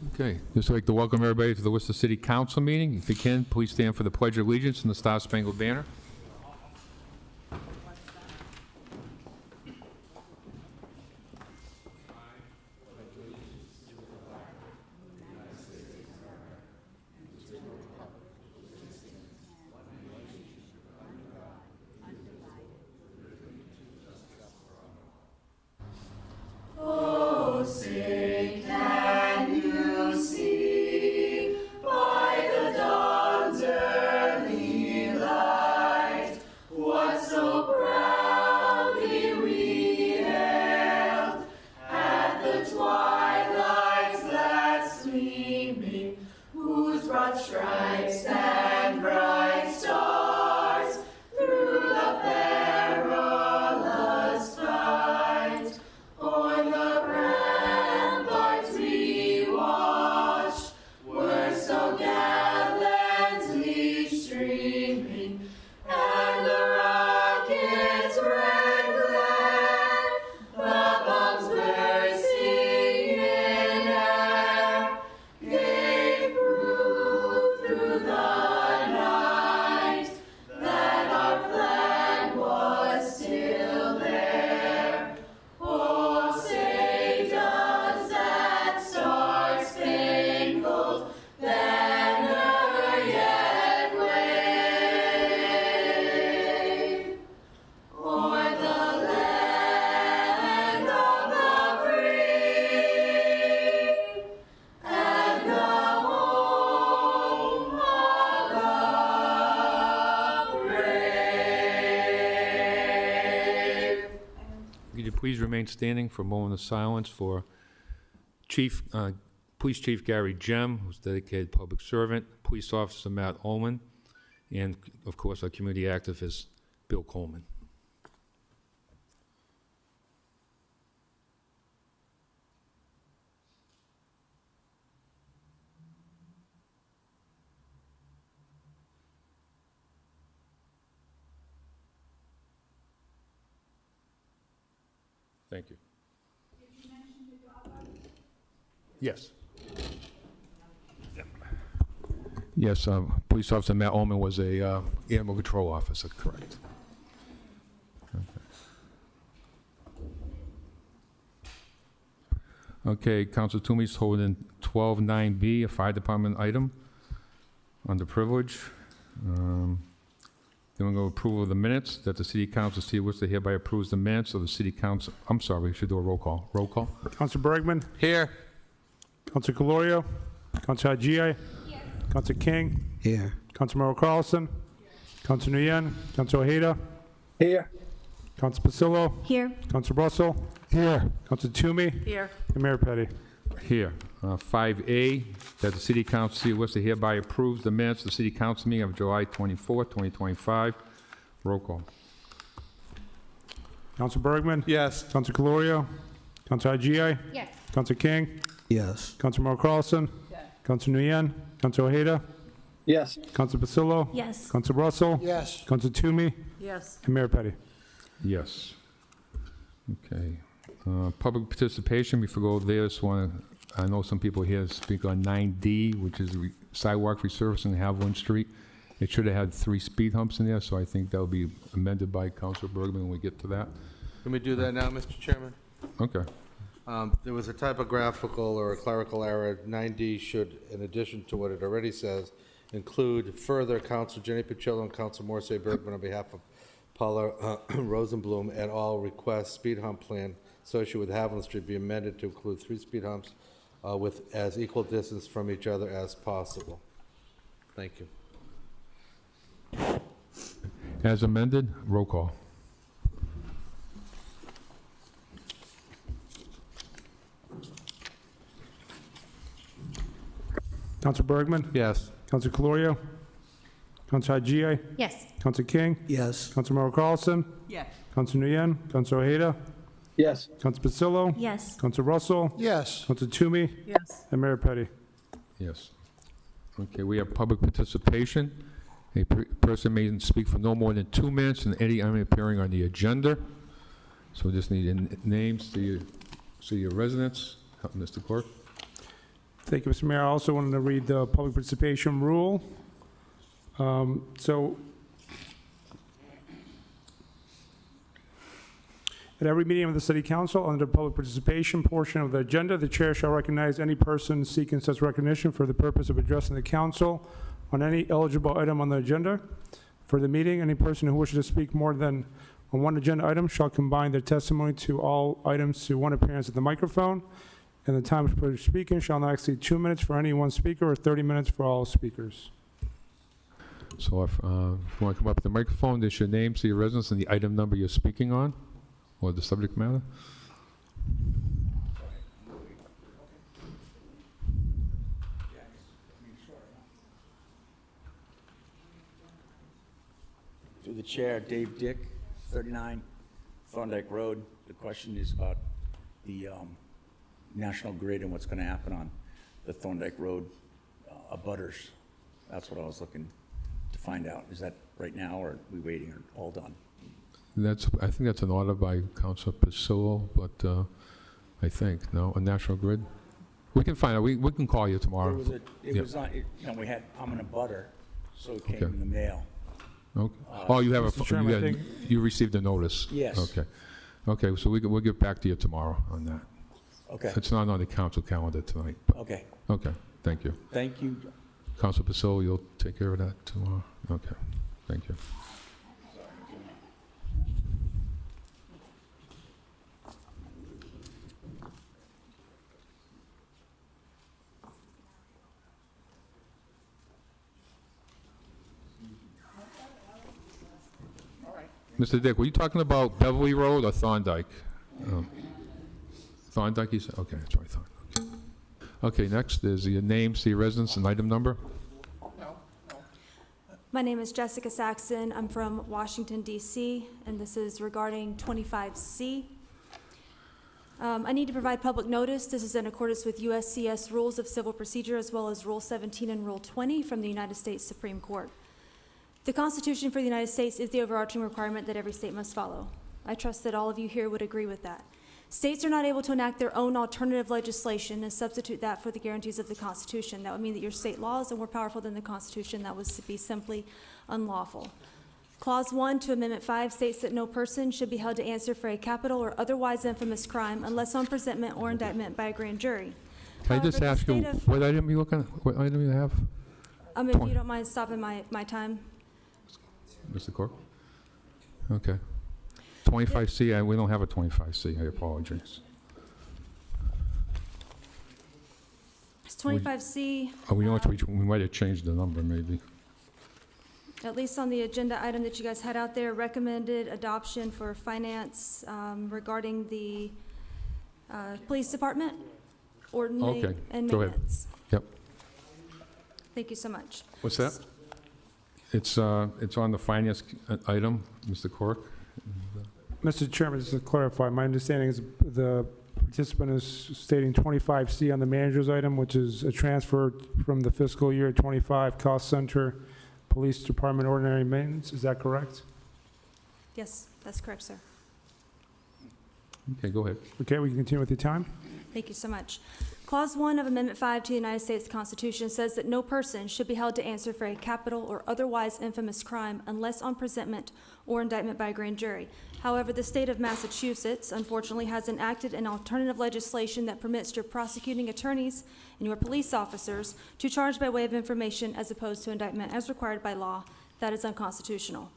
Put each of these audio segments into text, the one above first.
Okay, just like to welcome everybody to the Worcester City Council meeting. If you can, please stand for the Pledge of Allegiance and the Star Spangled Banner. Could you please remain standing for a moment of silence for Police Chief Gary Jem, who's a dedicated public servant, Police Officer Matt Ullman, and, of course, our community activist, Bill Coleman. Thank you. Did you mention the dog? Yes. Yes, Police Officer Matt Ullman was a animal control officer, correct. Okay, Council Toomey's holding 12-9B, a fire department item under privilege. Then we'll go approval of the minutes, that the City Council, City of Worcester hereby approves the minutes of the City Council. I'm sorry, we should do a roll call. Roll call? Council Bergman, Here. Council Calorio, Council Agia, Council King, Here. Councilmember Carlson, Council Nguyen, Council Ojeda, Here. Council Pasillo, Here. Council Russell, Here. Council Toomey, Here. and Mayor Petty. Here. 5A, that the City Council, City of Worcester hereby approves the minutes of the City Council meeting of July 24th, 2025. Roll call. Council Bergman, Yes. Council Calorio, Council Agia, Yes. Council King, Yes. Councilmember Carlson, Council Nguyen, Council Ojeda, Yes. Council Pasillo, Yes. Council Russell, Yes. Council Toomey, Yes. and Mayor Petty. Yes. Okay. Public participation, before we go there, I know some people here speak on 9D, which is sidewalk resurfacing Haviland Street. It should have had 3 speed humps in there, so I think that'll be amended by Councilor Bergman when we get to that. Can we do that now, Mr. Chairman? Okay. There was a typographical or a clerical error. 9D should, in addition to what it already says, include further Council Jenny Pacillo and Council Morse Bergman on behalf of Paula Rosenblum et al. Request speed hump plan associated with Haviland Street be amended to include 3 speed humps with as equal distance from each other as possible. Thank you. As amended, roll call. Council Bergman, Yes. Council Calorio, Council Agia, Yes. Council King, Yes. Councilmember Carlson, Yes. Council Nguyen, Council Ojeda, Yes. Council Pasillo, Yes. Council Russell, Yes. Council Toomey, Yes. and Mayor Petty. Yes. Okay, we have public participation. A person may speak for no more than 2 minutes in any item appearing on the agenda. So we just need names to your residents. Mr. Clerk? Thank you, Mr. Mayor. I also wanted to read the public participation rule. So, at every meeting of the city council, under the public participation portion of the agenda, the chair shall recognize any person seeking such recognition for the purpose of addressing the council on any eligible item on the agenda. For the meeting, any person who wishes to speak more than on one agenda item shall combine their testimony to all items to one appearance at the microphone, and the time for speaking shall not exceed 2 minutes for any one speaker or 30 minutes for all speakers. So if you want to come up to the microphone, there's your name, city of residence, and the item number you're speaking on, or the subject matter. Through the chair, Dave Dick, 39 Thorndike Road. The question is about the National Grid and what's going to happen on the Thorndike Road abutters. That's what I was looking to find out. Is that right now, or are we waiting, or all done? I think that's an order by Councilor Pasillo, but I think, no, a National Grid? We can find out, we can call you tomorrow. It was on, we had, I'm in a butter, so it came Okay. in the mail. Okay. Oh, you have Mr. Chairman, I think- you received a notice? Yes. Okay. Okay, so we'll get back to you tomorrow on that. Okay, It's not on the council calendar tonight. okay. Okay, thank you. Thank you. Council Pasillo, you'll take care of that tomorrow? Okay, thank you. Mr. Dick, were you talking about Beverly Road or Thorndike? Thorndike, you said? Okay, that's what I thought. Okay, next is your name, city residence, and item number. My name is Jessica Saxon. I'm from Washington, D.C., and this is regarding 25C. I need to provide public notice. This is in accordance with USCS Rules of Civil Procedure, as well as Rule 17 and Rule 20 from the United States Supreme Court. The Constitution for the United States is the overarching requirement that every state must follow. I trust that all of you here would agree with that. States are not able to enact their own alternative legislation and substitute that for the guarantees of the Constitution. That would mean that your state laws are more powerful than the Constitution. That would be simply unlawful. Clause 1 to Amendment 5 states that no person should be held to answer for a capital or otherwise infamous crime unless on presentment or indictment by a grand jury. Can I just However, the ask you, state of- what item you looking, what item you have, If you don't mind stopping my time. Mr. Cork? Okay. 25C, we don't have a 25C, I apologize. It's 25C. Oh, we might have changed the number, maybe. At least on the agenda item that you guys had out there, recommended adoption for finance regarding the police department ordinance Okay, and go ahead. maintenance. Yep. Thank you so much. What's that? It's on the finance item, Mr. Cork. Mr. Chairman, just to clarify, my understanding is the participant is stating 25C on the manager's item, which is a transfer from the fiscal year 25 cost center, police department ordinary maintenance. Is that correct? Yes, that's correct, sir. Okay, go ahead. Okay, we can continue with your time. Thank you so much. Clause 1 of Amendment 5 to the United States Constitution says that no person should be held to answer for a capital or otherwise infamous crime unless on presentment or indictment by a grand jury. However, the state of Massachusetts, unfortunately, has enacted an alternative legislation that permits your prosecuting attorneys and your police officers to charge by way of information as opposed to indictment as required by law. That is unconstitutional.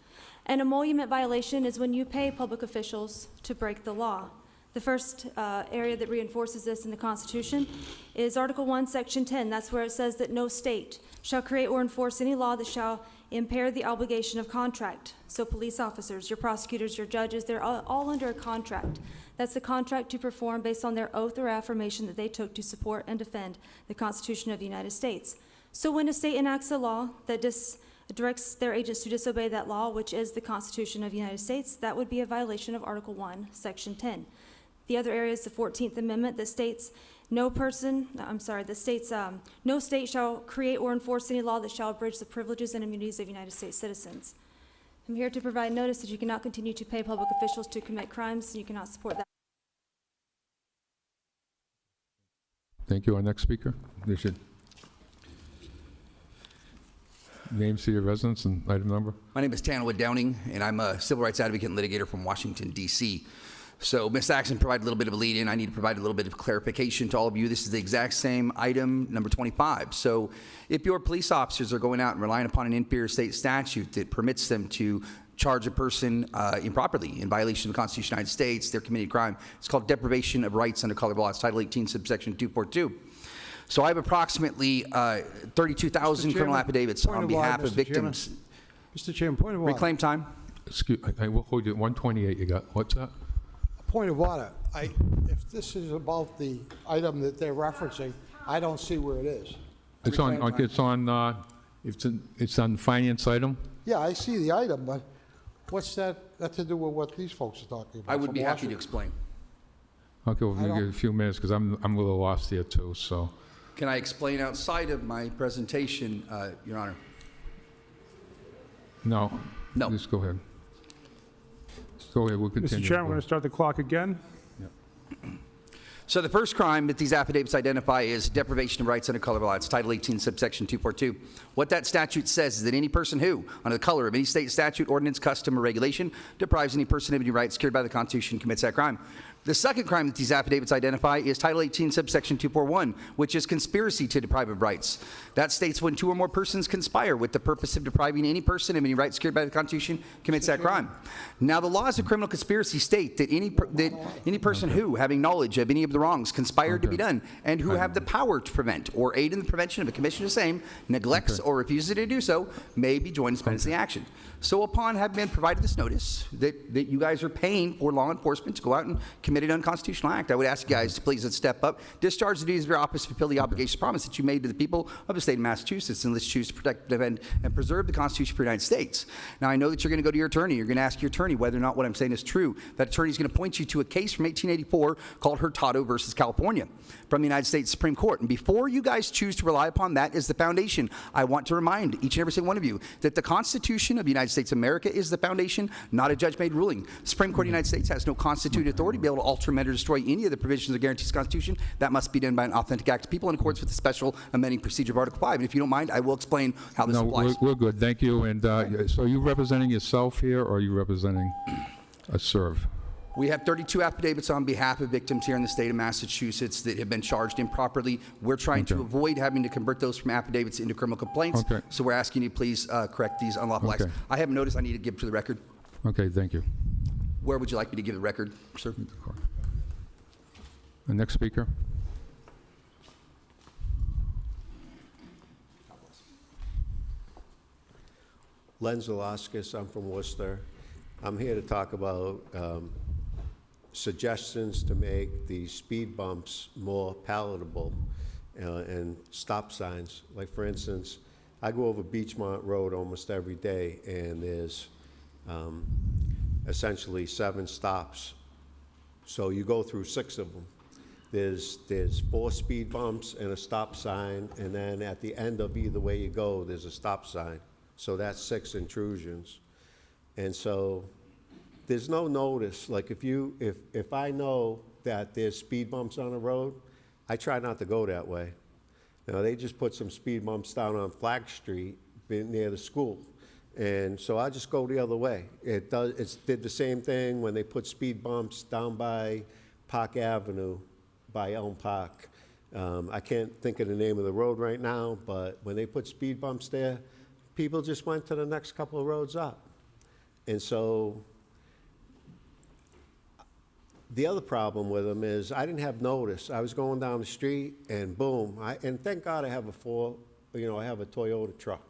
An emolument violation is when you pay public officials to break the law. The first area that reinforces this in the Constitution is Article 1, Section 10. That's where it says that no state shall create or enforce any law that shall impair the obligation of contract. So police officers, your prosecutors, your judges, they're all under a contract. That's a contract to perform based on their oath or affirmation that they took to support and defend the Constitution of the United States. So when a state enacts a law that directs their agents to disobey that law, which is the Constitution of the United States, that would be a violation of Article 1, Section 10. The other area is the 14th Amendment that states no state shall create or enforce any law that shall abridge the privileges and immunities of United States citizens. I'm here to provide notice that you cannot continue to pay public officials to commit crimes, and you cannot support that. thank you. Our next speaker, they should name, city of residence, and item number. My name is Tanwood Downing, and I'm a civil rights advocate and litigator from Washington, D.C. So Ms. Saxon provided a little bit of a lead-in. I need to provide a little bit of clarification to all of you. This is the exact same item, number 25. So if your police officers are going out and relying upon an inferior state statute that permits them to charge a person improperly in violation of the Constitution of the United States, they're committing a crime. It's called deprivation of rights under color of law. It's Title 18, subsection 242. So I have approximately 32,000 Mr. criminal Chairman, affidavits point on of behalf order, of Mr. victims. Mr. Chairman, point of order. Reclaim time. Excuse, I will hold you, 128 you got. What's that? Point of order. If this is about the item that they're referencing, I don't see where it is. It's on finance item? Yeah, I see the item, but what's that got to do with what these folks are talking about? I would from be happy to Washington? explain. Okay, we'll I give don't- you a few minutes, because I'm a little lost here too, so. Can I explain outside of my presentation, Your Honor? No. No. Just go ahead. Go ahead, we'll continue. Mr. Chairman, we're going to start the clock again. So the first crime that these affidavits identify is deprivation of rights under color of law. It's Title 18, subsection 242. What that statute says is that any person who, under the color of any state statute, ordinance, custom, or regulation, deprives any person of any rights secured by the Constitution commits that crime. The second crime that these affidavits identify is Title 18, subsection 241, which is conspiracy to deprive of rights. That states when two or more persons conspire with the purpose of depriving any person of any rights secured by the Constitution commits that crime. Now, the laws of criminal conspiracy state that any person who, having knowledge of any of the wrongs conspired to be done, and who have the power to prevent or aid in the prevention of a commission of the same, neglects or refuses to do so, may be joined in spending the action. So upon having been provided this notice that you guys are paying for law enforcement to go out and commit an unconstitutional act, I would ask you guys to please let's step up, discharge the duties of your office, fulfill the obligations promised that you made to the people of the state of Massachusetts, and let's choose to protect, defend, and preserve the Constitution of the United States. Now, I know that you're going to go to your attorney. You're going to ask your attorney whether or not what I'm saying is true. That attorney is going to point you to a case from 1884 called Hurtado versus California from the United States Supreme Court. And before you guys choose to rely upon that as the foundation, I want to remind each and every single one of you that the Constitution of the United States of America is the foundation, not a judge-made ruling. The Supreme Court of the United States has no constituted authority to be able to alter, amend, or destroy any of the provisions of the guarantees of the Constitution. That must be done by an authentic act of people in accordance with the special amending procedure of Article 5. And if you don't mind, I will explain how this No, applies. we're good, thank you. And so are you representing yourself here, or are you representing a serve? We have 32 affidavits on behalf of victims here in the state of Massachusetts that have been charged improperly. We're trying to avoid having to convert those from affidavits into criminal complaints. Okay. So we're asking you please correct these unlawful acts. Okay. I have a notice I need to give to the record. Okay, thank you. Where would you like me to give the record, sir? The next speaker? Len Zalaskis, I'm from Worcester. I'm here to talk about suggestions to make the speed bumps more palatable and stop signs. Like, for instance, I go over Beachmont Road almost every day, and there's essentially 7 stops. So you go through 6 of them. There's 4 speed bumps and a stop sign, and then at the end of either way you go, there's a stop sign. So that's 6 intrusions. And so there's no notice. Like, if I know that there's speed bumps on a road, I try not to go that way. Now, they just put some speed bumps down on Flag Street near the school. And so I just go the other way. It did the same thing when they put speed bumps down by Park Avenue, by Elm Park. I can't think of the name of the road right now, but when they put speed bumps there, people just went to the next couple of roads up. And so the other problem with them is I didn't have notice. I was going down the street and boom, and thank God I have I have a Toyota truck.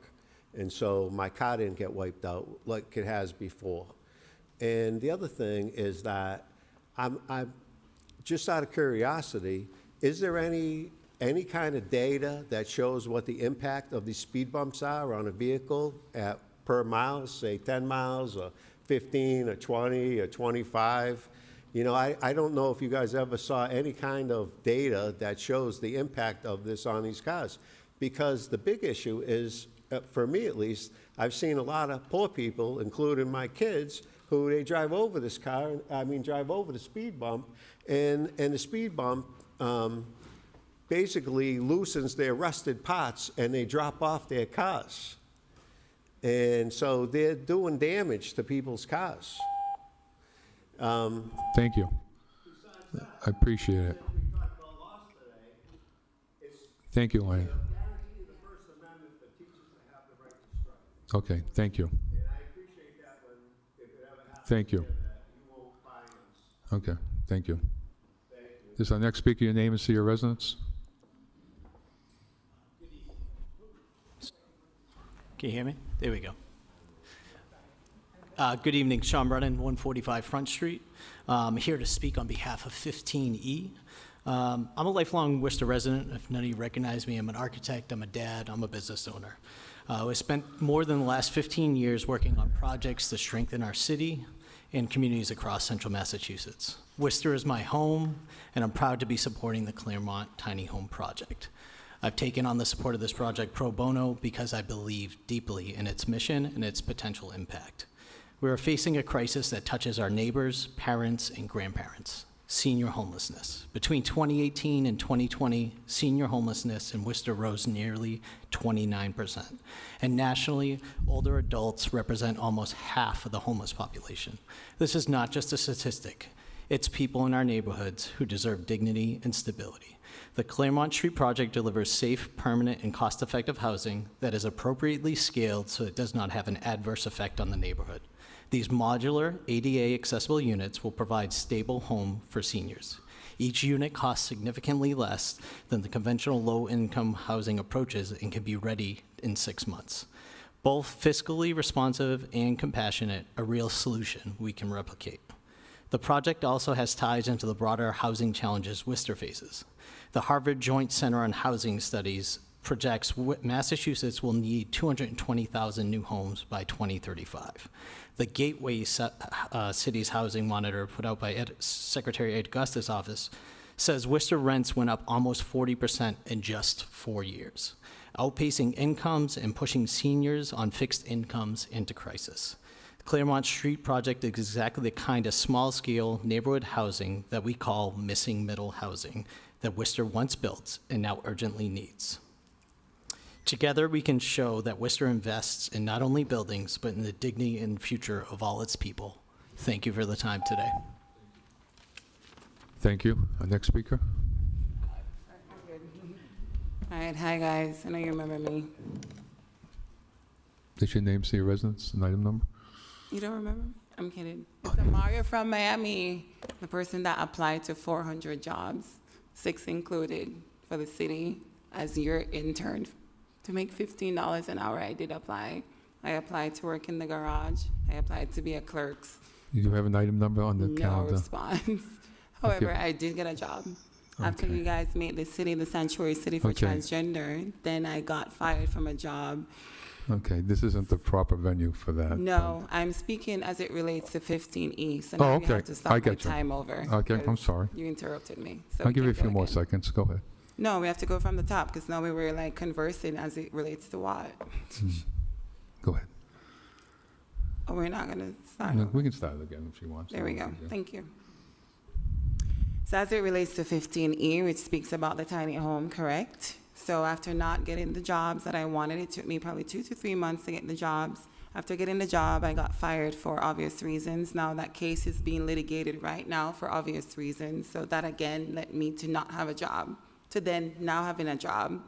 And so my car didn't get wiped out like it has before. And the other thing is that I'm just out of curiosity, is there any kind of data that shows what the impact of these speed bumps are on a vehicle per mile, say 10 miles or 15 or 20 or 25? I don't know if you guys ever saw any kind of data that shows the impact of this on these cars. Because the big issue is, for me at least, I've seen a lot of poor people, including my kids, who they drive over the speed bump, and the speed bump basically loosens their rusted parts and they drop off their cars. And so they're doing damage to people's cars. Thank you. I appreciate it. Thank you, Lenny. Okay, thank you. Thank you. Okay, thank you. This is our next speaker. Your name and city of residence? Can you hear me? There we go. Good evening, Sean Brennan, 145 Front Street. I'm here to speak on behalf of 15E. I'm a lifelong Worcester resident. If none of you recognize me, I'm an architect, I'm a dad, I'm a business owner. I spent more than the last 15 years working on projects to strengthen our city and communities across central Massachusetts. Worcester is my home, and I'm proud to be supporting the Claremont Tiny Home Project. I've taken on the support of this project pro bono because I believe deeply in its mission and its potential impact. We are facing a crisis that touches our neighbors, parents, and grandparents. Senior homelessness. Between 2018 and 2020, senior homelessness in Worcester rose nearly 29%. And nationally, older adults represent almost half of the homeless population. This is not just a statistic. It's people in our neighborhoods who deserve dignity and stability. The Claremont Street Project delivers safe, permanent, and cost-effective housing that is appropriately scaled so it does not have an adverse effect on the neighborhood. These modular ADA accessible units will provide stable home for seniors. Each unit costs significantly less than the conventional low-income housing approaches and can be ready in 6 months. Both fiscally responsive and compassionate, a real solution we can replicate. The project also has ties into the broader housing challenges Worcester faces. The Harvard Joint Center on Housing Studies projects Massachusetts will need 220,000 new homes by 2035. The Gateway Cities Housing Monitor put out by Secretary Ed Gus's office says Worcester rents went up almost 40% in just 4 years, outpacing incomes and pushing seniors on fixed incomes into crisis. The Claremont Street Project is exactly the kind of small-scale neighborhood housing that we call missing middle housing that Worcester once built and now urgently needs. Together, we can show that Worcester invests in not only buildings, but in the dignity and future of all its people. Thank you for the time today. Thank you. Our next speaker? All right, hi guys. I know you remember me. Is your name, city of residence, and item number? You don't remember me? I'm kidding. It's Mario from Miami, the person that applied to 400 jobs, 6 included, for the city as your intern. To make $15 an hour, I did apply. I applied to work in the garage. I applied to be a clerk. You do have an item number on the No calendar? response. However, I did get a job. After Okay. you guys made the city the sanctuary city for Okay. transgender, then I got fired from a job. Okay, this isn't the proper venue for that. No, I'm speaking as it relates to 15E, so Oh, now we okay. have to I stop my get you. time over. Okay, I'm because sorry. You interrupted me. So I'll we give you a can few go more again. seconds. Go ahead. No, we have to go from the top, because now we were like conversing as it relates to what? Go ahead. Oh, we're not gonna start. No, we can start again if you want. There we go. Thank you. So as it relates to 15E, which speaks about the tiny home, correct? So after not getting the jobs that I wanted, it took me probably 2 to 3 months to get the jobs. After getting the job, I got fired for obvious reasons. Now that case is being litigated right now for obvious reasons. So that again led me to not have a job, to then now having a job.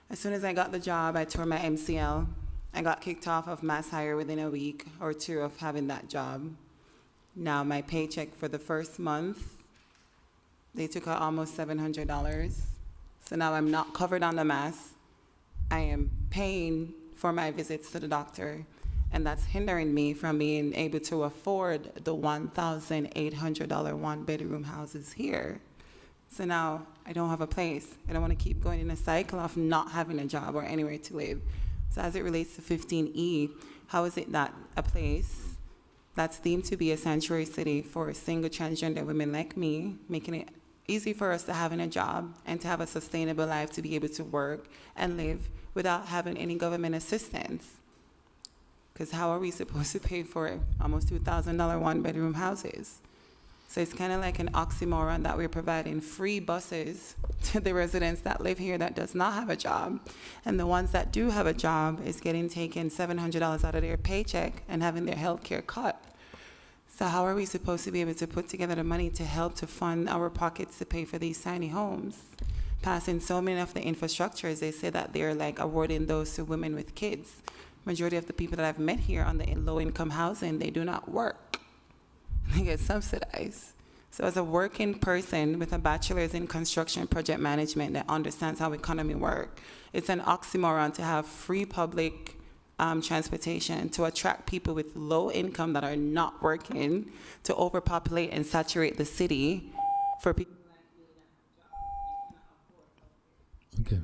As soon as I got the job, I tore my MCL. I got kicked off of Mass Hire within a week or 2 of having that job. Now my paycheck for the first month, they took out almost $700. So now I'm not covered on the mass. I am paying for my visits to the doctor, and that's hindering me from being able to afford the $1,800 one-bedroom houses here. So now I don't have a place. I don't want to keep going in a cycle of not having a job or anywhere to live. So as it relates to 15E, how is it that a place that's deemed to be a sanctuary city for single transgender women like me, making it easy for us to have a job and to have a sustainable life, to be able to work and live without having any government assistance? Because how are we supposed to pay for almost $2,000 one-bedroom houses? So it's kind of like an oxymoron that we're providing free buses to the residents that live here that does not have a job. And the ones that do have a job is getting taken $700 out of their paycheck and having their health care cut. So how are we supposed to be able to put together the money to help to fund our pockets to pay for these tiny homes? Passing so many of the infrastructures, they say that they're like awarding those to women with kids. Majority of the people that I've met here on the low-income housing, they do not work. They get subsidized. So as a working person with a bachelor's in construction project management that understands how economy works, it's an oxymoron to have free public transportation to attract people with low income that are not working, to overpopulate and saturate the city for people. Okay,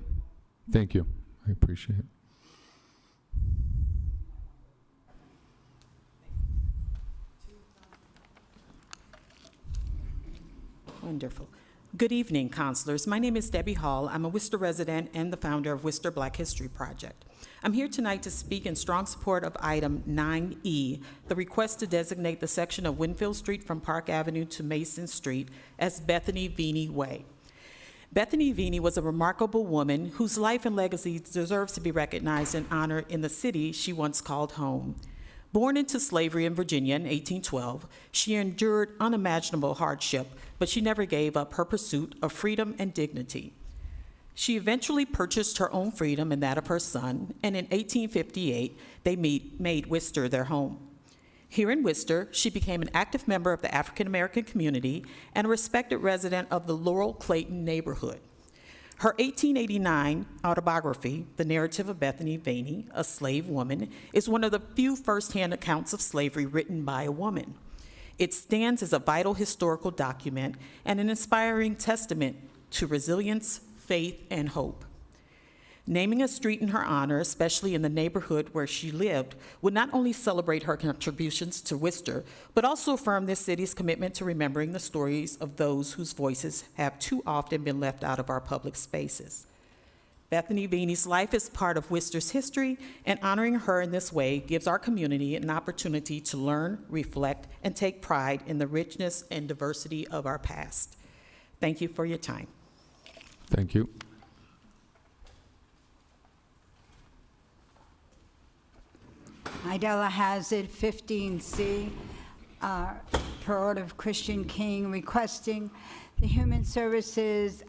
thank you. I appreciate it. Wonderful. Good evening, counselors. My name is Debbie Hall. I'm a Worcester resident and the founder of Worcester Black History Project. I'm here tonight to speak in strong support of item 9E, the request to designate the section of Winfield Street from Park Avenue to Mason Street as Bethany Veeney Way. Bethany Veeney was a remarkable woman whose life and legacy deserves to be recognized and honored in the city she once called home. Born into slavery in Virginia in 1812, she endured unimaginable hardship, but she never gave up her pursuit of freedom and dignity. She eventually purchased her own freedom and that of her son, and in 1858, they made Worcester their home. Here in Worcester, she became an active member of the African American community and a respected resident of the Laurel Clayton neighborhood. Her 1889 autobiography, The Narrative of Bethany Veeney, a Slave Woman, is one of the few firsthand accounts of slavery written by a woman. It stands as a vital historical document and an inspiring testament to resilience, faith, and hope. Naming a street in her honor, especially in the neighborhood where she lived, would not only celebrate her contributions to Worcester, but also affirm this city's commitment to remembering the stories of those whose voices have too often been left out of our public spaces. Bethany Veeney's life is part of Worcester's history, and honoring her in this way gives our community an opportunity to learn, reflect, and take pride in the richness and diversity of our past. Thank you for your time. Thank you. Idella Hazard, 15C, per order of Christian King, requesting the Human Services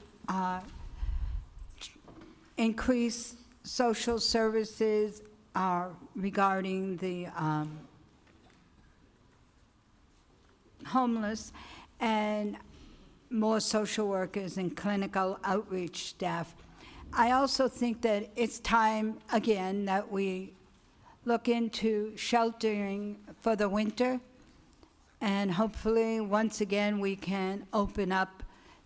increase social services regarding the homeless and more social workers and clinical outreach staff. I also think that it's time, again, that we look into sheltering for the winter, and hopefully, once again, we can open up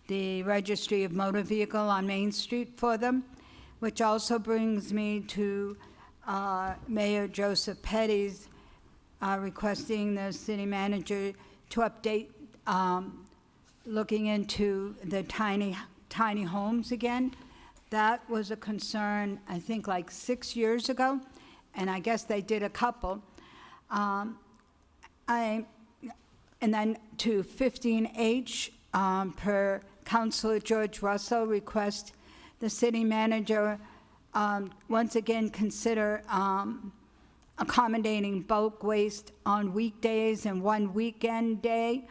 the registry of motor vehicle on Main Street for them, which also brings me to Mayor Joseph Petty's requesting the city manager to update, looking into the tiny homes again. That was a concern, I think, like 6 years ago, and I guess they did a couple. And then to 15H, per Councilor George Russell, request the city manager once again consider accommodating bulk waste on weekdays and one weekend day,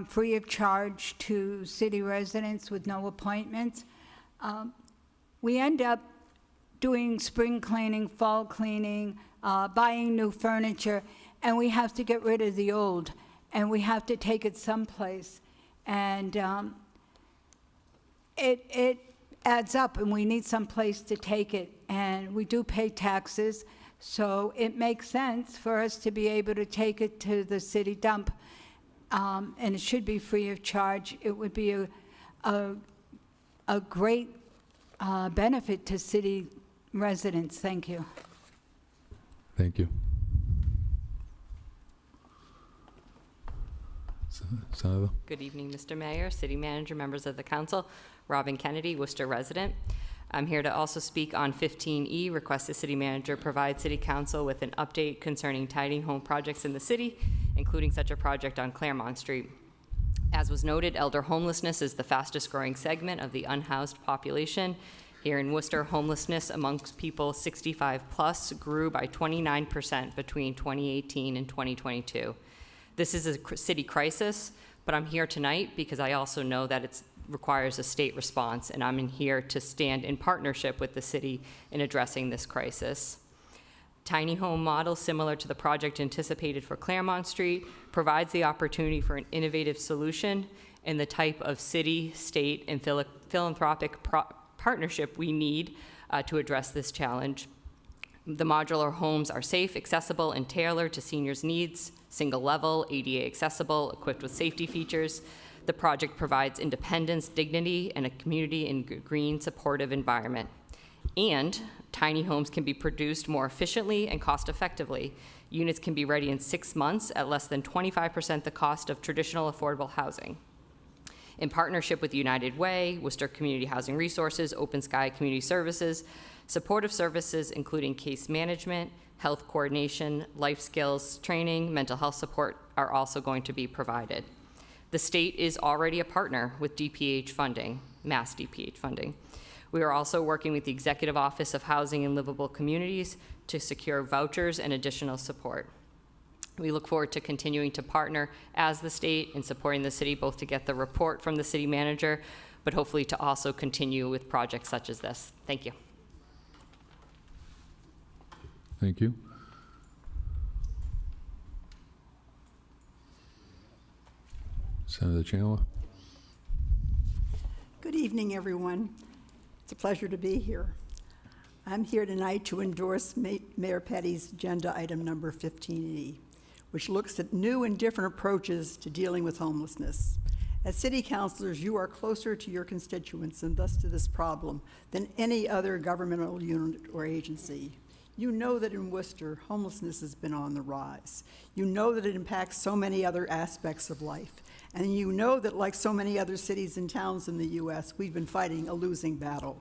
free of charge to city residents with no appointments. We end up doing spring cleaning, fall cleaning, buying new furniture, and we have to get rid of the old, and we have to take it someplace. And it adds up, and we need some place to take it. And we do pay taxes, so it makes sense for us to be able to take it to the city dump, and it should be free of charge. It would be a great benefit to city residents. Thank you. Thank you. Senator? Good evening, Mr. Mayor, City Manager, members of the council. Robin Kennedy, Worcester resident. I'm here to also speak on 15E, request the city manager provide city council with an update concerning tiny home projects in the city, including such a project on Claremont Street. As was noted, elder homelessness is the fastest growing segment of the unhoused population. Here in Worcester, homelessness amongst people 65 plus grew by 29% between 2018 and 2022. This is a city crisis, but I'm here tonight because I also know that it requires a state response, and I'm in here to stand in partnership with the city in addressing this crisis. Tiny home model, similar to the project anticipated for Claremont Street, provides the opportunity for an innovative solution and the type of city, state, and philanthropic partnership we need to address this challenge. The modular homes are safe, accessible, and tailored to seniors' needs, single level, ADA accessible, equipped with safety features. The project provides independence, dignity, and a community and green supportive environment. And tiny homes can be produced more efficiently and cost effectively. Units can be ready in 6 months at less than 25% the cost of traditional affordable housing. In partnership with United Way, Worcester Community Housing Resources, Open Sky Community Services, supportive services including case management, health coordination, life skills training, mental health support are also going to be provided. The state is already a partner with DPH funding, Mass DPH funding. We are also working with the Executive Office of Housing and Livable Communities to secure vouchers and additional support. We look forward to continuing to partner as the state in supporting the city, both to get the report from the city manager, but hopefully to also continue with projects such as this. Thank you. Thank you. Senator Chandler. Good evening, everyone. It's a pleasure to be here. I'm here tonight to endorse Mayor Petty's agenda item number 15E, which looks at new and different approaches to dealing with homelessness. As city councilors, you are closer to your constituents and thus to this problem than any other governmental unit or agency. You know that in Worcester, homelessness has been on the rise. You know that it impacts so many other aspects of life. And you know that, like so many other cities and towns in the U.S., we've been fighting a losing battle.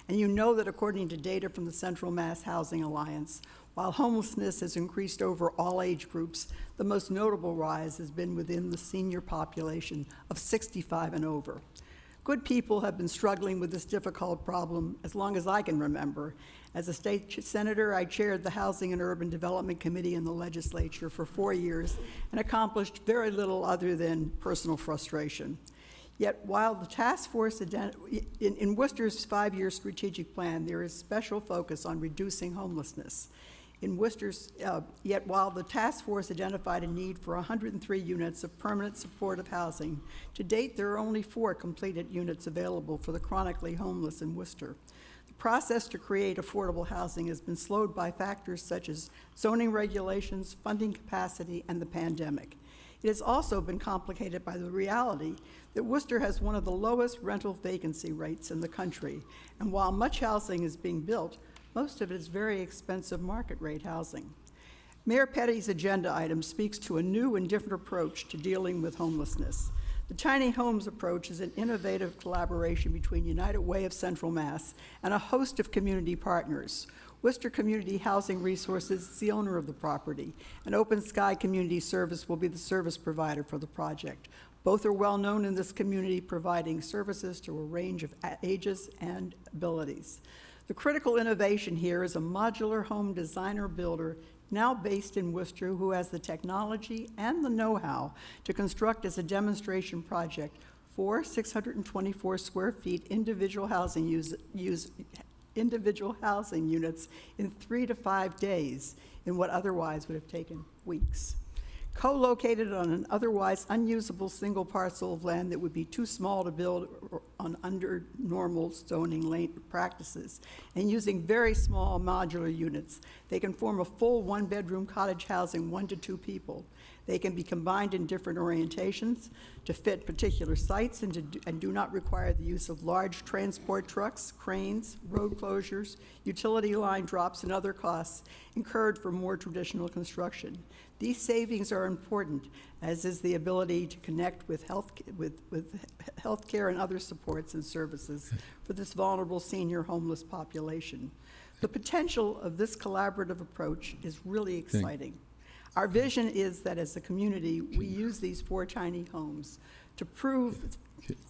And you know that according to data from the Central Mass Housing Alliance, while homelessness has increased over all age groups, the most notable rise has been within the senior population of 65 and over. Good people have been struggling with this difficult problem as long as I can remember. As a state senator, I chaired the Housing and Urban Development Committee in the legislature for 4 years and accomplished very little other than personal frustration. Yet while the task force, in Worcester's 5-year strategic plan, there is special focus on reducing homelessness. In Worcester's, yet while the task force identified a need for 103 units of permanent supportive housing, to date there are only 4 completed units available for the chronically homeless in Worcester. The process to create affordable housing has been slowed by factors such as zoning regulations, funding capacity, and the pandemic. It has also been complicated by the reality that Worcester has one of the lowest rental vacancy rates in the country, and while much housing is being built, most of it is very expensive market rate housing. Mayor Petty's agenda item speaks to a new and different approach to dealing with homelessness. The tiny homes approach is an innovative collaboration between United Way of Central Mass and a host of community partners. Worcester Community Housing Resources is the owner of the property, and Open Sky Community Service will be the service provider for the project. Both are well known in this community, providing services to a range of ages and abilities. The critical innovation here is a modular home designer builder now based in Worcester who has the technology and the know-how to construct as a demonstration project 4 624 square feet individual housing units in 3 to 5 days in what otherwise would have taken weeks. Co-located on an otherwise unusable single parcel of land that would be too small to build on under normal zoning practices, and using very small modular units, they can form a full 1-bedroom cottage housing 1 to 2 people. They can be combined in different orientations to fit particular sites and do not require the use of large transport trucks, cranes, road closures, utility line drops, and other costs incurred for more traditional construction. These savings are important, as is the ability to connect with healthcare and other supports and services for this vulnerable senior homeless population. The potential of this collaborative approach is really exciting. Our vision is that as a community, we use these 4 tiny homes to prove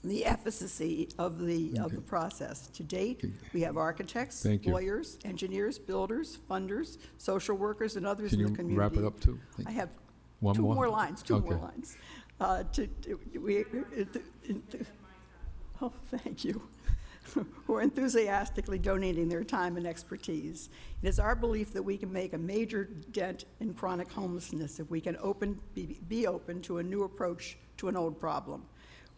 the efficacy of the process. To date, we have architects, Thank you. lawyers, engineers, builders, funders, social workers, and others Can in the you community. wrap it up, too? I have One two more? more lines, two more Okay. lines. Oh, thank you. Who are enthusiastically donating their time and expertise. It is our belief that we can make a major dent in chronic homelessness if we can be open to a new approach to an old problem.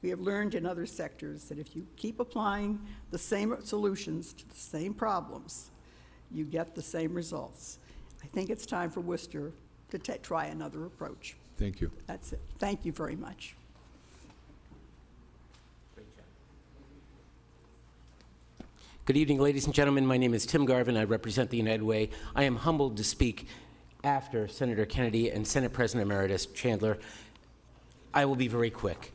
We have learned in other sectors that if you keep applying the same solutions to the same problems, you get the same results. I think it's time for Worcester to try another approach. Thank you. That's it. Thank you very much. Good evening, ladies and gentlemen. My name is Tim Garvin. I represent the United Way. I am humbled to speak after Senator Kennedy and Senate President Emeritus Chandler. I will be very quick.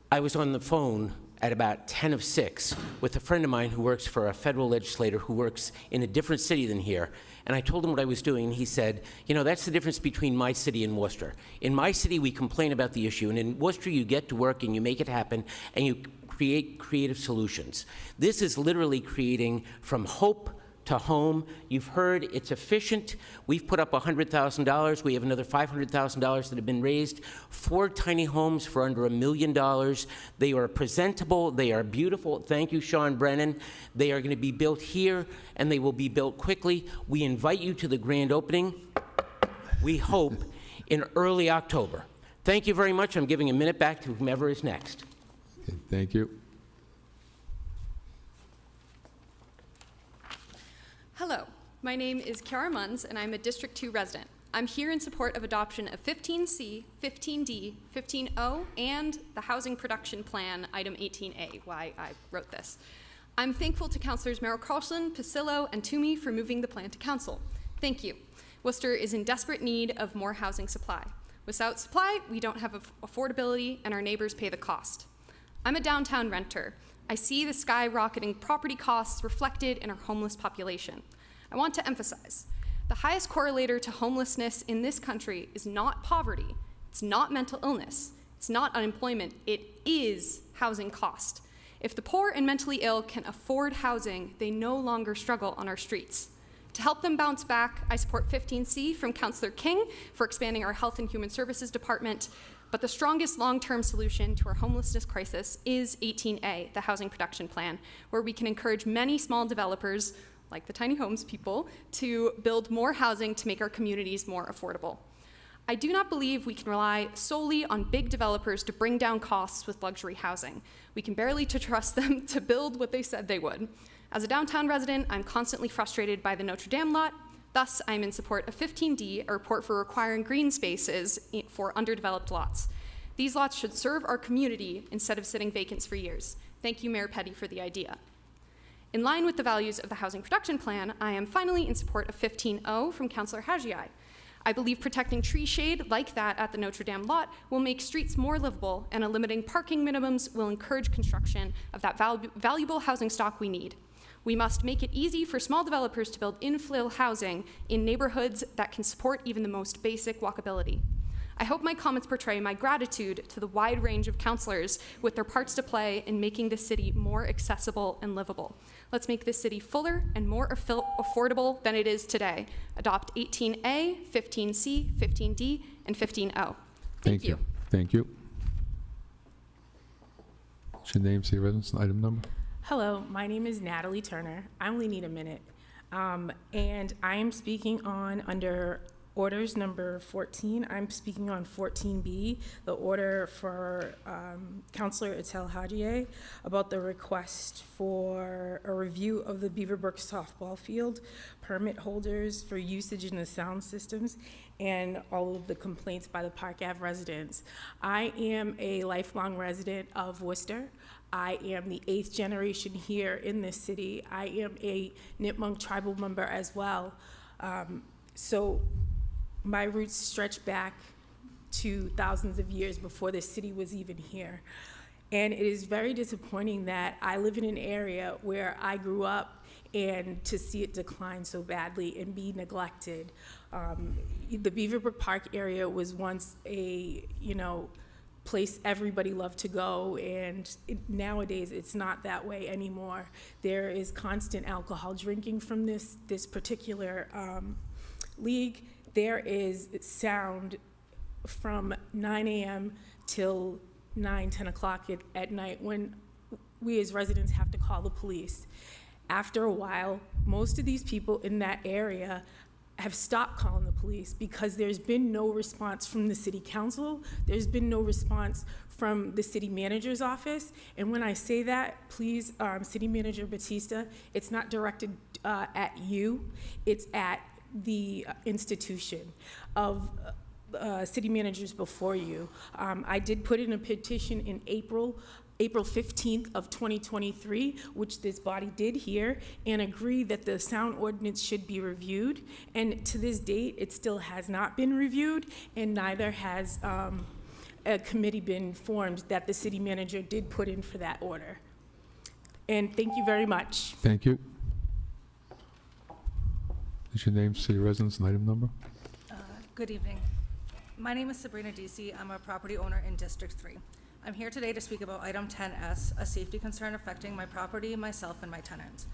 I was on the phone at about 10 of 6 with a friend of mine who works for a federal legislator who works in a different city than here. And I told him what I was doing, and he said, you know, that's the difference between my city and Worcester. In my city, we complain about the issue, and in Worcester, you get to work and you make it happen, and you create creative solutions. This is literally creating from hope to home. You've heard it's efficient. We've put up $100,000. We have another $500,000 that have been raised. 4 tiny homes for under $1 million. They are presentable. They are beautiful. Thank you, Sean Brennan. They are going to be built here, and they will be built quickly. We invite you to the grand opening, we hope, in early October. Thank you very much. I'm giving a minute back to whomever is next. Okay, thank you. Hello, my name is Kiara Munns, and I'm a District 2 resident. I'm here in support of adoption of 15C, 15D, 15O, and the Housing Production Plan, item 18A, why I wrote this. I'm thankful to Councilors Merrill Carlson, Pasillo, and Toomey for moving the plan to council. Thank you. Worcester is in desperate need of more housing supply. Without supply, we don't have affordability, and our neighbors pay the cost. I'm a downtown renter. I see the skyrocketing property costs reflected in our homeless population. I want to emphasize, the highest correlator to homelessness in this country is not poverty, it's not mental illness, it's not unemployment, it is housing cost. If the poor and mentally ill can afford housing, they no longer struggle on our streets. To help them bounce back, I support 15C from Councillor King for expanding our Health and Human Services Department. But the strongest long-term solution to our homelessness crisis is 18A, the Housing Production Plan, where we can encourage many small developers, like the tiny homes people, to build more housing to make our communities more affordable. I do not believe we can rely solely on big developers to bring down costs with luxury housing. We can barely trust them to build what they said they would. As a downtown resident, I'm constantly frustrated by the Notre Dame lot. Thus, I'm in support of 15D, a report for requiring green spaces for underdeveloped lots. These lots should serve our community instead of sitting vacant for years. Thank you, Mayor Petty, for the idea. In line with the values of the Housing Production Plan, I am finally in support of 15O from Councillor Hajji. I believe protecting tree shade like that at the Notre Dame lot will make streets more livable, and limiting parking minimums will encourage construction of that valuable housing stock we need. We must make it easy for small developers to build infill housing in neighborhoods that can support even the most basic walkability. I hope my comments portray my gratitude to the wide range of councilors with their parts to play in making this city more accessible and livable. Let's make this city fuller and more affordable than it is today. Adopt 18A, 15C, 15D, and 15O. Thank you. Thank you. What's your name, say your residence, item number? Hello, my name is Natalie Turner. I only need a minute. And I am speaking on under orders number 14. I'm speaking on 14B, the order for Councillor Etel Hajji about the request for a review of the Beaverbrook softball field, permit holders for usage in the sound systems, and all of the complaints by the Park Ave residents. I am a lifelong resident of Worcester. I am the 8th generation here in this city. I am a Nipmuc tribal member as well. So my roots stretch back to thousands of years before this city was even here. And it is very disappointing that I live in an area where I grew up and to see it decline so badly and be neglected. The Beaverbrook Park area was once a, place everybody loved to go, and nowadays it's not that way anymore. There is constant alcohol drinking from this particular league. There is sound from 9 a.m. till 9, 10 o'clock at night when we as residents have to call the police. After a while, most of these people in that area have stopped calling the police because there's been no response from the city council. There's been no response from the city manager's office. And when I say that, please, City Manager Batista, it's not directed at you, it's at the institution of city managers before you. I did put in a petition in April 15th of 2023, which this body did hear, and agree that the sound ordinance should be reviewed. And to this date, it still has not been reviewed, and neither has a committee been formed that the city manager did put in for that order. And thank you very much. Thank you. Is your name, city residence, and item number? Good evening. My name is Sabrina Deasy. I'm a property owner in District 3. I'm here today to speak about item 10S, a safety concern affecting my property, myself, and my tenants.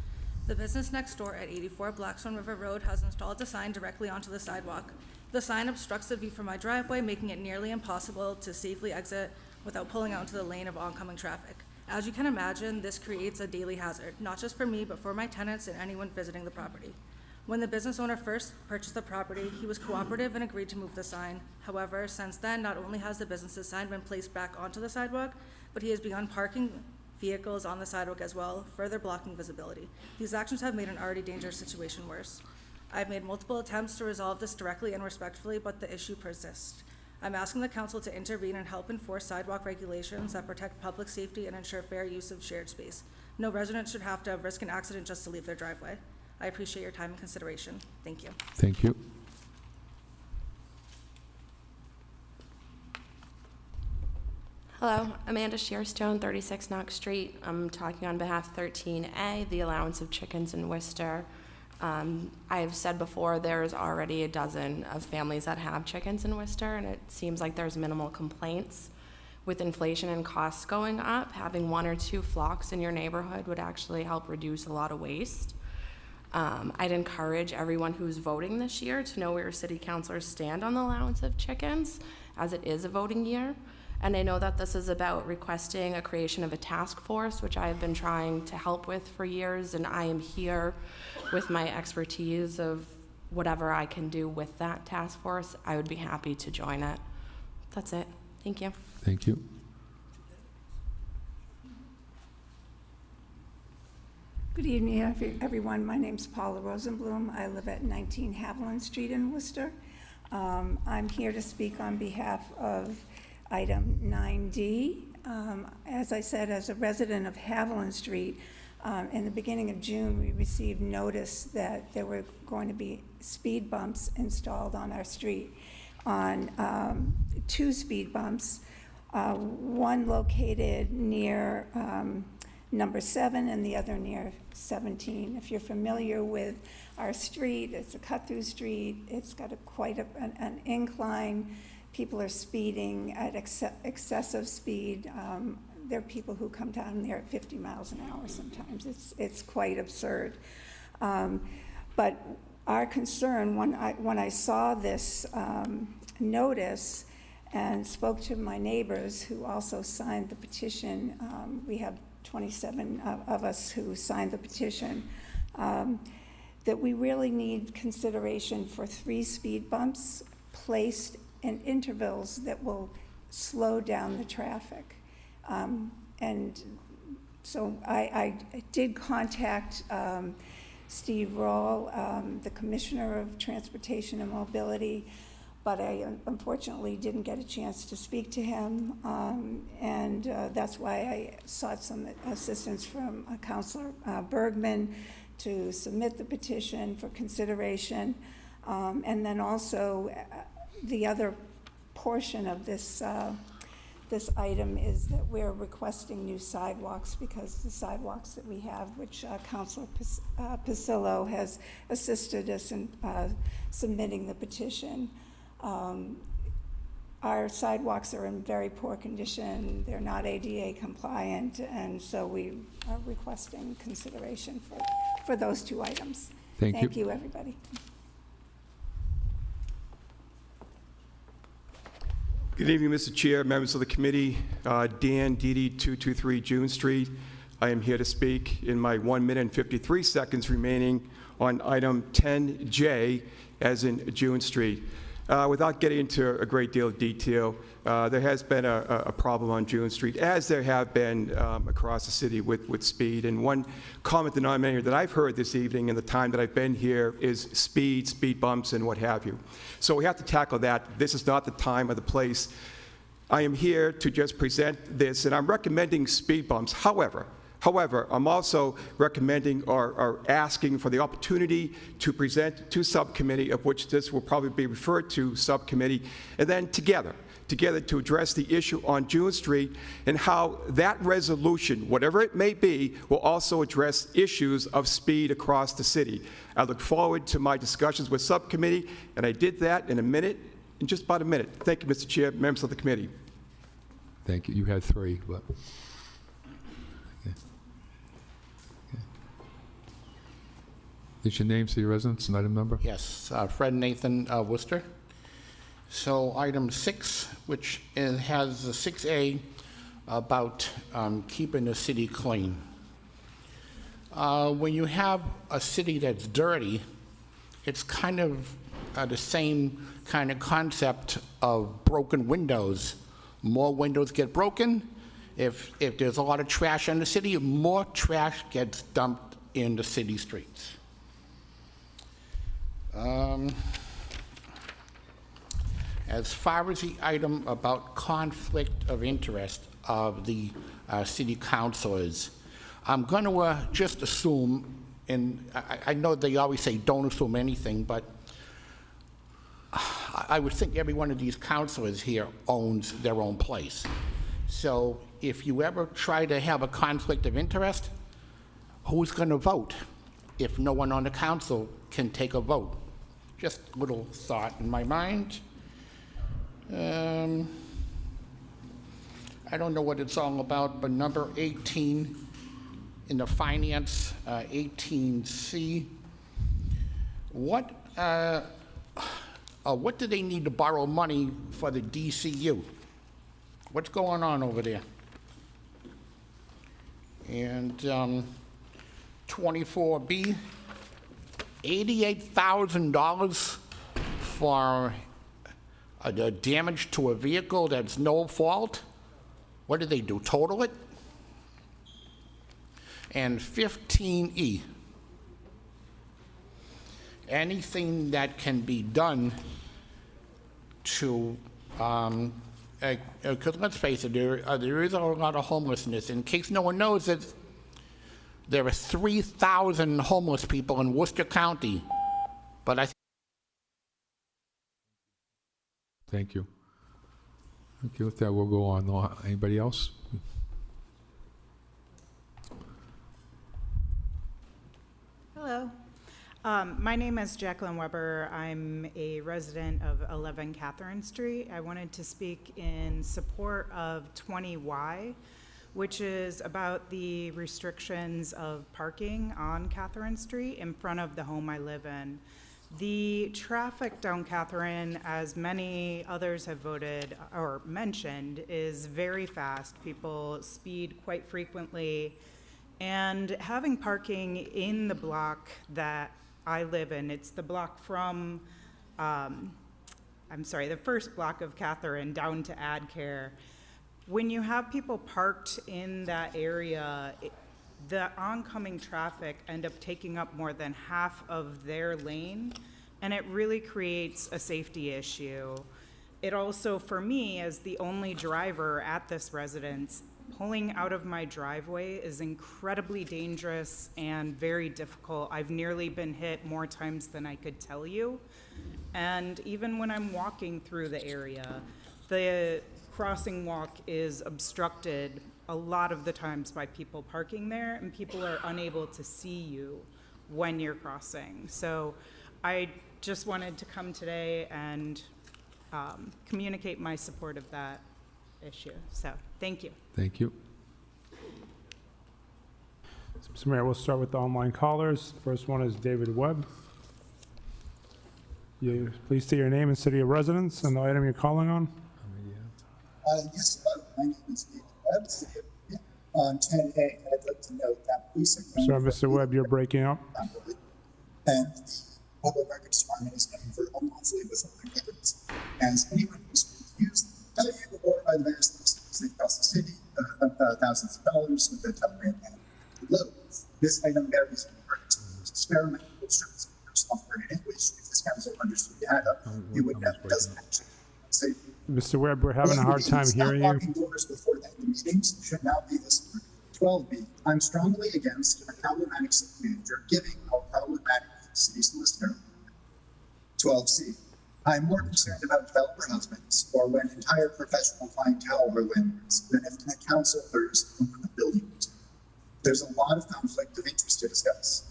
The business next door at 84 Blackstone River Road has installed a sign directly onto the sidewalk. The sign obstructs the view from my driveway, making it nearly impossible to safely exit without pulling out into the lane of oncoming traffic. As you can imagine, this creates a daily hazard, not just for me, but for my tenants and anyone visiting the property. When the business owner first purchased the property, he was cooperative and agreed to move the sign. However, since then, not only has the business's sign been placed back onto the sidewalk, but he has begun parking vehicles on the sidewalk as well, further blocking visibility. These actions have made an already dangerous situation worse. I've made multiple attempts to resolve this directly and respectfully, but the issue persists. I'm asking the council to intervene and help enforce sidewalk regulations that protect public safety and ensure fair use of shared space. No resident should have to risk an accident just to leave their driveway. I appreciate your time and consideration. Thank you. Thank you. Hello, Amanda Shearstone, 36 Knox Street. I'm talking on behalf of 13A, the allowance of chickens in Worcester. I've said before, there's already a dozen of families that have chickens in Worcester, and it seems like there's minimal complaints. With inflation and costs going up, having 1 or 2 flocks in your neighborhood would actually help reduce a lot of waste. I'd encourage everyone who's voting this year to know where city councilors stand on the allowance of chickens, as it is a voting year. And I know that this is about requesting a creation of a task force, which I have been trying to help with for years, and I am here with my expertise of whatever I can do with that task force. I would be happy to join it. That's it. Thank you. Thank you. Good evening, everyone. My name's Paula Rosenblum. I live at 19 Haviland Street in Worcester. I'm here to speak on behalf of item 9D. As I said, as a resident of Haviland Street, in the beginning of June, we received notice that there were going to be speed bumps installed on our street, on 2 speed bumps, one located near number 7 and the other near 17. If you're familiar with our street, it's a cut-through street. It's got quite an incline. People are speeding at excessive speed. There are people who come down there at 50 miles an hour sometimes. It's quite absurd. But our concern, when I saw this notice and spoke to my neighbors who also signed the petition, we have 27 of us who signed the petition, that we really need consideration for 3 speed bumps placed in intervals that will slow down the traffic. And so I did contact Steve Roll, the Commissioner of Transportation and Mobility, but I unfortunately didn't get a chance to speak to him, and that's why I sought some assistance from Councilor Bergman to submit the petition for consideration, and then also the other portion of this this item is that we're requesting new sidewalks because the sidewalks that we have, which Councilor Pasillo has assisted us in submitting the petition, our sidewalks are in very poor condition. They're not ADA compliant, and so we are requesting consideration for those two items. Thank you. Thank you, everybody. Good evening, Mr. Chair, members of the committee. Dan Didi, 223 June Street. I am here to speak in my 1 minute and 53 seconds remaining on item 10J, as in June Street. Without getting into a great deal of detail, there has been a problem on June Street, as there have been across the city with speed. And one common denominator that I've heard this evening in the time that I've been here is speed bumps, and what have you. So we have to tackle that. This is not the time or the place. I am here to just present this, and I'm recommending speed bumps. However, I'm also recommending or asking for the opportunity to present to subcommittee, of which this will probably be referred to subcommittee, and then together to address the issue on June Street and how that resolution, whatever it may be, will also address issues of speed across the city. I look forward to my discussions with subcommittee, and I did that in just about a minute. Thank you, Mr. Chair, members of the committee. Thank you. You had 3, but... Is your name, city residence, and item number? Yes, Fred Nathan, Worcester. So item 6, which has the 6A about keeping the city clean. When you have a city that's dirty, it's kind of the same kind of concept of broken windows. More windows get broken. If there's a lot of trash in the city, more trash gets dumped in the city streets. As far as the item about conflict of interest of the city councilors, I'm going to just assume, and I know they always say don't assume anything, but I would think every one of these councilors here owns their own place. So if you ever try to have a conflict of interest, who's going to vote if no one on the council can take a vote? Just a little thought in my mind. I don't know what it's all about, but number 18 in the finance, 18C, what do they need to borrow money for the DCU? What's going on over there? And 24B, $88,000 for the damage to a vehicle that's no fault. What do they do, total it? And 15E, anything that can be done to, because let's face it, there is a lot of homelessness. In case no one knows it, there are 3,000 homeless people in Worcester County, but Thank you. Okay, with that, we'll go on. Anybody else? Hello. My name is Jacqueline Weber. I'm a resident of 11 Catherine Street. I wanted to speak in support of 20Y, which is about the restrictions of parking on Catherine Street in front of the home I live in. The traffic down Catherine, as many others have voted or mentioned, is very fast. People speed quite frequently. And having parking in the block that I live in, it's the block from, the first block of Catherine down to AdCare. When you have people parked in that area, the oncoming traffic end up taking up more than half of their lane, and it really creates a safety issue. It also, for me, as the only driver at this residence, pulling out of my driveway is incredibly dangerous and very difficult. I've nearly been hit more times than I could tell you. And even when I'm walking through the area, the crossing walk is obstructed a lot of the times by people parking there, and people are unable to see you when you're crossing. So I just wanted to come today and communicate my support of that issue. So, thank you. Thank you. Mr. Mayor, we'll start with the online callers. First one is David Webb. Please state your name and city of residence and the item you're calling on. Yes, my name is David Webb. On 10A, I'd like to note that police are... Sorry, Mr. Webb, you're breaking up. And the Public Records Department is known for unlawfully withholding records. As anyone who's confused, tell you or by the various lawsuits that cost the city thousands of dollars with the Telegram and below. This item varies in regards to experimental strips of software in English. If this council understood data, you would know it doesn't actually say. Mr. Webb, we're having a hard time hearing you. Locking doors before the end of meetings should now be this order. 12B, I'm strongly against a problematic city manager giving a problematic city solicitor. 12C, I'm more concerned about developer husbands or when entire professional clientele are landlords than if the council orders open the building. There's a lot of conflict of interest to discuss.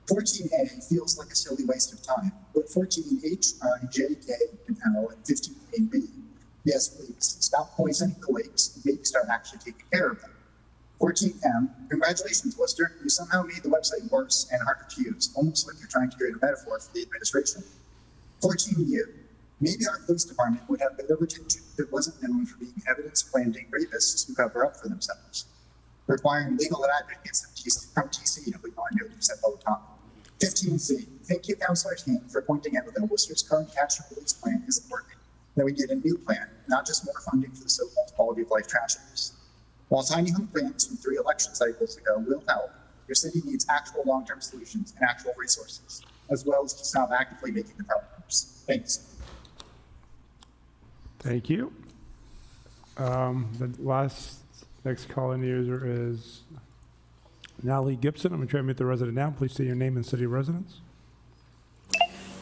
14A feels like a silly waste of time, but 14H, I, J, K, and L, and 15AB, yes, please, stop poisoning the lakes and maybe start actually taking care of them. 14M, congratulations, Worcester, you somehow made the website worse and harder to use, almost like you're trying to create a metaphor for the administration. 14U, maybe our police department would have better retention if it wasn't known for being evidence-planting rapists who cover up for themselves. Requiring legal advocates from TC to leave on notice at public comment. 15C, thank you, Councilor King, for pointing out that Worcester's current catch and release plan isn't working. That we need a new plan, not just more funding for the so-called quality of life tragedies. While tiny home plans from 3 election cycles ago will help, your city needs actual long-term solutions and actual resources, as well as to stop actively making the problem worse. Thanks. Thank you. The next call-in user is Natalie Gibson. I'm going to try to meet the resident now. Please state your name and city of residence.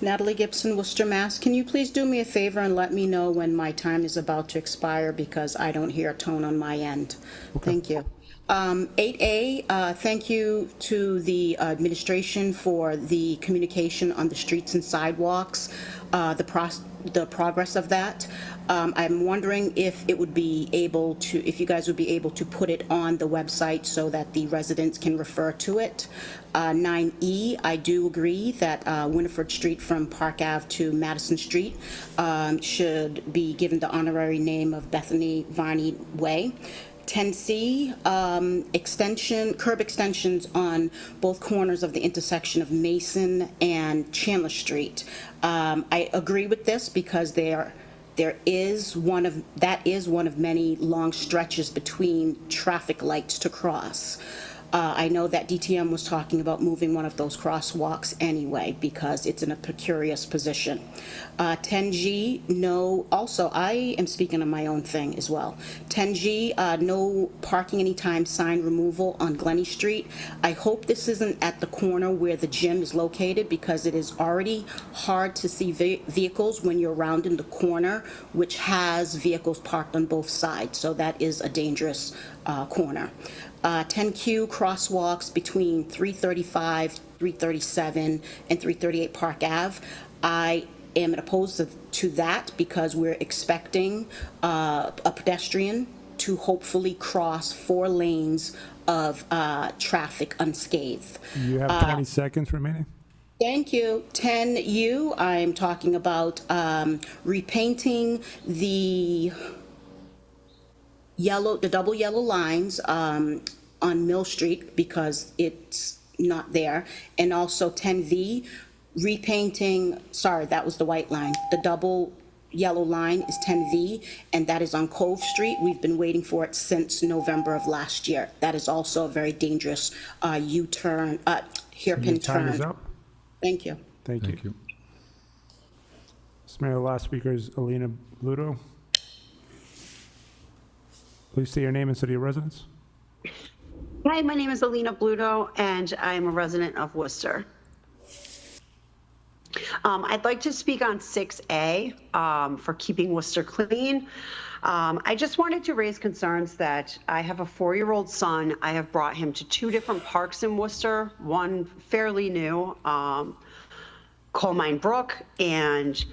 Natalie Gibson, Worcester, Mass. Can you please do me a favor and let me know when my time is about to expire because I don't hear a tone on my end? Okay. Thank you. 8A, thank you to the administration for the communication on the streets and sidewalks, the progress of that. I'm wondering if it would be able to, if you guys would be able to put it on the website so that the residents can refer to it. 9E, I do agree that Winifred Street from Park Ave to Madison Street should be given the honorary name of Bethany Varney Way. 10C, curb extensions on both corners of the intersection of Mason and Chandler Street. I agree with this because that is one of many long stretches between traffic lights to cross. I know that DTM was talking about moving one of those crosswalks anyway because it's in a precarious position. 10G, no, also I am speaking on my own thing as well. 10G, no parking anytime sign removal on Glennie Street. I hope this isn't at the corner where the gym is located because it is already hard to see vehicles when you're rounding the corner, which has vehicles parked on both sides. So that is a dangerous corner. 10Q crosswalks between 335, 337, and 338 Park Ave. I am opposed to that because we're expecting a pedestrian to hopefully cross 4 lanes of traffic unscathed. You have 20 seconds remaining. Thank you. 10U, I'm talking about repainting the double yellow lines on Mill Street because it's not there. And also 10V, repainting, sorry, that was the white line. The double yellow line is 10V, and that is on Cove Street. We've been waiting for it since November of last year. That is also a very dangerous U-turn, hairpin turn. Time is up. Thank you. Thank you. Mr. Mayor, the last speaker is Alina Bluto. Please say your name and city of residence. Hi, my name is Alina Bluto, and I am a resident of Worcester. I'd like to speak on 6A for keeping Worcester clean. I just wanted to raise concerns that I have a 4-year-old son. I have brought him to 2 different parks in Worcester, one fairly new, Coal Mine Brook, and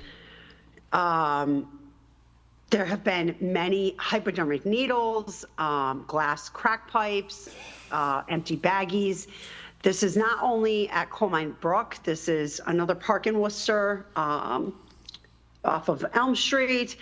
there have been many hypodermic needles, glass crack pipes, empty baggies. This is not only at Coal Mine Brook, this is another park in Worcester off of Elm Street.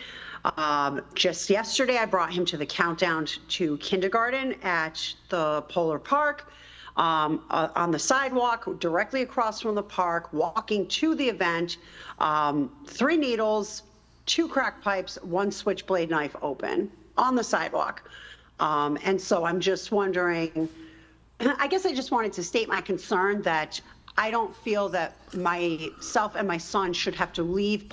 Just yesterday, I brought him to the countdown to kindergarten at the Polar Park. On the sidewalk directly across from the park, walking to the event, 3 needles, 2 crack pipes, 1 switchblade knife open on the sidewalk. And so I'm just wondering, I guess I just wanted to state my concern that I don't feel that myself and my son should have to leave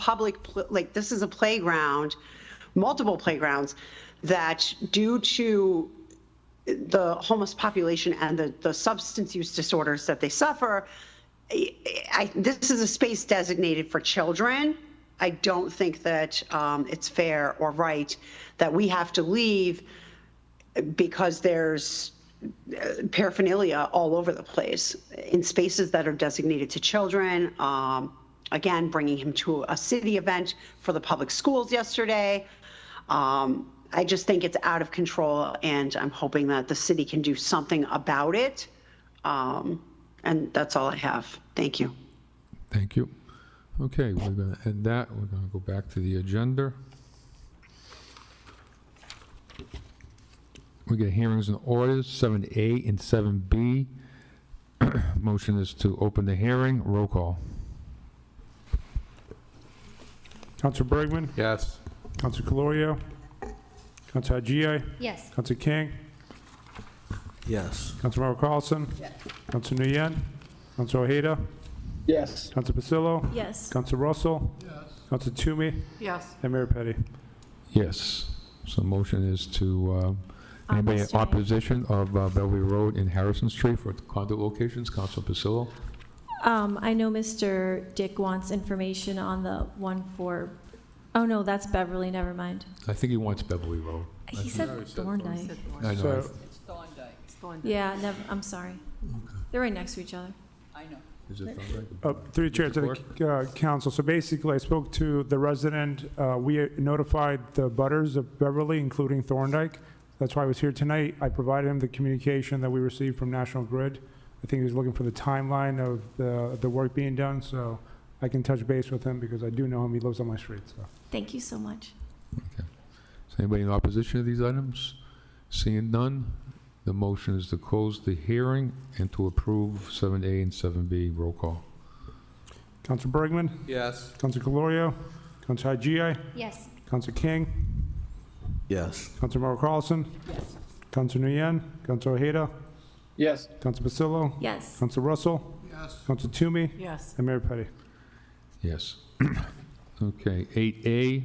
like this is a playground, multiple playgrounds, that due to the homeless population and the substance use disorders that they suffer, this is a space designated for children. I don't think that it's fair or right that we have to leave because there's paraphernalia all over the place in spaces that are designated to children. Again, bringing him to a city event for the public schools yesterday. I just think it's out of control, and I'm hoping that the city can do something about it. And that's all I have. Thank you. Thank you. Okay, we're going to end that. We're going to go back to the agenda. We get hearings and orders, 7A and 7B. Motion is to open the hearing. Roll call. Council Bergman? Yes. Council Calorio? Council Haji? Yes. Council King? Yes. Councilmember Carlson? Council Nguyen? Council Ojeda? Yes. Council Pasillo? Yes. Council Russell? Yes. Council Toomey? Yes. And Mayor Petty. Yes. So motion is to, anybody in opposition of Bellevue Road and Harrison Street for condo locations? Council Pasillo? I know Mr. Dick wants information on the one for, oh no, that's Beverly, never mind. I think he wants Beverly Road. He said Thorndike. I know. So- It's Thorndike. Yeah, never, I'm sorry. They're right next to each other. I know. Is it Thorndike? Through the chair to the council. So basically, I spoke to the resident. We notified the butters of Beverly, including Thorndike. That's why I was here tonight. I provided him the communication that we received from National Grid. I think he was looking for the timeline of the work being done, so I can touch base with him because I do know him. He lives on my street, so. Thank you so much. Is anybody in opposition to these items? Seeing none, the motion is to close the hearing and to approve 7A and 7B. Roll call. Council Bergman? Yes. Council Calorio? Council Haji? Yes. Council King? Yes. Councilmember Carlson? Yes. Council Nguyen? Council Ojeda? Yes. Council Pasillo? Yes. Council Russell? Yes. Council Toomey? Yes. And Mayor Petty. Yes. Okay, 8A,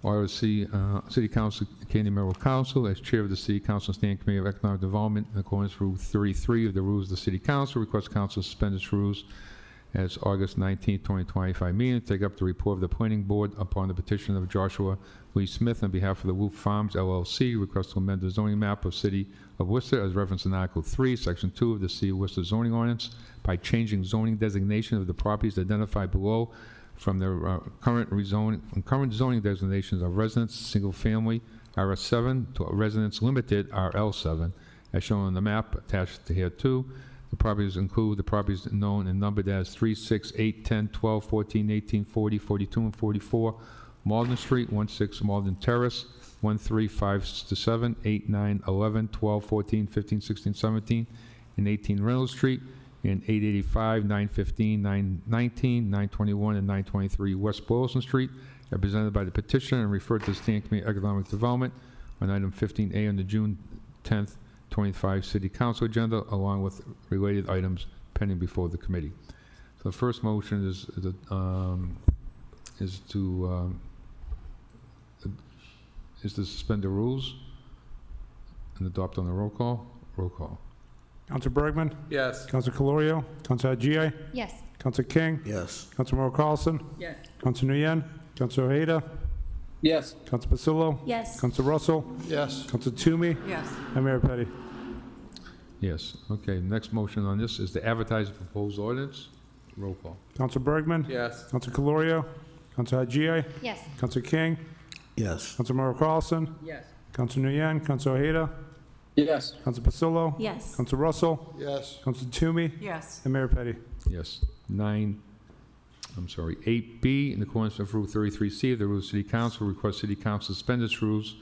ROC, City Council, Candy Merrill Council, as Chair of the City Council Standing Committee of Economic Development, in accordance with Rule 33 of the Rules of the City Council, request Council suspend its rules as August 19, 2025 meeting, take up the report of the Planning Board upon the petition of Joshua Lee Smith on behalf of the Wolf Farms LLC, request to amend the zoning map of City of Worcester as referenced in Article 3, Section 2 of the City of Worcester zoning ordinance by changing zoning designation of the properties identified below from their current zoning designations of residence, single family, RS7, to residence limited, RL7, as shown on the map attached to here too. The properties include the properties known and numbered as 3, 6, 8, 10, 12, 14, 18, 40, 42, and 44, Malden Street, 16 Malden Terrace, 13, 5 to 7, 8, 9, 11, 12, 14, 15, 16, 17, and 18 Reynolds Street, and 885, 915, 919, 921, and 923 West Boylston Street, represented by the petitioner and referred to the Standing Committee on Economic Development on item 15A on the June 10th, 25 City Council agenda, along with related items pending before the committee. So the first motion is to suspend the rules and adopt on the roll call. Roll call. Council Bergman? Yes. Council Calorio? Council Haji? Yes. Counsel King? Yes. Councilmember Carlson? Yes. Counsel Nguyen? Counsel Ojeda? Yes. Counsel Pasillo? Yes. Counsel Russell? Yes. Counsel Toomey? Yes. And Mayor Petty. Yes. Okay, next motion on this is to advertise the proposed ordinance. Roll call. Counsel Bergman? Yes. Counsel Calorio? Counsel Haji? Yes. Counsel King? Yes. Councilmember Carlson? Yes. Counsel Nguyen? Counsel Ojeda? Yes. Counsel Pasillo? Yes. Counsel Russell? Yes. Counsel Toomey? Yes. And Mayor Petty. Yes. 8B, in accordance with Rule 33C of the Rules of City Council, request City Council suspend its rules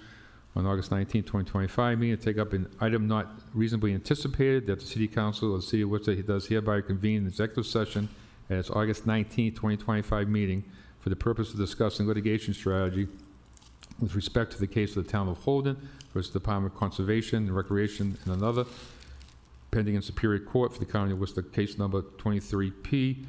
on August 19, 2025 meeting to take up an item not reasonably anticipated that the City Council of the City of Worcester does hereby convene an executive session at its August 19, 2025 meeting for the purpose of discussing litigation strategy with respect to the case of the Town of Holden versus Department of Conservation and Recreation and another pending in Superior Court for the County of Worcester, case number 23P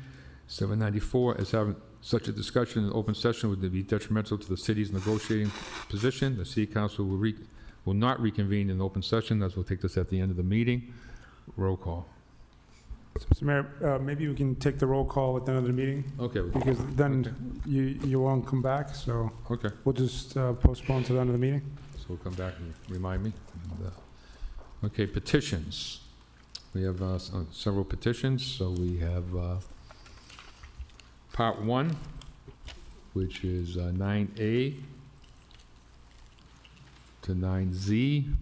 794, as having such a discussion in open session would be detrimental to the city's negotiating position. The City Council will not reconvene in open session, as we'll take this at the end of the meeting. Roll call. Mr. Mayor, maybe we can take the roll call at the end of the meeting, Okay. because then you won't come back, so Okay. we'll just postpone to the end of the meeting. So we'll come back and remind me. And, okay, petitions. We have several petitions. So we have Part 1, which is 9A to 9Z.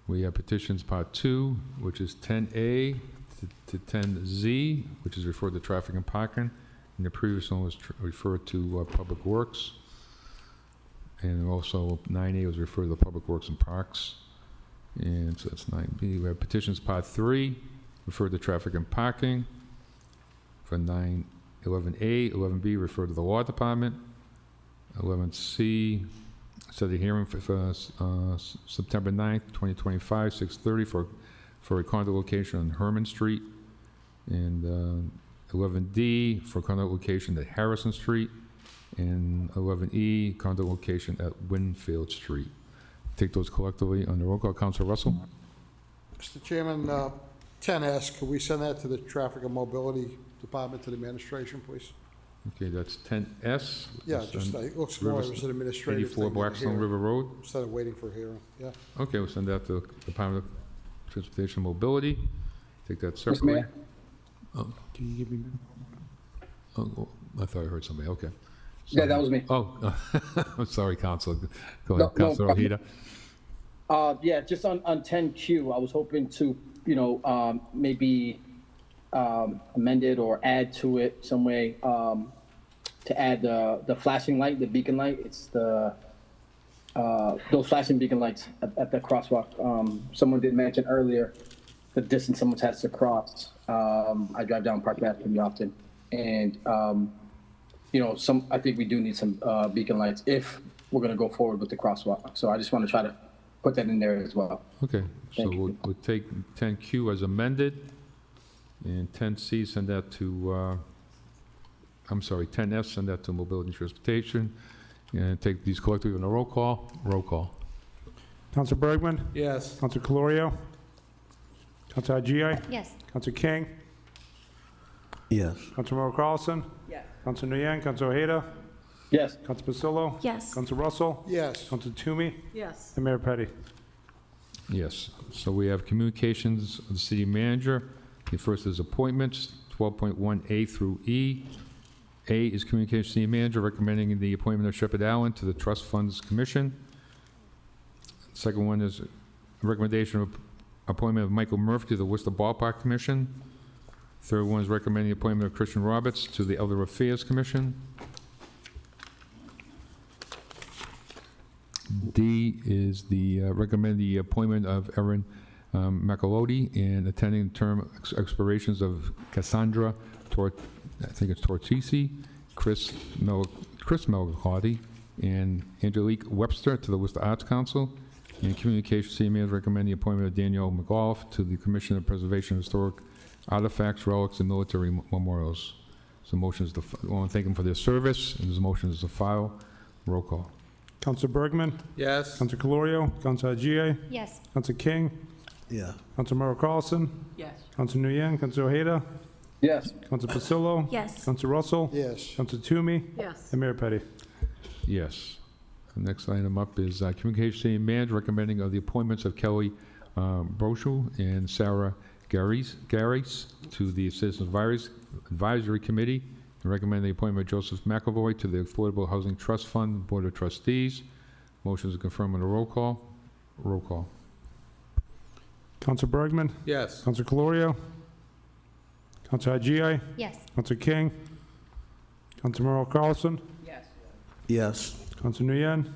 We have petitions Part 2, which is 10A to 10Z, which is referred to traffic and parking. And the previous one was referred to Public Works. And also 9A was referred to Public Works and Parks. And so that's 9B. We have petitions Part 3, referred to traffic and parking. For 11A, 11B, referred to the Law Department. 11C, set the hearing for September 9th, 2025, 6:30 for a condo location on Herman Street. And 11D, for condo location at Harrison Street. And 11E, condo location at Winfield Street. Take those collectively on the roll call. Councilor Russell? Mr. Chairman, 10S, could we send that to the Traffic and Mobility Department, to the administration, please? Okay, that's 10S. Yeah, That's just, on it looks more as an administrative 84 thing than a Blackstone hearing, River Road. instead of waiting for a hearing, yeah. Okay, we'll send that to Department of Transportation and Mobility. Take that Mr. separately. Mayor? Oh, Can you give me? oh, I thought I heard somebody, okay. Yeah, that was me. Oh, I'm sorry, Council. Go No, ahead, Councilor no. Ojeda. Yeah, just on 10Q, I was hoping to, maybe amend it or add to it some way, to add the flashing light, the beacon light. It's those flashing beacon lights at the crosswalk. Someone did mention earlier the distance someone has to cross. I drive down Park Ave pretty often, and I think we do need some beacon lights if we're going to go forward with the crosswalk. So I just want to try to put that in there as well. Okay, so Thank you. we'll take 10Q as amended, and 10C, send that to, 10F, send that to Mobility and Transportation, and take these collectively on a roll call. Roll call. Counsel Bergman? Yes. Counsel Calorio? Counsel Haji? Yes. Counsel King? Yes. Councilmember Carlson? Yes. Counsel Nguyen? Counsel Ojeda? Yes. Counsel Pasillo? Yes. Counsel Russell? Yes. Counsel Toomey? Yes. And Mayor Petty. Yes, so we have communications of the city manager. The first is appointments, 12.1A through E. A is communication city manager recommending the appointment of Shepard Allen to the Trust Funds Commission. Second one is a recommendation of appointment of Michael Murphy to the Worcester Ballpark Commission. Third one is recommending the appointment of Christian Roberts to the Elder Affairs Commission. D is the recommend the appointment of Erin McElody and attending term expirations of Cassandra Tortisi, Chris Melgotti, and Angelique Webster to the Worcester Arts Council. And Communication City Manager recommend the appointment of Danielle McGough to the Commission of Preservation of Historic Artifacts, Relics, and Military Memorials. So motion is I want to thank them for their service, and this motion is to file. Roll call. Counsel Bergman? Yes. Counsel Calorio? Counsel Haji? Yes. Counsel King? Yeah. Councilmember Carlson? Yes. Counsel Nguyen? Counsel Ojeda? Yes. Counsel Pasillo? Yes. Counsel Russell? Yes. Counsel Toomey? Yes. And Mayor Petty. Yes. The next item up is Communication City Manager recommending of the appointments of Kelly Brochel and Sarah Garys to the Citizens Advisory Committee, and recommend the appointment of Joseph McAvoy to the Affordable Housing Trust Fund Board of Trustees. Motion is confirmed on the roll call. Roll call. Counsel Bergman? Yes. Counsel Calorio? Counsel Haji? Yes. Counsel King? Counsel Merrill Carlson? Yes. Counsel Nguyen?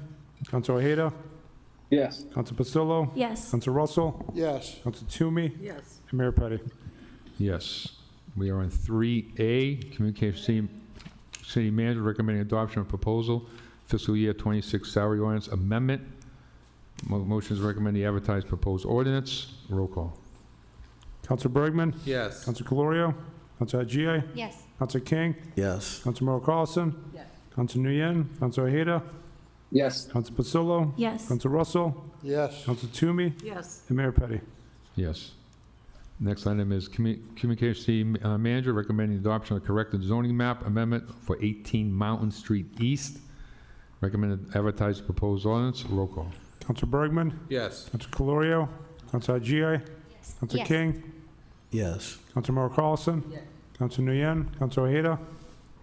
Counsel Ojeda? Yes. Counsel Pasillo? Yes. Counsel Russell? Yes. Counsel Toomey? Yes. And Mayor Petty. Yes. We are on 3A, Communication City Manager recommending adoption of proposal, fiscal year 26 salary ordinance amendment. Motion is recommend the advertised proposed ordinance. Roll call. Counsel Bergman? Yes. Counsel Calorio? Counsel Haji? Yes. Counsel King? Yes. Counsel Merrill Carlson? Yes. Counsel Nguyen? Counsel Ojeda? Yes. Counsel Pasillo? Yes. Counsel Russell? Yes. Counsel Toomey? Yes. And Mayor Petty. Yes. Next item is Communication City Manager recommending adoption of corrected zoning map amendment for 18 Mountain Street East. Recommended advertised proposed ordinance. Roll call. Counsel Bergman? Yes. Counsel Calorio? Counsel Haji? Counsel Yes. King? Yes. Counsel Merrill Carlson? Yes. Counsel Nguyen? Counsel Ojeda?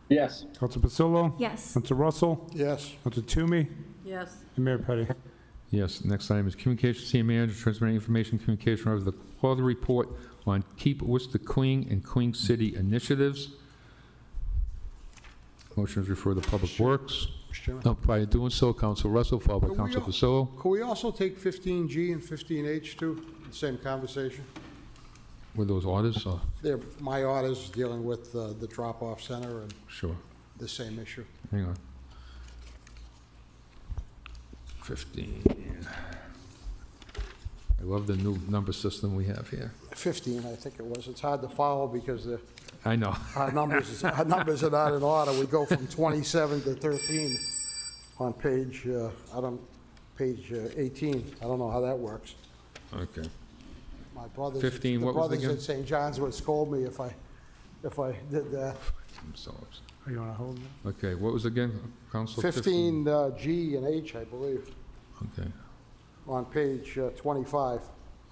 Yes. Counsel Pasillo? Yes. Counsel Russell? Yes. Counsel Toomey? Yes. And Mayor Petty. Yes. Next item is Communication City Manager transmitting information communication of the quality report on Keep Worcester Clean and Clean City initiatives. Motion is referred to Public Works. Mr. Chairman. By doing so, Counsel Russell, followed by Could we Counsel al- Pasillo. Could we also take 15G and 15H too, the same conversation? With those orders? They're my orders dealing with the drop-off center and Sure. the same issue. Hang on. 15. I love the new number system we have here. 15, I think it was. It's hard to follow because I know. our numbers are not in order. We go from 27 to 13 on page 18. I don't know how that works. Okay. My brothers, 15, the what was it brothers again? at St. John's would scold me if I did that. Themselves. Are you want to hold that? Okay, what was again, Counsel? 15 G and H, I believe, Okay, on page 25.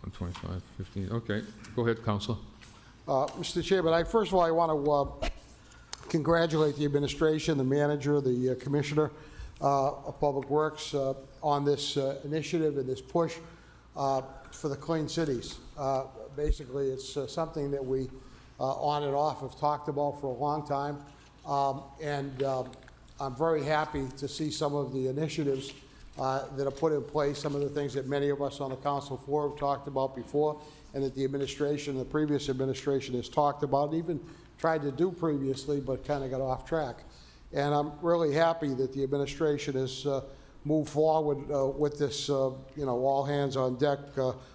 on 25, 15, okay. Go ahead, Counsel. Mr. Chairman, first of all, I want to congratulate the administration, the manager, the commissioner of Public Works on this initiative and this push for the clean cities. Basically, it's something that we on and off have talked about for a long time. I'm very happy to see some of the initiatives that are put in place, some of the things that many of us on the council floor have talked about before, and that the administration, the previous administration has talked about, and even tried to do previously, but kind of got off track. And I'm really happy that the administration has moved forward with this, all hands on deck,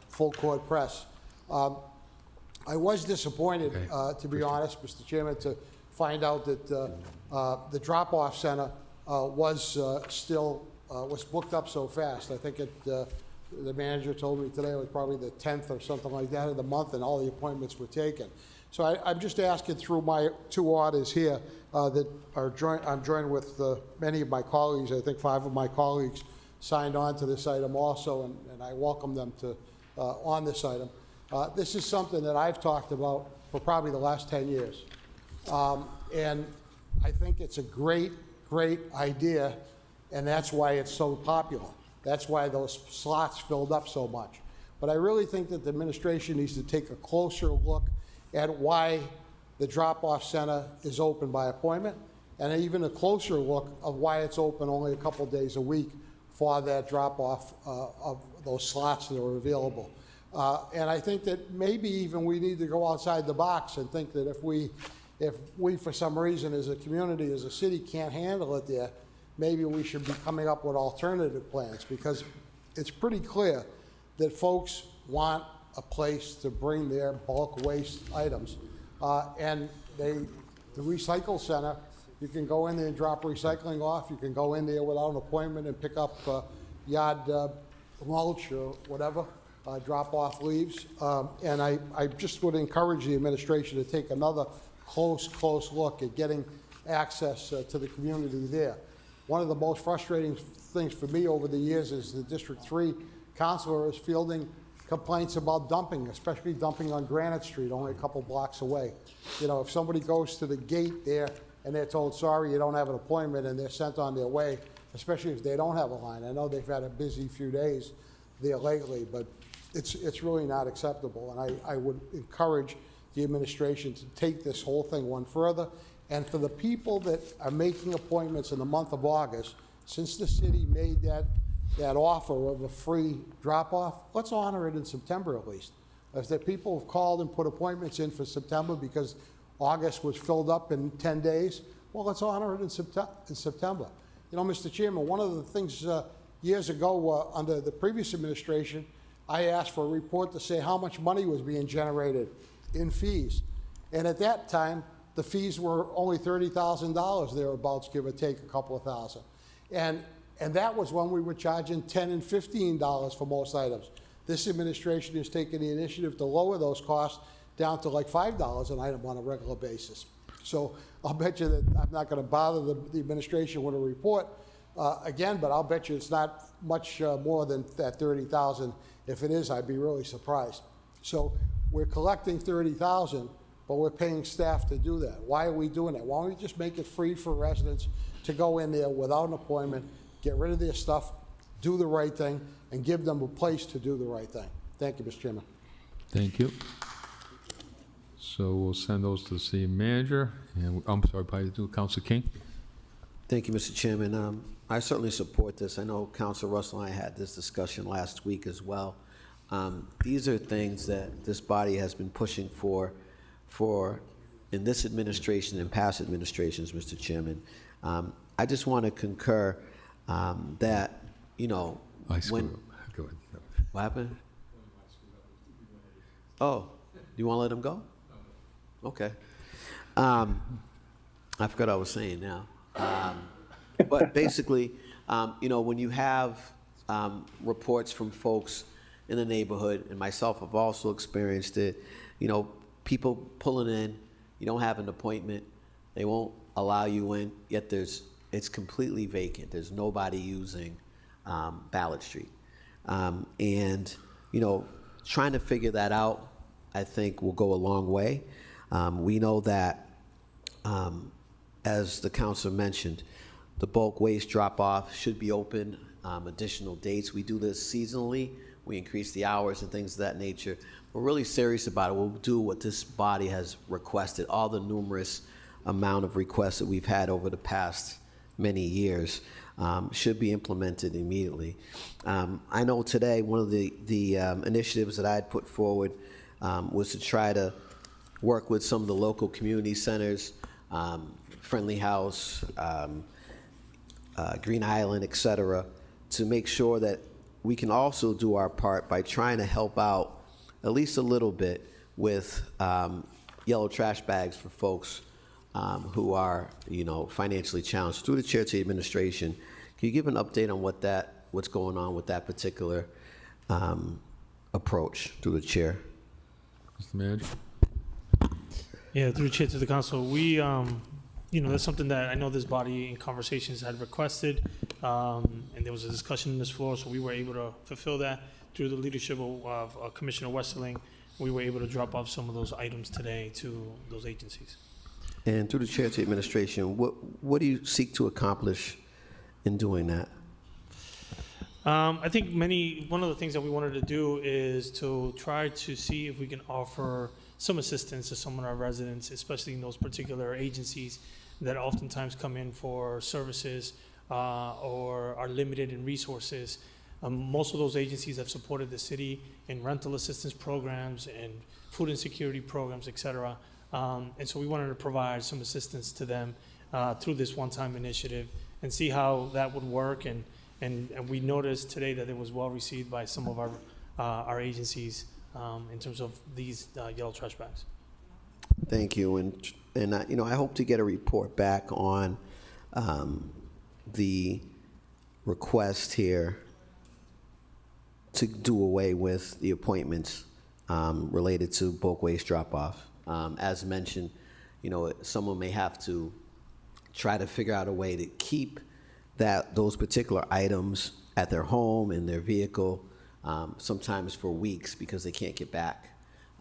full court press. I was disappointed, to be honest, Mr. Chairman, to find out that the drop-off center was booked up so fast. I think the manager told me today it was probably the 10th or something like that of the month, and all the appointments were taken. So I'm just asking through my two orders here that are I'm joined with many of my colleagues. I think 5 of my colleagues signed on to this item also, and I welcome them to on this item. This is something that I've talked about for probably the last 10 years. And I think it's a great, great idea, and that's why it's so popular. That's why those slots filled up so much. But I really think that the administration needs to take a closer look at why the drop-off center is open by appointment, and even a closer look of why it's open only a couple days a week for that drop-off of those slots that are available. And I think that maybe even we need to go outside the box and think that if we for some reason as a community, as a city, can't handle it there, maybe we should be coming up with alternative plans, because it's pretty clear that folks want a place to bring their bulk waste items. And the recycle center, you can go in there and drop recycling off. You can go in there without an appointment and pick up yard mulch or whatever, drop off leaves. And I just would encourage the administration to take another close look at getting access to the community there. One of the most frustrating things for me over the years is the District 3 councilor is fielding complaints about dumping, especially dumping on Granite Street, only a couple blocks away. You know, if somebody goes to the gate there and they're told, sorry, you don't have an appointment, and they're sent on their way, especially if they don't have a line. I know they've had a busy few days there lately, but it's really not acceptable. And I would encourage the administration to take this whole thing one further. And for the people that are making appointments in the month of August, since the city made that offer of a free drop-off, let's honor it in September at least. If the people have called and put appointments in for September because August was filled up in 10 days, well, let's honor it in September. You know, Mr. Chairman, one of the things years ago under the previous administration, I asked for a report to say how much money was being generated in fees. And at that time, the fees were only $30,000 thereabouts, give or take a couple of thousand. And that was when we were charging $10 and $15 for most items. This administration has taken the initiative to lower those costs down to like $5 an item on a regular basis. So I'll bet you that I'm not going to bother the administration with a report again, but I'll bet you it's not much more than that $30,000. If it is, I'd be really surprised. So we're collecting $30,000, but we're paying staff to do that. Why are we doing that? Why don't we just make it free for residents to go in there without an appointment, get rid of their stuff, do the right thing, and give them a place to do the right thing? Thank you, Mr. Chairman. Thank you. So we'll send those to the city manager, and I'm sorry, Council King. Thank you, Mr. Chairman. I certainly support this. I know Council Russell and I had this discussion last week as well. These are things that this body has been pushing for in this administration and past administrations, Mr. Chairman. I just want to concur that, you know, when... Go ahead. What happened? Oh, you want to let him go? Okay. I forgot what I was saying now. But basically, you know, when you have reports from folks in the neighborhood, and myself have also experienced it, you know, people pulling in, you don't have an appointment, they won't allow you in, yet it's completely vacant. There's nobody using Ballard Street. And, you know, trying to figure that out, I think, will go a long way. We know that, as the council mentioned, the bulk waste drop-off should be open additional dates. We do this seasonally. We increase the hours and things of that nature. We're really serious about it. We'll do what this body has requested. All the numerous amount of requests that we've had over the past many years should be implemented immediately. I know today one of the initiatives that I had put forward was to try to work with some of the local community centers, Friendly House, Green Island, et cetera, to make sure that we can also do our part by trying to help out at least a little bit with yellow trash bags for folks who are, you know, financially challenged. Through the chair to the administration, can you give an update on what's going on with that particular approach through the chair? Mr. Manager. Yeah, through the chair to the council, we, you know, that's something that I know this body in conversations had requested, and there was a discussion on this floor, so we were able to fulfill that through the leadership of Commissioner Westerling. We were able to drop off some of those items today to those agencies. And through the chair to the administration, what do you seek to accomplish in doing that? I think one of the things that we wanted to do is to try to see if we can offer some assistance to some of our residents, especially in those particular agencies that oftentimes come in for services or are limited in resources. Most of those agencies have supported the city in rental assistance programs and food insecurity programs, et cetera. And so we wanted to provide some assistance to them through this one-time initiative and see how that would work. And we noticed today that it was well received by some of our agencies in terms of these yellow trash bags. Thank you, and you know, I hope to get a report back on the request here to do away with the appointments related to bulk waste drop-off. As mentioned, someone may have to try to figure out a way to keep those particular items at their home, in their vehicle, sometimes for weeks because they can't get back,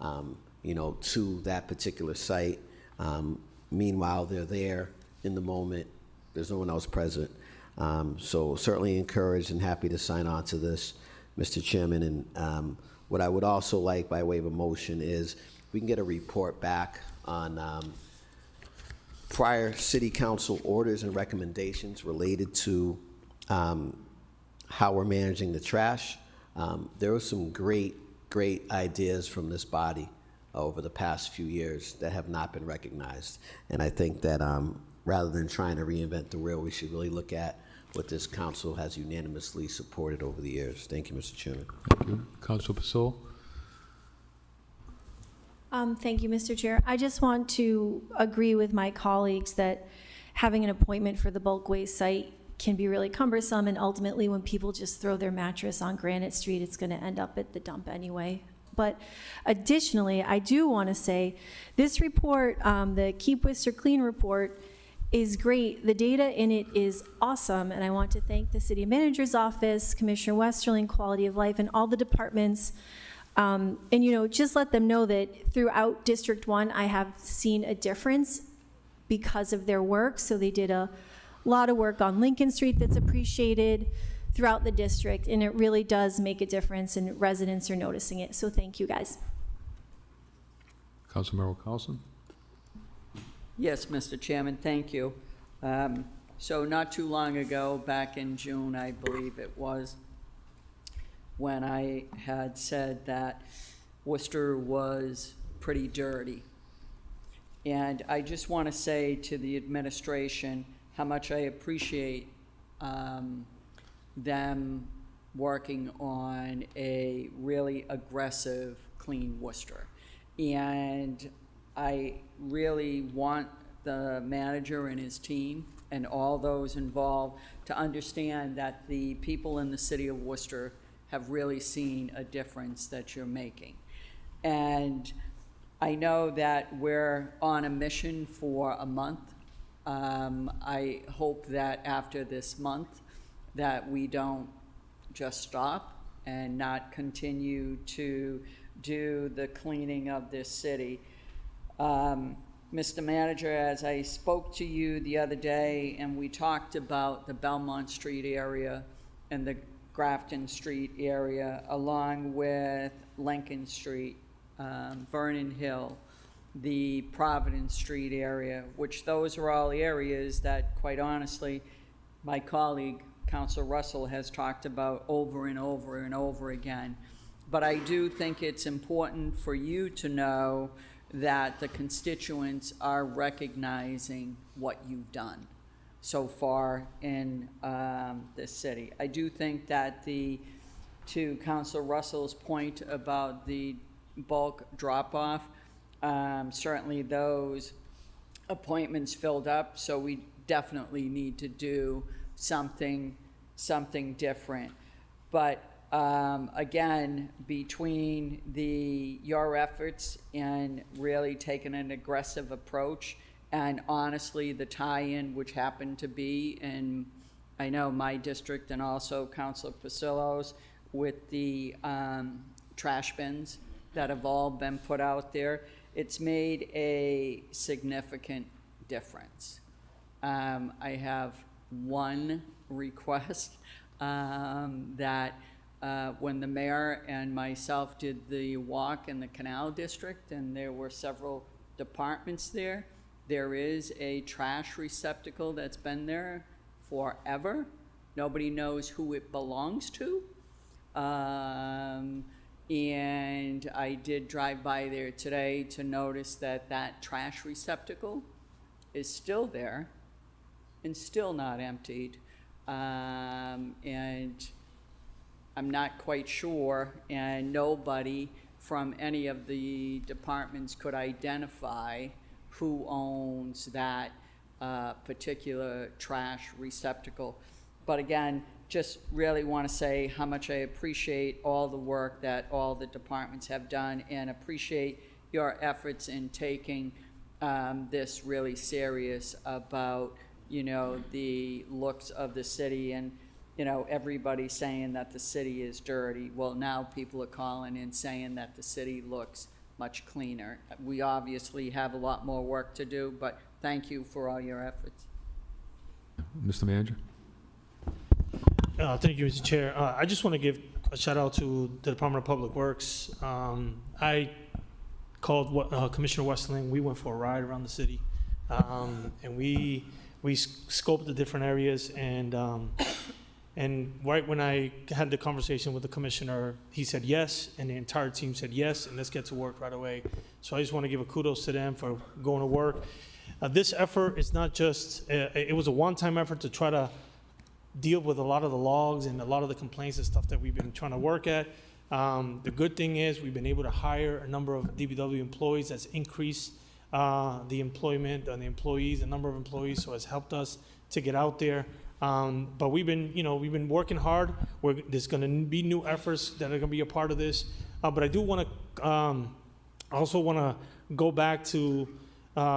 to that particular site. Meanwhile, they're there in the moment. There's no one else present. So certainly encouraged and happy to sign on to this, Mr. Chairman. And what I would also like by way of a motion is we can get a report back on prior city council orders and recommendations related to how we're managing the trash. There were some great ideas from this body over the past few years that have not been recognized. And I think that rather than trying to reinvent the wheel, we should really look at what this council has unanimously supported over the years. Thank you, Mr. Chairman. Thank you. Councilor Pasul? Thank you, Mr. Chair. I just want to agree with my colleagues that having an appointment for the bulk waste site can be really cumbersome, and ultimately when people just throw their mattress on Granite Street, it's going to end up at the dump anyway. But additionally, I do want to say this report, the Keep Worcester Clean report, is great. The data in it is awesome, and I want to thank the City Manager's Office, Commissioner Westerling, Quality of Life, and all the departments. And just let them know that throughout District 1, I have seen a difference because of their work. So they did a lot of work on Lincoln Street that's appreciated throughout the district, and it really does make a difference, and residents are noticing it. So thank you, guys. Councilor Merrill Carlson? Yes, Mr. Chairman, thank you. So not too long ago, back in June, I believe it was, when I had said that Worcester was pretty dirty. And I just want to say to the administration how much I appreciate them working on a really aggressive Clean Worcester. And I really want the manager and his team and all those involved to understand that the people in the city of Worcester have really seen a difference that you're making. And I know that we're on a mission for a month. I hope that after this month that we don't just stop and not continue to do the cleaning of this city. Mr. Manager, as I spoke to you the other day and we talked about the Belmont Street area and the Grafton Street area, along with Lincoln Street, Vernon Hill, the Providence Street area, which those are all areas that, quite honestly, my colleague, Councilor Russell, has talked about over and over and over again. But I do think it's important for you to know that the constituents are recognizing what you've done so far in this city. I do think that to Councilor Russell's point about the bulk drop-off, certainly those appointments filled up, so we definitely need to do something different. But again, between your efforts and really taking an aggressive approach, and honestly, the tie-in, which happened to be in, I know, my district and also Councilor Pasillo's, with the trash bins that have all been put out there, it's made a significant difference. I have one request that when the mayor and myself did the walk in the Canal District, and there were several departments there, there is a trash receptacle that's been there forever. Nobody knows who it belongs to. And I did drive by there today to notice that that trash receptacle is still there and still not emptied. And I'm not quite sure, and nobody from any of the departments could identify who owns that particular trash receptacle. But again, just really want to say how much I appreciate all the work that all the departments have done, and appreciate your efforts in taking this really serious about, you know, the looks of the city and, you know, everybody saying that the city is dirty. Well, now people are calling in saying that the city looks much cleaner. We obviously have a lot more work to do, but thank you for all your efforts. Mr. Manager? Thank you, Mr. Chair. I just want to give a shout out to the Department of Public Works. I called Commissioner Westling. We went for a ride around the city, and we scoped the different areas. And right when I had the conversation with the commissioner, he said yes, and the entire team said yes, and let's get to work right away. So I just want to give a kudos to them for going to work. This effort is not just, it was a one-time effort to try to deal with a lot of the logs and a lot of the complaints and stuff that we've been trying to work at. The good thing is we've been able to hire a number of DPW employees. That's increased the employment and the employees, the number of employees, so it's helped us to get out there. But we've been working hard. There's going to be new efforts that are going to be a part of this. But I do want to also want to go back to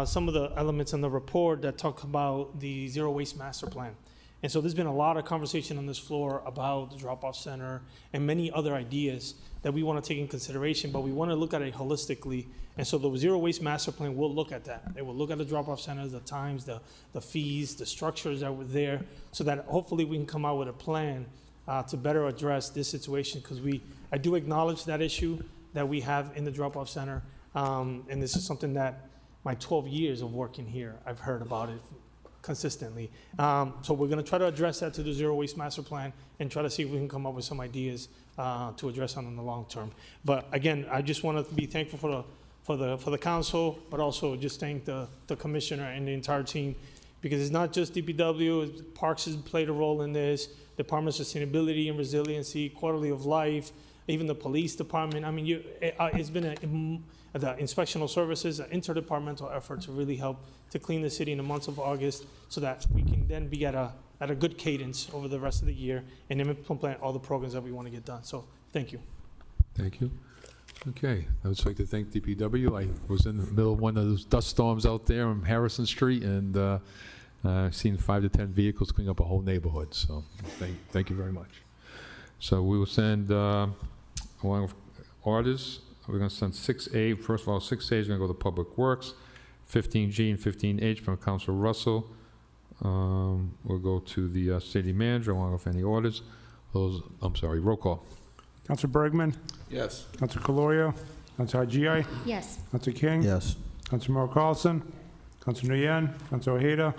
some of the elements in the report that talk about the Zero Waste Master Plan. And so there's been a lot of conversation on this floor about the drop-off center and many other ideas that we want to take in consideration, but we want to look at it holistically. And so the Zero Waste Master Plan will look at that. It will look at the drop-off centers, the times, the fees, the structures that were there, so that hopefully we can come out with a plan to better address this situation, because I do acknowledge that issue that we have in the drop-off center. And this is something that my 12 years of working here, I've heard about it consistently. So we're going to try to address that to the Zero Waste Master Plan and try to see if we can come up with some ideas to address that in the long term. But again, I just want to be thankful for the council, but also just thank the commissioner and the entire team, because it's not just DPW. Parks has played a role in this. Department of Sustainability and Resiliency, Quality of Life, even the police department. I mean, it's been the inspectional services, an interdepartmental effort to really help to clean the city in the months of August, so that we can then be at a good cadence over the rest of the year and implement all the programs that we want to get done. So thank you. Thank you. Okay, I would like to thank DPW. I was in the middle of one of those dust storms out there on Harrison Street, and I've seen 5 to 10 vehicles clean up a whole neighborhood, so thank you very much. So we will send along with orders. We're going to send 6A. First of all, 6A is going to go to Public Works, 15G and 15H from Councilor Russell. We'll go to the city manager along with any orders. Roll call. Councilor Bergman? Yes. Councilor Calorio? Councilor Haji? Yes. Councilor King? Yes. Councilor Merrill Carlson? Councilor Nguyen? Councilor Ojeda?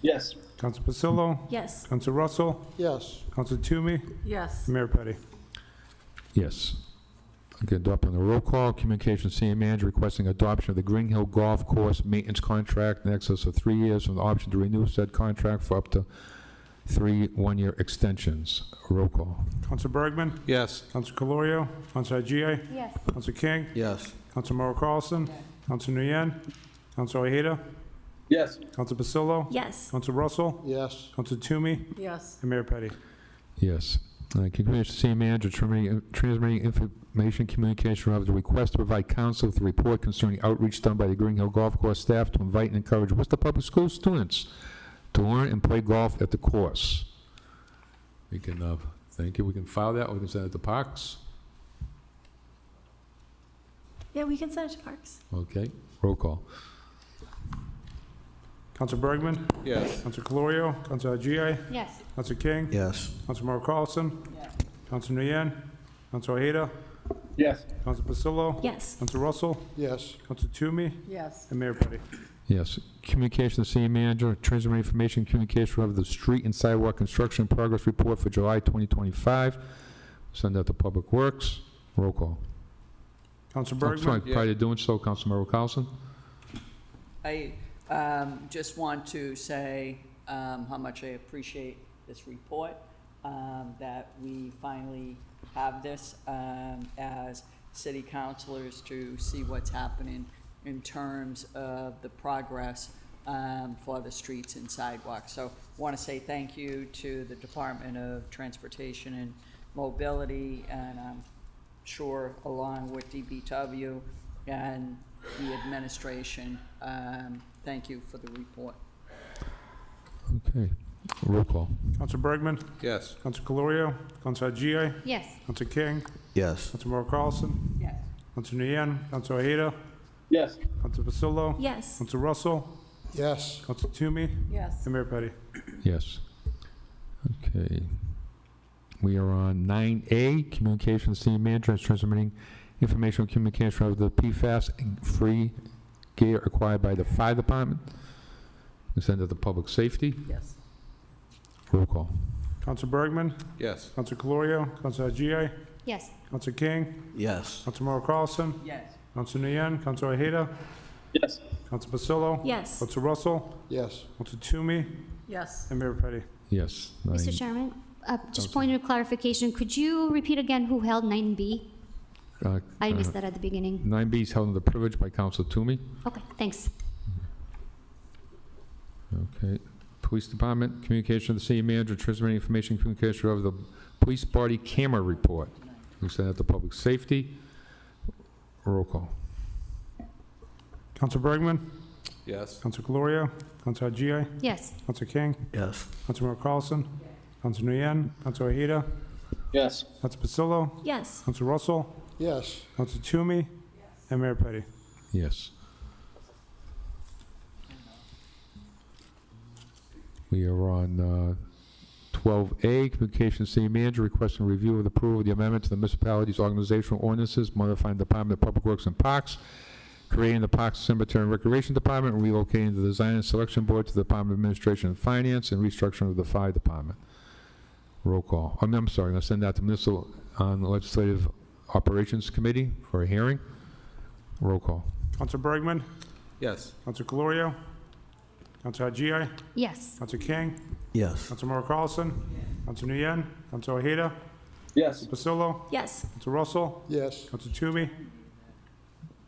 Yes. Councilor Pasillo? Yes. Councilor Russell? Yes. Councilor Toomey? Yes. Mayor Petty? Yes. Okay, adopting the roll call. Communications Senior Manager requesting adoption of the Green Hill Golf Course maintenance contract in excess of 3 years, with the option to renew said contract for up to 3 one-year extensions. Roll call. Councilor Bergman? Yes. Councilor Calorio? Councilor Haji? Yes. Councilor King? Yes. Councilor Merrill Carlson? Councilor Nguyen? Councilor Ojeda? Yes. Councilor Pasillo? Yes. Councilor Russell? Yes. Councilor Toomey? Yes. And Mayor Petty? Yes. Communications Senior Manager transmitting information communication of the request to provide counsel with a report concerning outreach done by the Green Hill Golf Course staff to invite and encourage Worcester Public School students to learn and play golf at the course. We can, thank you. We can file that, or we can send it to Parks. Yeah, we can send it to Parks. Okay. Roll call. Councilor Bergman? Yes. Councilor Calorio? Councilor Haji? Yes. Councilor King? Yes. Councilor Merrill Carlson? Councilor Nguyen? Councilor Ojeda? Yes. Councilor Pasillo? Yes. Councilor Russell? Yes. Councilor Toomey? Yes. And Mayor Petty? Yes. Communications Senior Manager transmitting information communication of the street and sidewalk construction progress report for July 2025. Send that to Public Works. Roll call. Councilor Sorry, Bergman? prior to doing so, Councilor Merrill Carlson. I just want to say how much I appreciate this report, that we finally have this as city councilors to see what's happening in terms of the progress for the streets and sidewalks. So I want to say thank you to the Department of Transportation and Mobility, and I'm sure along with DPW and the administration Thank you for the report. Okay. Roll call. Counsel Bergman? Yes. Counsel Calorio? Counsel Agia? Yes. Counsel King? Yes. Counsel Mauro Carlson? Yes. Counsel Nguyen? Counsel Ojeda? Yes. Counsel Pasillo? Yes. Counsel Russell? Yes. Counsel Toomey? Yes. And Mayor Petty. Yes. Okay. We are on 9A, communication, city manager is transmitting information on communication of the PFAS-free gear acquired by the fire department. We send it to public safety. Yes. Roll call. Counsel Bergman? Yes. Counsel Calorio? Counsel Agia? Yes. Counsel King? Yes. Counsel Mauro Carlson? Yes. Counsel Nguyen? Counsel Ojeda? Yes. Counsel Pasillo? Yes. Counsel Russell? Yes. Counsel Toomey? Yes. And Mayor Petty. Yes. Mr. Chairman, just point of clarification, could you repeat again who held 9B? I missed that at the beginning. 9B is held under privilege by Counsel Toomey. Okay, thanks. Okay. Police Department, communication of the city manager, transmitting information, communication of the police body camera report. We send that to public safety. Roll call. Counsel Bergman? Yes. Counsel Calorio? Counsel Agia? Yes. Counsel King? Yes. Counsel Mauro Carlson? Counsel Nguyen? Counsel Ojeda? Yes. Counsel Pasillo? Yes. Counsel Russell? Yes. Counsel Toomey? And Mayor Petty. Yes. We are on 12A, communication of city manager requesting review of the approval of the amendment to the municipality's organizational ordinances, modifying the Department of Public Works and Parks, creating the Parks, Cemetery, and Recreation Department, and relocating the Design and Selection Board to the Department of Administration and Finance, and restructuring of the Fire Department. Roll call. I'm sorry, I'm going to send that to Municipal Legislative Operations Committee for a hearing. Roll call. Counsel Bergman? Yes. Counsel Calorio? Counsel Agia? Yes. Counsel King? Yes. Counsel Mauro Carlson? Counsel Nguyen? Counsel Ojeda? Yes. Pasillo? Yes. Counsel Russell? Yes. Counsel Toomey?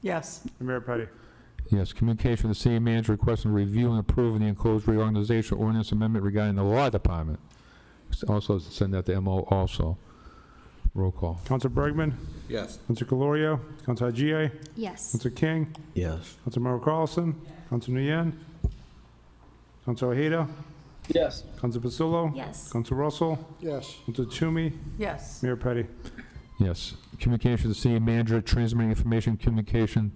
Yes. And Mayor Petty. Yes, communication of the city manager requesting review and approve of the enclosed reorganization ordinance amendment regarding the law department. Also send that to MO also. Roll call. Counsel Bergman? Yes. Counsel Calorio? Counsel Agia? Yes. Counsel King? Yes. Counsel Mauro Carlson? Counsel Nguyen? Counsel Ojeda? Yes. Counsel Pasillo? Yes. Counsel Russell? Yes. Counsel Toomey? Yes. Mayor Petty. Yes. Communication of the city manager transmitting information communication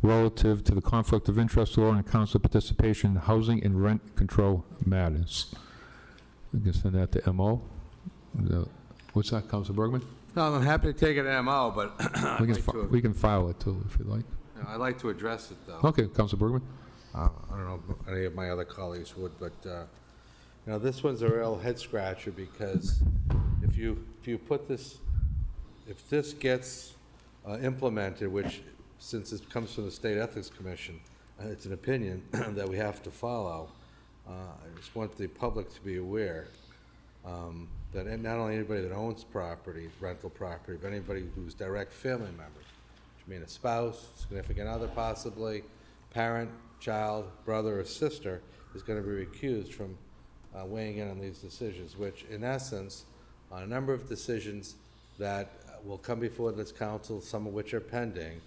relative to the conflict of interest law and council participation in housing and rent control matters. We can send that to MO. What's that, Council Bergman? No, I'm happy to take it at MO, but We can file it too, if you'd like. I'd like to address it, though. Okay, Council Bergman? I don't know if any of my other colleagues would, but, this one's a real head scratcher, because if you put this, if this gets implemented, which, since it comes from the State Ethics Commission, it's an opinion that we have to follow, I just want the public to be aware that not only anybody that owns property, rental property, but anybody who's direct family members, which mean a spouse, significant other possibly, parent, child, brother, or sister, is going to be recused from weighing in on these decisions, which in essence, on a number of decisions that will come before this council, some of which are pending,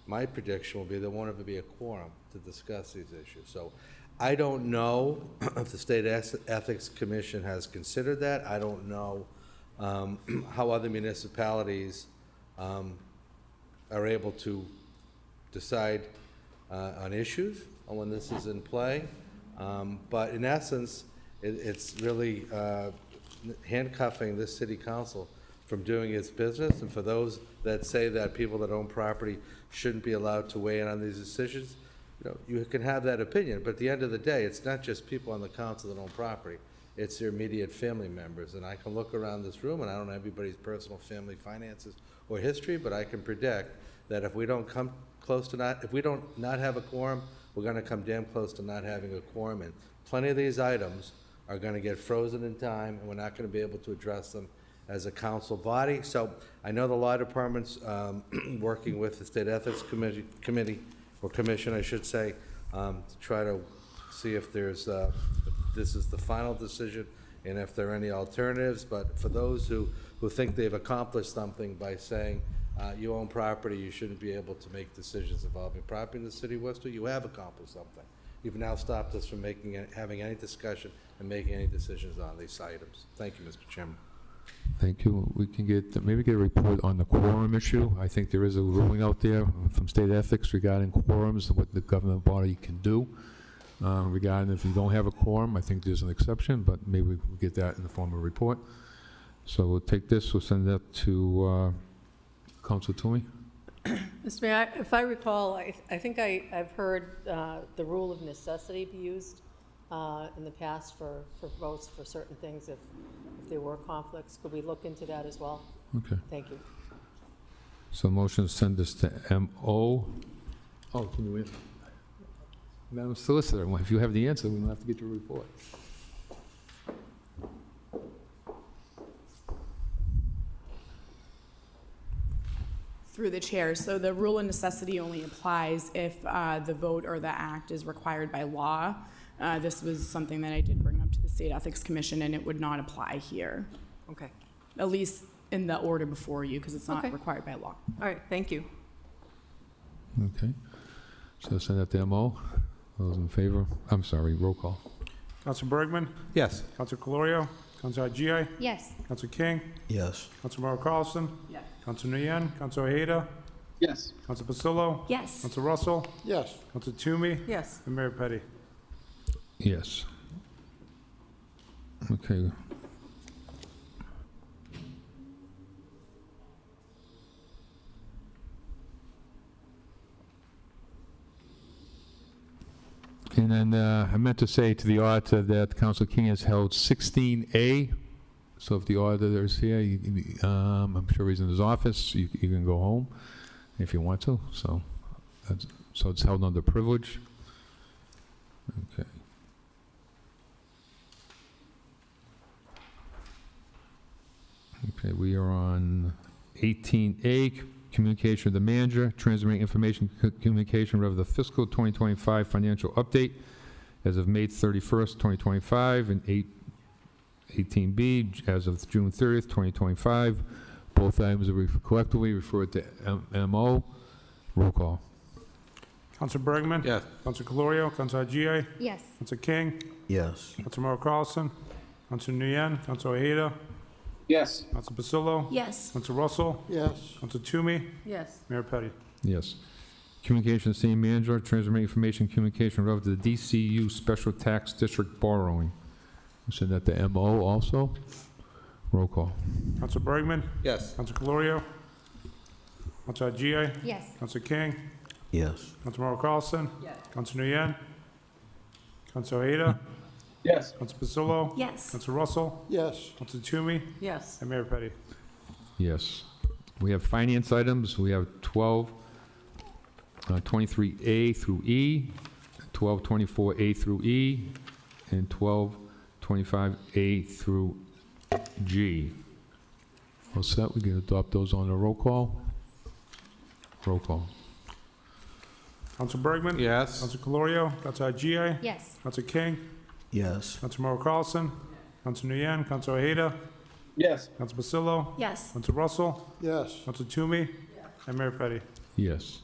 my prediction will be there won't ever be a quorum to discuss these issues. So I don't know if the State Ethics Commission has considered that. I don't know how other municipalities are able to decided on issues when this is in play. But in essence, it's really handcuffing this city council from doing its business. And for those that say that people that own property shouldn't be allowed to weigh in on these decisions, you can have that opinion. But at the end of the day, it's not just people on the council that own property. It's their immediate family members. And I can look around this room, and I don't know everybody's personal family finances or history, but I can predict that if we don't come close to if we don't not have a quorum, we're going to come damn close to not having a quorum. And plenty of these items are going to get frozen in time, and we're not going to be able to address them as a council body. So I know the law department's working with the State Ethics Committee, or Commission, I should say, to try to see if there's, if this is the final decision and if there are any alternatives. But for those who think they've accomplished something by saying You own property, you shouldn't be able to make decisions involving property in the city of Worcester. You have accomplished something. You've now stopped us from having any discussion and making any decisions on these items. Thank you, Mr. Chairman. Thank you. We can maybe get a report on the quorum issue. I think there is a ruling out there from state ethics regarding quorums, what the government body can do. Regarding if you don't have a quorum, I think there's an exception, but maybe we'll get that in the form of a report. So we'll take this, we'll send that to Council Toomey. Mr. Mayor, if I recall, I think I've heard the rule of necessity be used in the past for votes for certain things if there were conflicts. Could we look into that as well? Okay. Thank you. So motion to send this to MO. Oh, can we, Madam Solicitor, if you have the answer, we don't have to get your report. Through the chair, so the rule of necessity only applies if the vote or the act is required by law. This was something that I did bring up to the State Ethics Commission, and it would not apply here. Okay. At least in the order before you, because it's not Okay. required by law. All right, thank you. Okay. So send that to MO. Those in favor? I'm sorry, roll call. Council Bergman? Yes. Council Calorio? Council Agia? Yes. Council King? Yes. Council Member Carlson? Yes. Council Nguyen? Council Ojeda? Yes. Council Pasillo? Yes. Council Russell? Yes. Council Toomey? Yes. And Mayor Petty. Yes. Okay. And then I meant to say to the auditor that Council King has held 16A. So if the auditor is here, I'm sure he's in his office, you can go home if you want to. So it's held under privilege. Okay. Okay, we are on 18A, communication with the manager, transmitting information communication of the fiscal 2025 financial update as of May 31st, 2025, and 18B as of June 30th, 2025. Both items are collectively referred to MO. Roll call. Council Bergman? Yes. Council Calorio? Council Agia? Yes. Council King? Yes. Council Member Carlson? Council Nguyen? Council Ojeda? Yes. Council Pasillo? Yes. Council Russell? Yes. Council Toomey? Yes. Mayor Petty. Yes. Communication to City Manager, transmitting information communication relative to the DCU Special Tax District borrowing. We send that to MO also. Roll call. Council Bergman? Yes. Council Calorio? Council Agia? Yes. Council King? Yes. Council Member Carlson? Yes. Council Nguyen? Council Ojeda? Yes. Council Pasillo? Yes. Council Russell? Yes. Council Toomey? Yes. And Mayor Petty. Yes. We have finance items. We have 23A through E, 1224A through E, and 1225A through G. All set? We can adopt those on a roll call. Roll call. Council Bergman? Yes. Council Calorio? Council Agia? Yes. Council King? Yes. Council Member Carlson? Council Nguyen? Council Ojeda? Yes. Council Pasillo? Yes. Council Russell? Yes. Council Toomey? And Mayor Petty. Yes.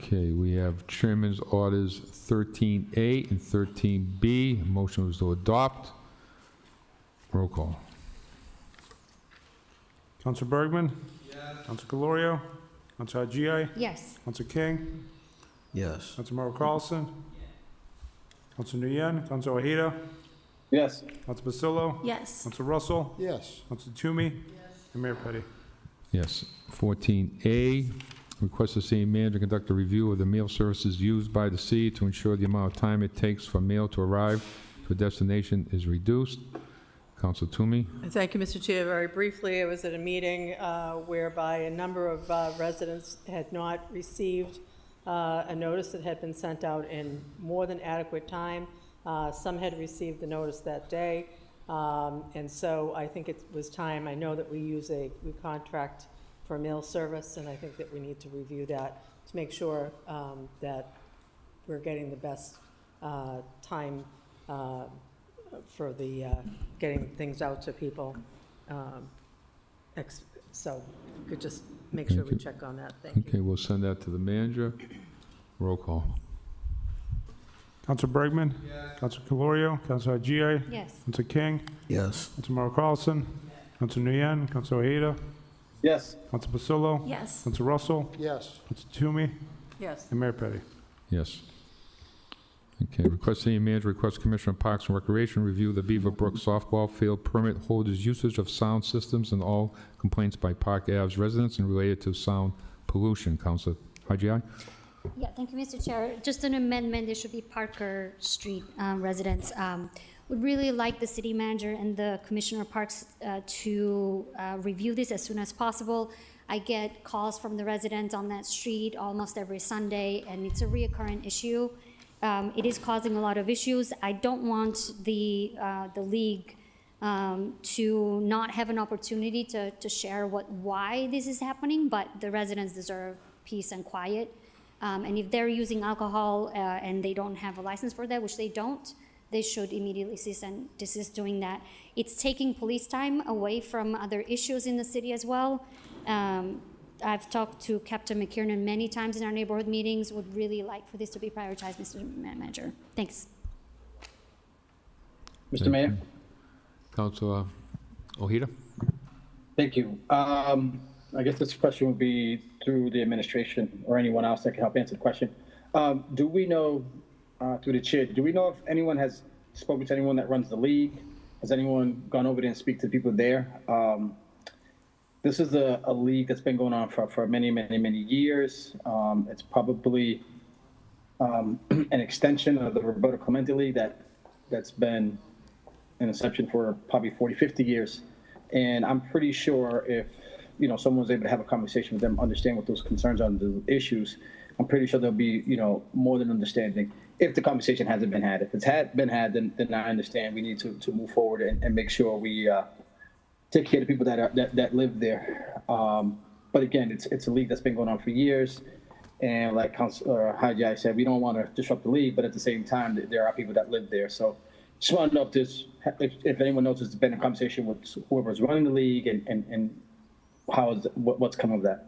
Okay, we have Chairman's Orders 13A and 13B. Motion was to adopt. Roll call. Council Bergman? Yes. Council Calorio? Council Agia? Yes. Council King? Yes. Council Member Carlson? Council Nguyen? Council Ojeda? Yes. Council Pasillo? Yes. Council Russell? Yes. Council Toomey? And Mayor Petty. Yes. 14A, request the city manager conduct a review of the mail services used by the city to ensure the amount of time it takes for mail to arrive to a destination is reduced. Council Toomey? Thank you, Mr. Chair. Very briefly, I was at a meeting whereby a number of residents had not received a notice that had been sent out in more than adequate time. Some had received the notice that day, and so I think it was time. I know that we contract for mail service, and I think that we need to review that to make sure that we're getting the best time for the, getting things out to people. So if you could just make sure Thank we you. check on that. Thank you. Okay, we'll send that to the manager. Roll call. Council Bergman? Council Calorio? Council Agia? Yes. Council King? Yes. Council Mauro Carlson? Council Nguyen? Council Ojeda? Yes. Council Pasillo? Yes. Council Russell? Yes. Council Toomey? Yes. And Mayor Petty. Yes. Okay, request city manager, request Commissioner of Parks and Recreation review the Beaver Brook softball field permit holders' usage of sound systems and all complaints by Park Ave's residents and related to sound pollution. Councilor Haji? Yeah, thank you, Mr. Chair. Just an amendment, there should be Parker Street residents. Would really like the city manager and the Commissioner of Parks to review this as soon as possible. I get calls from the residents on that street almost every Sunday, and it's a reoccurring issue. It is causing a lot of issues. I don't want the league to not have an opportunity to share why this is happening, but the residents deserve peace and quiet. And if they're using alcohol and they don't have a license for that, which they don't, they should immediately cease and desist doing that. It's taking police time away from other issues in the city as well. I've talked to Captain McKiernan many times in our neighborhood meetings, would really like for this to be prioritized, Mr. Manager. Thanks. Mr. Mayor? Councilor Ojeda? Thank you. I guess this question would be through the administration or anyone else that can help answer the question. Do we know, through the chair, do we know if anyone has spoken to anyone that runs the league? Has anyone gone over there and speak to the people there? This is a league that's been going on for many, many, many years. It's probably an extension of the Roberto Clemente League that's been in inception for probably 40, 50 years. And I'm pretty sure if, someone was able to have a conversation with them, understand what those concerns are, the issues, I'm pretty sure there'll be, more than understanding if the conversation hasn't been had. If it's been had, then I understand we need to move forward and make sure we take care of the people that live there. But again, it's a league that's been going on for years. And like Councilor Haji said, we don't want to disrupt the league, but at the same time, there are people that live there. So just want to know if anyone knows there's been a conversation with whoever's running the league and what's come of that.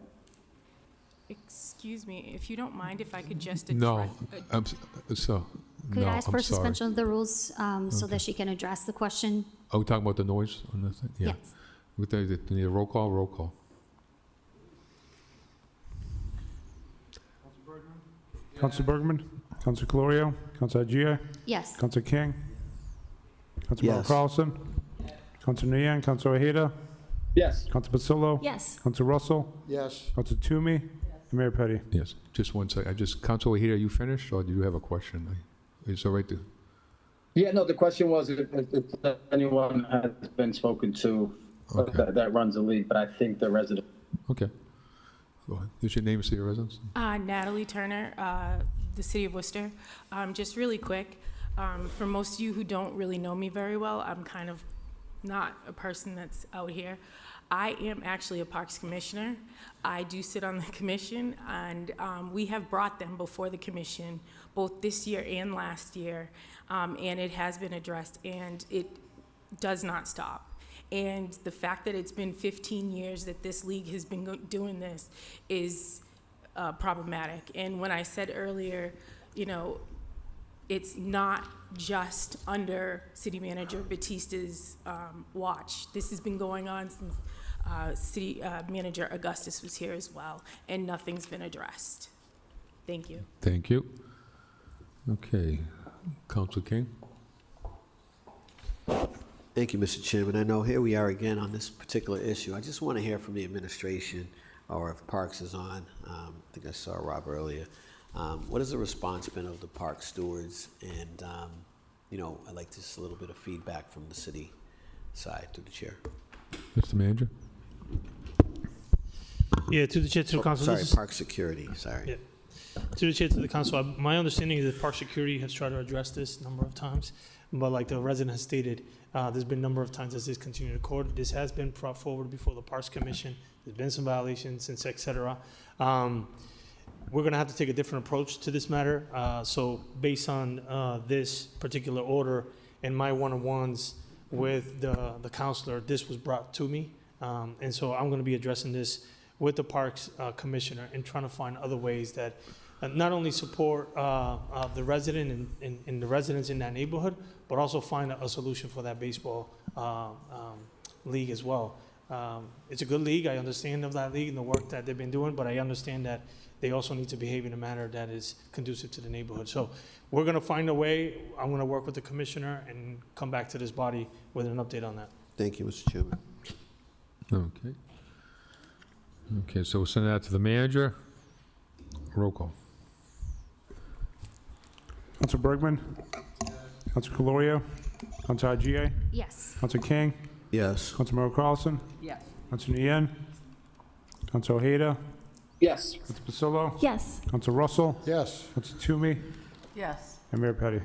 Excuse me, if you don't mind, if I could just No, address. Could I ask for I'm sorry. suspension of the rules so that she can address the question? Are we talking about the noise on this thing? Yeah. Yes. We need a roll call? Roll call. Council Bergman? Council Calorio? Council Agia? Yes. Council King? Council Mauro Yes. Carlson? Council Nguyen? Council Ojeda? Yes. Council Pasillo? Yes. Council Russell? Yes. Council Toomey? And Mayor Petty. Yes, just one second. Councilor Ojeda, are you finished, or do you have a question? It's all right to... Yeah, no, the question was if anyone has been spoken to that runs the league, but I think the resident. Okay. Go ahead. Is your name, city residence? Natalie Turner, the city of Worcester. Just really quick, for most of you who don't really know me very well, I'm kind of not a person that's out here. I am actually a parks commissioner. I do sit on the commission, and we have brought them before the commission both this year and last year, and it has been addressed, and it does not stop. And the fact that it's been 15 years that this league has been doing this is problematic. And when I said earlier, it's not just under City Manager Batista's watch. This has been going on since City Manager Augustus was here as well, and nothing's been addressed. Thank you. Thank you. Okay. Councilor King? Thank you, Mr. Chairman. I know here we are again on this particular issue. I just want to hear from the administration, or if Parks is on. I think I saw Rob earlier. What has the response been of the park stewards? And, I'd like just a little bit of feedback from the city side to the chair. Mr. Manager? Yeah, to the chair, to the council. Sorry, this is- park security, sorry. Yeah. To the chair, to the council, my understanding is that Park Security has tried to address this a number of times, but like the resident has stated, there's been a number of times as this continued to court. This has been brought forward before the Parks Commission. There's been some violations, and et cetera. We're gonna have to take a different approach to this matter. So based on this particular order, in my one-on-ones with the counselor, this was brought to me. And so I'm going to be addressing this with the Parks Commissioner and trying to find other ways that not only support the resident and the residents in that neighborhood, but also find a solution for that baseball league as well. It's a good league. I understand of that league and the work that they've been doing, but I understand that they also need to behave in a manner that is conducive to the neighborhood. So we're going to find a way. I'm going to work with the commissioner and come back to this body with an update on that. Thank you, Mr. Chairman. Okay. Okay, so we'll send that to the manager. Roll call. Council Bergman? Council Calorio? Council Agia? Yes. Council King? Yes. Councilmember Carlson? Yes. Council Nguyen? Council Ojeda? Yes. Council Pasillo? Yes. Council Russell? Yes. Council Toomey? Yes. And Mayor Petty.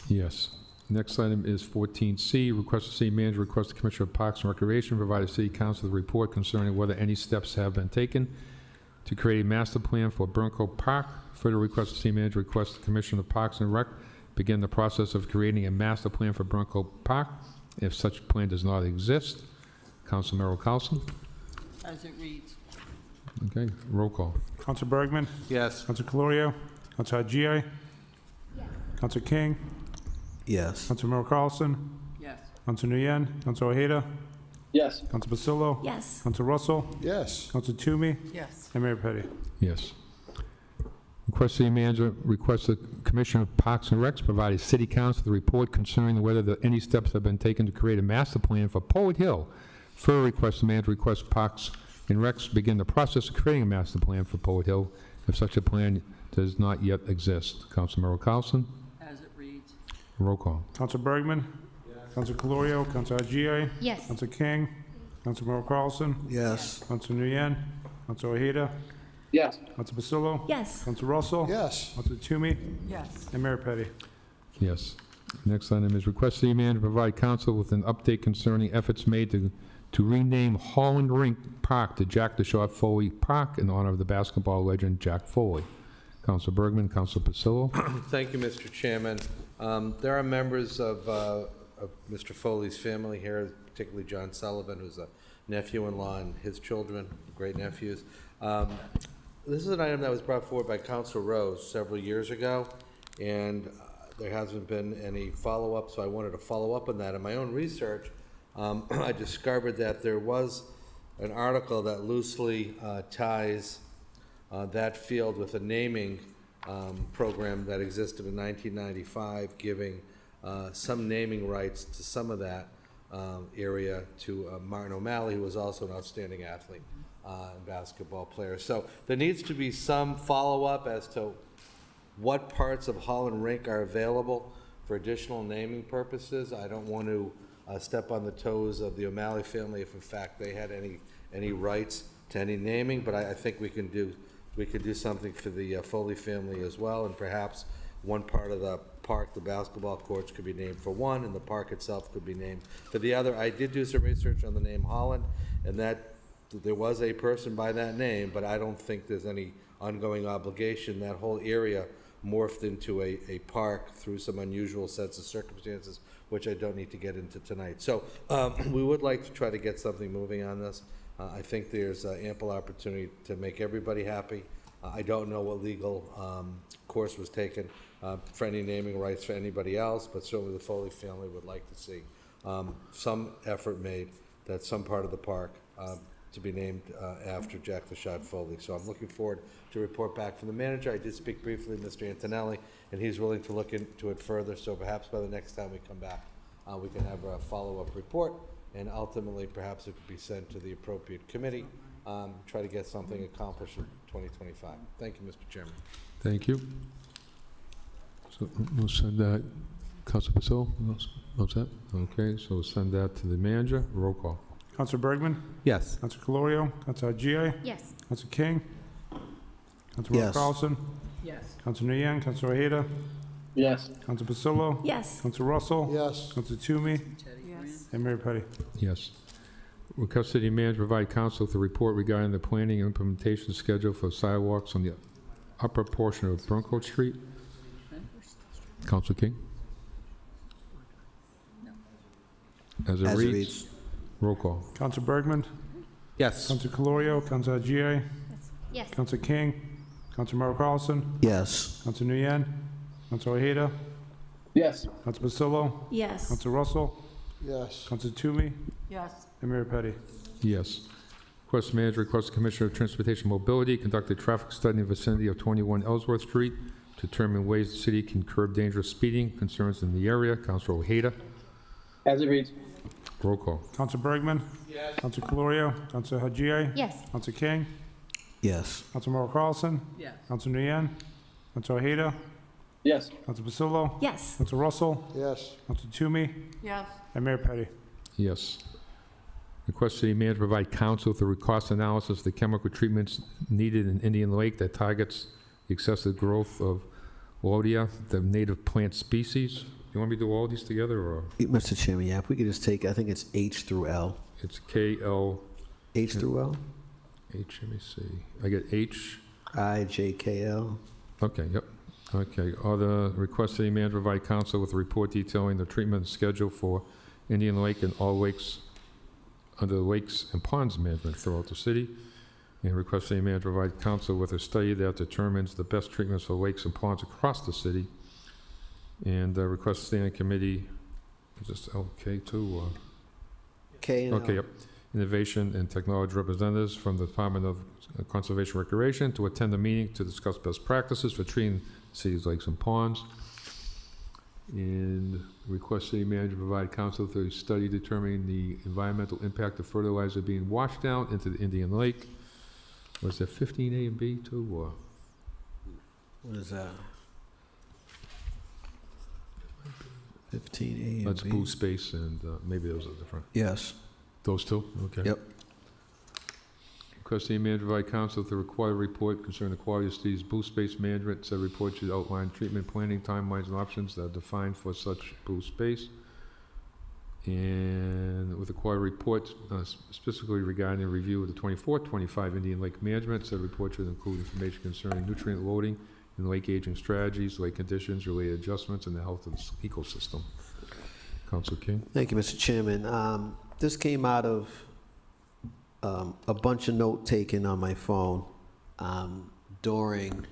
Yes. Next item is 14C, request the city manager, request the Commissioner of Parks and Recreation provide the city council with a report concerning whether any steps have been taken to create a master plan for Burnco Park. Further request the city manager, request the Commissioner of Parks and Rec begin the process of creating a master plan for Burnco Park if such plan does not exist. Council Merrill Carlson. As it reads. Okay, roll call. Council Bergman? Yes. Council Calorio? Council Agia? Council King? Yes. Councilmember Carlson? Yes. Council Nguyen? Council Ojeda? Yes. Council Pasillo? Yes. Council Russell? Yes. Council Toomey? Yes. And Mayor Petty. Yes. Request city manager, request the Commissioner of Parks and Recs provide a city council with a report concerning whether any steps have been taken to create a master plan for Poet Hill. Further request the manager request Parks and Recs begin the process of creating a master plan for Poet Hill if such a plan does not yet exist. Councilmember Carlson. As it reads. Roll call. Council Bergman? Council Calorio? Council Agia? Yes. Council King? Councilmember Carlson? Yes. Council Nguyen? Council Ojeda? Yes. Council Pasillo? Yes. Council Russell? Yes. Council Toomey? Yes. And Mayor Petty. Yes. Next item is request city manager provide council with an update concerning efforts made to rename Holland Rink Park to Jack the Shot Foley Park in honor of the basketball legend Jack Foley. Council Bergman, Council Pasillo. Thank you, Mr. Chairman. There are members of Mr. Foley's family here, particularly John Sullivan, who's a nephew-in-law, and his children, great-nephews. This is an item that was brought forward by Council Rose several years ago, and there hasn't been any follow-up, so I wanted to follow up on that. In my own research, I discovered that there was an article that loosely ties that field with a naming program that existed in 1995, giving some naming rights to some of that area to Martin O'Malley, who was also an outstanding athlete and basketball player. So there needs to be some follow-up as to what parts of Holland Rink are available for additional naming purposes. I don't want to step on the toes of the O'Malley family if in fact they had any rights to any naming, but I think we can do something for the Foley family as well, and perhaps one part of the park, the basketball courts, could be named for one, and the park itself could be named for the other. I did do some research on the name Holland, and that there was a person by that name, but I don't think there's any ongoing obligation. That whole area morphed into a park through some unusual sets of circumstances, which I don't need to get into tonight. So we would like to try to get something moving on this. I think there's ample opportunity to make everybody happy. I don't know what legal course was taken for any naming rights for anybody else, but certainly the Foley family would like to see some effort made that some part of the park to be named after Jack the Shot Foley. So I'm looking forward to report back from the manager. I did speak briefly with Mr. Antonelli, and he's willing to look into it further. So perhaps by the next time we come back, we can have a follow-up report, and ultimately perhaps it could be sent to the appropriate committee, try to get something accomplished in 2025. Thank you, Mr. Chairman. Thank you. So we'll send that, Council Pasillo, what's that? Okay, so we'll send that to the manager. Roll call. Council Bergman? Yes. Council Calorio? Council Agia? Yes. Council King? Councilmember Yes. Carlson? Yes. Council Nguyen? Council Ojeda? Yes. Council Pasillo? Yes. Council Russell? Yes. Council Toomey? Yes. And Mayor Petty. Yes. Request city manager provide council with a report regarding the planning and implementation schedule for sidewalks on the upper portion of Bronco Street. Council King? As it As it reads. reads. Roll call. Counsel Bergman, Yes. Counsel Calorio, Counsel Haji, Yes. Counsel King, Counsel Merrill Carlson, Yes. Counsel Nguyen, Counsel Ojeda, Yes. Counsel Pasillo, Yes. Counsel Russell, Yes. Counsel Toomey, Yes. and Mayor Petty. Yes. Request manager, request the Commissioner of Transportation Mobility conduct a traffic study in the vicinity of 21 Ellsworth Street to determine ways the city can curb dangerous speeding concerns in the area. Council Ojeda. As it reads. Roll call. Counsel Bergman, Counsel Calorio, Counsel Haji, Yes. Counsel King, Yes. Counsel Merrill Carlson, Yes. Counsel Nguyen, Counsel Ojeda, Yes. Counsel Pasillo, Yes. Counsel Russell, Yes. Counsel Toomey, Yes. and Mayor Petty. Yes. Request city manager provide counsel through a cost analysis of the chemical treatments needed in Indian Lake that targets the excessive growth of Lodia, the native plant species. You want me to do all these together, or Mr. Chairman, yeah, if we could just take, I think it's H through L. it's KL? H through L? H, let me see. I get H. I, J, K, L. Okay, yep. Okay, other request city manager provide counsel with a report detailing the treatment schedule for Indian Lake and all lakes under the lakes and ponds management throughout the city. And request city manager provide counsel with a study that determines the best treatments for lakes and ponds across the city. And request standing committee, is this LK too? K and L. Okay, yep. Innovation and technology representatives from the Department of Conservation and Recreation to attend the meeting to discuss best practices for treating cities, lakes, and ponds. And request city manager provide counsel through a study determining the environmental impact of fertilizer being washed down into the Indian Lake. Was there 15A and B too, or? What is that? 15A and That's B. Blue Space, and maybe those are different. Yes. Those two? Okay. Yep. Request city manager provide counsel to require a report concerning the quality of city's blue space management. Said report should outline treatment planning, timelines, and options that are defined for such blue space. And with the required report specifically regarding the review of the 24-25 Indian Lake management, said report should include information concerning nutrient loading and lake aging strategies, lake conditions, related adjustments, and the health of the ecosystem. Council King. Thank you, Mr. Chairman. This came out of a bunch of note-taking on my phone during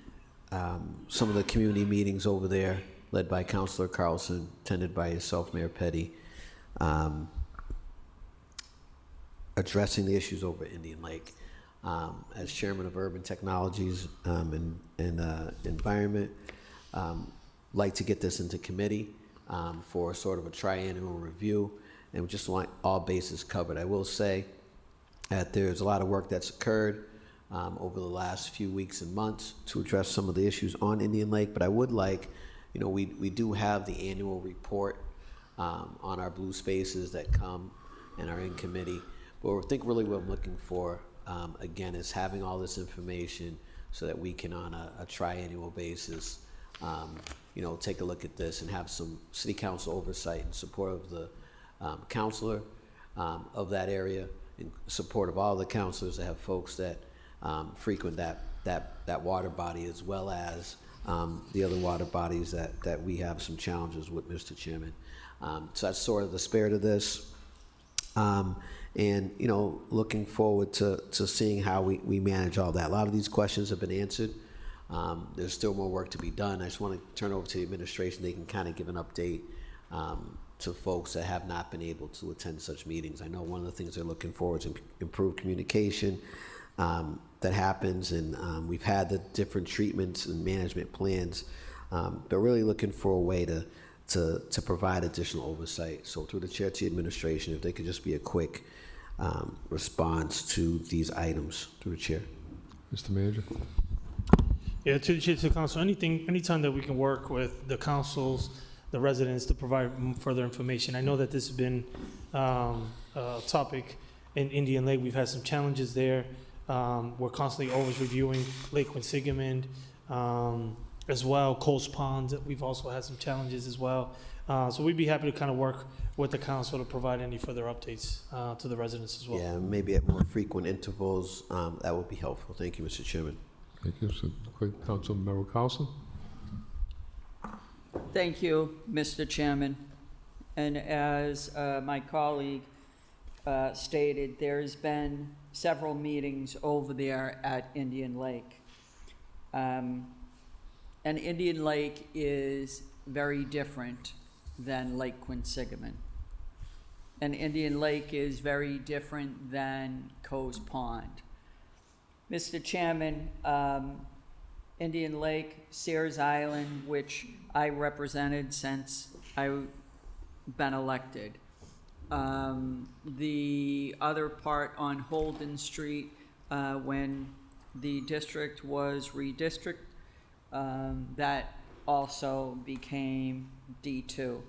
some of the community meetings over there, led by Councilor Carlson, attended by yourself, Mayor Petty, addressing the issues over Indian Lake. As chairman of Urban Technologies and Environment, like to get this into committee for sort of a triannual review, and we just want all bases covered. I will say that there's a lot of work that's occurred over the last few weeks and months to address some of the issues on Indian Lake, but I would like, we do have the annual report on our blue spaces that come and are in committee. But I think really what I'm looking for, again, is having all this information so that we can, on a triannual basis, take a look at this and have some city council oversight in support of the counselor of that area, in support of all the counselors that have folks that frequent that water body, as well as the other water bodies that we have some challenges with, Mr. Chairman. So that's sort of the spirit of this. And, looking forward to seeing how we manage all that. A lot of these questions have been answered. There's still more work to be done. I just want to turn over to the administration. They can kind of give an update to folks that have not been able to attend such meetings. I know one of the things they're looking for is improved communication that happens, and we've had the different treatments and management plans, but really looking for a way to provide additional oversight. So through the chair to the administration, if they could just be a quick response to these items, through the chair. Mr. Manager. Yeah, to the chair, to the council, anytime that we can work with the councils, the residents, to provide further information. I know that this has been a topic in Indian Lake. We've had some challenges there. We're constantly always reviewing Lake Quinsigamond, as well, Coles Ponds. We've also had some challenges as well. So we'd be happy to kind of work with the council to provide any further updates to the residents as well. Yeah, maybe at more frequent intervals, that would be helpful. Thank you, Mr. Chairman. Thank you. So, Council Merrill Carlson. Thank you, Mr. Chairman. And as my colleague stated, there's been several meetings over there at Indian Lake. And Indian Lake is very different than Lake Quinsigamon. And Indian Lake is very different than Coe's Pond. Mr. Chairman, Indian Lake, Sears Island, which I represented since I've been elected. The other part on Holden Street, when the district was redistricted, that also became D2.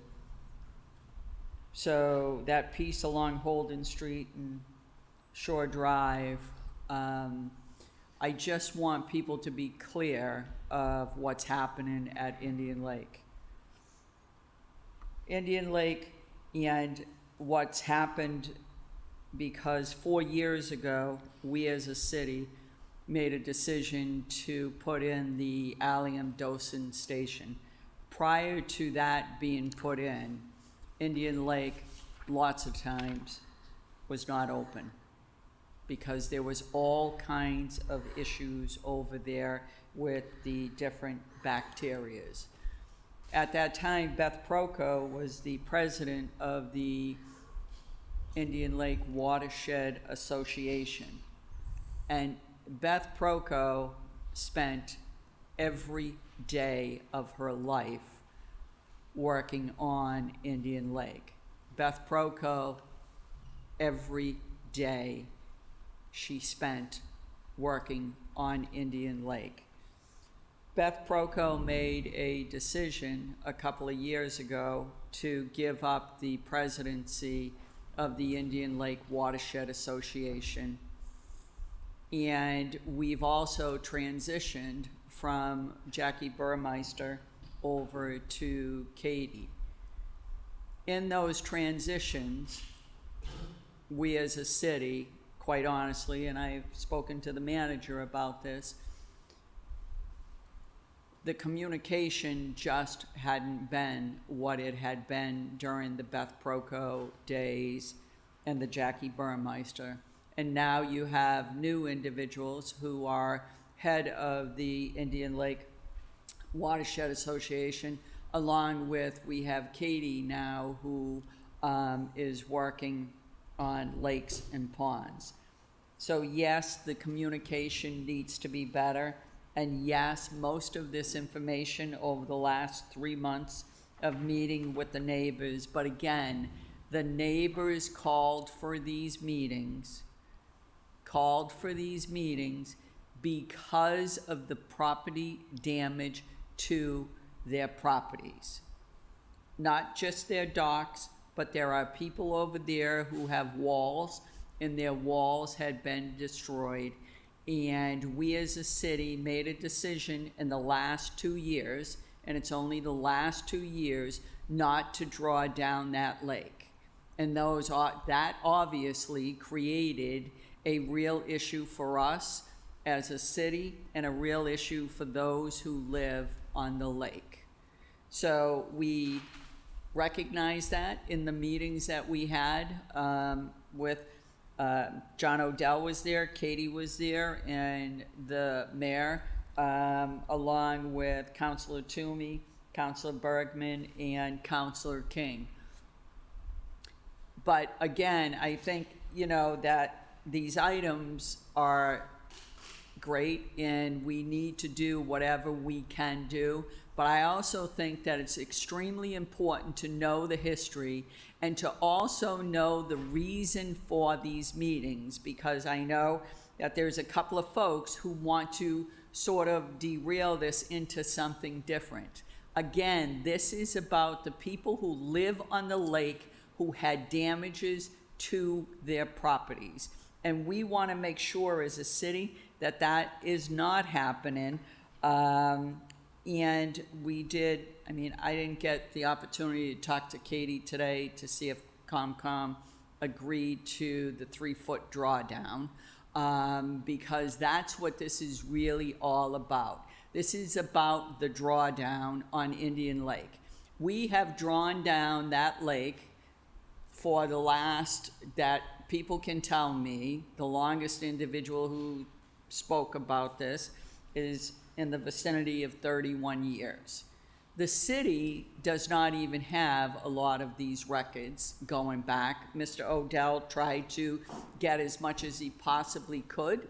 So that piece along Holden Street and Shore Drive, I just want people to be clear of what's happening at Indian Lake. Indian Lake and what's happened, because 4 years ago, we as a city made a decision to put in the Allium Dosing Station. Prior to that being put in, Indian Lake, lots of times, was not open because there was all kinds of issues over there with the different bacterias. At that time, Beth Proco was the president of the Indian Lake Watershed Association. And Beth Proco spent every day of her life working on Indian Lake. Beth Proco, every day she spent working on Indian Lake. Beth Proco made a decision a couple of years ago to give up the presidency of the Indian Lake Watershed Association. And we've also transitioned from Jackie Burmeister over to Katie. In those transitions, we as a city, quite honestly, and I've spoken to the manager about this, the communication just hadn't been what it had been during the Beth Proco days and the Jackie Burmeister. And now you have new individuals who are head of the Indian Lake Watershed Association, along with, we have Katie now who is working on lakes and ponds. So yes, the communication needs to be better. And yes, most of this information over the last 3 months of meeting with the neighbors, but again, the neighbors called for these meetings because of the property damage to their properties. Not just their docks, but there are people over there who have walls, and their walls had been destroyed. And we as a city made a decision in the last 2 years, and it's only the last 2 years, not to draw down that lake. And that obviously created a real issue for us as a city and a real issue for those who live on the lake. So we recognized that in the meetings that we had with John Odell was there, Katie was there, and the mayor, along with Councilor Toomey, Councilor Bergman, and Councilor King. But again, I think, that these items are great and we need to do whatever we can do. But I also think that it's extremely important to know the history and to also know the reason for these meetings, because I know that there's a couple of folks who want to sort of derail this into something different. Again, this is about the people who live on the lake who had damages to their properties. And we want to make sure as a city that that is not happening. And we did, I didn't get the opportunity to talk to Katie today to see if COMCOM agreed to the 3-foot drawdown, because that's what this is really all about. This is about the drawdown on Indian Lake. We have drawn down that lake for the last, that people can tell me, the longest individual who spoke about this is in the vicinity of 31 years. The city does not even have a lot of these records going back. Mr. Odell tried to get as much as he possibly could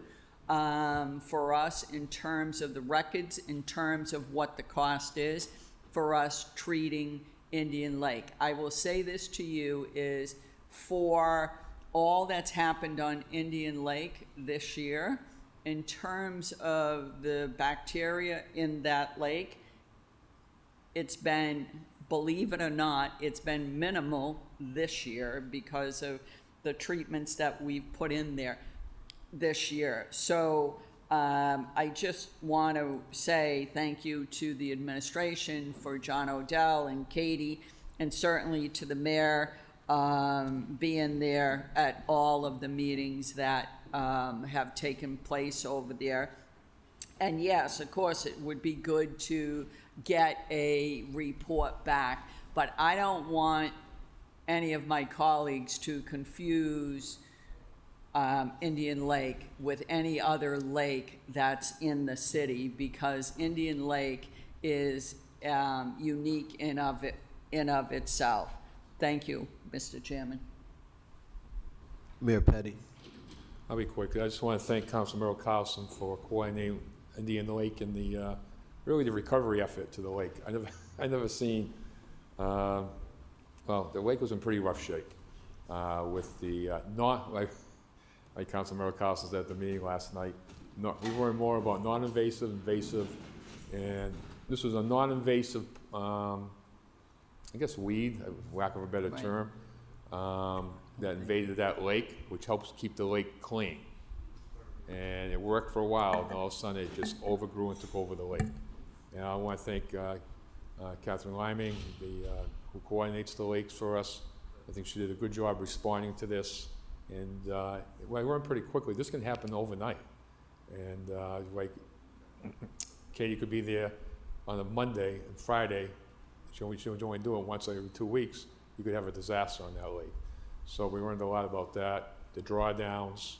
for us in terms of the records, in terms of what the cost is for us treating Indian Lake. I will say this to you is, for all that's happened on Indian Lake this year, in terms of the bacteria in that lake, it's been, believe it or not, it's been minimal this year because of the treatments that we've put in there this year. So I just want to say thank you to the administration, for John Odell and Katie, and certainly to the mayor being there at all of the meetings that have taken place over there. And yes, of course, it would be good to get a report back, but I don't want any of my colleagues to confuse Indian Lake with any other lake that's in the city, because Indian Lake is unique in of itself. Thank you, Mr. Chairman. Mayor Petty. I'll be quick. I just want to thank Councilmember Carlson for coordinating Indian Lake and the really the recovery effort to the lake. I never seen. Well, the lake was in pretty rough shape with the not like Councilmember Carlson said at the meeting last night. We learned more about non-invasive, invasive, and this was a non-invasive, I guess weed, for lack of a better term, that invaded that lake, which helps keep the lake clean. And it worked for a while, and all of a sudden it just overgrew and took over the lake. And I want to thank Catherine Liming, who coordinates the lakes for us. I think she did a good job responding to this. And we learned pretty quickly, this can happen overnight. And like Katie could be there on a Monday and Friday. She only do it once every 2 weeks. You could have a disaster on that lake. So we learned a lot about that, the drawdowns.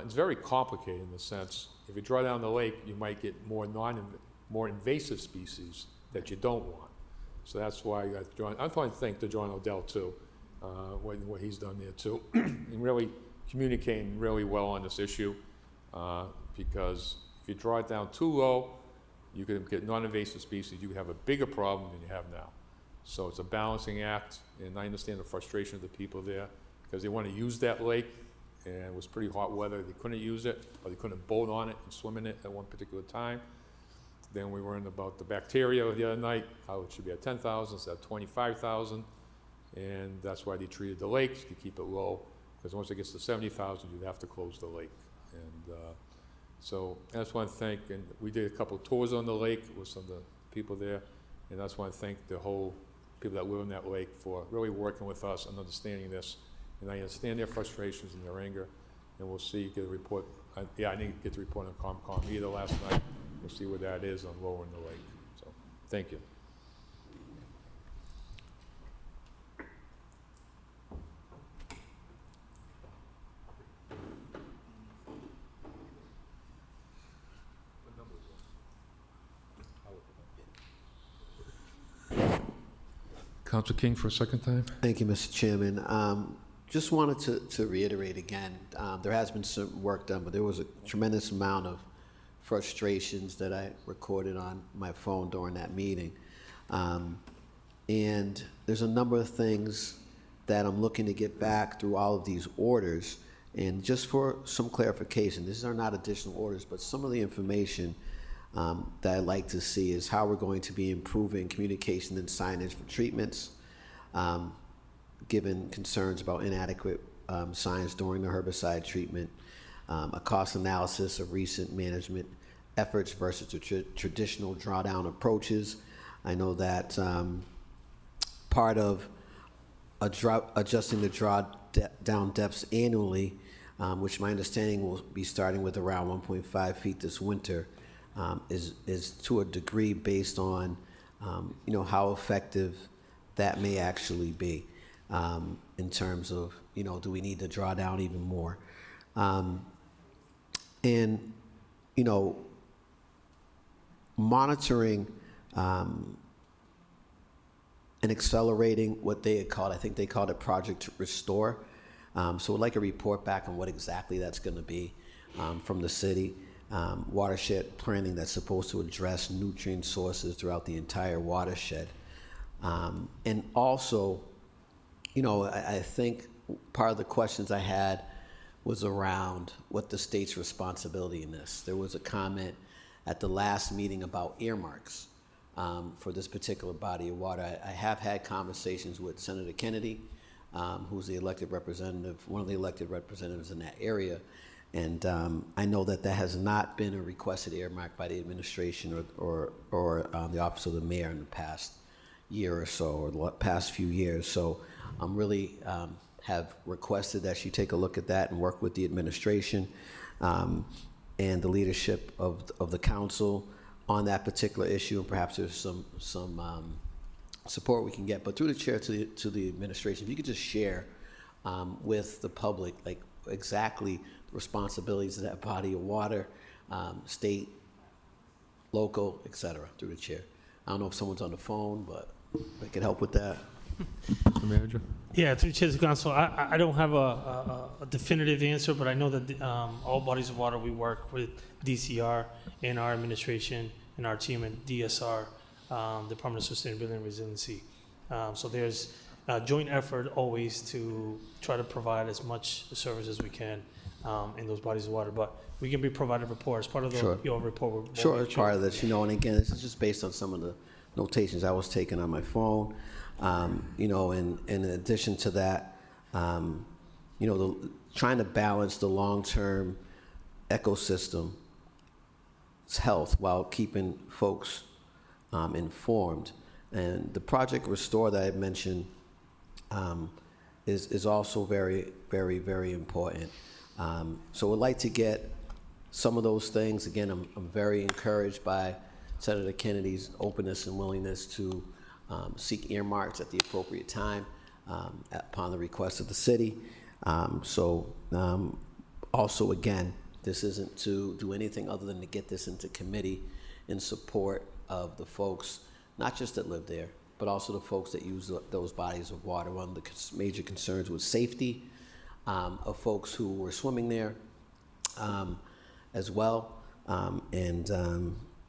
It's very complicated in the sense, if you draw down the lake, you might get more invasive species that you don't want. So that's why you got John. I want to thank John Odell too, what he's done there too, and really communicating really well on this issue, because if you draw it down too low, you could get non-invasive species. You could have a bigger problem than you have now. So it's a balancing act, and I understand the frustration of the people there because they want to use that lake, and it was pretty hot weather. They couldn't use it, or they couldn't boat on it and swim in it at one particular time. Then we learned about the bacteria the other night, how it should be at 10,000 instead of 25,000, and that's why they treated the lakes to keep it low, because once it gets to 70,000, you'd have to close the lake. And so I just want to thank, and we did a couple of tours on the lake with some of the people there, and I just want to thank the whole people that live in that lake for really working with us and understanding this. And I understand their frustrations and their anger, and we'll see, get a report. I didn't get the report on COMCOM either last night. We'll see where that is on lowering the lake. So, thank you. Council King for a second time. Thank you, Mr. Chairman. Just wanted to reiterate again, there has been some work done, but there was a tremendous amount of frustrations that I recorded on my phone during that meeting. And there's a number of things that I'm looking to get back through all of these orders. And just for some clarification, these are not additional orders, but some of the information that I'd like to see is how we're going to be improving communication and signage for treatments, given concerns about inadequate signs during the herbicide treatment, a cost analysis of recent management efforts versus the traditional drawdown approaches. I know that part of adjusting the drawdown depths annually, which my understanding will be starting with around 1.5 feet this winter, is to a degree based on you know, how effective that may actually be in terms of, you know, do we need to draw down even more? And, you know, monitoring and accelerating what they had called, I think they called it Project Restore. So we'd like a report back on what exactly that's going to be from the city. Watershed planning that's supposed to address nutrient sources throughout the entire watershed. And also, you know, I think part of the questions I had was around what the state's responsibility in this. There was a comment at the last meeting about earmarks for this particular body of water. I have had conversations with Senator Kennedy, who's the elected representative, one of the elected representatives in that area. And I know that that has not been a requested earmark by the administration or the office of the mayor in the past year or so, or the past few years. So I'm really have requested that she take a look at that and work with the administration and the leadership of the council on that particular issue. And perhaps there's some support we can get. But through the chair to the administration, if you could just share with the public, like exactly the responsibilities of that body of water, state, local, et cetera, through the chair. I don't know if someone's on the phone, but I could help with that. Mr. Manager? Yeah, through the Chair of the Council, I don't have a definitive answer, but I know that all bodies of water, we work with DCR and our administration and our team at DSR, Department of Sustainability and Resiliency. So there's a joint effort always to try to provide as much service as we can in those bodies of water. But we can be provided reports. Part of your report. Sure, it's part of this, you know, and again, this is just based on some of the notations I was taking on my phone. You know, and in addition to that, you know, trying to balance the long-term ecosystem's health while keeping folks informed. And the Project Restore that I mentioned is also very, very, very important. So we'd like to get some of those things. Again, I'm very encouraged by Senator Kennedy's openness and willingness to seek earmarks at the appropriate time upon the request of the city. Also, again, this isn't to do anything other than to get this into committee in support of the folks, not just that live there, but also the folks that use those bodies of water. One of the major concerns was safety of folks who were swimming there as well.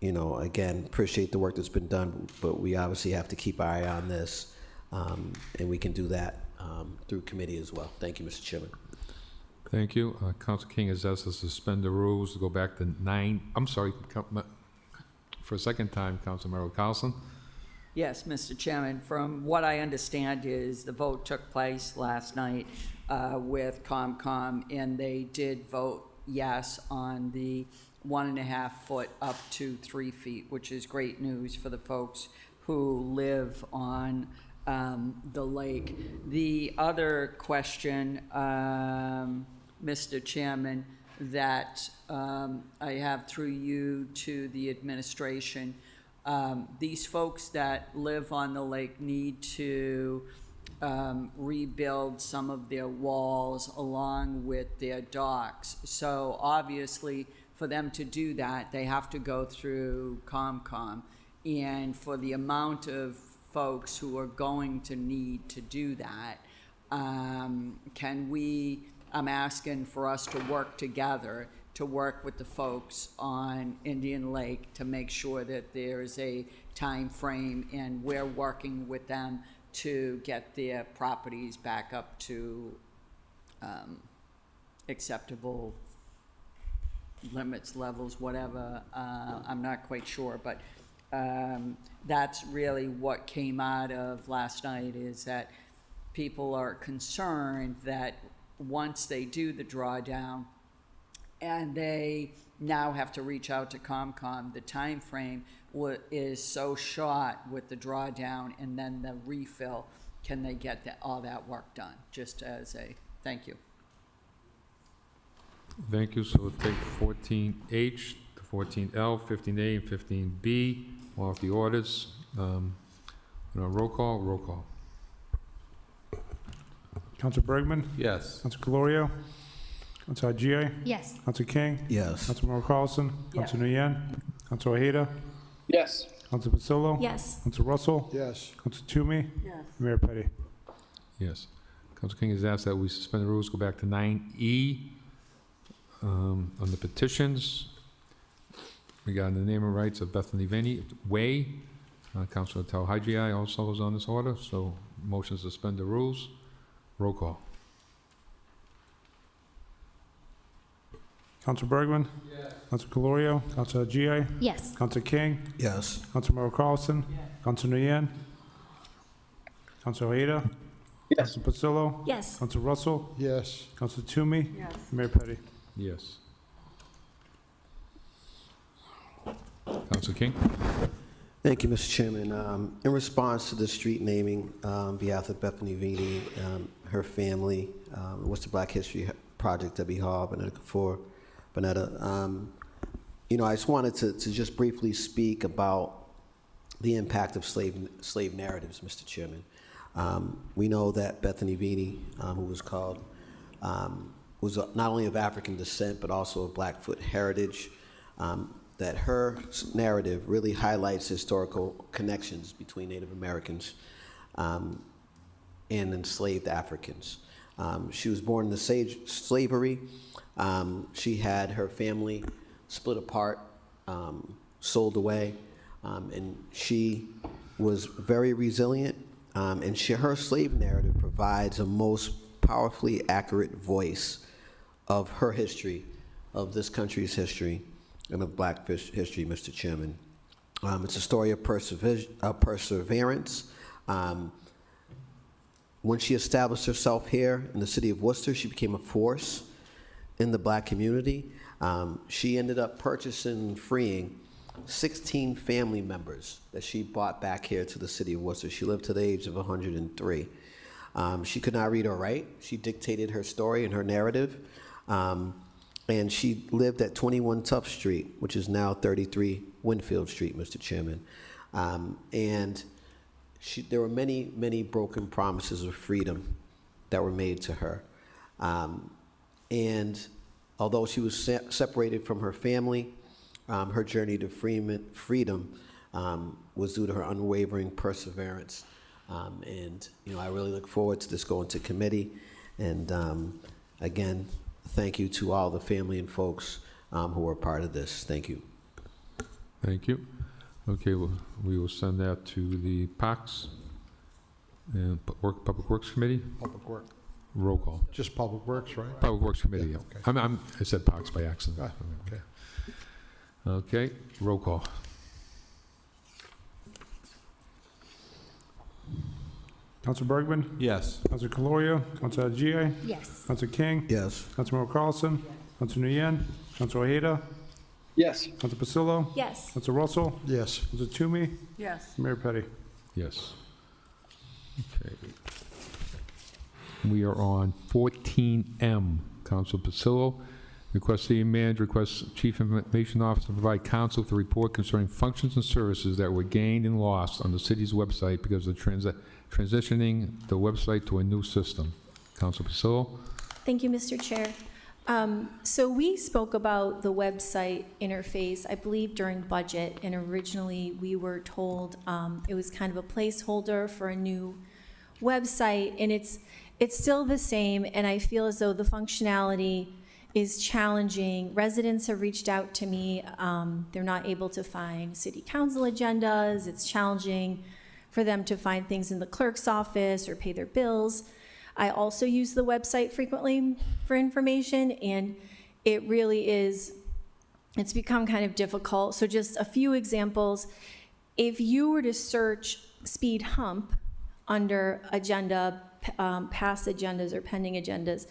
You know, again, appreciate the work that's been done, but we obviously have to keep our eye on this, and we can do that through committee as well. Thank you, Mr. Chairman. Thank you. Council King has asked us to suspend the rules to go back to for a second time, Councilmember Carlson. Yes, Mr. Chairman, from what I understand is the vote took place last night with COMCOM, and they did vote yes on the 1.5 foot up to 3 feet, which is great news for the folks who live on the lake. The other question, Mr. Chairman, that I have through you to the administration, these folks that live on the lake need to rebuild some of their walls along with their docks. So obviously, for them to do that, they have to go through COMCOM. And for the amount of folks who are going to need to do that, I'm asking for us to work together to work with the folks on Indian Lake to make sure that there's a time frame, and we're working with them to get their properties back up to acceptable limits, levels, whatever. I'm not quite sure, but that's really what came out of last night, is that people are concerned that once they do the drawdown and they now have to reach out to COMCOM, the time frame is so short with the drawdown and then the refill. Can they get all that work done? Just as a thank you. Thank you. So we'll take 14H, 14L, 15A, and 15B. Off the orders. Roll call, roll call. Council Bergman? Yes. Council Calorio? Council Haji? Yes. Council King? Yes. Councilmember Carlson? Council Nguyen? Council Ojeda? Yes. Council Pasillo? Yes. Council Russell? Yes. Council Toomey? Yes. Mayor Petty? Yes. Council King has asked that we suspend the rules, go back to 9E. On the petitions, regarding the name and rights of Bethany Vaney Way, Councilor Talhajai also is on this order, so motion to suspend the rules. Roll call. Council Bergman? Yes. Council Calorio? Council Haji? Yes. Council King? Yes. Councilmember Carlson? Council Nguyen? Council Ojeda? Yes. Council Pasillo? Yes. Council Russell? Yes. Council Toomey? Yes. Mayor Petty? Yes. Council King? Thank you, Mr. Chairman. In response to the street naming on behalf of Bethany Vaney, her family, Worcester Black History Project, Debbie Hall, Bonetta, I just wanted to just briefly speak about the impact of slave narratives, Mr. Chairman. We know that Bethany Vaney, who was called, was not only of African descent, but also of Blackfoot heritage, that her narrative really highlights historical connections between Native Americans and enslaved Africans. She was born into slavery. She had her family split apart, sold away, and she was very resilient. And her slave narrative provides a most powerfully accurate voice of her history, of this country's history, and of Black history, Mr. Chairman. It's a story of perseverance. When she established herself here in the city of Worcester, she became a force in the Black community. She ended up purchasing and freeing 16 family members that she brought back here to the city of Worcester. She lived to the age of 103. She could not read or write. She dictated her story and her narrative. And she lived at 21 Tuff Street, which is now 33 Winfield Street, Mr. Chairman. And there were many, many broken promises of freedom that were made to her. And although she was separated from her family, her journey to freedom was due to her unwavering perseverance. And I really look forward to this going to committee. And again, thank you to all the family and folks who were part of this. Thank you. Thank you. Okay, well, we will send that to the Parks and Public Works Committee. Public Work. Roll call. Just Public Works, right? Public Works Committee, yeah. Okay. I said Parks by accident. Okay. Okay, roll call. Council Bergman? Yes. Council Calorio? Council Haji? Yes. Council King? Yes. Councilmember Carlson? Council Nguyen? Council Ojeda? Yes. Council Pasillo? Yes. Council Russell? Yes. Council Toomey? Yes. Mayor Petty? Yes. Okay. We are on 14M. Council Pasillo. Request City Manager, requests Chief Information Officer to provide counsel with a report concerning functions and services that were gained and lost on the city's website because of transitioning the website to a new system. Council Pasillo. Thank you, Mr. Chair. So we spoke about the website interface, I believe, during budget, and originally we were told it was kind of a placeholder for a new website, and it's still the same, and I feel as though the functionality is challenging. Residents have reached out to me. They're not able to find city council agendas. It's challenging for them to find things in the clerk's office or pay their bills. I also use the website frequently for information, and it really is, it's become kind of difficult. So just a few examples. If you were to search speed hump under agenda, past agendas or pending agendas,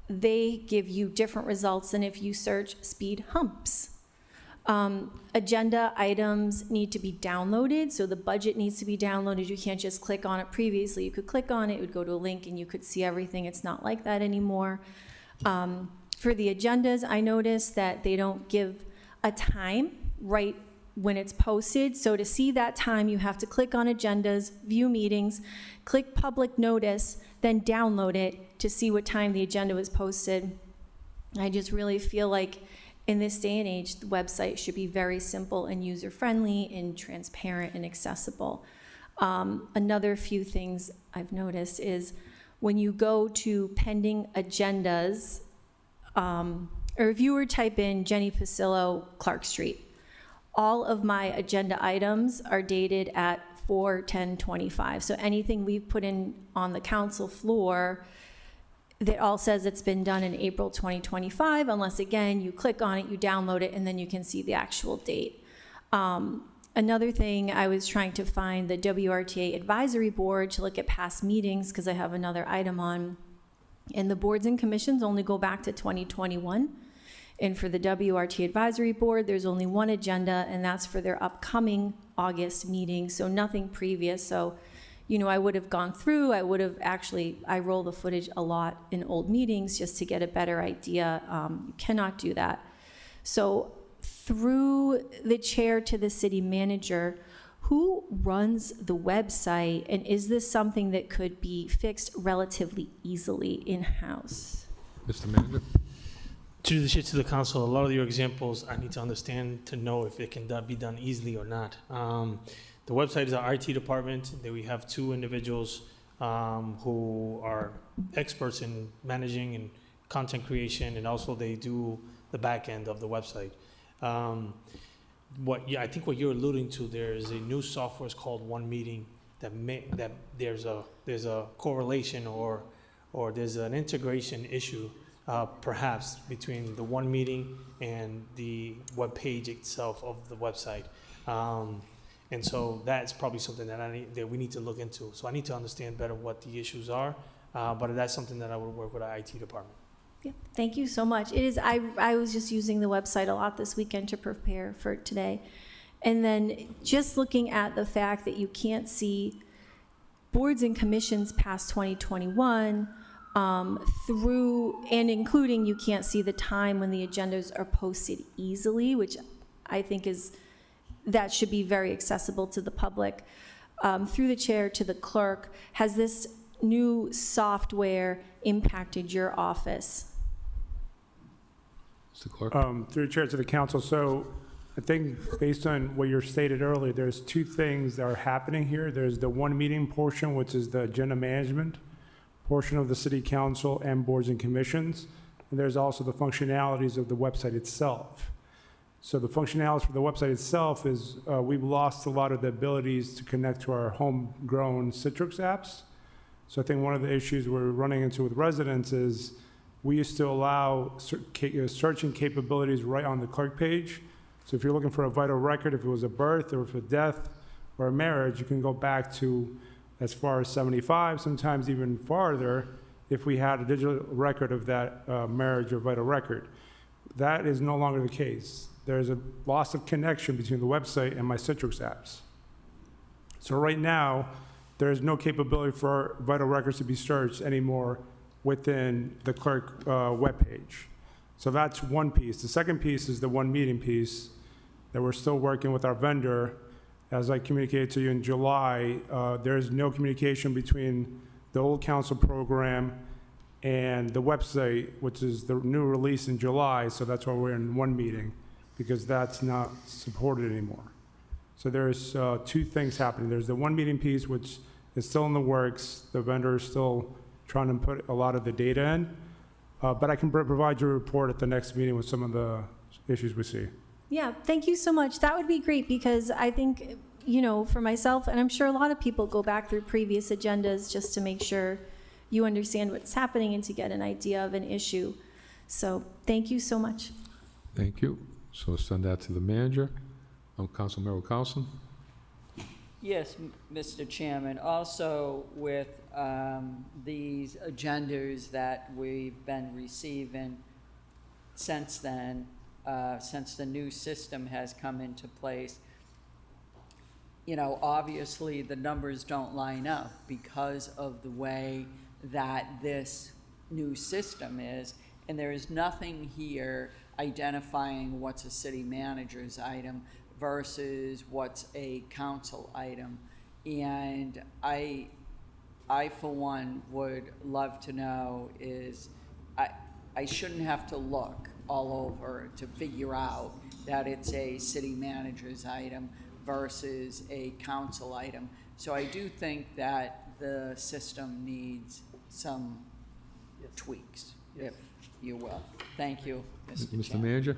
they give you different results than if you search speed humps. Agenda items need to be downloaded, so the budget needs to be downloaded. You can't just click on it. Previously, you could click on it, it would go to a link, and you could see everything. It's not like that anymore. For the agendas, I noticed that they don't give a time right when it's posted. So to see that time, you have to click on agendas, view meetings, click public notice, then download it to see what time the agenda was posted. I just really feel like in this day and age, the website should be very simple and user-friendly and transparent and accessible. Another few things I've noticed is when you go to pending agendas, or if you were to type in Jenny Pasillo, Clark Street, all of my agenda items are dated at 4/10/25. So anything we've put in on the council floor that all says it's been done in April 2025, unless again, you click on it, you download it, and then you can see the actual date. Another thing, I was trying to find the WRTA advisory board to look at past meetings, because I have another item on. And the boards and commissions only go back to 2021. And for the WRTA advisory board, there's only one agenda, and that's for their upcoming August meeting, so nothing previous. So, you know, I would have gone through, I roll the footage a lot in old meetings just to get a better idea. You cannot do that. So through the chair to the city manager, who runs the website, and is this something that could be fixed relatively easily in-house? Mr. Manager? To the chair, to the council, a lot of your examples, I need to understand to know if it can be done easily or not. The website is our IT department. That we have two individuals who are experts in managing and content creation, and also they do the back end of the website. I think what you're alluding to, there is a new software called One Meeting that there's a correlation or there's an integration issue perhaps between the One Meeting and the web page itself of the website. And so that's probably something that we need to look into. So I need to understand better what the issues are, but that's something that I would work with our IT department. Yeah, thank you so much. It is, I was just using the website a lot this weekend to prepare for today. And then just looking at the fact that you can't see boards and commissions past 2021, through and including you can't see the time when the agendas are posted easily, which I think that should be very accessible to the public. Through the chair to the clerk, has this new software impacted your office? Mr. Clerk? Through the chair to the council, so I think based on what you stated earlier, there's two things that are happening here. There's the one meeting portion, which is the agenda management portion of the city council and boards and commissions. And there's also the functionalities of the website itself. So the functionalities for the website itself is we've lost a lot of the abilities to connect to our homegrown Citrix apps. So I think one of the issues we're running into with residents is we used to allow searching capabilities right on the clerk page. So if you're looking for a vital record, if it was a birth or if a death or a marriage, you can go back to as far as 75, sometimes even farther, if we had a digital record of that marriage or vital record. That is no longer the case. There's a loss of connection between the website and my Citrix apps. So right now, there's no capability for vital records to be searched anymore within the clerk webpage. So that's one piece. The second piece is the one meeting piece that we're still working with our vendor. As I communicated to you in July, there's no communication between the old council program and the website, which is the new release in July, so that's why we're in one meeting, because that's not supported anymore. So there's two things happening. There's the one meeting piece, which is still in the works. The vendor is still trying to put a lot of the data in, but I can provide you a report at the next meeting with some of the issues we see. Yeah, thank you so much. That would be great, because I think, you know, for myself, and I'm sure a lot of people go back through previous agendas just to make sure you understand what's happening and to get an idea of an issue. So thank you so much. Thank you. So we'll send that to the manager. Councilmember Carlson? Yes, Mr. Chairman. Also with these agendas that we've been receiving since then, since the new system has come into place, you know, obviously the numbers don't line up because of the way that this new system is, and there is nothing here identifying what's a city manager's item versus what's a council item. And I for one would love to know is, I shouldn't have to look all over to figure out that it's a city manager's item versus a council item. So I do think that the system needs some tweaks, if you will. Thank you, Mr. Mr. Chairman. Manager?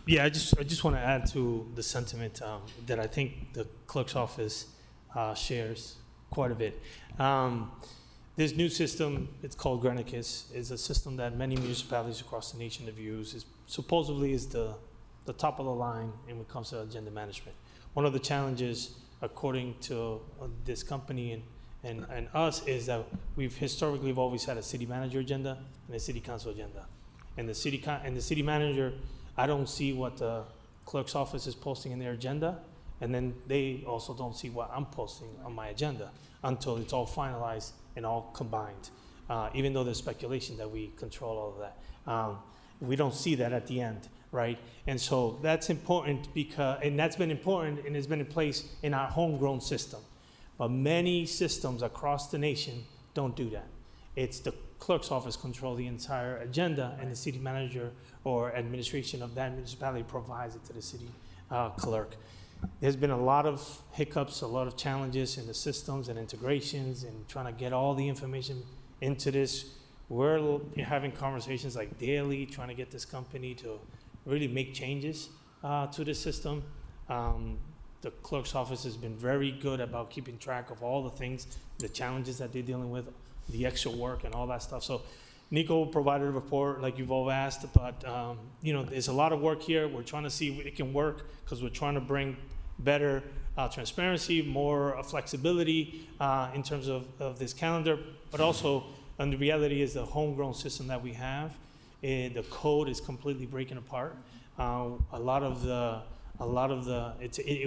Yeah, I just want to add to the sentiment that I think the clerk's office shares quite a bit. This new system, it's called Granicus, is a system that many municipalities across the nation have used. It supposedly is the top of the line when it comes to agenda management. One of the challenges, according to this company and us, is that we've historically always had a city manager agenda and a city council agenda. And the city manager, I don't see what the clerk's office is posting in their agenda, and then they also don't see what I'm posting on my agenda until it's all finalized and all combined. Even though there's speculation that we control all of that, we don't see that at the end, right? And so that's important and that's been important and has been in place in our homegrown system. But many systems across the nation don't do that. It's the clerk's office control the entire agenda, and the city manager or administration of that municipality provides it to the city clerk. There's been a lot of hiccups, a lot of challenges in the systems and integrations and trying to get all the information into this. We're having conversations like daily, trying to get this company to really make changes to the system. The clerk's office has been very good about keeping track of all the things, the challenges that they're dealing with, the extra work and all that stuff. So Nico provided a report like you've all asked, but there's a lot of work here. We're trying to see if it can work because we're trying to bring better transparency, more flexibility in terms of this calendar, but also, and the reality is the homegrown system that we have, the code is completely breaking apart. It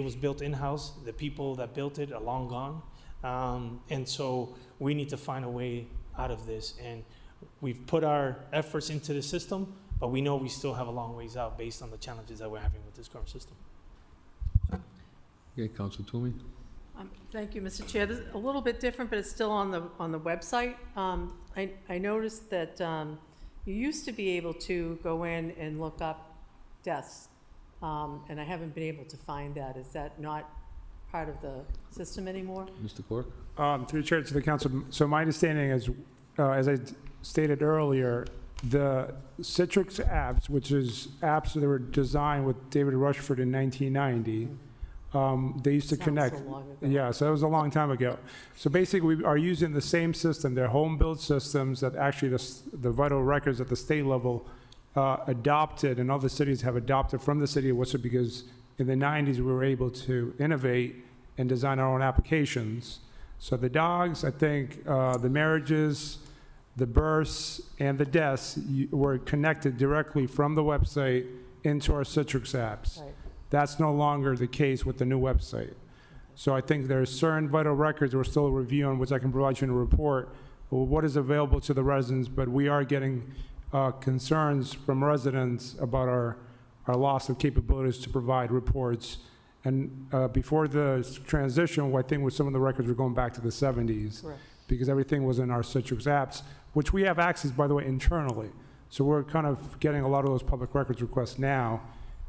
was built in-house. The people that built it are long gone. And so we need to find a way out of this. And we've put our efforts into the system, but we know we still have a long ways out based on the challenges that we're having with this current system. Okay, Council Toomey? Thank you, Mr. Chair. This is a little bit different, but it's still on the website. I noticed that you used to be able to go in and look up deaths, and I haven't been able to find that. Is that not part of the system anymore? Mr. Cork? Through the chair to the council, so my understanding is, as I stated earlier, the Citrix apps, which is apps that were designed with David Rushford in 1990, they used to connect. So long ago. Yeah, so that was a long time ago. So basically, we are using the same system. They're home-built systems that actually the vital records at the state level adopted, and other cities have adopted from the city of Worcester, because in the 90s, we were able to innovate and design our own applications. So the dogs, I think, the marriages, the births, and the deaths were connected directly from the website into our Citrix apps. Right. That's no longer the case with the new website. So I think there are certain vital records we're still reviewing, which I can provide you in a report, of what is available to the residents, but we are getting concerns from residents about our loss of capabilities to provide reports. And before the transition, I think with some of the records were going back to the 70s. Correct. Because everything was in our Citrix apps, which we have access, by the way, internally. So we're kind of getting a lot of those public records requests now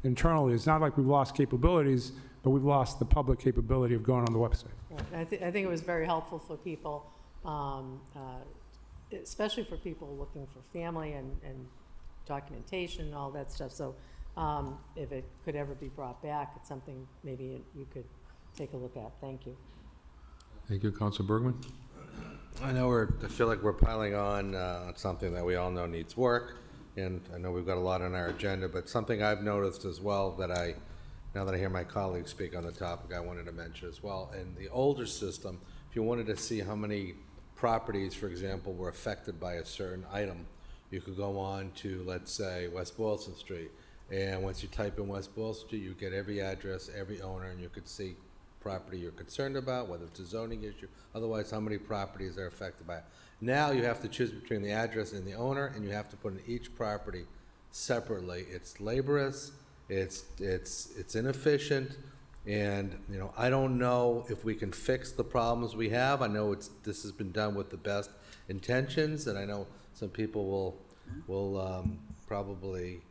internally. It's not like we've lost capabilities, but we've lost the public capability of going on the website. Right. I think it was very helpful for people, especially for people looking for family and documentation and all that stuff. So if it could ever be brought back, it's something maybe you could take a look at. Thank you. Thank you, Council Bergman? I feel like we're piling on something that we all know needs work, and I know we've got a lot on our agenda, but something I've noticed as well that now that I hear my colleagues speak on the topic, I wanted to mention as well. In the older system, if you wanted to see how many properties, for example, were affected by a certain item, you could go on to, let's say, West Boylston Street, and once you type in West Boylston Street, you get every address, every owner, and you could see property you're concerned about, whether it's a zoning issue, otherwise how many properties are affected by it. Now you have to choose between the address and the owner, and you have to put in each property separately. It's laborious, It's inefficient, and, you know, I don't know if we can fix the problems we have. I know this has been done with the best intentions, and I know some people will probably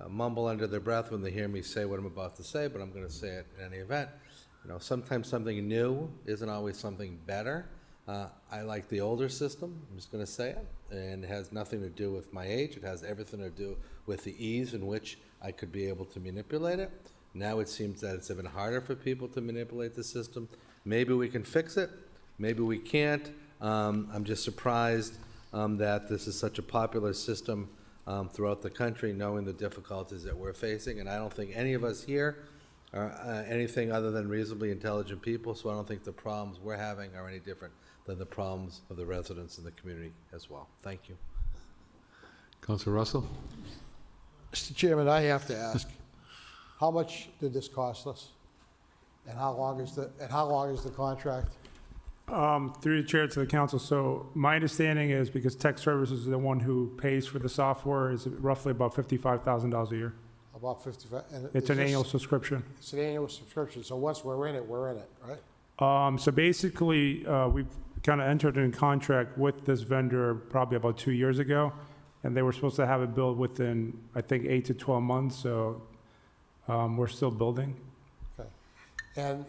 mumble under their breath when they hear me say what I'm about to say, but I'm gonna say it in any event. You know, sometimes something new isn't always something better. I like the older system, I'm just gonna say it, and it has nothing to do with my age. It has everything to do with the ease in which I could be able to manipulate it. Now it seems that it's even harder for people to manipulate the system. Maybe we can fix it, maybe we can't. I'm just surprised that this is such a popular system throughout the country, knowing the difficulties that we're facing, and I don't think any of us here are anything other than reasonably intelligent people, so I don't think the problems we're having are any different than the problems of the residents in the community as well. Thank you. Councilor Russell? Mr. Chairman, I have to ask, how much did this cost us? And how long is the contract? Through the chair to the council, so my understanding is, because Tech Services is the one who pays for the software, is roughly about $55,000 a year. About 55? And It's an annual subscription. It's an annual subscription, so once we're in it, right? So basically, we've kind of entered in contract with this vendor probably about 2 years ago, and they were supposed to have it built within, I think, 8 to 12 months, so we're still building. Okay. And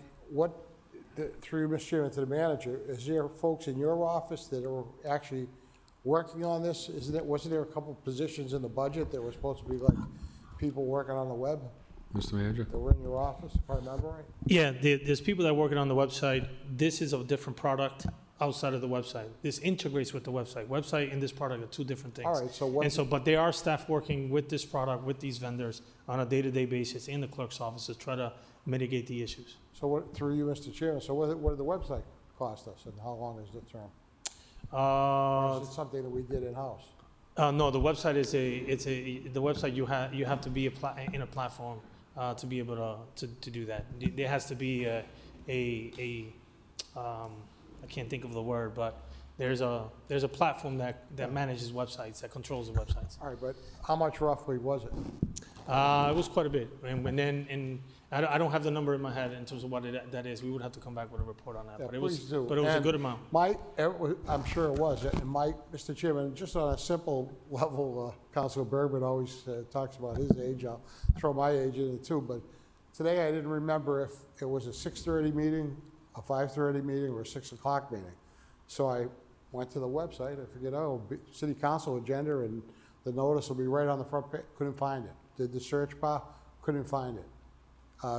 through Mr. Chairman to the manager, is there folks in your office that are actually working on this? Wasn't there a couple positions in the budget that were supposed to be like people working on the web Mr. Manager? that were in your office, if I remember right? Yeah, there's people that are working on the website. This is a different product outside of the website. This integrates with the website. Website and this product are two different things. All right, so what? But there are staff working with this product, with these vendors on a day-to-day basis in the clerk's office to try to mitigate the issues. So through you, Mr. Chairman, so what did the website cost us, and how long is the term? Or is it something that we did in-house? No, the website is the website you have to be in a platform to be able to do that. There has to be I can't think of the word, but there's a platform that manages websites, that controls the websites. All right, but how much roughly was it? It was quite a bit, and I don't have the number in my head in terms of what that is. We would have to come back with a report on that, Yeah, but it was please do. a And good amount. I'm sure it was, and Mr. Chairman, just on a simple level, Councilor Bergman always talks about his age. I'll throw my age in it too, but today I didn't remember if it was a 6:30 meeting, a 5:30 meeting, or a 6 o'clock meeting. So I went to the website, I figured, city council agenda, and the notice will be right on the front page. Couldn't find it. Did the search bar, couldn't find it.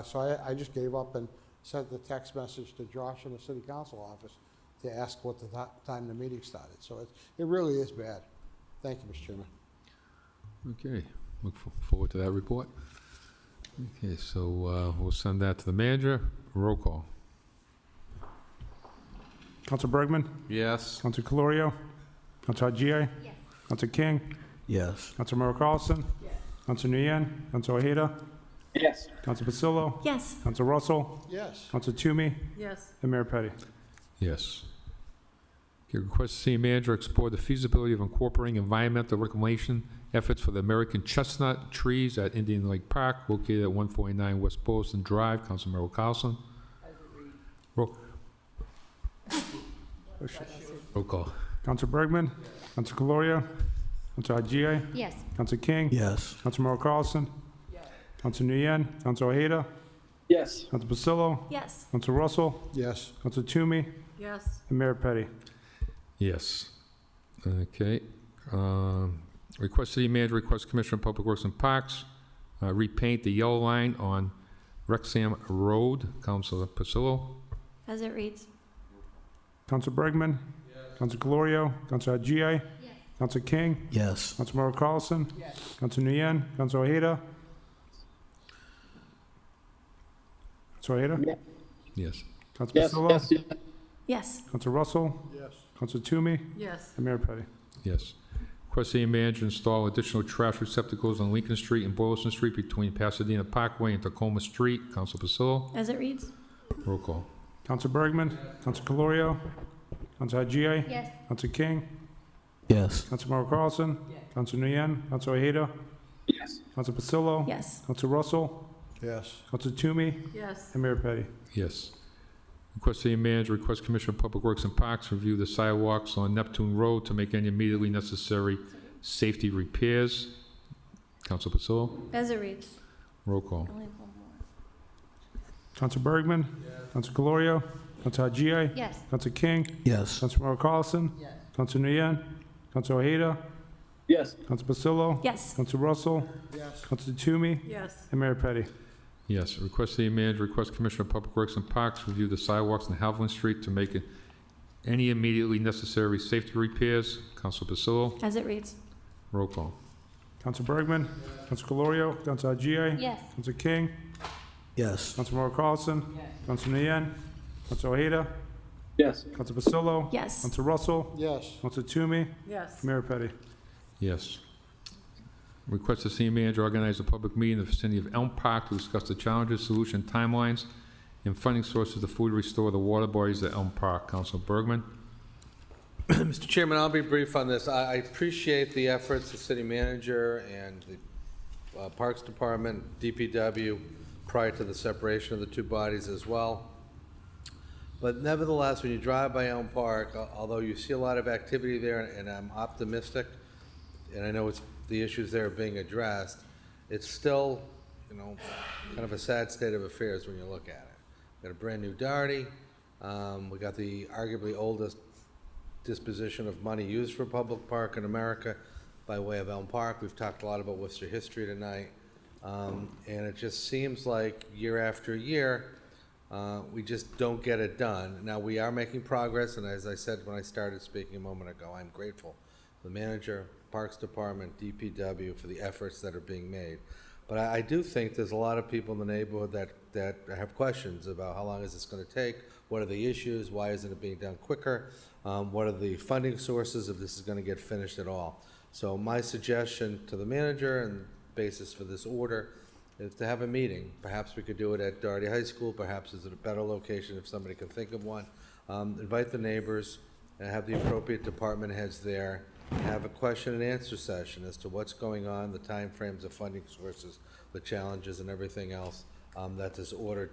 So I just gave up and sent the text message to Josh in the city council office to ask what the time the meeting started. So it really is bad. Thank you, Mr. Chairman. Okay, look forward to that report. Okay, so we'll send that to the manager. Roll call. Council Bergman? Yes. Council Calorio? Council Haji? Yes. Council King? Yes. Council Member Carlson? Yes. Council Nguyen? Council Ojeda? Yes. Council Pasillo? Yes. Council Russell? Yes. Council Toomey? Yes. And Mayor Petty. Yes. Okay, request the city manager explore the feasibility of incorporating environmental reclamation efforts for the American chestnut trees at Indian Lake Park, located at 149 West Boylston Drive. Councilmember Carlson. Roll call. Council Bergman? Council Calorio? Council Haji? Yes. Council King? Yes. Council Member Carlson? Council Nguyen? Council Ojeda? Yes. Council Pasillo? Yes. Council Russell? Yes. Council Toomey? Yes. And Mayor Petty. Yes. Okay. Request city manager, request Commissioner of Public Works and Parks repaint the yellow line on Wrexham Road. Councilor Pasillo. As it reads. Council Bergman? Council Calorio? Council Haji? Yes. Council King? Yes. Council Member Carlson? Council Nguyen? Council Ojeda? Council Ojeda? Yes. Council Pasillo? Yes. Council Russell? Yes. Council Toomey? Yes. And Mayor Petty. Yes. Request city manager install additional trash receptacles on Lincoln Street and Boylston Street between Pasadena Parkway and Tacoma Street. Council Pasillo. As it reads. Roll call. Council Bergman? Council Calorio? Council Haji? Yes. Council King? Yes. Council Member Carlson? Council Nguyen? Council Ojeda? Yes. Counsel Pasillo? Yes. Counsel Russell? Yes. Counsel Toomey? Yes. And Mayor Petty. Yes. Request City Manager, request Commissioner of Public Works and Parks review the sidewalks on Neptune Road to make any immediately necessary safety repairs. Counsel Pasillo? As it reads. Roll call. Only one more. Counsel Bergman? Counsel Calorio? Counsel Haji? Yes. Counsel King? Yes. Councilmember Carlson? Yes. Counsel Nguyen? Counsel Ojeda? Yes. Counsel Pasillo? Yes. Counsel Russell? Yes. Counsel Toomey? Yes. And Mayor Petty. Yes. Request City Manager, request Commissioner of Public Works and Parks review the sidewalks on Haviland Street to make any immediately necessary safety repairs. Counsel Pasillo? As it reads. Roll call. Counsel Bergman? Counsel Calorio? Counsel Haji? Yes. Counsel King? Yes. Councilmember Carlson? Counsel Nguyen? Counsel Ojeda? Yes. Counsel Pasillo? Yes. Counsel Russell? Yes. Counsel Toomey? Yes. Mayor Petty. Yes. Request the City Manager organize a public meeting in the vicinity of Elm Park to discuss the challenges, solution, timelines, and funding sources to fully restore the water bodies at Elm Park. Council Bergman? Mr. Chairman, I'll be brief on this. I appreciate the efforts the city manager and the Parks Department, DPW, prior to the separation of the two bodies as well. But nevertheless, when you drive by Elm Park, although you see a lot of activity there, and I'm optimistic, and I know the issues there are being addressed, it's still, kind of a sad state of affairs when you look at it. We got a brand-new Darty. We got the arguably oldest disposition of money used for public park in America by way of Elm Park. We've talked a lot about Worcester history tonight. And it just seems like year after year, we just don't get it done. Now, we are making progress, and as I said when I started speaking a moment ago, I'm grateful to the manager, Parks Department, DPW for the efforts that are being made. But I do think there's a lot of people in the neighborhood that have questions about how long is this going to take, what are the issues, why isn't it being done quicker, what are the funding sources if this is going to get finished at all. So my suggestion to the manager and basis for this order is to have a meeting. Perhaps we could do it at Darty High School, perhaps is it a better location if somebody can think of one. Invite the neighbors and have the appropriate department heads there, and have a question and answer session as to what's going on, the timeframes of funding sources, the challenges and everything else that this order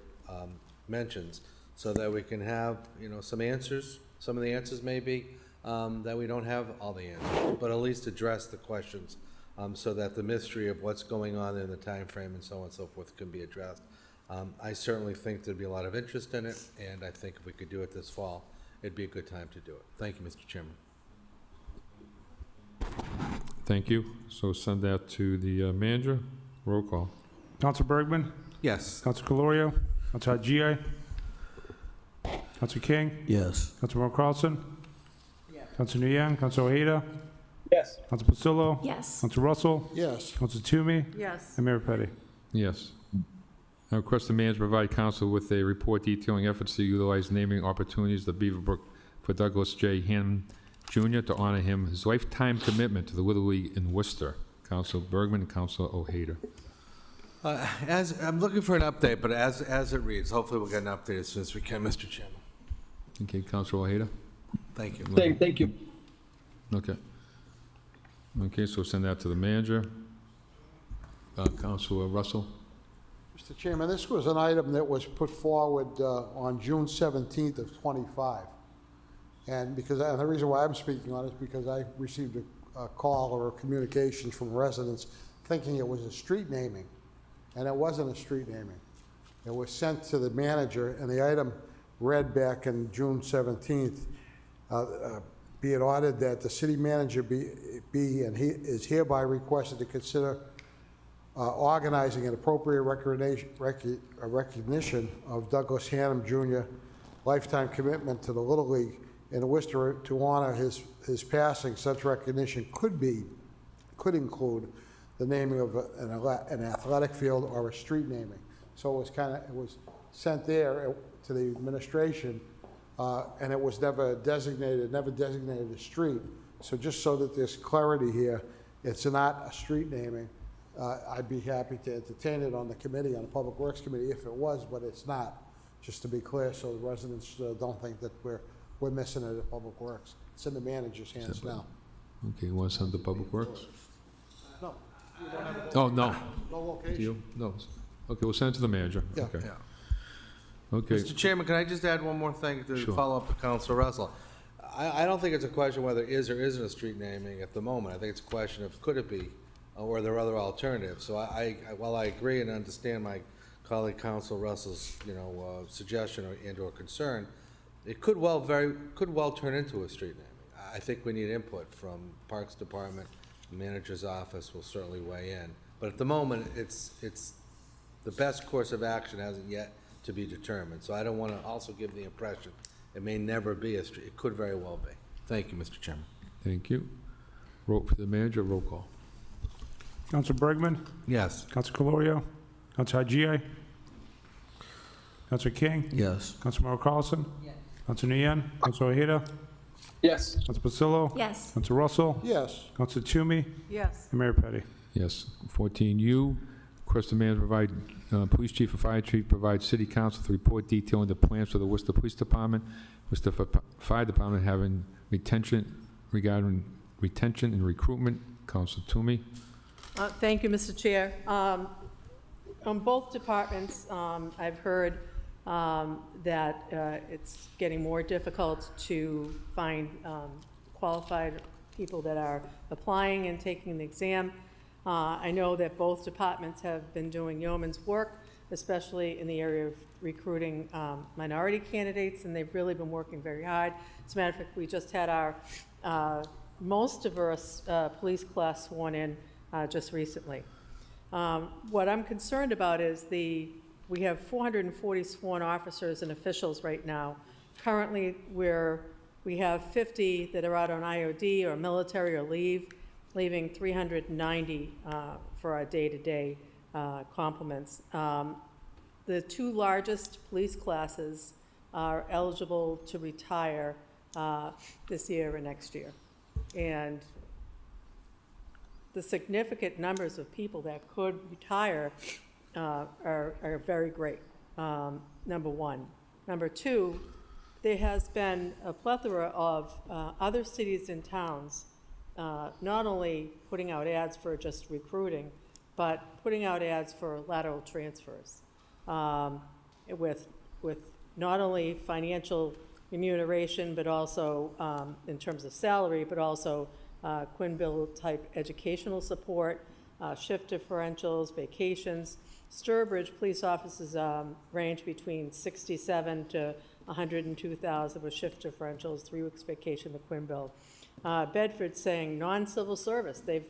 mentions, so that we can have, some answers. Some of the answers may be that we don't have all the answers, but at least address the questions so that the mystery of what's going on in the time frame and so on and so forth can be addressed. I certainly think there'd be a lot of interest in it, and I think if we could do it this fall, it'd be a good time to do it. Thank you, Mr. Chairman. Thank you. So send that to the manager. Roll call. Counsel Bergman? Yes. Counsel Calorio? Counsel Haji? Counsel King? Yes. Councilmember Carlson? Counsel Nguyen? Counsel Ojeda? Yes. Counsel Pasillo? Yes. Counsel Russell? Yes. Counsel Toomey? Yes. And Mayor Petty. Yes. I request the manager provide council with a report detailing efforts to utilize naming opportunities at Beaverbrook for Douglas J. Hannon Jr. to honor him his lifetime commitment to the Little League in Worcester. Council Bergman and Council Ojeda. As I'm looking for an update, but as it reads, hopefully we'll get an update as soon as we can, Mr. Chairman. Okay, Council Ojeda? Thank you. Thank you. Okay. Okay, so send that to the manager. Council Russell? Mr. Chairman, this was an item that was put forward on June 17th of '25. And the reason why I'm speaking on it is because I received a call or communications from residents thinking it was a street naming, and it wasn't a street naming. It was sent to the manager, and the item read back in June 17th, be it ordered that the city manager be and he is hereby requested to consider organizing an appropriate recognition of Douglas Hannon Jr. lifetime commitment to the Little League in Worcester to honor his passing. Such recognition could include the naming of an athletic field or a street naming. So it was sent there to the administration, and it was never designated a street. So just so that there's clarity here, it's not a street naming. I'd be happy to entertain it on the committee, on the Public Works Committee, if it was, but it's not, just to be clear, so the residents don't think that we're missing it at Public Works. It's in the manager's hands now. Okay, you want to send to Public Works? No. Oh, no. No Do location? you? No. Okay, we'll send it to the manager. Yeah. Okay. Yeah. Okay. Mr. Chairman, can I just add one more thing to Sure. follow up to Councilor Russell? I don't think it's a question whether is or isn't a street naming at the moment. I think it's a question of could it be, or are there other alternatives? So while I agree and understand my colleague Councilor Russell's, suggestion or concern, it could well turn into a street naming. I think we need input from Parks Department, the manager's office will certainly weigh in. But at the moment, it's the best course of action hasn't yet to be determined. So I don't want to also give the impression it may never be a street. It could very well be. Thank you, Mr. Chairman. Thank you. Vote for the manager, roll call. Counsel Bergman? Yes. Counsel Calorio? Counsel Haji? Counsel King? Yes. Counsel Mauro Carlson? Counsel Nguyen? Counsel Ojeda? Yes. Counsel Pasillo? Yes. Counsel Russell? Yes. Counsel Toomey? Yes. And Mayor Petty. Yes. 14U, request the manager provide, police chief or fire chief provide city council with a report detailing the plans for the Worcester Police Department, Worcester Fire Department having regarding retention and recruitment. Council Toomey. Thank you, Mr. Chair. On both departments, I've heard that it's getting more difficult to find qualified people that are applying and taking the exam. I know that both departments have been doing yeoman's work, especially in the area of recruiting minority candidates, and they've really been working very hard. As a matter of fact, we just had our most diverse police class sworn in just recently. What I'm concerned about is we have 440 sworn officers and officials right now. Currently, we have 50 that are out on IOD or military or leaving 390 for our day-to-day complements. The two largest police classes are eligible to retire this year and next year. And the significant numbers of people that could retire are very great, number one. Number two, there has been a plethora of other cities and towns not only putting out ads for just recruiting, but putting out ads for lateral transfers with not only financial remuneration, but also in terms of salary, but also Quinn Bill type educational support, shift differentials, vacations. Sturbridge police offices range between 67 to 102,000 with shift differentials, 3 weeks vacation, the Quinn Bill. Bedford saying non-civil service. They've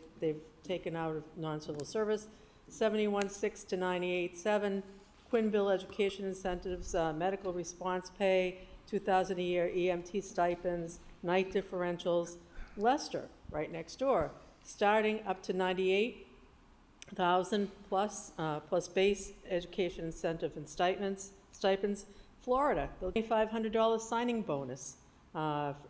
taken out of non-civil service 71.6 to 98.7. Quinn Bill education incentives, medical response pay, 2,000 a year EMT stipends, night differentials. Leicester, right next door, starting up to 98,000 plus base education incentive and stipends. Florida, the $2,500 signing bonus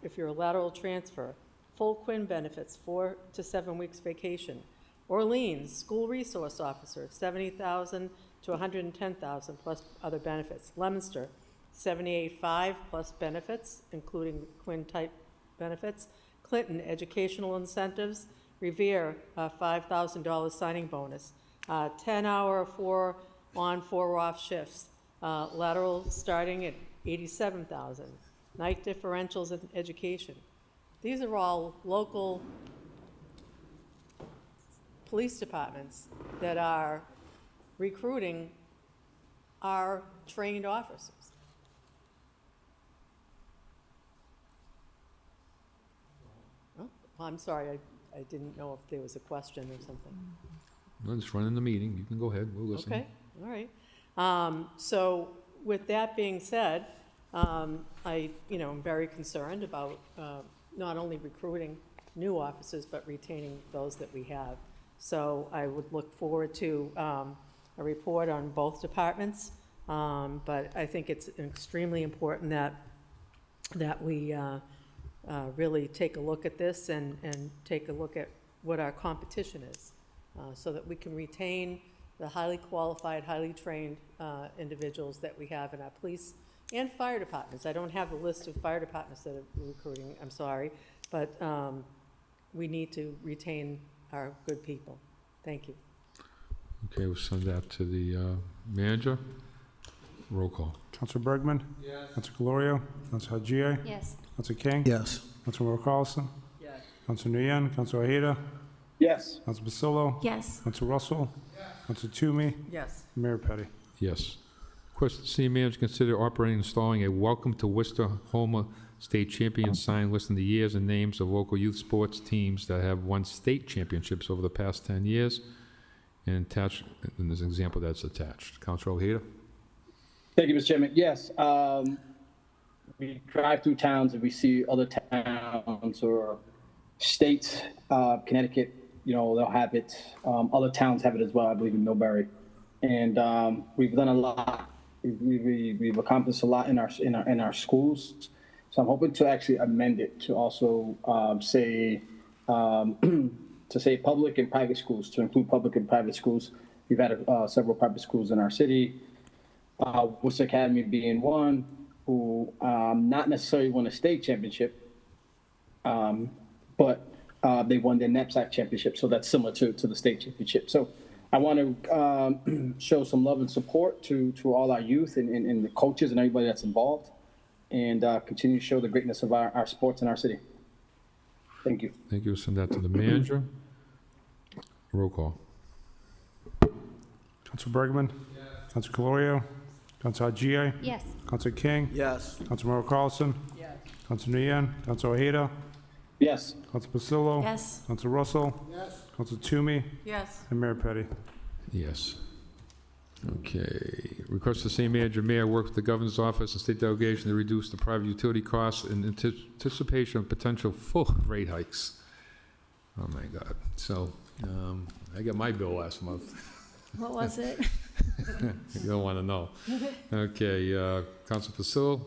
if you're a lateral transfer. Full Quinn benefits, 4 to 7 weeks vacation. Orleans, school resource officer, 70,000 to 110,000 plus other benefits. Leominster, 78.5 plus benefits, including Quinn type benefits. Clinton, educational incentives. Revere, $5,000 signing bonus. 10-hour 4 on 4 off shifts. Lateral starting at 87,000. Night differentials in education. These are all local police departments that are recruiting our trained officers. Oh, I'm sorry, I didn't know if there was a question or something. I'm just running the meeting. You can go ahead. We'll listen. Okay, all right. So with that being said, I'm very concerned about not only recruiting new officers, but retaining those that we have. So I would look forward to a report on both departments, but I think it's extremely important that we really take a look at this and take a look at what our competition is, so that we can retain the highly qualified, highly trained individuals that we have in our police and fire departments. I don't have the list of fire departments that are recruiting, I'm sorry, but we need to retain our good people. Thank you. Okay, we'll send that to the manager. Roll call. Council Bergman? Yes. Council Calorio? Council Haji? Yes. Council King? Yes. Council Carlson? Yes. Council Nguyen? Council Ojeda? Yes. Council Basilio? Yes. Council Russell? Council Toomey? Yes. Mayor Petty. Yes. Request the city manager consider operating and installing a Welcome to Worcester Homer State Champion sign listing the years and names of local youth sports teams that have won state championships over the past 10 years. And attached, and there's an example that's attached. Councilor Ojeda? Thank you, Mr. Chairman. Yes, we drive through towns and we see other towns or states, Connecticut, they'll have it. Other towns have it as well, I believe in Millbury. And we've done a lot. We've accomplished a lot in our schools. So I'm hoping to actually amend it to also say public and private schools, to include public and private schools. We've had several private schools in our city, Worcester Academy being one, who not necessarily won a state championship, but they won their knapsack championship, so that's similar to the state championship. So I want to show some love and support to all our youth and the coaches and everybody that's involved, and continue to show the greatness of our sports in our city. Thank you. Thank you. We'll send that to the manager. Roll call. Council Bergman? Yes. Council Calorio? Council Haji? Yes. Council King? Yes. Council Carlson? Yes. Council Nguyen? Council Ojeda? Yes. Council Basilio? Yes. Council Russell? Yes. Council Toomey? Yes. And Mayor Petty. Yes. Okay. Request the same manager may work with the governor's office and state delegation to reduce the private utility costs in anticipation of potential full rate hikes. Oh my God. So I got my bill last month. What was it? You don't want to know. Okay. Council Facil.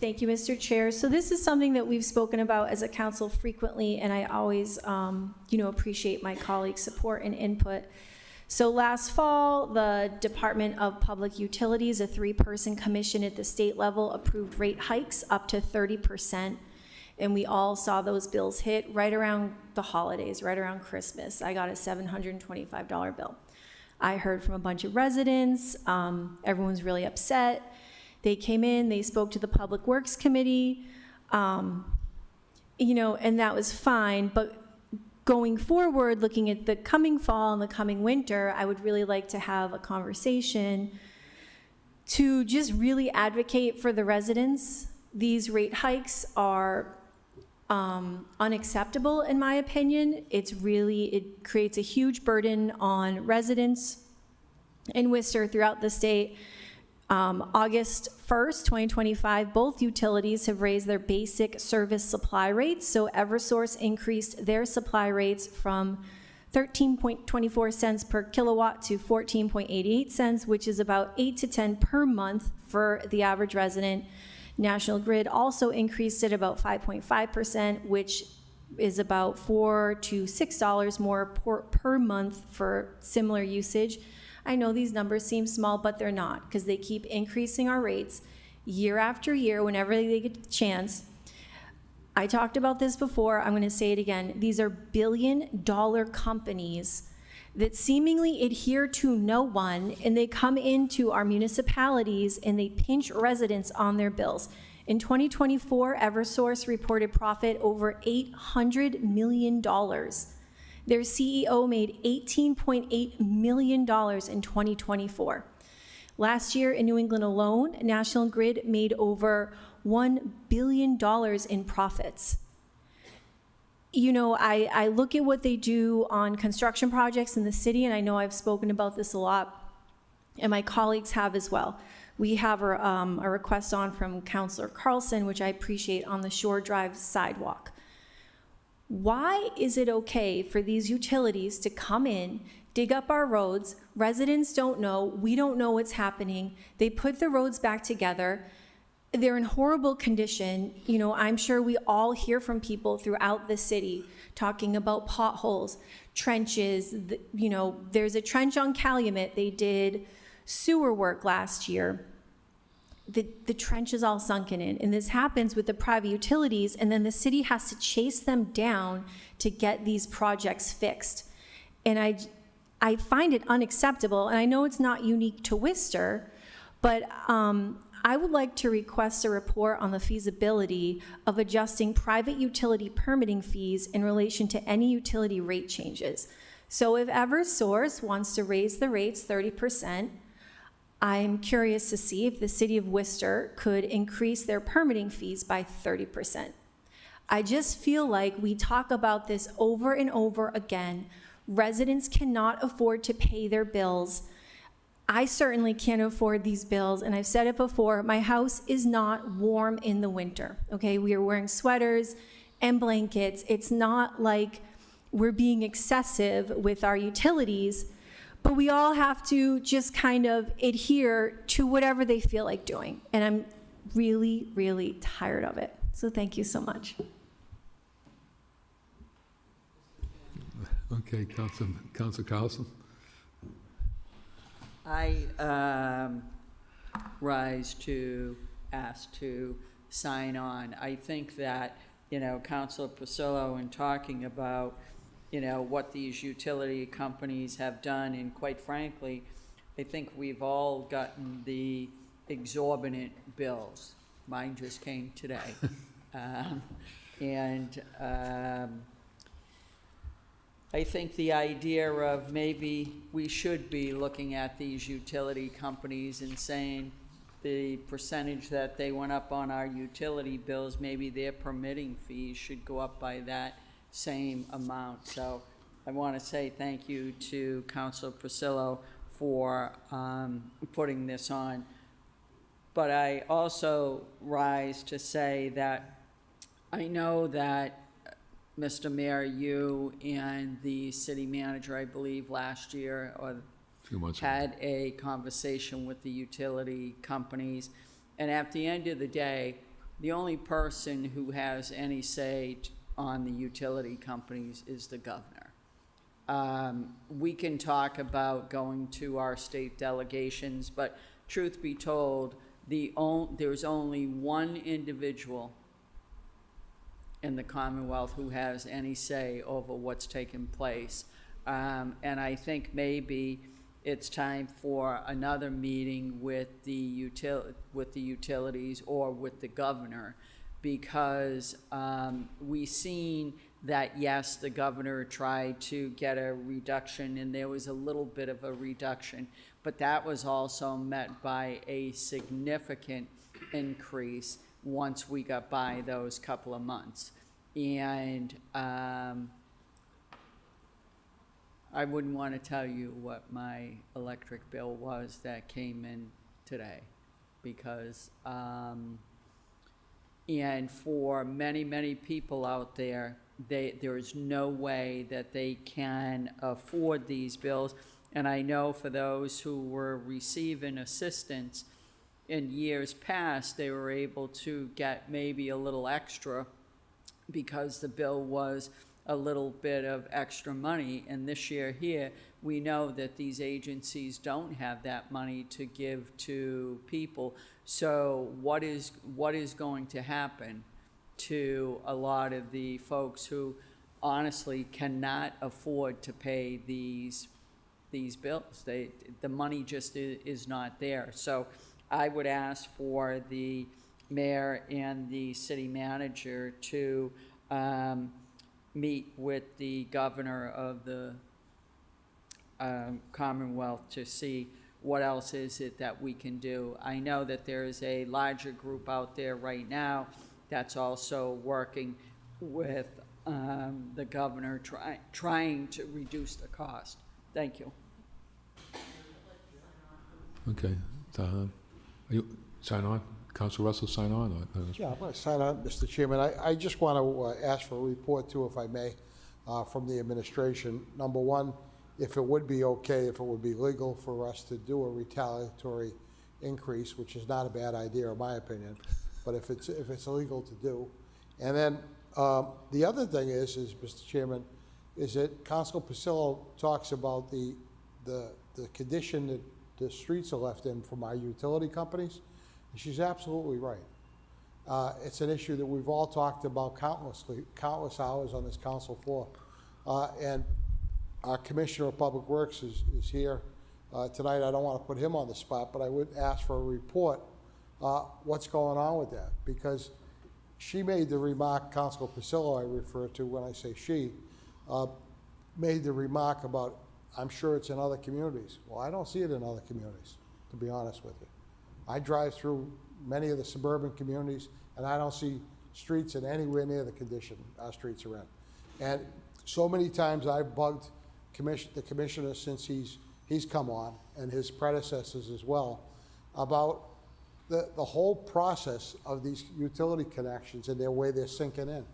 Thank you, Mr. Chair. So this is something that we've spoken about as a council frequently, and I always, appreciate my colleagues' support and input. So last fall, the Department of Public Utilities, a 3-person commission at the state level, approved rate hikes up to 30%. And we all saw those bills hit right around the holidays, right around Christmas. I got a $725 bill. I heard from a bunch of residents. Everyone's really upset. They came in, they spoke to the Public Works Committee, and that was fine. But going forward, looking at the coming fall and the coming winter, I would really like to have a conversation to just really advocate for the residents. These rate hikes are unacceptable, in my opinion. It creates a huge burden on residents in Worcester throughout the state. August 1st, 2025, both utilities have raised their basic service supply rates. So Eversource increased their supply rates from 13.24 cents per kilowatt to 14.88 cents, which is about 8 to 10 per month for the average resident. National Grid also increased it about 5.5%, which is about $4 to $6 more per month for similar usage. I know these numbers seem small, but they're not, because they keep increasing our rates year after year whenever they get the chance. I talked about this before, I'm gonna say it again. These are billion-dollar companies that seemingly adhere to no one, and they come into our municipalities and they pinch residents on their bills. In 2024, Eversource reported profit over $800 million. Their CEO made $18.8 million in 2024. Last year in New England alone, National Grid made over $1 billion in profits. I look at what they do on construction projects in the city, and I know I've spoken about this a lot, and my colleagues have as well. We have a request on from Councilor Carlson, which I appreciate, on the Shore Drive sidewalk. Why is it okay for these utilities to come in, dig up our roads, residents don't know, we don't know what's happening, they put the roads back together, they're in horrible condition. I'm sure we all hear from people throughout the city talking about potholes, trenches. There's a trench on Calumet. They did sewer work last year. The trench is all sunken in, and this happens with the private utilities, and then the city has to chase them down to get these projects fixed. And I find it unacceptable, and I know it's not unique to Worcester, but I would like to request a report on the feasibility of adjusting private utility permitting fees in relation to any utility rate changes. So if Eversource wants to raise the rates 30%, I'm curious to see if the city of Worcester could increase their permitting fees by 30%. I just feel like we talk about this over and over again. Residents cannot afford to pay their bills. I certainly can't afford these bills, and I've said it before, my house is not warm in the winter, okay? We are wearing sweaters and blankets. It's not like we're being excessive with our utilities, but we all have to just kind of adhere to whatever they feel like doing, and I'm really, really tired of it. So thank you so much. Okay, Council Carlson. I rise to ask to sign on. I think that, Councilor Priscillo, in talking about, what these utility companies have done, and quite frankly, I think we've all gotten the exorbitant bills. Mine just came today. I think the idea of maybe we should be looking at these utility companies and saying the percentage that they went up on our utility bills, maybe their permitting fees should go up by that same amount. So I want to say thank you to Councilor Priscillo for putting this on. But I also rise to say that I know that Mr. Mayor, you and the city manager, I believe, last year or had a conversation with the utility companies. And at the end of the day, the only person who has any say on the utility companies is the governor. We can talk about going to our state delegations, but truth be told, there's only one individual in the Commonwealth who has any say over what's taken place. And I think maybe it's time for another meeting with the utilities or with the governor, because we've seen that, yes, the governor tried to get a reduction, and there was a little bit of a reduction, but that was also met by a significant increase once we got by those couple of months. And I wouldn't want to tell you what my electric bill was that came in today, because and for many, many people out there, there is no way that they can afford these bills. And I know for those who were receiving assistance in years past, they were able to get maybe a little extra because the bill was a little bit of extra money. And this year here, we know that these agencies don't have that money to give to people. So what is going to happen to a lot of the folks who honestly cannot afford to pay these bills? The money just is not there. So I would ask for the mayor and the city manager to meet with the governor of the Commonwealth to see what else is it that we can do. I know that there is a larger group out there right now that's also working with the governor trying to reduce the cost. Thank you. Okay. You sign on? Council Russell, sign on? Yeah, I'm going to sign on, Mr. Chairman. I just want to ask for a report, too, if I may, from the administration. Number one, if it would be okay, if it would be legal for us to do a retaliatory increase, which is not a bad idea, in my opinion, but if it's illegal to do. And then the other thing is, Mr. Chairman, is that Council Priscillo talks about the condition that the streets are left in from our utility companies. And she's absolutely right. It's an issue that we've all talked about countless hours on this council floor. And our Commissioner of Public Works is here tonight. I don't want to put him on the spot, but I would ask for a report, what's going on with that? Because she made the remark, Councilor Pasillo I refer to when I say she, made the remark about, I'm sure it's in other communities. Well, I don't see it in other communities, to be honest with you. I drive through many of the suburban communities, and I don't see streets in anywhere near the condition our streets are in. And so many times I've bugged the commissioner since he's come on, and his predecessors as well, about the whole process of these utility connections and their way they're sinking in.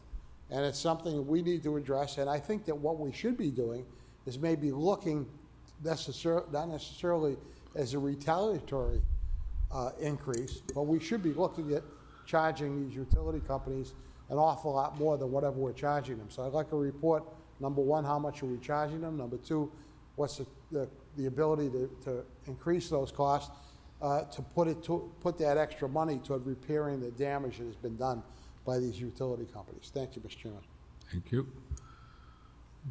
And it's something we need to address, and I think that what we should be doing is maybe looking not necessarily as a retaliatory increase, but we should be looking at charging these utility companies an awful lot more than whatever we're charging them. So I'd like a report, number one, how much are we charging them? Number two, what's the ability to increase those costs, to put that extra money toward repairing the damage that has been done by these utility companies. Thank you, Mr. Chairman. Thank you.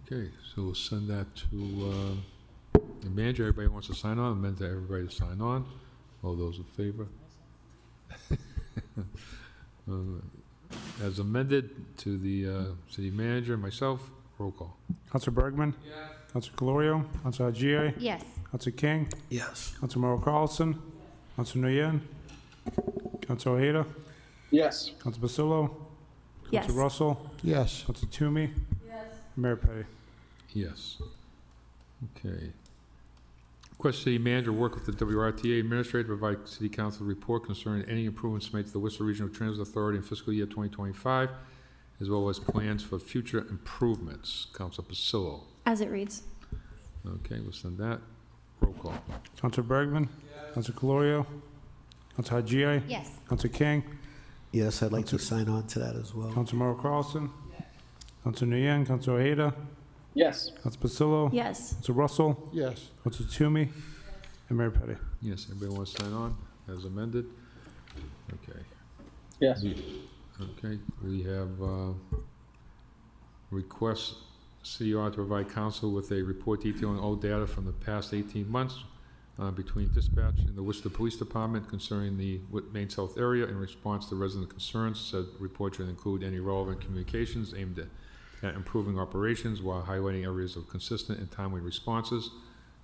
Okay, so we'll send that to the manager. Everybody wants to sign on, amend to everybody to sign on. All those in favor? As amended to the city manager, myself, roll call. Councilor Bergman? Yes. Councilor Calorio? Councilor Haji? Yes. Councilor King? Yes. Councilor Merrill Carlson? Councilor Nguyen? Councilor Ojeda? Yes. Councilor Basillo? Yes. Councilor Russell? Yes. Councilor Toomey? Yes. Mayor Petty? Yes. Okay. Request city manager work with the WRTA administrator to provide city council report concerning any improvements made to the Worcester Regional Transit Authority in fiscal year 2025, as well as plans for future improvements. Councilor Pasillo. As it reads. Okay, we'll send that. Roll call. Councilor Bergman? Yes. Councilor Calorio? Councilor Haji? Yes. Councilor King? Yes, I'd like to sign on to that as well. Councilor Merrill Carlson? Yes. Councilor Nguyen? Councilor Ojeda? Yes. Councilor Basillo? Yes. Councilor Russell? Yes. Councilor Toomey? And Mayor Petty? Yes, anybody want to sign on as amended? Okay. Yes. Okay, we have request CR to provide council with a report detailing all data from the past 18 months between dispatch and the Worcester Police Department concerning the Main South area in response to resident concerns. Said report should include any relevant communications aimed at improving operations while highlighting areas of consistent and timely responses.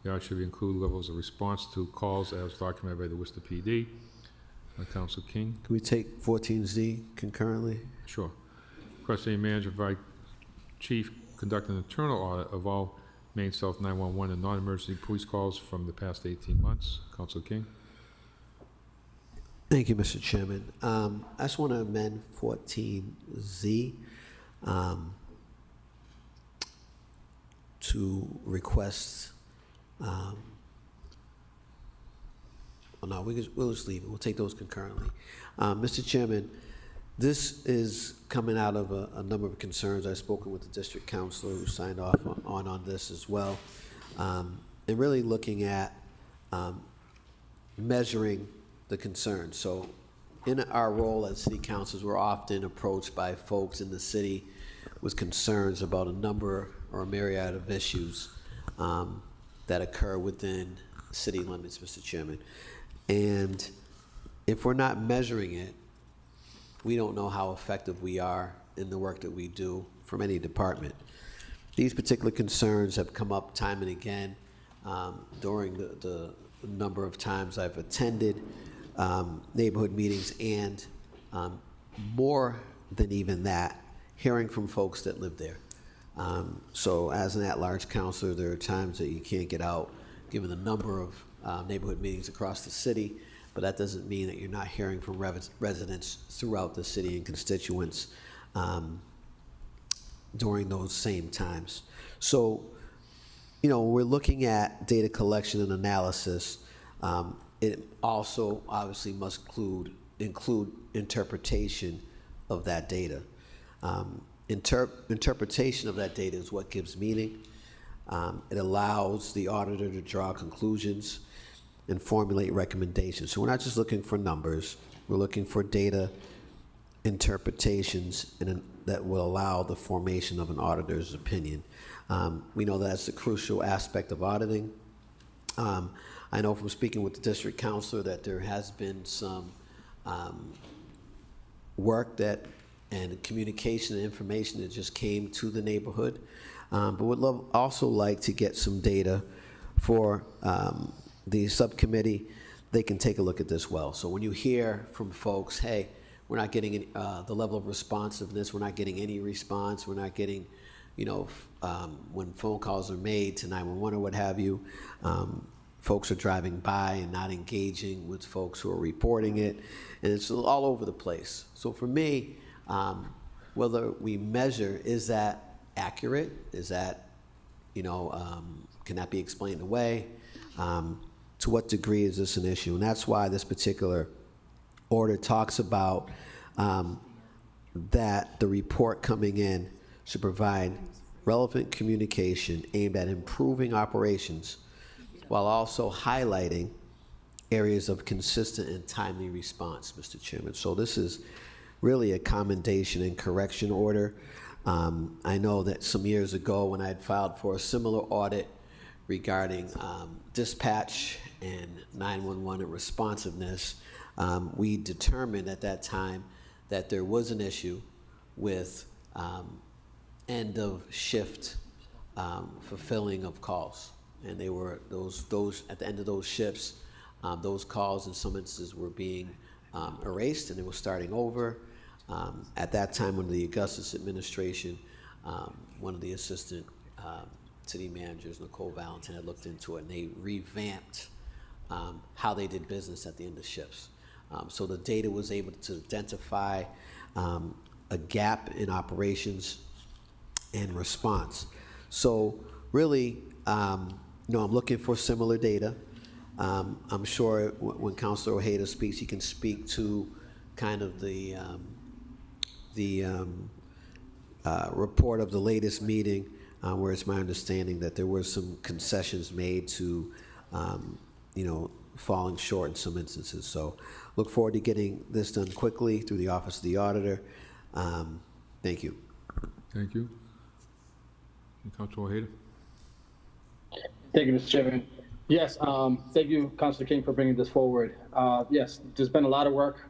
The should include levels of response to calls as documented by the Worcester PD. Councilor King. Can we take 14Z concurrently? Sure. Request city manager provide chief conduct an internal audit of all Main South 911 and non-emergency police calls from the past 18 months. Councilor King. Thank you, Mr. Chairman. I just want to amend 14Z to request. Well, no, we'll just leave it. We'll take those concurrently. Mr. Chairman, this is coming out of a number of concerns. I've spoken with the district councilor who signed off on this as well. And really looking at measuring the concerns. So in our role as city councilors, we're often approached by folks in the city with concerns about a number or a myriad of issues that occur within city limits, Mr. Chairman. And if we're not measuring it, we don't know how effective we are in the work that we do from any department. These particular concerns have come up time and again during the number of times I've attended neighborhood meetings, and more than even that, hearing from folks that live there. So as an at-large counselor, there are times that you can't get out given the number of neighborhood meetings across the city, but that doesn't mean that you're not hearing from residents throughout the city and constituents during those same times. So, you know, we're looking at data collection and analysis. It also obviously must include interpretation of that data. Interpretation of that data is what gives meaning. It allows the auditor to draw conclusions and formulate recommendations. So we're not just looking for numbers, we're looking for data interpretations that will allow the formation of an auditor's opinion. We know that's a crucial aspect of auditing. I know from speaking with the district counselor that there has been some work and communication and information that just came to the neighborhood. But would also like to get some data for the subcommittee. They can take a look at this well. So when you hear from folks, hey, we're not getting any, the level of responsiveness, we're not getting any response, we're not getting, when phone calls are made to 911 or what have you, folks are driving by and not engaging with folks who are reporting it, and it's all over the place. So for me, whether we measure, is that accurate? Is that, can that be explained away? To what degree is this an issue? And that's why this particular order talks about that the report coming in should provide relevant communication aimed at improving operations while also highlighting areas of consistent and timely response, Mr. Chairman. So this is really a commendation and correction order. I know that some years ago when I had filed for a similar audit regarding dispatch and 911 responsiveness, we determined at that time that there was an issue with end of shift fulfilling of calls. And they were those at the end of those shifts, those calls in some instances were being erased and they were starting over. At that time, under the Augustus administration, one of the assistant city managers, Nicole Valentin, had looked into it, and they revamped how they did business at the end of shifts. So the data was able to identify a gap in operations and response. So really, I'm looking for similar data. I'm sure when Councilor Ojeda speaks, he can speak to kind of the report of the latest meeting, where it's my understanding that there were some concessions made to, falling short in some instances. So look forward to getting this done quickly through the Office of the Auditor. Thank you. Thank you. Councilor Ojeda. Thank you, Mr. Chairman. Yes, thank you, Councilor King, for bringing this forward. Yes, there's been a lot of work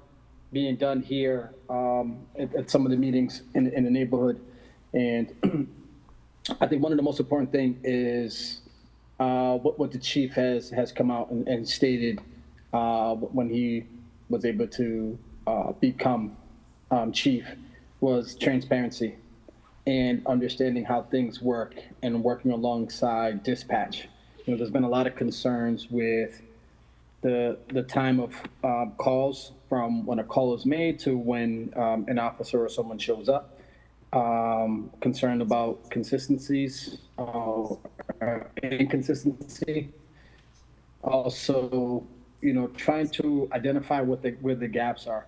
being done here at some of the meetings in the neighborhood. And I think one of the most important thing is what the chief has come out and stated when he was able to become chief was transparency and understanding how things work and working alongside dispatch. There's been a lot of concerns with the time of calls from when a call is made to when an officer or someone shows up. Concerned about consistencies, inconsistency. Also, trying to identify where the gaps are.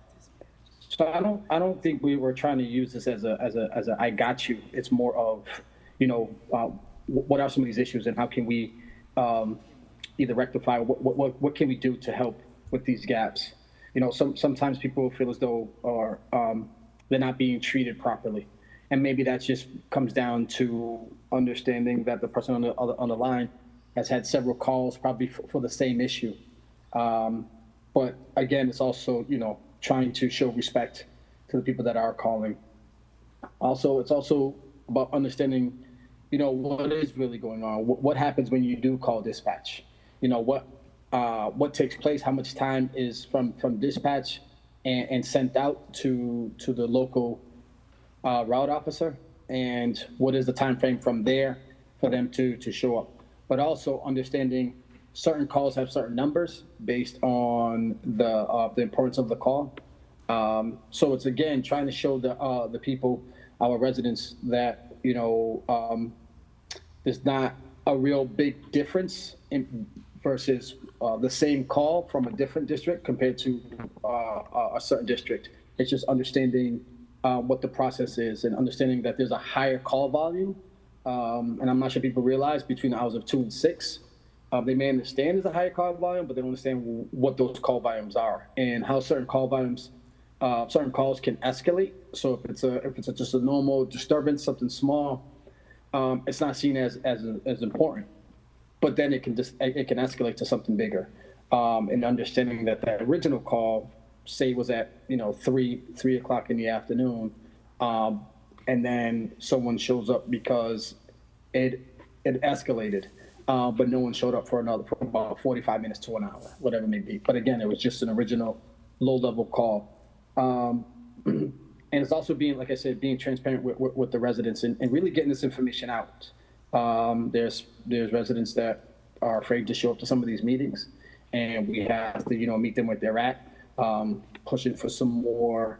So I don't think we were trying to use this as a I got you. It's more of, what are some of these issues and how can we either rectify, what can we do to help with these gaps? Sometimes people feel as though they're not being treated properly. And maybe that just comes down to understanding that the person on the line has had several calls probably for the same issue. But again, it's also, trying to show respect to the people that are calling. Also, it's also about understanding, what is really going on. What happens when you do call dispatch? What takes place? How much time is from dispatch and sent out to the local route officer, and what is the time frame from there for them to show up? But also understanding certain calls have certain numbers based on the importance of the call. So it's again trying to show the people, our residents, that there's not a real big difference versus the same call from a different district compared to a certain district. It's just understanding what the process is and understanding that there's a higher call volume. And I'm not sure people realize between the hours of 2 and 6, they may understand there's a higher call volume, but they don't understand what those call volumes are and how certain call volumes certain calls can escalate. So if it's just a normal disturbance, something small, it's not seen as important. But then it can escalate to something bigger. And understanding that the original call, say, was at 3 o'clock in the afternoon, and then someone shows up because it escalated, but no one showed up for about 45 minutes to an hour, whatever it may be. But again, it was just an original low-level call. And it's also being, like I said, being transparent with the residents and really getting this information out. There's residents that are afraid to show up to some of these meetings, and we have to, meet them where they're at, pushing for some more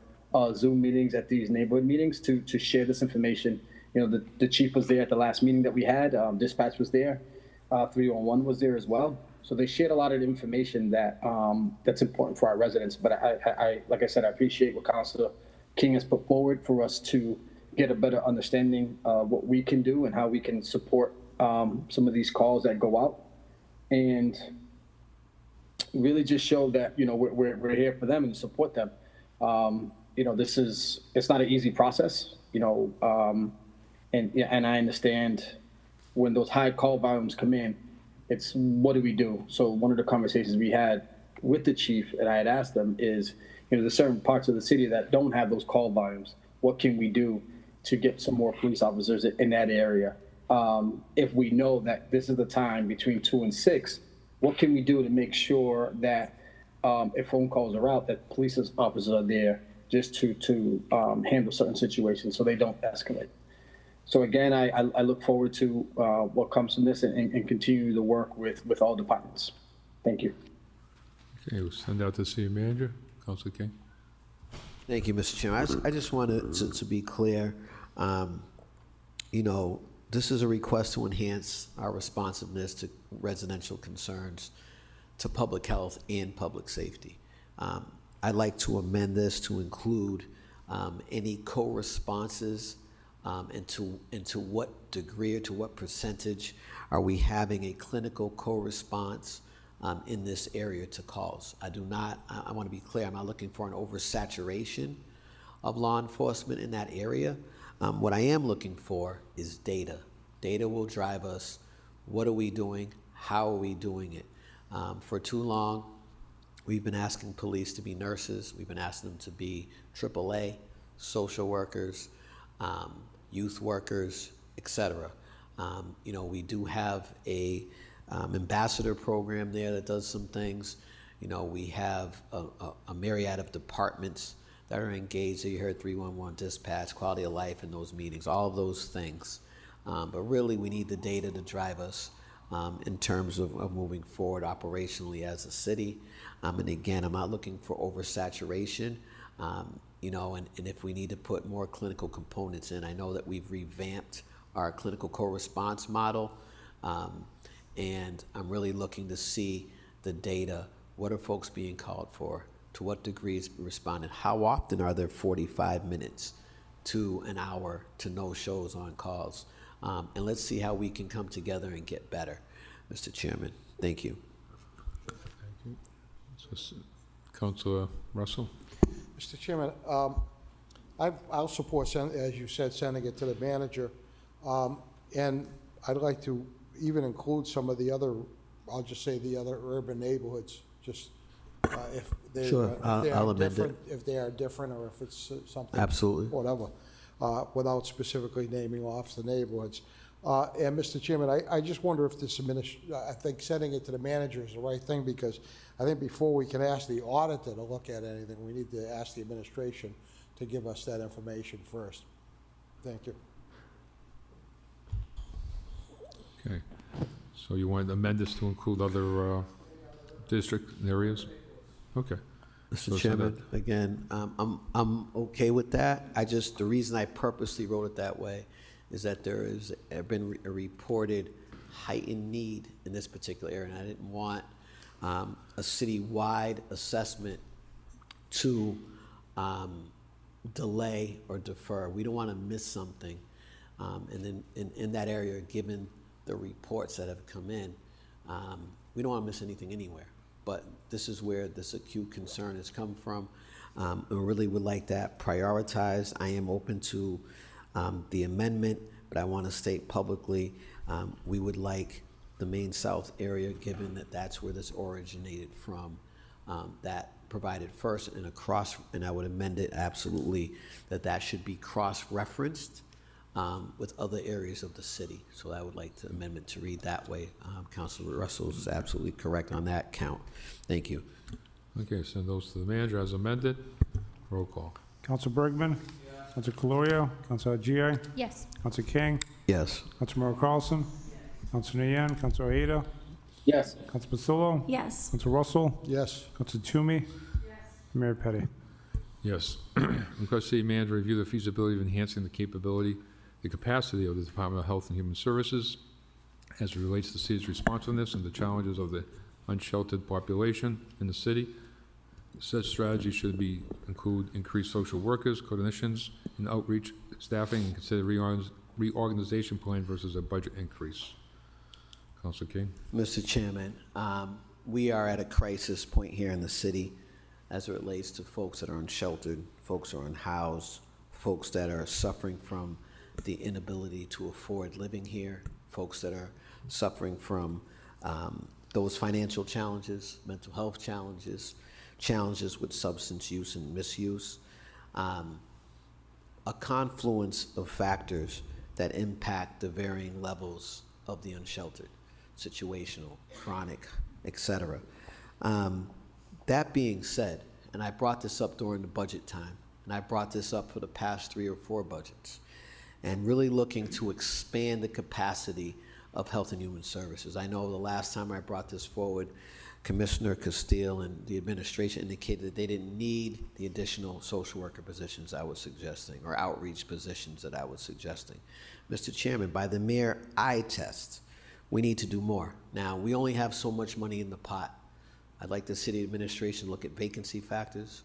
Zoom meetings at these neighborhood meetings to share this information. The chief was there at the last meeting that we had. Dispatch was there. 311 was there as well. So they shared a lot of information that's important for our residents. But I like I said, I appreciate what Councilor King has put forward for us to get a better understanding of what we can do and how we can support some of these calls that go out, and really just show that we're here for them and support them. It's not an easy process, and I understand when those high call volumes come in, it's what do we do? So one of the conversations we had with the chief, and I had asked them, is there's certain parts of the city that don't have those call volumes. What can we do to get some more police officers in that area? If we know that this is the time between 2 and 6, what can we do to make sure that if phone calls are out, that police officers are there just to handle certain situations so they don't escalate? So again, I look forward to what comes from this and continue to work with all departments. Thank you. Okay, we'll send out to city manager. Councilor King. Thank you, Mr. Chairman. I just wanted to be clear. This is a request to enhance our responsiveness to residential concerns, to public health and public safety. I'd like to amend this to include any co-responses, and to what degree or to what percentage are we having a clinical co-response in this area to calls. I want to be clear, I'm not looking for an oversaturation of law enforcement in that area. What I am looking for is data. Data will drive us. What are we doing? How are we doing it? For too long, we've been asking police to be nurses. We've been asking them to be AAA, social workers, youth workers, etc. We do have a ambassador program there that does some things. We have a myriad of departments that are engaged. So you heard 311 dispatch, quality of life in those meetings, all of those things. But really, we need the data to drive us in terms of moving forward operationally as a city. And again, I'm not looking for oversaturation. And if we need to put more clinical components in, I know that we've revamped our clinical co-response model, and I'm really looking to see the data. What are folks being called for? To what degree is responding? How often are there 45 minutes to an hour to no shows on calls? And let's see how we can come together and get better, Mr. Chairman. Thank you. Thank you. So, Councilor Russell. Mr. Chairman, I'll support, as you said, sending it to the manager. And I'd like to even include some of the other, I'll just say the other urban neighborhoods, just if they I'll are amend different, if they are different, or if it's something. Absolutely. Whatever, without specifically naming off the neighborhoods. And Mr. Chairman, I just wonder if this I think sending it to the manager is the right thing, because I think before we can ask the auditor to look at anything, we need to ask the administration to give us that information first. Thank you. Okay. So you want to amend this to include other district areas? Okay. Mr. Chairman, again, I'm okay with that. The reason I purposely wrote it that way is that there has been a reported heightened need in this particular area, and I didn't want a citywide assessment to delay or defer. We don't want to miss something, and then in that area, given the reports that have come in, we don't want to miss anything anywhere. But this is where this acute concern has come from. and really would like that prioritized. I am open to the amendment, but I want to state publicly, we would like the Main South area, given that that's where this originated from, that provided first and and I would amend it absolutely, that should be cross-referenced with other areas of the city. So I would like the amendment to read that way. Councilor Russell is absolutely correct on that count. Thank you. Okay, send those to the manager as amended. Roll call. Counsel Bergman? Counsel Calorio? Counsel Agia? Yes. Counsel King? Yes. Counsel Member Carlson? Counsel Nayan? Counsel Ojeda? Yes. Counsel Pasillo? Yes. Counsel Russell? Yes. Counsel Toomey? Mayor Petty. Yes. Request city manager review the feasibility of enhancing the capacity of the Department of Health and Human Services as it relates to the city's responsiveness and the challenges of the unsheltered population in the city. Such strategy should include increased social workers, clinicians, and outreach staffing, and consider reorganization plan versus a budget increase. Councilor King. Mr. Chairman, we are at a crisis point here in the city as it relates to folks that are unsheltered, folks who are unhoused, folks that are suffering from the inability to afford living here, folks that are suffering from those financial challenges, mental health challenges, challenges with substance use and misuse, a confluence of factors that impact the varying levels of the unsheltered, situational, chronic, etc. That being said, and I brought this up during the budget time, and I brought this up for the past 3 or 4 budgets, and really looking to expand the capacity of Health and Human Services. I know the last time I brought this forward, Commissioner Castile and the administration indicated that they didn't need the additional social worker positions I was suggesting, or outreach positions that I was suggesting. Mr. Chairman, by the mere eye test, we need to do more. Now, we only have so much money in the pot. I'd like the city administration to look at vacancy factors,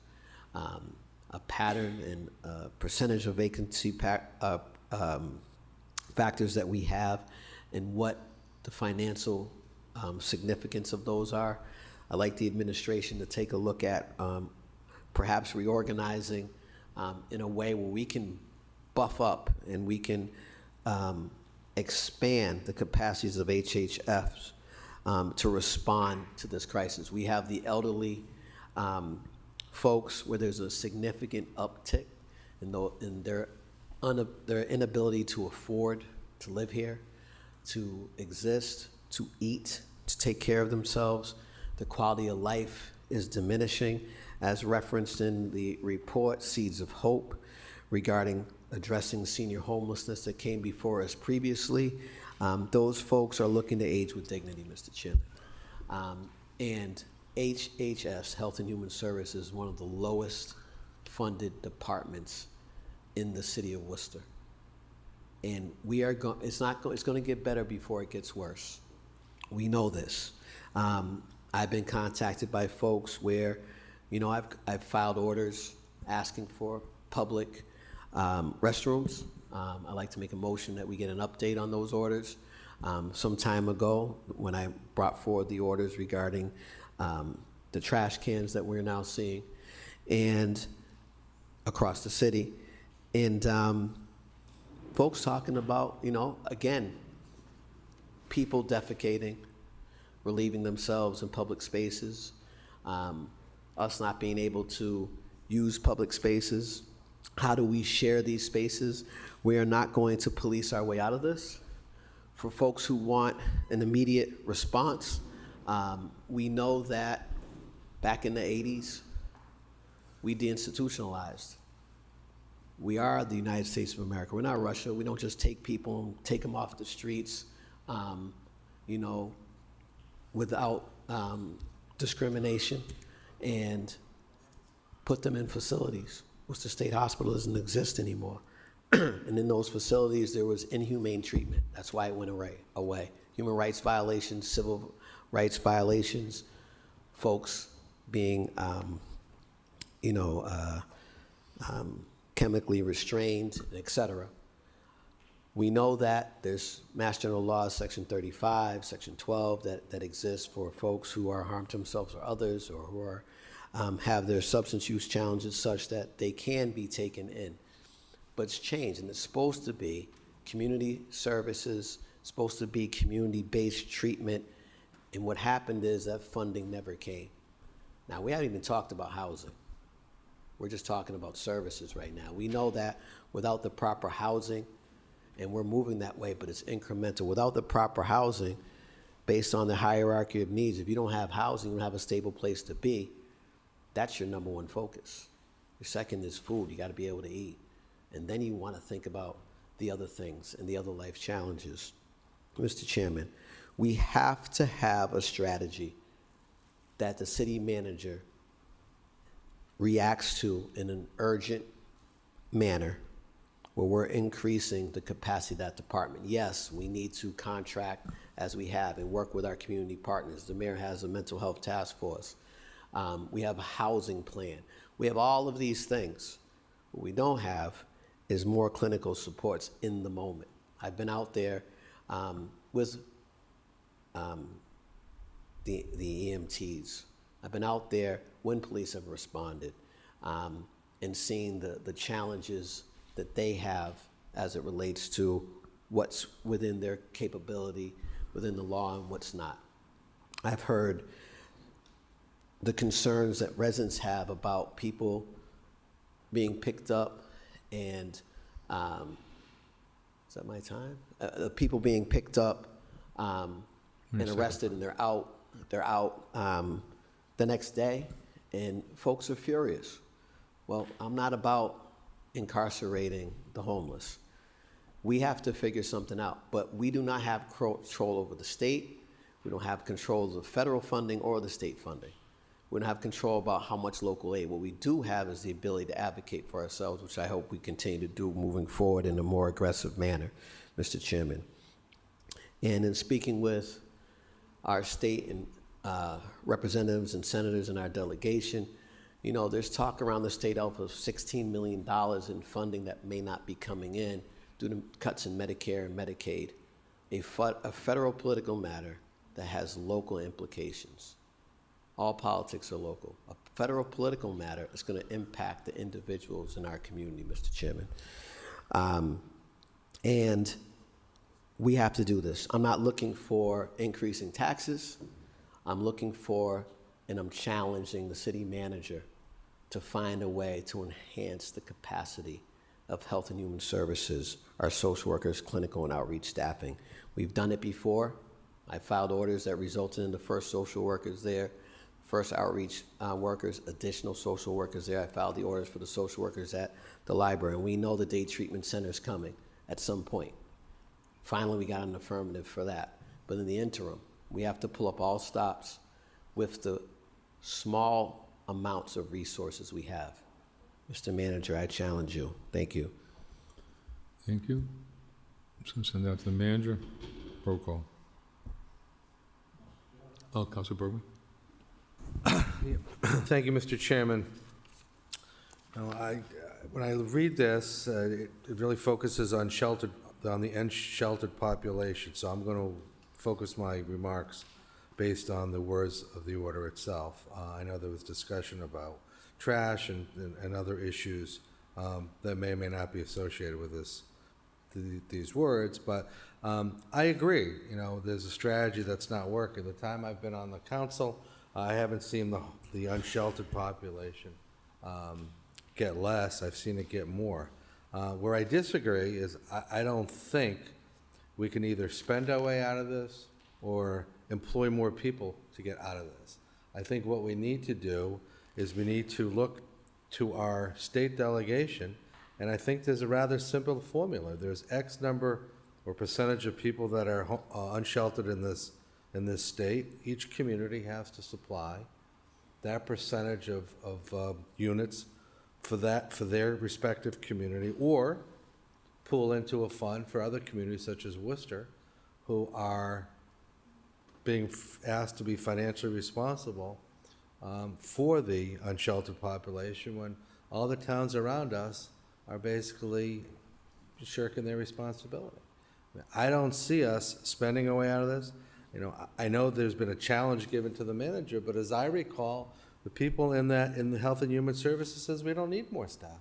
a pattern and a percentage of vacancy factors that we have, and what the financial significance of those are. I'd like the administration to take a look at perhaps reorganizing in a way where we can buff up and we can expand the capacities of HHFs to respond to this crisis. We have the elderly folks where there's a significant uptick in their inability to afford to live here, to exist, to eat, to take care of themselves. The quality of life is diminishing, as referenced in the report, Seeds of Hope, regarding addressing senior homelessness that came before us previously. Those folks are looking to age with dignity, Mr. Chairman. And HHS, Health and Human Services, is one of the lowest funded departments in the city of Worcester. And it's going to get better before it gets worse. We know this. I've been contacted by folks where, I've filed orders asking for public restrooms. I'd like to make a motion that we get an update on those orders. Some time ago, when I brought forward the orders regarding the trash cans that we're now seeing and across the city, and folks talking about, again, people defecating, relieving themselves in public spaces, us not being able to use public spaces. How do we share these spaces? We are not going to police our way out of this. For folks who want an immediate response, we know that back in the 80s, we deinstitutionalized. We are the United States of America. We're not Russia. We don't just take people and take them off the streets, without discrimination and put them in facilities. Worcester State Hospital doesn't exist anymore. And in those facilities, there was inhumane treatment. That's why it went away. Human rights violations, civil rights violations, folks being, chemically restrained, etc. We know that there's Mass General Laws, Section 35, Section 12, that exists for folks who are harmed themselves or others, or who are have their substance use challenges such that they can be taken in. But it's changed, and it's supposed to be community services, supposed to be community-based treatment, and what happened is that funding never came. Now, we haven't even talked about housing. We're just talking about services right now. We know that without the proper housing, and we're moving that way, but it's incremental. Without the proper housing, based on the hierarchy of needs, if you don't have housing, you don't have a stable place to be, that's your number one focus. Your second is food. You got to be able to eat. And then you want to think about the other things and the other life challenges. Mr. Chairman, we have to have a strategy that the city manager reacts to in an urgent manner where we're increasing the capacity of that department. Yes, we need to contract as we have and work with our community partners. The mayor has a mental health task force. We have a housing plan. We have all of these things. What we don't have is more clinical supports in the moment. I've been out there with the EMTs. I've been out there when police have responded and seen the challenges that they have as it relates to what's within their capability, within the law, and what's not. I've heard the concerns that residents have about people being picked up and, is that my time? People being picked up and arrested, and they're out the next day, and folks are furious. Well, I'm not about incarcerating the homeless. We have to figure something out, but we do not have control over the state. We don't have control of the federal funding or the state funding. We don't have control about how much local aid. What we do have is the ability to advocate for ourselves, which I hope we continue to do moving forward in a more aggressive manner, Mr. Chairman. And in speaking with our state and representatives and senators in our delegation, you know, there's talk around the state of $16 million in funding that may not be coming in due to cuts in Medicare and Medicaid, a federal political matter that has local implications. All politics are local. A federal political matter is going to impact the individuals in our community, Mr. Chairman. And we have to do this. I'm not looking for increasing taxes. I'm looking for, and I'm challenging the city manager to find a way to enhance the capacity of Health and Human Services, our social workers, clinical and outreach staffing. We've done it before. I filed orders that resulted in the first social workers there, first outreach workers, additional social workers there. I filed the orders for the social workers at the library, and we know the day treatment center is coming at some point. Finally, we got an affirmative for that. But in the interim, we have to pull up all stops with the small amounts of resources we have. Mr. Manager, I challenge you. Thank you. Thank you. Just going to send that to the manager. Roll call. Oh, Councilor Bergman. Thank you, Mr. Chairman. When I read this, it really focuses on the unsheltered population, so I'm going to focus my remarks based on the words of the order itself. I know there was discussion about trash and other issues that may or may not be associated with these words, but I agree. You know, there's a strategy that's not working. The time I've been on the council, I haven't seen the unsheltered population get less. I've seen it get more. Where I disagree is I don't think we can either spend our way out of this or employ more people to get out of this. I think what we need to do is we need to look to our state delegation, and I think there's a rather simple formula. There's X number or percentage of people that are unsheltered in this state. Each community has to supply that percentage of units for their respective community, or pool into a fund for other communities such as Worcester, who are being asked to be financially responsible for the unsheltered population when all the towns around us are basically shirking their responsibility. I don't see us spending our way out of this. You know, I know there's been a challenge given to the manager, but as I recall, The people in the Health and Human Services says we don't need more staff.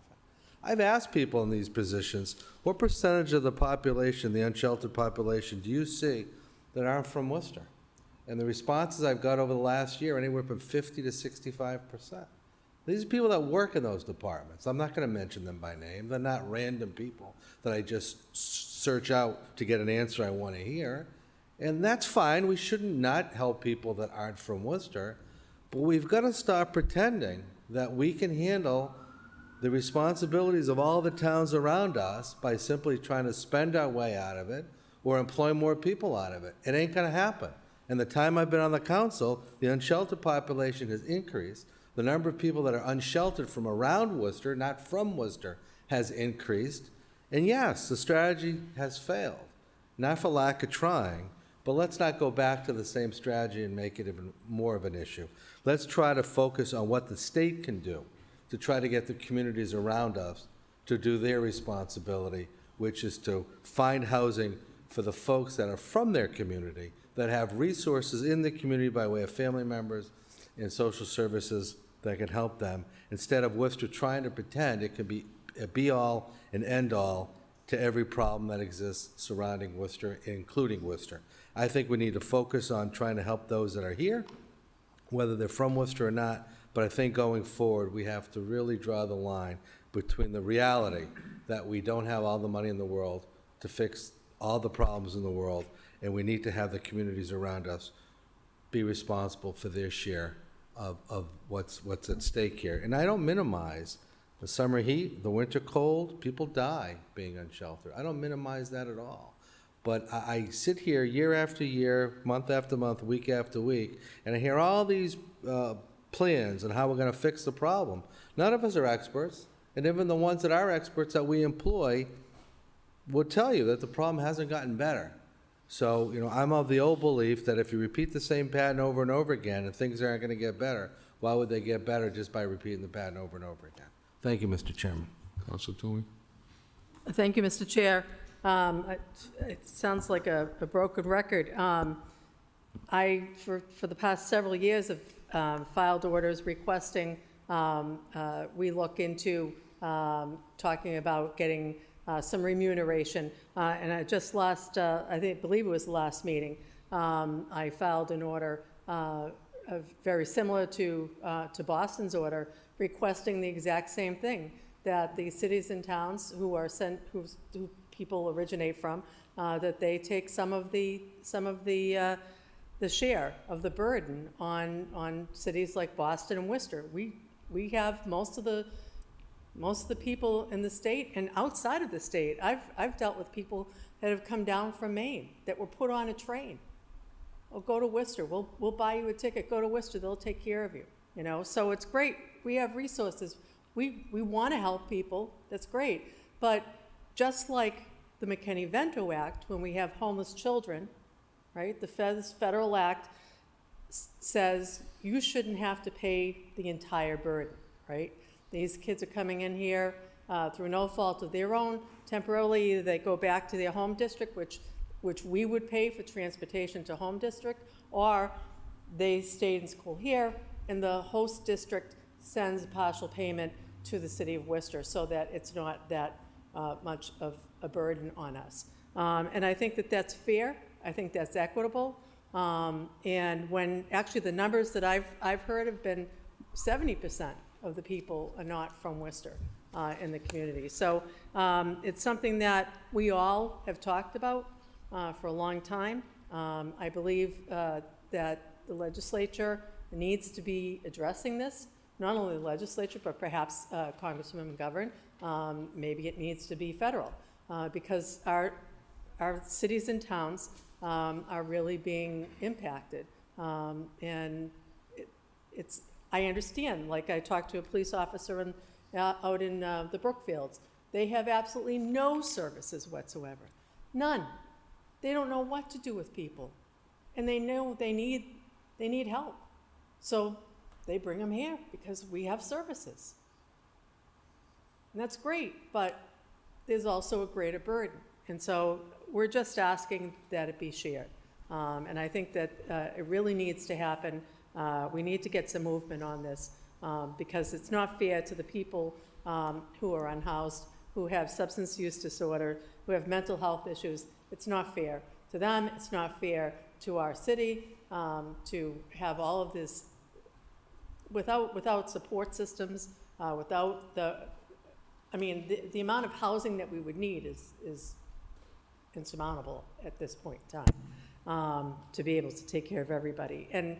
I've asked people in these positions, what percentage of the population, the unsheltered population, do you see that aren't from Worcester? And the responses I've got over the last year, anywhere from 50 to 65%. These are people that work in those departments. I'm not going to mention them by name. They're not random people that I just search out to get an answer I want to hear. And that's fine. We shouldn't not help people that aren't from Worcester. But we've got to stop pretending that we can handle the responsibilities of all the towns around us by simply trying to spend our way out of it or employ more people out of it. It ain't going to happen. In the time I've been on the council, the unsheltered population has increased. The number of people that are unsheltered from around Worcester, not from Worcester, has increased. And yes, the strategy has failed, not for lack of trying, but let's not go back to the same strategy and make it even more of an issue. Let's try to focus on what the state can do to try to get the communities around us to do their responsibility, which is to find housing for the folks that are from their community, that have resources in the community by way of family members and social services that can help them, instead of Worcester trying to pretend it can be a be-all and end-all to every problem that exists surrounding Worcester, including Worcester. I think we need to focus on trying to help those that are here, whether they're from Worcester or not, but I think going forward, we have to really draw the line between the reality that we don't have all the money in the world to fix all the problems in the world, and we need to have the communities around us be responsible for their share of what's at stake here. And I don't minimize the summer heat, the winter cold. People die being unsheltered. I don't minimize that at all. But I sit here year after year, month after month, week after week, and I hear all these plans and how we're going to fix the problem. None of us are experts, and even the ones that are experts that we employ will tell you that the problem hasn't gotten better. So, I'm of the old belief that if you repeat the same pattern over and over again and things aren't going to get better, why would they get better just by repeating the pattern over and over again? Thank you, Mr. Chairman. Councilor Toomey? Thank you, Mr. Chair. It sounds like a broken record. I, for the past several years, have filed orders requesting we look into talking about getting some remuneration. And I just believe it was the last meeting, I filed an order very similar to Boston's order, requesting the exact same thing, that the cities and towns who people originate from, that they take some of the share of the burden on cities like Boston and Worcester. We have most of the people in the state and outside of the state. I've dealt with people that have come down from Maine that were put on a train. Oh, go to Worcester. We'll buy you a ticket. Go to Worcester. They'll take care of you. So it's great. We have resources. We want to help people. That's great. But just like the McKinney-Vento Act, when we have homeless children, right? The federal act says you shouldn't have to pay the entire burden, right? These kids are coming in here through no fault of their own. Temporarily, either they go back to their home district, which we would pay for transportation to home district, or they stay in school here, and the host district sends a partial payment to the city of Worcester so that it's not that much of a burden on us. And I think that that's fair. I think that's equitable. And when actually the numbers that I've heard have been 70% of the people are not from Worcester in the community. So it's something that we all have talked about for a long time. I believe that the legislature needs to be addressing this, not only the legislature, but perhaps Congresswoman McGovern. Maybe it needs to be federal, because our cities and towns are really being impacted. And I understand, like I talked to a police officer out in the Brookfields. They have absolutely no services whatsoever. None. They don't know what to do with people. And they know they need help. So they bring them here because we have services. And that's great, but there's also a greater burden. And so we're just asking that it be shared. And I think that it really needs to happen We need to get some movement on this, because it's not fair to the people who are unhoused, who have substance use disorder, who have mental health issues. It's not fair to them. It's not fair to our city to have all of this without support systems, without the amount of housing that we would need is insurmountable at this point in time, to be able to take care of everybody. And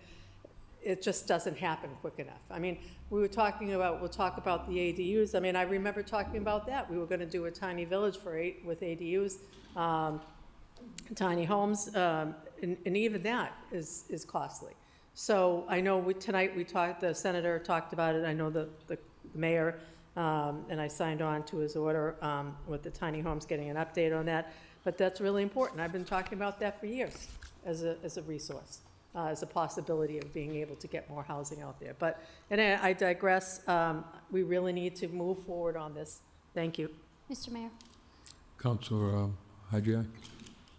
it just doesn't happen quick enough. I mean, we'll talk about the ADUs. I mean, I remember talking about that. We were gonna do a tiny village with ADUs, tiny homes, and even that is costly. So I know tonight the senator talked about it. I know the mayor, and I signed on to his order with the tiny homes, getting an update on that. But that's really important. I've been talking about that for years as a resource, as a possibility of being able to get more housing out there. But, and I digress. We really need to move forward on this. Thank you. Mr. Mayor? Councilor Haji?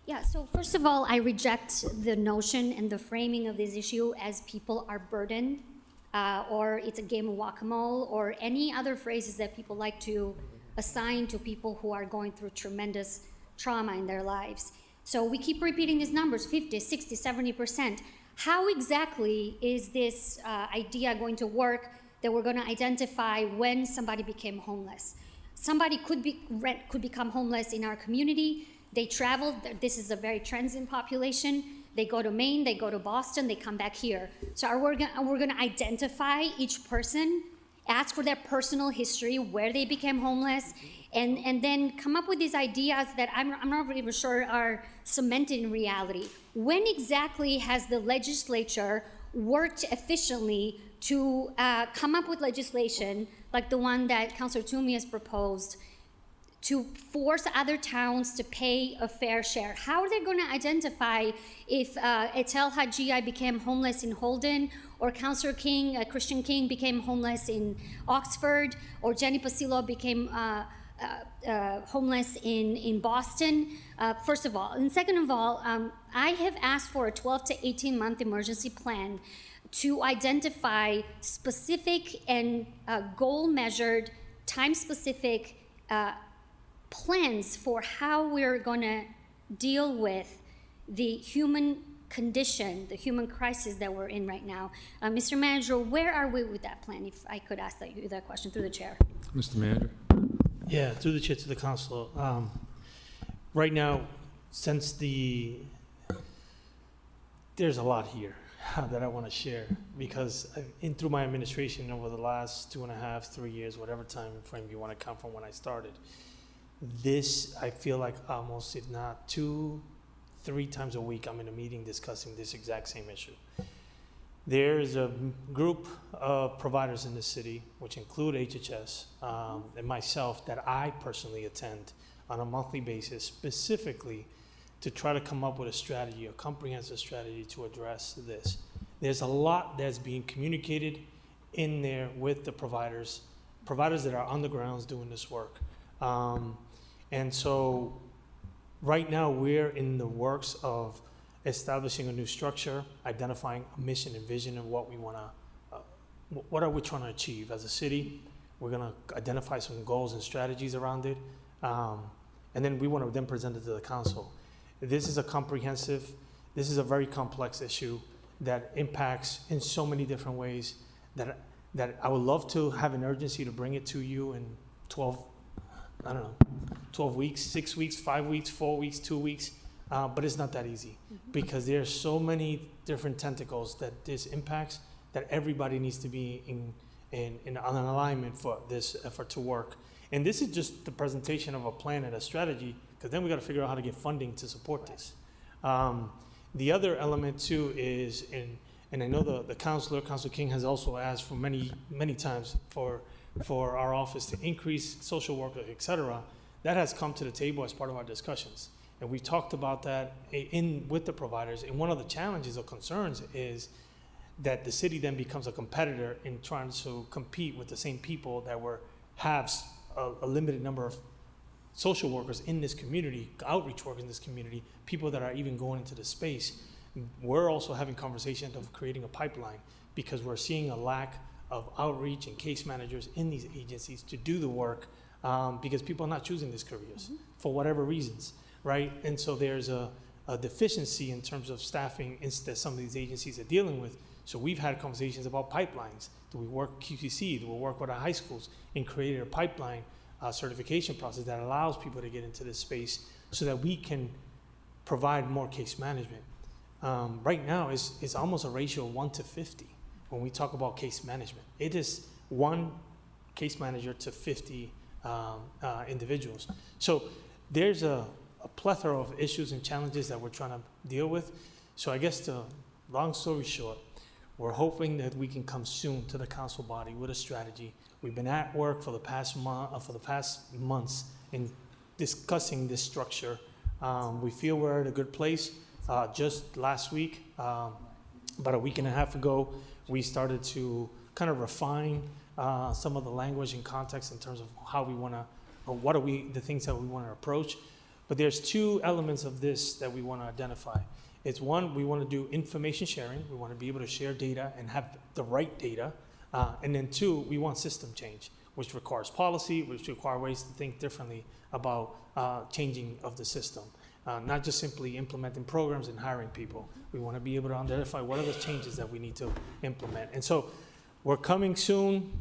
Yeah, so first of all, I reject the notion and the framing of this issue as people are burdened, or it's a game of whack-a-mole, or any other phrases that people like to assign to people who are going through tremendous trauma in their lives. So we keep repeating these numbers, 50, 60, 70%. How exactly is this idea going to work that we're going to identify when somebody became homeless? Somebody could become homeless in our community. They travel. This is a very transient population. They go to Maine, they go to Boston, they come back here. So we're going to identify each person, ask for their personal history, where they became homeless, and then come up with these ideas that I'm not really sure are cemented in reality. When exactly has the legislature worked efficiently to come up with legislation like the one that Councilor Toomey has proposed to force other towns to pay a fair share? How are they going to identify if Etel Haji became homeless in Holden, or Councilor King, Christian King, became homeless in Oxford, or Jenny Pasillo became homeless in Boston? First of all. And second of all, I have asked for a 12 to 18-month emergency plan to identify specific and goal-measured, time-specific plans for how we're going to deal with the human condition, the human crisis that we're in right now. Mr. Manager, where are we with that plan, if I could ask that question through the chair? Mr. Manager? Yeah, through the chair to the council. Right now, since there's a lot here that I want to share, because through my administration over the last 2.5, 3 years, whatever time frame you want to count from when I started, this, I feel like almost, if not 2-3 times a week, I'm in a meeting discussing this exact same issue. There's a group of providers in the city, which include HHS and myself, that I personally attend on a monthly basis, specifically to try to come up with a strategy, a comprehensive strategy to address this. There's a lot that's being communicated in there with the providers that are on the grounds doing this work. And so right now we're in the works of establishing a new structure, identifying a mission and vision of what we want to, what are we trying to achieve as a city. We're going to identify some goals and strategies around it. And then we want to then present it to the council. This is this is a very complex issue that impacts in so many different ways that I would love to have an urgency to bring it to you in 12 weeks, 6 weeks, 5 weeks, 4 weeks, 2 weeks. But it's not that easy because there's so many different tentacles that this impacts that everybody needs to be in an alignment for this effort to work. And this is just the presentation of a plan and a strategy, because then we got to figure out how to get funding to support this. The other element too is, and I know the Councilor King has also asked for many times for our office to increase social workers, et cetera. That has come to the table as part of our discussions. And we talked about that with the providers. And one of the challenges or concerns is that the city then becomes a competitor in trying to compete with the same people that have a limited number of social workers in this community, outreach workers in this community, people that are even going into the space. We're also having conversations of creating a pipeline because we're seeing a lack of outreach and case managers in these agencies to do the work, because people are not choosing these careers for whatever reasons, right? And so there's a deficiency in terms of staffing that some of these agencies are dealing with. So we've had conversations about pipelines. Do we work QCC? Do we work with our high schools in creating a pipeline certification process that allows people to get into this space so that we can provide more case management? Right now, it's almost a ratio of 1 to 50 when we talk about case management. It is 1 case manager to 50 individuals. So there's a plethora of issues and challenges that we're trying to deal with. So I guess the long story short, we're hoping that we can come soon to the council body with a strategy. We've been at work for the past months in discussing this structure. We feel we're at a good place. Just last week, about a week and a half ago, we started to kind of refine some of the language and context in terms of how we want to, or what are the things that we want to approach. But there's 2 elements of this that we want to identify. It's 1, we want to do information sharing. We want to be able to share data and have the right data. And then 2, we want system change, which requires policy, which requires ways to think differently about changing of the system. Not just simply implementing programs and hiring people. We want to be able to identify what are the changes that we need to implement. And so we're coming soon.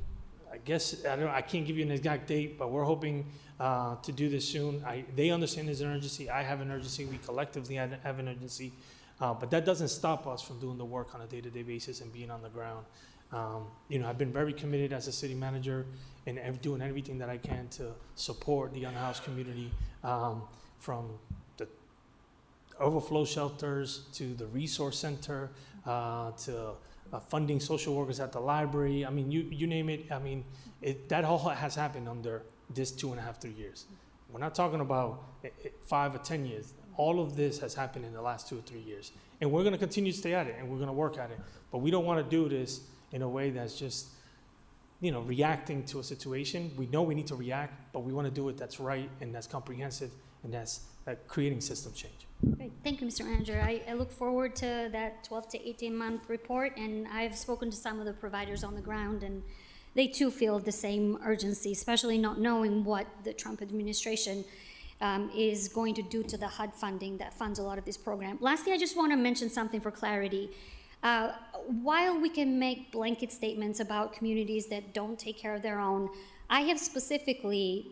I guess, I can't give you an exact date, but we're hoping to do this soon. They understand there's an urgency. I have an urgency. We collectively have an urgency. But that doesn't stop us from doing the work on a day-to-day basis and being on the ground. I've been very committed as a city manager and doing everything that I can to support the unhoused community, from the overflow shelters to the resource center, to funding social workers at the library. I mean, you name it. I mean, that all has happened under this 2.5, 3 years. We're not talking about 5 or 10 years. All of this has happened in the last 2 or 3 years. And we're going to continue to stay at it, and we're going to work at it. But we don't want to do this in a way that's just, reacting to a situation. We know we need to react, but we want to do it that's right and that's comprehensive and that's creating system change. Great. Thank you, Mr. Manager. I look forward to that 12 to 18-month report, and I've spoken to some of the providers on the ground, and they too feel the same urgency, especially not knowing what the Trump administration is going to do to the HUD funding that funds a lot of this program. Lastly, I just want to mention something for clarity. While we can make blanket statements about communities that don't take care of their own, I have specifically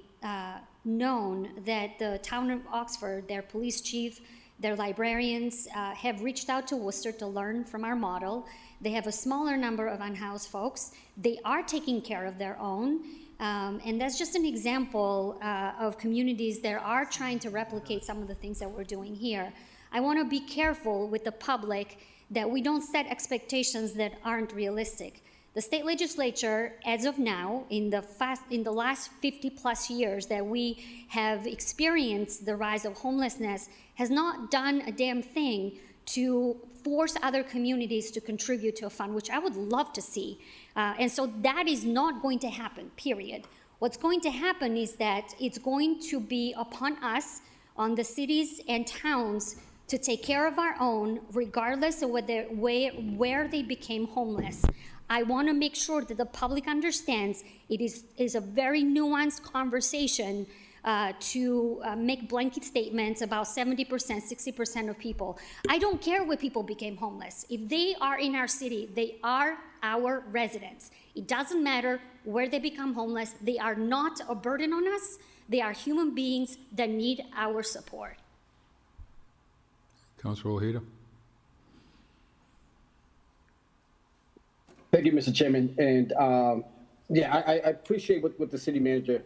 known that the town of Oxford, their police chief, their librarians have reached out to Worcester to learn from our model. They have a smaller number of unhoused folks. They are taking care of their own. And that's just an example of communities that are trying to replicate some of the things that we're doing here. I want to be careful with the public that we don't set expectations that aren't realistic. The state legislature, as of now, in the last 50 plus years that we have experienced the rise of homelessness, has not done a damn thing to force other communities to contribute to a fund, which I would love to see. And so that is not going to happen, period. What's going to happen is that it's going to be upon us, on the cities and towns, to take care of our own, regardless of where they became homeless. I want to make sure that the public understands it is a very nuanced conversation to make blanket statements about 70%, 60% of people. I don't care where people became homeless. If they are in our city, they are our residents. It doesn't matter where they become homeless. They are not a burden on us. They are human beings that need our support. Councilor Ojeda? Thank you, Mr. Chairman. And I appreciate what the city manager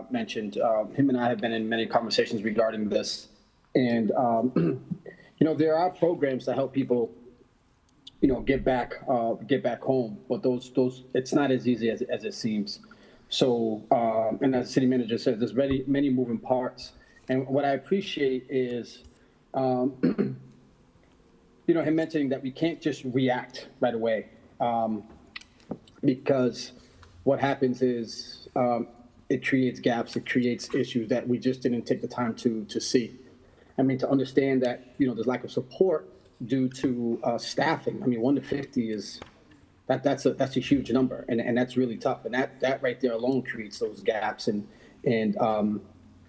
mentioned. Him and I have been in many conversations regarding this. And, there are programs to help people, get back home. But those it's not as easy as it seems. So, and as the city manager said, there's many moving parts. And what I appreciate is, him mentioning that we can't just react right away. Because what happens is it creates gaps, it creates issues that we just didn't take the time to see. I mean, to understand that, there's lack of support due to staffing. I mean, 1 to 50 is that's a huge number, and that's really tough. And that right there alone creates those gaps, and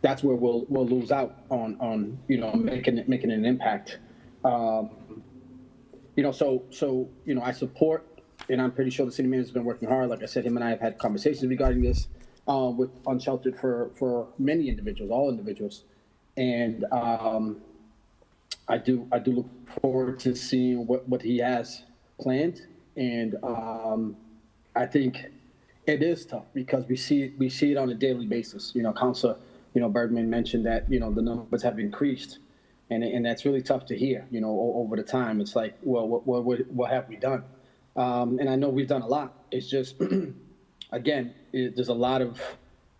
that's where we'll lose out on making an impact. So I support, and I'm pretty sure the city manager's been working hard. Like I said, him and I have had conversations regarding this with Unsheltered for many individuals, all individuals, and I do look forward to seeing what he has planned, and I think it is tough because we see it on a daily basis. Councilor Bergman mentioned that the numbers have increased, and that's really tough to hear. Over the time, it's like, well, what have we done? And I know we've done a lot. It's just again, there's a lot of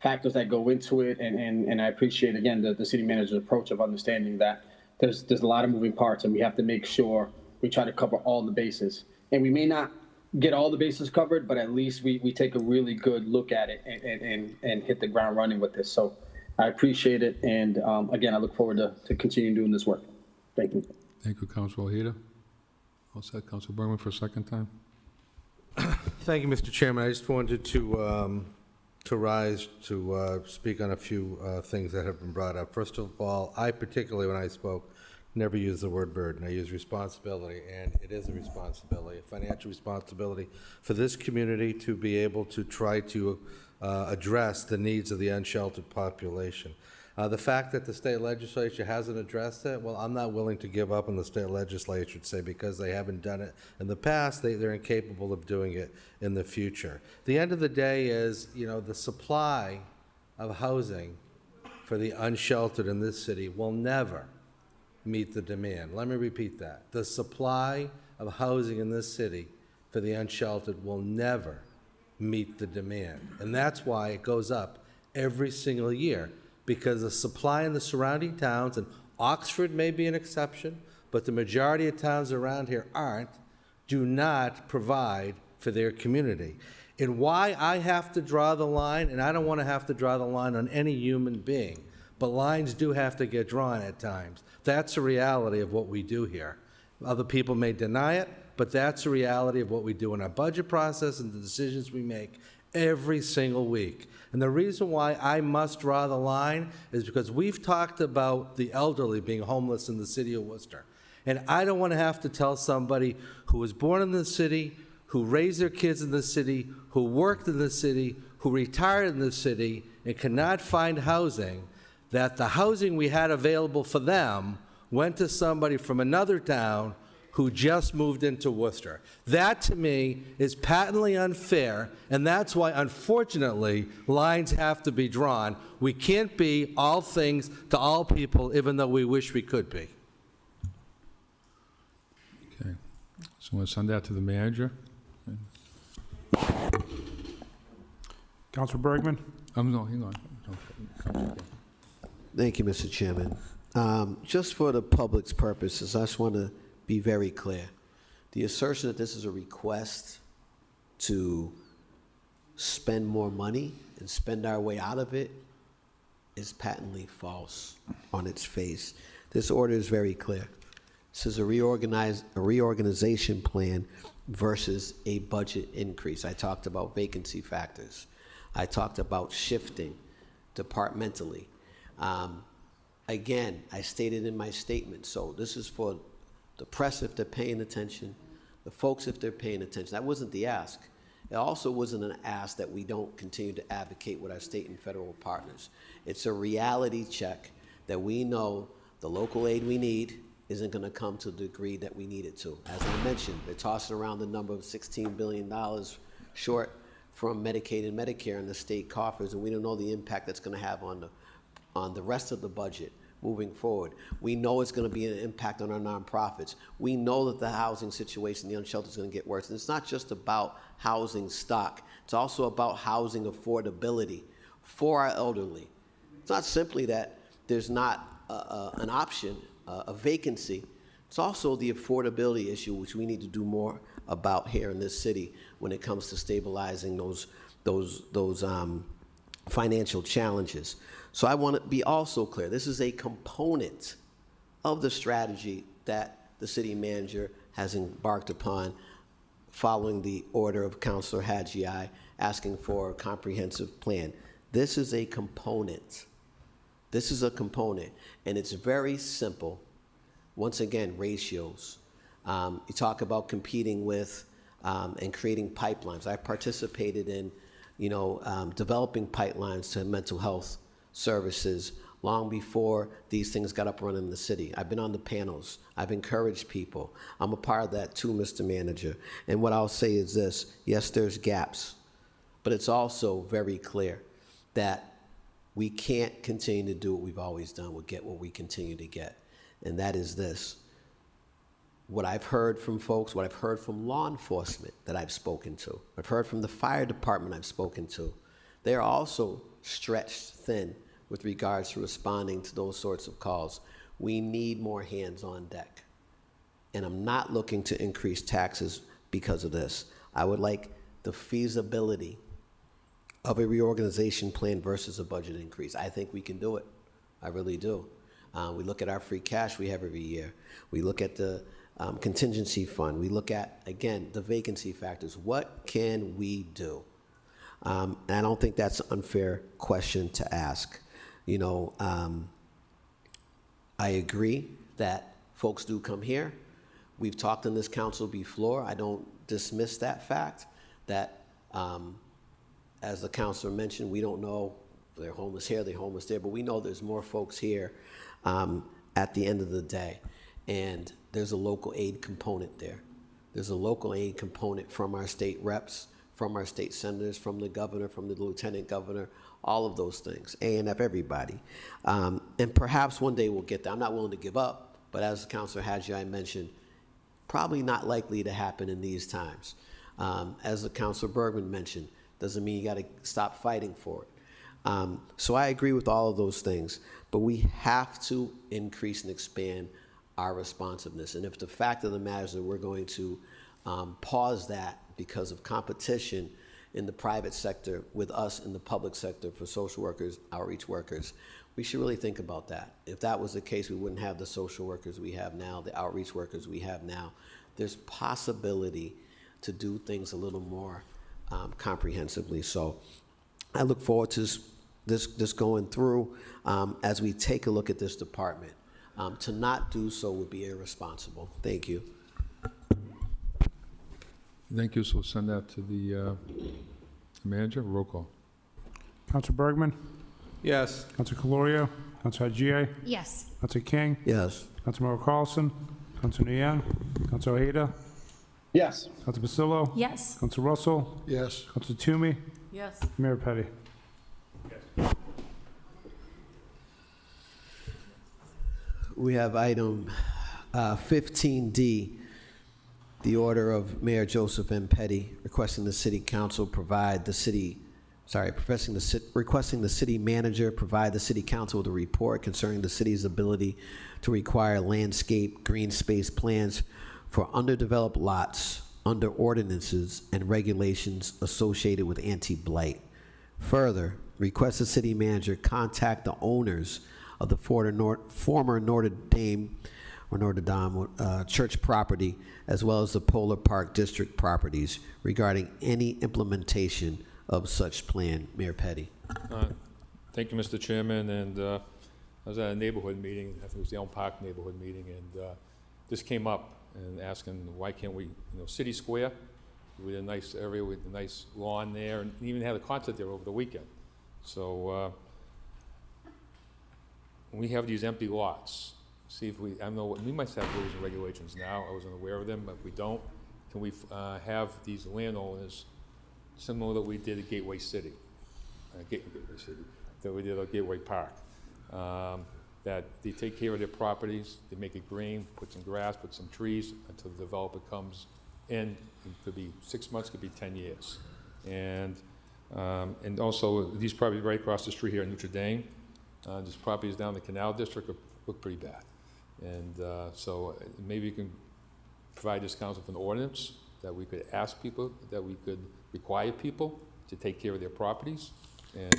factors that go into it, and I appreciate again the city manager's approach of understanding that there's a lot of moving parts, and we have to make sure we try to cover all the bases. And we may not get all the bases covered, but at least we take a really good look at it and hit the ground running with this. So I appreciate it, and again, I look forward to continuing doing this work. Thank you. Thank you, Councilor Ojeda. All set, Councilor Bergman for a second time. Thank you, Mr. Chairman. I just wanted to rise to speak on a few things that have been brought up. First of all, I particularly, when I spoke, never use the word burden. I use responsibility, and it is a responsibility, a financial responsibility for this community to be able to try to address the needs of the unsheltered population. The fact that the state legislature hasn't addressed it, well, I'm not willing to give up on the state legislature to say because they haven't done it in the past, they're incapable of doing it in the future. The end of the day is, the supply of housing for the unsheltered in this city will never meet the demand. Let me repeat that. The supply of housing in this city for the unsheltered will never meet the demand. And that's why it goes up every single year, because the supply in the surrounding towns, and Oxford may be an exception, but the majority of towns around here do not provide for their community. And why I have to draw the line, and I don't want to have to draw the line on any human being, but lines do have to get drawn at times. That's the reality of what we do here. Other people may deny it, but that's the reality of what we do in our budget process and the decisions we make every single week. And the reason why I must draw the line is because we've talked about the elderly being homeless in the city of Worcester. And I don't want to have to tell somebody who was born in the city, who raised their kids in the city, who worked in the city, who retired in the city, and cannot find housing, that the housing we had available for them went to somebody from another town who just moved into Worcester. That, to me, is patently unfair, and that's why, unfortunately, lines have to be drawn. We can't be all things to all people, even though we wish we could be. Okay. So I'm going to send that to the manager. Councilor Bergman? No, hang on. Thank you, Mr. Chairman. Just for the public's purposes, I just want to be very clear. The assertion that this is a request to spend more money and spend our way out of it is patently false on its face. This order is very clear. This is a reorganization plan versus a budget increase. I talked about vacancy factors. I talked about shifting departmentally. Again, I stated in my statement, so this is for the press if they're paying attention, the folks if they're paying attention. That wasn't the ask. It also wasn't an ask that we don't continue to advocate with our state and federal partners. It's a reality check that we know the local aid we need isn't going to come to the degree that we need it to. As I mentioned, they're tossing around the number of $16 billion short from Medicaid and Medicare in the state coffers, and we don't know the impact that's going to have on the rest of the budget moving forward. We know it's going to be an impact on our nonprofits. We know that the housing situation, the unsheltered, is going to get worse. And it's not just about housing stock. It's also about housing affordability for our elderly. It's not simply that there's not an option, a vacancy. It's also the affordability issue, which we need to do more about here in this city when it comes to stabilizing those financial challenges. So I want to be also clear. This is a component of the strategy that the city manager has embarked upon following the order of Councilor Haggai, asking for a comprehensive plan. This is a component. This is a component, and it's very simple. Once again, ratios. You talk about competing with and creating pipelines. I participated in, developing pipelines to mental health services long before these things got up and running in the city. I've been on the panels. I've encouraged people. I'm a part of that too, Mr. Manager. And what I'll say is this: yes, there's gaps, but it's also very clear that we can't continue to do what we've always done. We'll get what we continue to get. And that is this. What I've heard from folks, what I've heard from law enforcement that I've spoken to, I've heard from the fire department I've spoken to, they're also stretched thin with regards to responding to those sorts of calls. We need more hands on deck. And I'm not looking to increase taxes because of this. I would like the feasibility of a reorganization plan versus a budget increase. I think we can do it. I really do. We look at our free cash we have every year. We look at the contingency fund. We look at, again, the vacancy factors. What can we do? And I don't think that's an unfair question to ask. I agree that folks do come here. We've talked in this council before. I don't dismiss that fact that, as the councilor mentioned, we don't know if they're homeless here, they're homeless there, but we know there's more folks here at the end of the day. And there's a local aid component there. There's a local aid component from our state reps, from our state senators, from the governor, from the lieutenant governor, all of those things, ANF, everybody. And perhaps one day we'll get there. I'm not willing to give up, but as Councilor Haggai mentioned, probably not likely to happen in these times. As the Councilor Bergman mentioned, doesn't mean you got to stop fighting for it. So I agree with all of those things, but we have to increase and expand our responsiveness. And if the fact of the matter is that we're going to pause that because of competition in the private sector with us in the public sector for social workers, outreach workers, we should really think about that. If that was the case, we wouldn't have the social workers we have now, the outreach workers we have now. There's possibility to do things a little more comprehensively. So I look forward to this going through as we take a look at this department. To not do so would be irresponsible. Thank you. Thank you. So we'll send that to the manager. Roll call. Council Bergman? Yes. Council Calorio? Council Hajia? Yes. Council King? Yes. Councilmember Carlson? Council Nguyen? Council Ojeda? Yes. Council Basilio? Yes. Council Russell? Yes. Council Toomey? Yes. Mayor Petty? We have item 15D, the order of Mayor Joseph M. Petty requesting the city council provide the city, requesting the city manager provide the city council with a report concerning the city's ability to require landscape green space plans for underdeveloped lots under ordinances and regulations associated with anti-blight. Further, request the city manager contact the owners of the former Notre Dame church property, as well as the Polar Park District properties, regarding any implementation of such plan. Mayor Petty. Thank you, Mr. Chairman. And I was at a neighborhood meeting, I think it was the Elm Park neighborhood meeting, and this came up and asking why can't we, City Square, with a nice area with a nice lawn there, and even had a concert there over the weekend. So we have these empty lots. See if we, I don't know, we might have rules and regulations now. I wasn't aware of them, but if we don't, can we have these landowners similar that we did at Gateway City, that we did at Gateway Park, that they take care of their properties, they make it green, put some grass, put some trees until the developer comes in. It could be 6 months, could be 10 years. And also, these properties right across the street here in Notre Dame, these properties down the Canal District look pretty bad. And so maybe you can provide this council with an ordinance that we could ask people, that we could require people to take care of their properties, and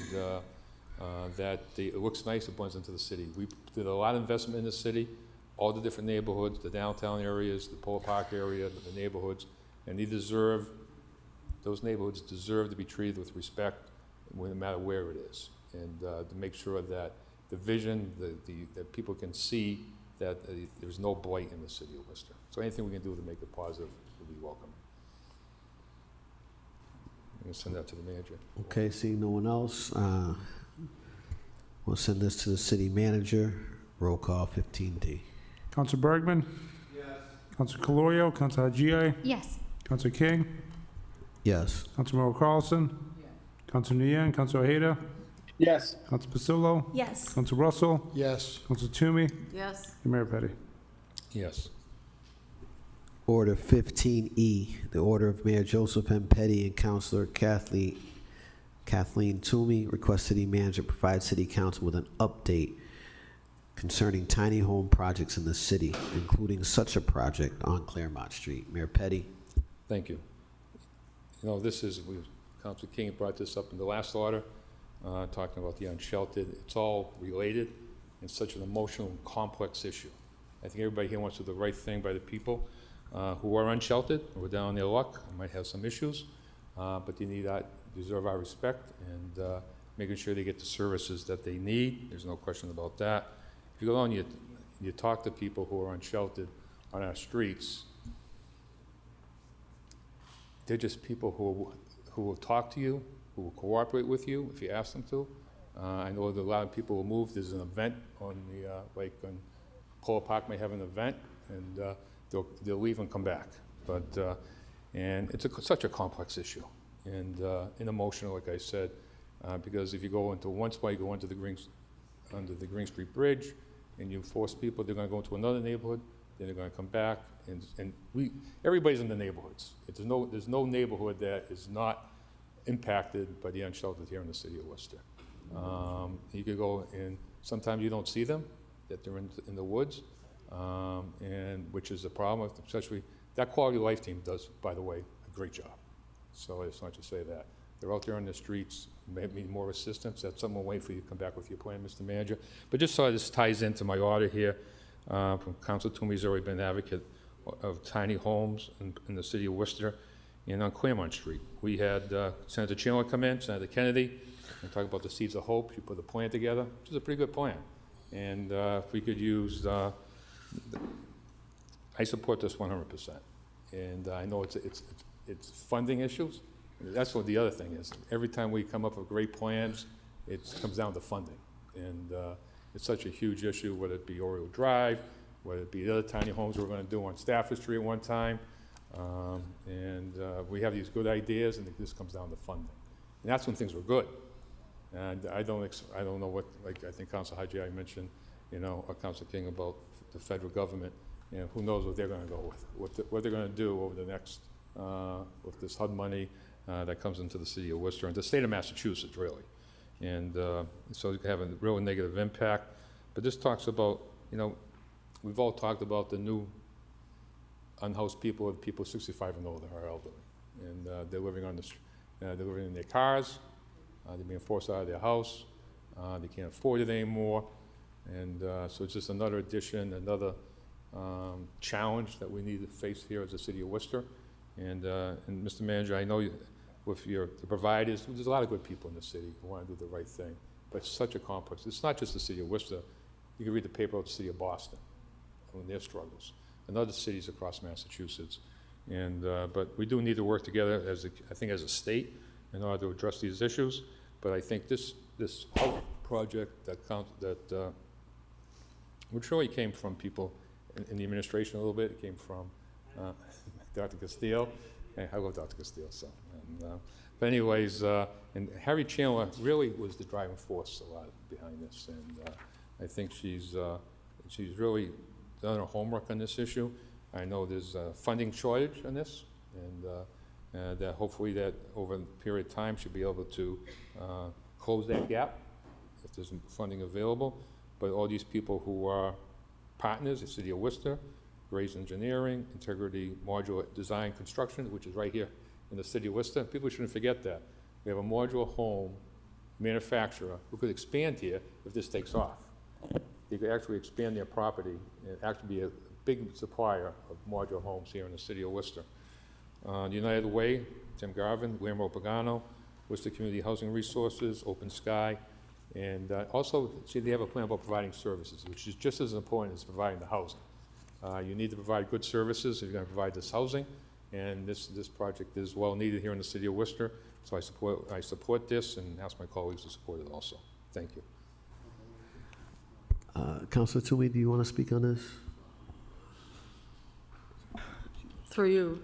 it looks nice, it blends into the city. We did a lot of investment in the city, all the different neighborhoods, the downtown areas, the Polar Park area, the neighborhoods, And those neighborhoods deserve to be treated with respect, no matter where it is. And to make sure that the vision, that people can see that there's no blight in the city of Worcester. So anything we can do to make it positive will be welcome. I'm gonna send that to the manager. Okay, seeing no one else, we'll send this to the city manager. Roll call 15D. Counsel Bergman? Yes. Counsel Calorio, Counsel Haji, Yes. Counsel King, Yes. Councilmember Carlson, Counsel Nguyen, Counsel Ojeda, Yes. Counsel Pasillo, Yes. Counsel Russell, Yes. Counsel Toomey, Yes. and Mayor Petty. Yes. Order 15E, the order of Mayor Joseph M. Petty and Councilor Kathleen Toomey request city manager provide city council with an update concerning tiny home projects in the city, including such a project on Claremont Street. Mayor Petty. Thank you. You know, Councilor King brought this up in the last order, talking about the unsheltered. It's all related. It's such an emotional and complex issue. I think everybody here wants to do the right thing by the people who are unsheltered, who are down on their luck, might have some issues, but they deserve our respect and making sure they get the services that they need. There's no question about that. If you go down and you talk to people who are unsheltered on our streets, they're just people who will talk to you, who will cooperate with you if you ask them to. I know that a lot of people will move. There's an event on like on Polo Park may have an event, and they'll leave and come back. But and it's such a complex issue and emotional, like I said, because if you go into one spot, you go under the Green Street Bridge, and you force people, they're going to go into another neighborhood, then they're going to come back, and everybody's in the neighborhoods. There's no neighborhood that is not impacted by the unsheltered here in the city of Worcester. You could go and sometimes you don't see them, that they're in the woods, and which is a problem, especially that quality of life team does, by the way, a great job. So it's not to say that. They're out there on the streets, may need more assistance. That's something we'll wait for you to come back with your plan, Mr. Manager. But just so this ties into my order here, from Council Toomey's already been an advocate of tiny homes in the city of Worcester and on Claremont Street. We had Senator Chandler come in, Senator Kennedy, and talk about the Seeds of Hope. She put a plan together, which is a pretty good plan. And if we could use, I support this 100%. And I know it's funding issues. That's what the other thing is. Every time we come up with great plans, it comes down to funding. And it's such a huge issue, whether it be Oriole Drive, whether it be the other tiny homes we're going to do on Stafford Street at one time. We have these good ideas, and it just comes down to funding. And that's when things were good. And I don't know what, like I think Council Haji mentioned, or Council King about the federal government. Who knows what they're going to go with, what they're going to do over the next, with this HUD money that comes into the city of Worcester and the state of Massachusetts, really. And so it can have a real negative impact. But this talks about, we've all talked about the new unhoused people, people 65 and older are elderly. And they're living on they're living in their cars, they're being forced out of their house, they can't afford it anymore. And so it's just another addition, another challenge that we need to face here as the city of Worcester. And Mr. Manager, I know with the providers, there's a lot of good people in the city who want to do the right thing, but it's such a complex. It's not just the city of Worcester. You can read the paper about the city of Boston and their struggles, and other cities across Massachusetts. And but we do need to work together as as a state in order to address these issues. But I think this whole project which really came from people in the administration a little bit. It came from Dr. Castile. And I love Dr. Castile. So, but anyways, and Harry Chandler really was the driving force a lot behind this, and I think she's really done her homework on this issue. I know there's a funding shortage on this, and that hopefully that over a period of time should be able to close that gap if there's funding available. But all these people who are partners, the City of Worcester, Grace Engineering, Integrity Modular Design Construction, which is right here in the City of Worcester. People shouldn't forget that. We have a modular home manufacturer who could expand here if this takes off. They could actually expand their property and actually be a big supplier of modular homes here in the City of Worcester. United Way, Tim Garvin, Guillermo Pagano, Worcester Community Housing Resources, Open Sky, and also, see, they have a plan about providing services, which is just as important as providing the housing. You need to provide good services if you're going to provide this housing, and this project is well needed here in the city of Worcester, so I support this and ask my colleagues to support it also. Thank you. Councilor Toomey, do you want to speak on this? Through you,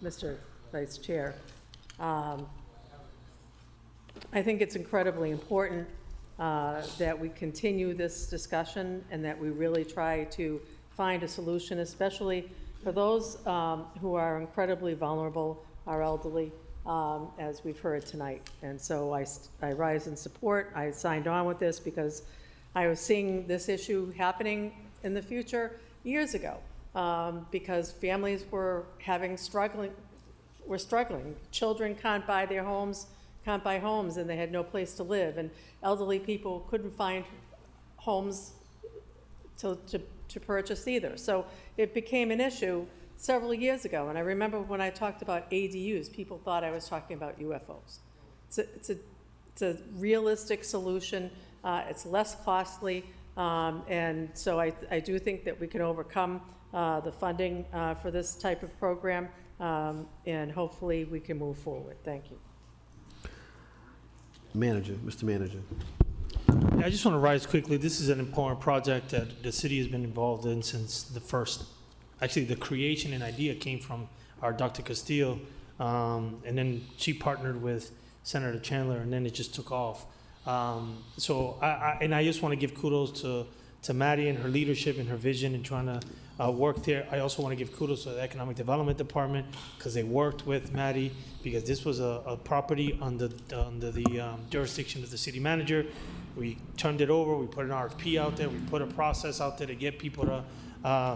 Mr. Vice Chair, I think it's incredibly important that we continue this discussion and that we really try to find a solution, especially for those who are incredibly vulnerable, our elderly, as we've heard tonight. And so I rise in support. I signed on with this because I was seeing this issue happening in the future years ago, because families were struggling. Children can't buy their homes, can't buy homes, and they had no place to live. And elderly people couldn't find homes to purchase either. So it became an issue several years ago. And I remember when I talked about ADUs, people thought I was talking about UFOs. It's a realistic solution. It's less costly. And so I do think that we can overcome the funding for this type of program. And hopefully we can move forward. Thank you. Manager, Mr. Manager. I just want to rise quickly. This is an important project that the city has been involved in since the creation and idea came from our Dr. Castillo, and then she partnered with Senator Chandler, and then it just took off. So I just want to give kudos to Maddie and her leadership and her vision in trying to work there. I also want to give kudos to the Economic Development Department because they worked with Maddie, because this was a property under the jurisdiction of the city manager. We turned it over, we put an RFP out there, we put a process out there to get people to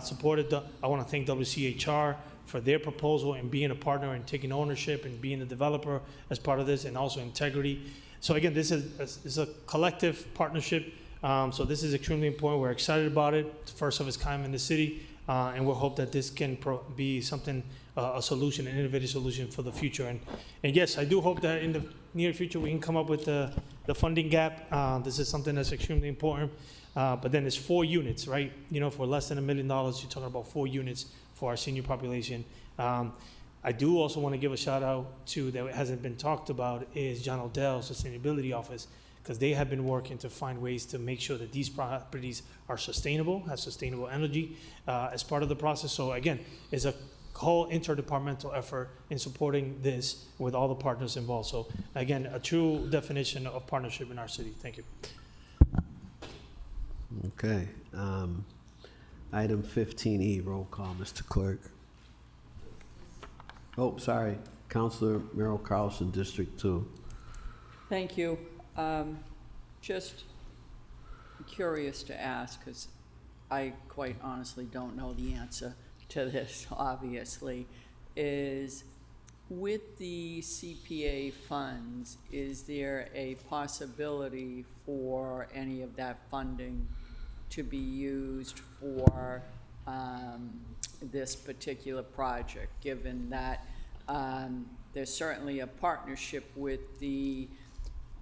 support it. I want to thank WCHR for their proposal and being a partner and taking ownership and being the developer as part of this, and also Integrity. So again, this is a collective partnership. So this is extremely important. We're excited about it. It's the first of its kind in the city, and we'll hope that this can be something, a solution, an innovative solution for the future. And yes, I do hope that in the near future we can come up with the funding gap. This is something that's extremely important. But then it's 4 units, right? You know, for less than $1 million, you're talking about 4 units for our senior population. I do also want to give a shout out to, that hasn't been talked about, is John Odell Sustainability Office, because they have been working to find ways to make sure that these properties are sustainable, have sustainable energy as part of the process. So again, it's a whole interdepartmental effort in supporting this with all the partners involved. So again, a true definition of partnership in our city. Thank you. Okay. Item 15E, roll call, Mr. Clerk. Oh, sorry, Councilor Merrill Carlson, District 2. Thank you. Just curious to ask, because I quite honestly don't know the answer to this, obviously, is with the CPA funds, is there a possibility for any of that funding to be used for this particular project, given that there's certainly a partnership with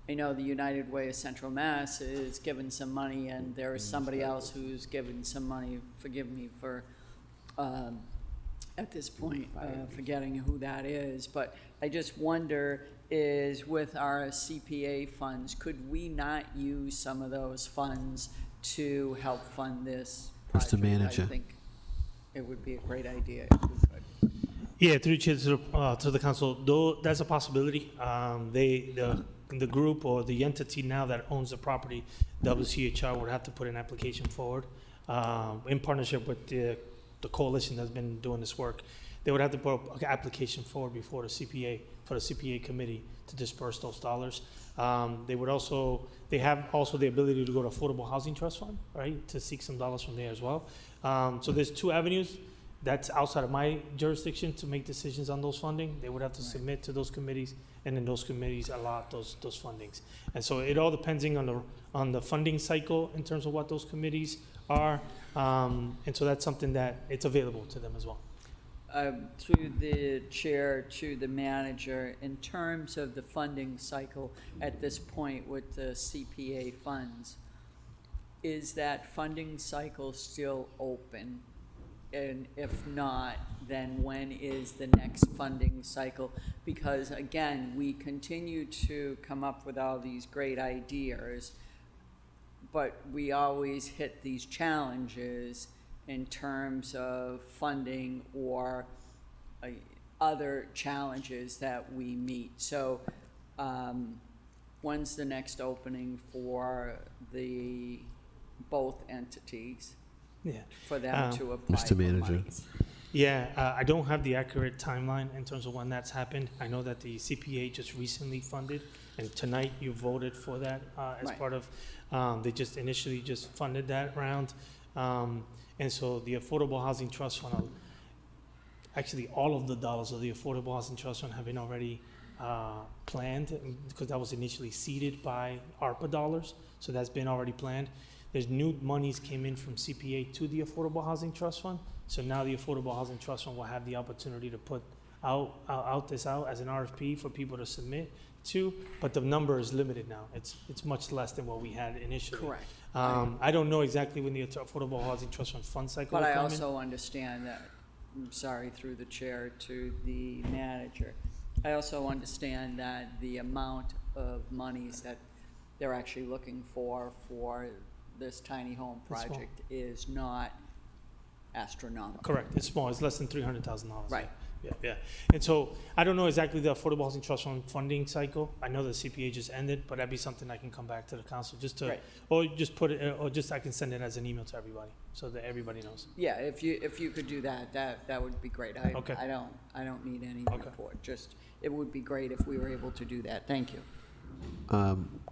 I know the United Way of Central Mass is given some money, and there is somebody else who's given some money, forgive me for, at this point, forgetting who that is, but I just wonder, is with our CPA funds, could we not use some of those funds to help fund this project? Mr. Manager. I think it would be a great idea if we could. Yeah, through to the council, though that's a possibility. The group or the entity now that owns the property, WCHR, would have to put an application forward in partnership with the coalition that's been doing this work. They would have to put an application forward before the CPA, for the CPA committee to disperse those dollars. They have also the ability to go to Affordable Housing Trust Fund, right, to seek some dollars from there as well. So there's 2 avenues. That's outside of my jurisdiction to make decisions on those funding. They would have to submit to those committees, and then those committees allot those fundings. And so it all depends on the funding cycle in terms of what those committees are. And so that's something that it's available to them as well. through the chair to the manager, in terms of the funding cycle at this point with the CPA funds, is that funding cycle still open? And if not, then when is the next funding cycle? Because again, we continue to come up with all these great ideas, but we always hit these challenges in terms of funding or other challenges that we meet. So when's the next opening for both entities? Yeah. For them to apply Mr. for Manager. monies? Yeah, I don't have the accurate timeline in terms of when that's happened. I know that the CPA just recently funded, and tonight you voted for that as Right. part of, they just initially just funded that round. And so the Affordable Housing Trust Fund, actually all of the dollars of the Affordable Housing Trust Fund have been already planned, because that was initially seeded by ARPA dollars, so that's been already planned. There's new monies came in from CPA to the Affordable Housing Trust Fund, so now the Affordable Housing Trust Fund will have the opportunity to put out as an RFP for people to submit to, but the number is limited now. It's much less than what we had initially. Correct. I don't know exactly when the Affordable Housing Trust Fund fund cycle But will I come in. also understand that, I'm sorry, through the chair to the manager, I also understand that the amount of monies that they're actually looking for this tiny home It's small. project is not astronomical. Correct, it's small, it's less than $300,000. Right. Yeah. And so I don't know exactly the Affordable Housing Trust Fund funding cycle. I know the CPA just ended, but that'd be something I can come back to the council just to, Right. or just put it, or just I can send it as an email to everybody so that everybody knows. Yeah, if you could do that, that would be great. Okay. I don't need any report, just, it would be great if we were able to do that. Thank you.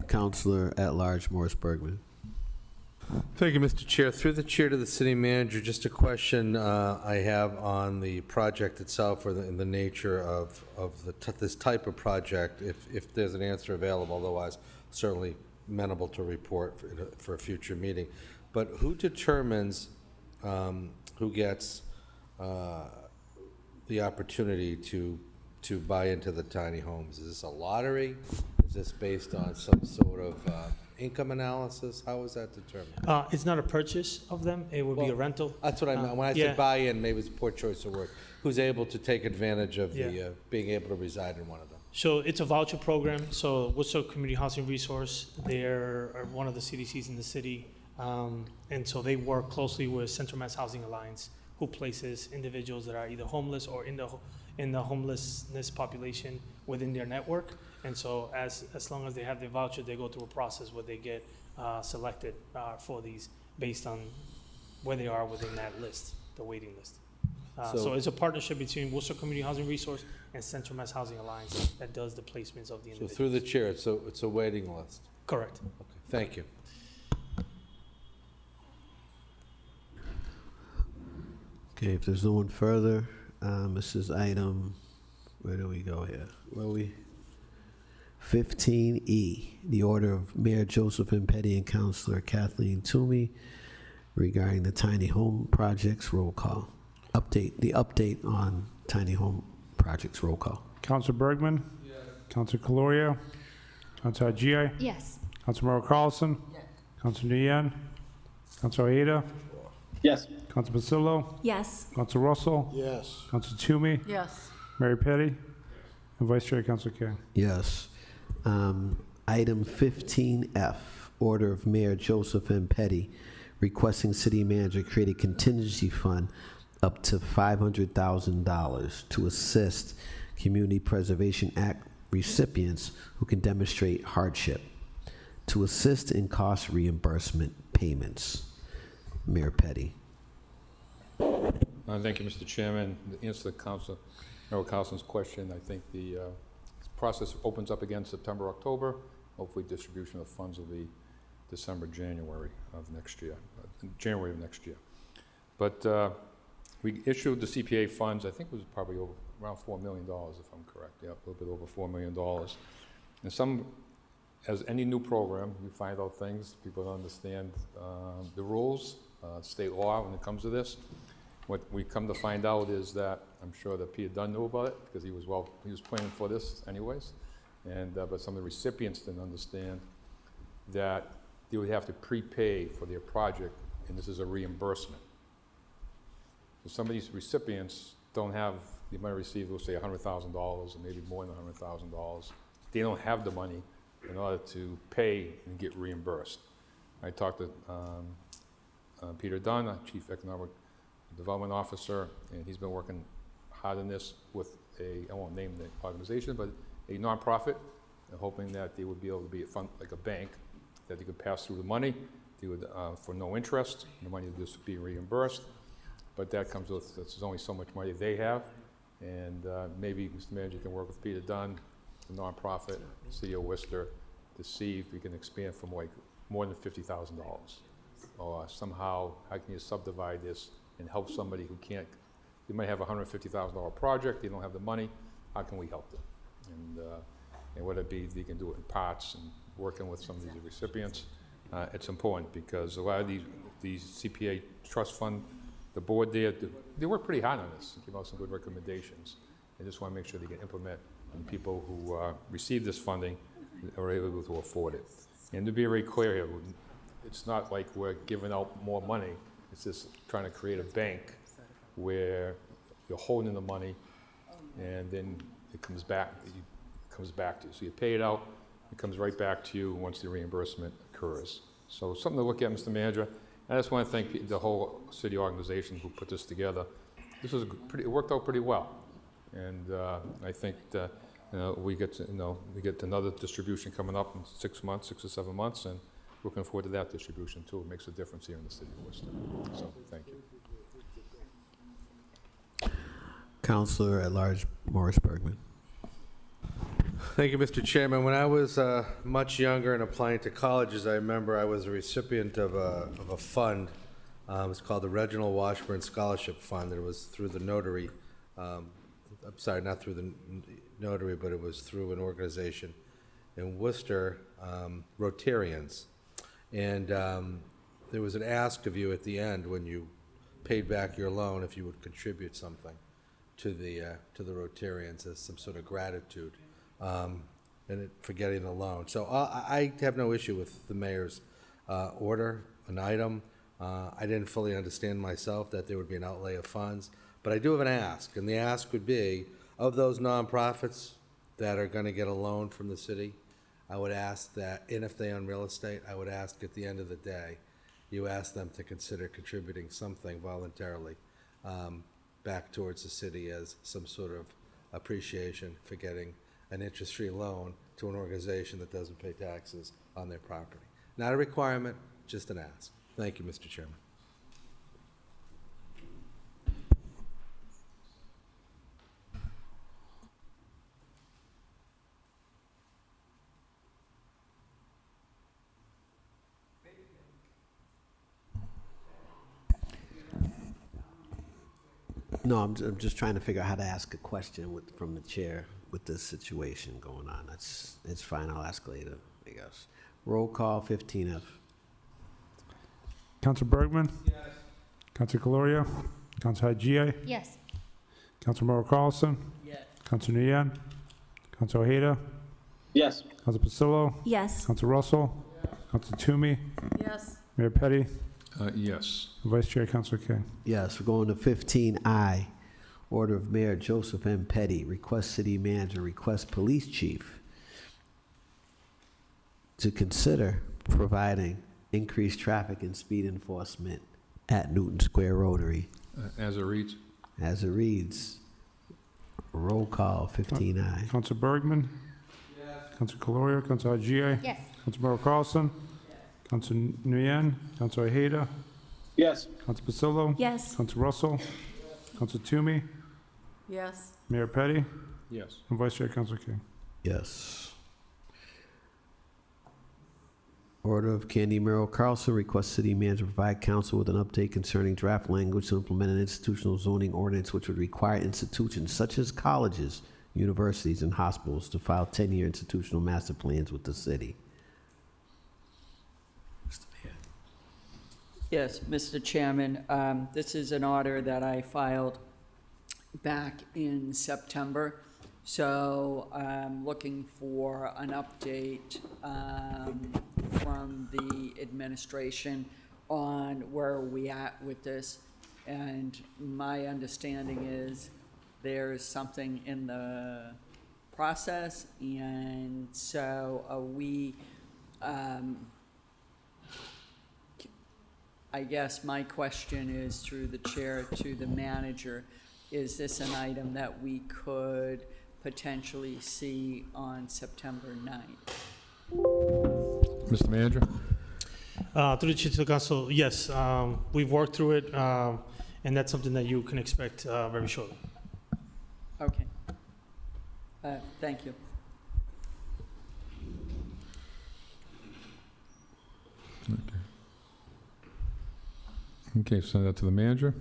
Counselor at Large Morris Bergman. Thank you, Mr. Chair. Through the chair to the city manager, just a question I have on the project itself, or in the nature of this type of project, if there's an answer available. Otherwise, certainly amenable to report for a future meeting. But who determines who gets the opportunity to buy into the tiny homes? Is this a lottery? Is this based on some sort of income analysis? How is that determined? It's not a purchase of them, it would be a rental. That's what I meant. When I yeah. said buy-in, maybe it's a poor choice of word. Who's able to take advantage of Yeah. the, being able to reside in one of them? So it's a voucher program. So Worcester Community Housing Resource, they're one of the CDCs in the city. And so they work closely with Central Mass Housing Alliance, who places individuals that are either homeless or in the homelessness population within their network. And so as long as they have their voucher, they go through a process where they get selected for these based on where they are within that list, the waiting list. So it's a partnership between Worcester Community Housing Resource and Central Mass Housing Alliance that does the placements of the So individuals. through the chair, it's a waiting list. Correct. Okay, thank you. Okay, if there's no one further, this is item, where do we go here? Where are we? 15E, the order of Mayor Joseph M. Petty and Councilor Kathleen Toomey regarding the tiny home projects. Roll call. The update on tiny home projects. Roll call. Council Bergman? Yes. Council Caloria? Council Agia? Yes. Council Merrill Carlson? Yes. Council Nguyen? Council Aida? Yes. Council Pasillo? Yes. Council Russell? Yes. Council Toomey? Yes. Mayor Petty? And Vice Chair Council King. Yes. Item 15F, order of Mayor Joseph M. Petty requesting city manager create a contingency fund up to $500,000 to assist Community Preservation Act recipients who can demonstrate hardship, to assist in cost reimbursement payments. Mayor Petty. Thank you, Mr. Chairman. To answer the Merrill Carlson's question, I think the process opens up again September, October. Hopefully distribution of funds will be December, January of next year, But we issued the CPA funds, I think it was probably around $4 million, if I'm correct. Yeah, a little bit over $4 million. And as any new program, you find out things, people don't understand the rules, state law when it comes to this. What we come to find out is that, I'm sure that Peter Dunn knew about it, because he was planning for this anyways, and, but some of the recipients didn't understand that they would have to prepay for their project, and this is a reimbursement. So some of these recipients don't have, they might receive, we'll say $100,000, or maybe more than $100,000. They don't have the money in order to pay and get reimbursed. I talked to Peter Dunn, our Chief Economic Development Officer, and he's been working hard on this with I won't name the organization, but a nonprofit, and hoping that they would be able to be a fund, like a bank, that they could pass through the money, they would, for no interest, the money would just be reimbursed. But that comes with, there's only so much money they have, and maybe Mr. Manager can work with Peter Dunn, the nonprofit, City of Worcester, to see if we can expand from like more than $50,000. Or somehow, how can you subdivide this and help somebody who can't, they might have a $150,000 project, they don't have the money, how can we help them? And whether it be, they can do it in parts and working with some of these recipients, it's important because a lot of these CPA trust fund, the board there, they work pretty hard on this, give out some good recommendations. They just want to make sure they can implement, and people who receive this funding are able to afford it. And to be very clear here, it's not like we're giving out more money, it's just trying to create a bank where you're holding the money and then it comes back to you. So you pay it out, it comes right back to you once the reimbursement occurs. So something to look at, Mr. Manager. I just want to thank the whole city organization who put this together. This was it worked out pretty well. And I think that, we get another distribution coming up in 6 months, 6 or 7 months, and looking forward to that distribution too. It makes a difference here in the city of Worcester. So, thank you. Counselor at Large Morris Bergman. Thank you, Mr. Chairman. When I was much younger and applying to colleges, I remember I was a recipient of a fund. It's called the Reginald Washburn Scholarship Fund. It was through the notary. I'm sorry, not through the notary, but it was through an organization in Worcester, Rotarians. And there was an ask of you at the end when you paid back your loan if you would contribute something to the Rotarians as some sort of gratitude. For getting the loan. So I have no issue with the mayor's order, an item. I didn't fully understand myself that there would be an outlay of funds, but I do have an ask, and the ask would be, of those nonprofits that are going to get a loan from the city, I would ask that, and if they own real estate, I would ask at the end of the day, you ask them to consider contributing something voluntarily back towards the city as some sort of appreciation for getting an interest-free loan to an organization that doesn't pay taxes on their property. Not a requirement, just an ask. Thank you, Mr. Chairman. No, I'm just trying to figure out how to ask a question from the chair with this situation going on. It's fine, I'll ask later, I guess. Roll call, 15F. Council Bergman? Yes. Council Caloria? Council Haji? Yes. Council Merrill Carlson? Yes. Council Nguyen? Council Ojeda? Yes. Council Pasillo? Yes. Council Russell? Council Toomey? Yes. Mayor Petty? Yes. Vice Chair Council King. Yes, we're going to 15I. Order of Mayor Joseph M. Petty, request city manager, request police chief to consider providing increased traffic and speed enforcement at Newton Square Rotary. As it reads? As it reads, roll call, 15I. Council Bergman? Yes. Council Caloria? Council Haji? Yes. Council Merrill Carlson? Council Nguyen? Council Ojeda? Yes. Council Pasillo? Yes. Council Russell? Council Toomey? Yes. Mayor Petty? Yes. And Vice Chair Council King. Yes. Order of Candy Merrill Carlson, request city manager provide council with an update concerning draft language to implement an institutional zoning ordinance which would require institutions such as colleges, universities, and hospitals to file 10-year institutional master plans with the city. Yes, Mr. Chairman, this is an order that I filed back in September. So I'm looking for an update from the administration on where we at with this. And my understanding is there's something in the process, and so we, I guess my question is through the chair to the manager, is this an item that we could potentially see on September 9th? Mr. Manager? Through the chair to the council, yes, we've worked through it, and that's something that you can expect very shortly. Okay. Thank you. Okay, send that to the manager.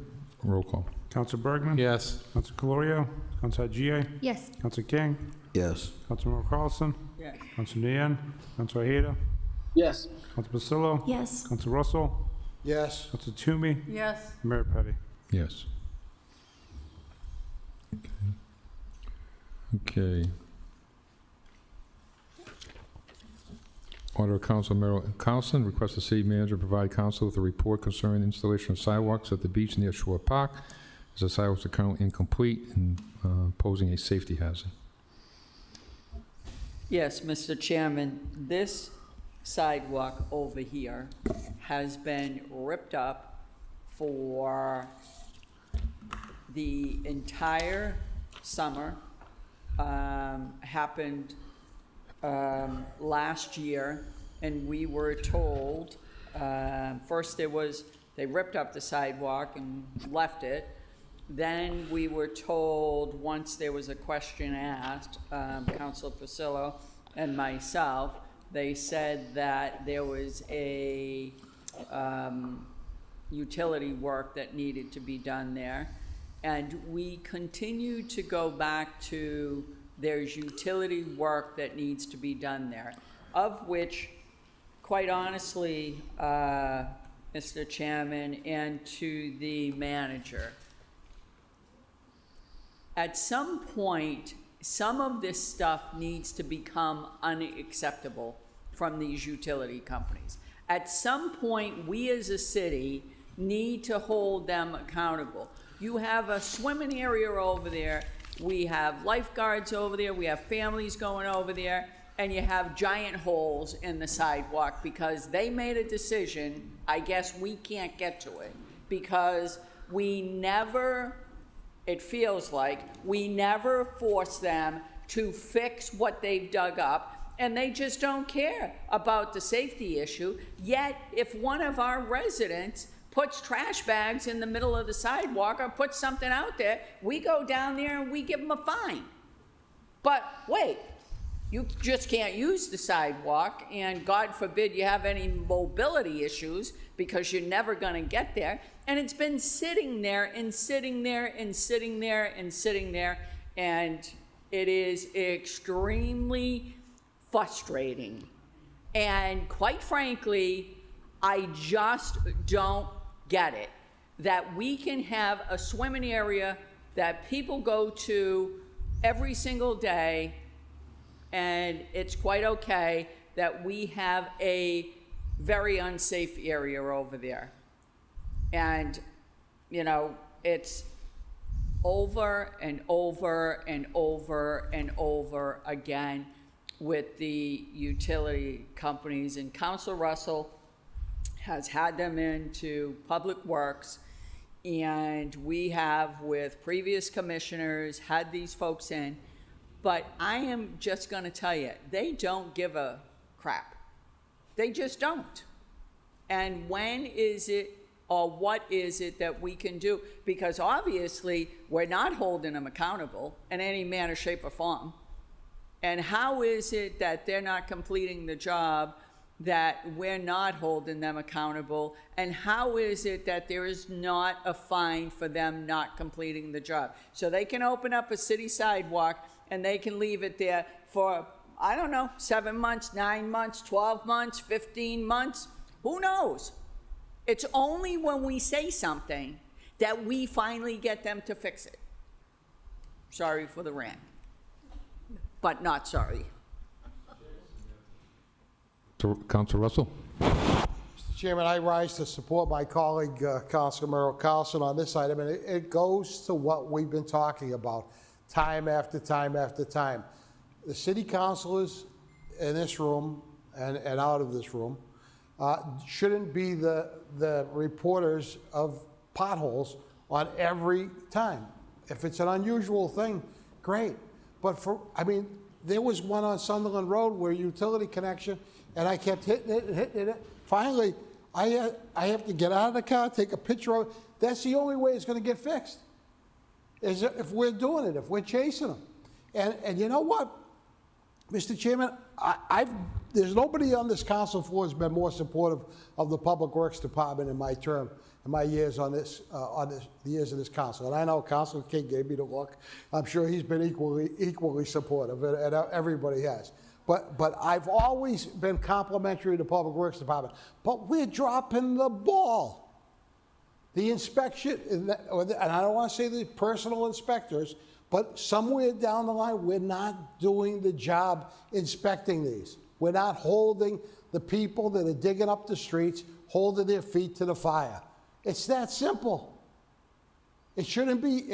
Roll call. Counsel Bergman? Yes. Counsel Calorio? Counsel GA? Yes. Counsel King? Yes. Councilmember Carlson? Yes. Counsel Nian? Counsel Aheda? Yes. Counsel Pasillo? Yes. Counsel Russell? Yes. Counsel Toomey? Yes. Mayor Petty? Yes. Okay. Order of Council Merrill Carlson, request the city manager provide council with a report concerning installation of sidewalks at the beach near Shore Park, as the sidewalks are currently incomplete and posing a safety hazard. Yes, Mr. Chairman, this sidewalk over here has been ripped up for the entire summer. Happened last year, and we were told, first they ripped up the sidewalk and left it. Then we were told, once there was a question asked, Councilor Pasillo and myself, they said that there was a utility work that needed to be done there. And we continue to go back to there's utility work that needs to be done there, of which, quite honestly, Mr. Chairman, and to the manager, at some point, some of this stuff needs to become unacceptable from these utility companies. At some point, we as a city need to hold them accountable. You have a swimming area over there, we have lifeguards over there, we have families going over there, and you have giant holes in the sidewalk because they made a decision. I guess we can't get to it because we never, it feels like, we never force them to fix what they've dug up, and they just don't care about the safety issue. Yet, if one of our residents puts trash bags in the middle of the sidewalk or puts something out there, we go down there and we give them a fine. But wait, you just can't use the sidewalk, and God forbid you have any mobility issues because you're never gonna get there. And it's been sitting there and sitting there and sitting there and sitting there, and it is extremely frustrating. And quite frankly, I just don't get it, that we can have a swimming area that people go to every single day, and it's quite okay that we have a very unsafe area over there. And, you know, it's over and over and over and over again with the utility companies. And Councilor Russell has had them into Public Works, and we have, with previous commissioners, had these folks in. But I am just going to tell you, they don't give a crap. They just don't. And when is it, or what is it that we can do? Because obviously, we're not holding them accountable in any manner, shape, or form. And how is it that they're not completing the job, that we're not holding them accountable? And how is it that there is not a fine for them not completing the job? So they can open up a city sidewalk and they can leave it there for, I don't know, 7 months, 9 months, 12 months, 15 months, who knows? It's only when we say something that we finally get them to fix it. Sorry for the rant, but not sorry. Councilor Russell? Mr. Chairman, I rise to support my colleague, Councilor Merrill Carlson, on this item, and it goes to what we've been talking about time after time after time. The city councilors in this room and out of this room shouldn't be the reporters of potholes on every time. If it's an unusual thing, great. But there was one on Sunderland Road where utility connection, and I kept hitting it. Finally, I have to get out of the car, take a picture of it. That's the only way it's going to get fixed, is if we're doing it, if we're chasing them. And you know what, Mr. Chairman, there's nobody on this council floor who's been more supportive of the Public Works Department in my term, in my years the years of this council. And I know Councilor King gave me the look. I'm sure he's been equally supportive, and everybody has. But I've always been complimentary to the Public Works Department. But we're dropping the ball. The inspection, and I don't want to say the personal inspectors, but somewhere down the line, we're not doing the job inspecting these. We're not holding the people that are digging up the streets, holding their feet to the fire. It's that simple. It shouldn't be,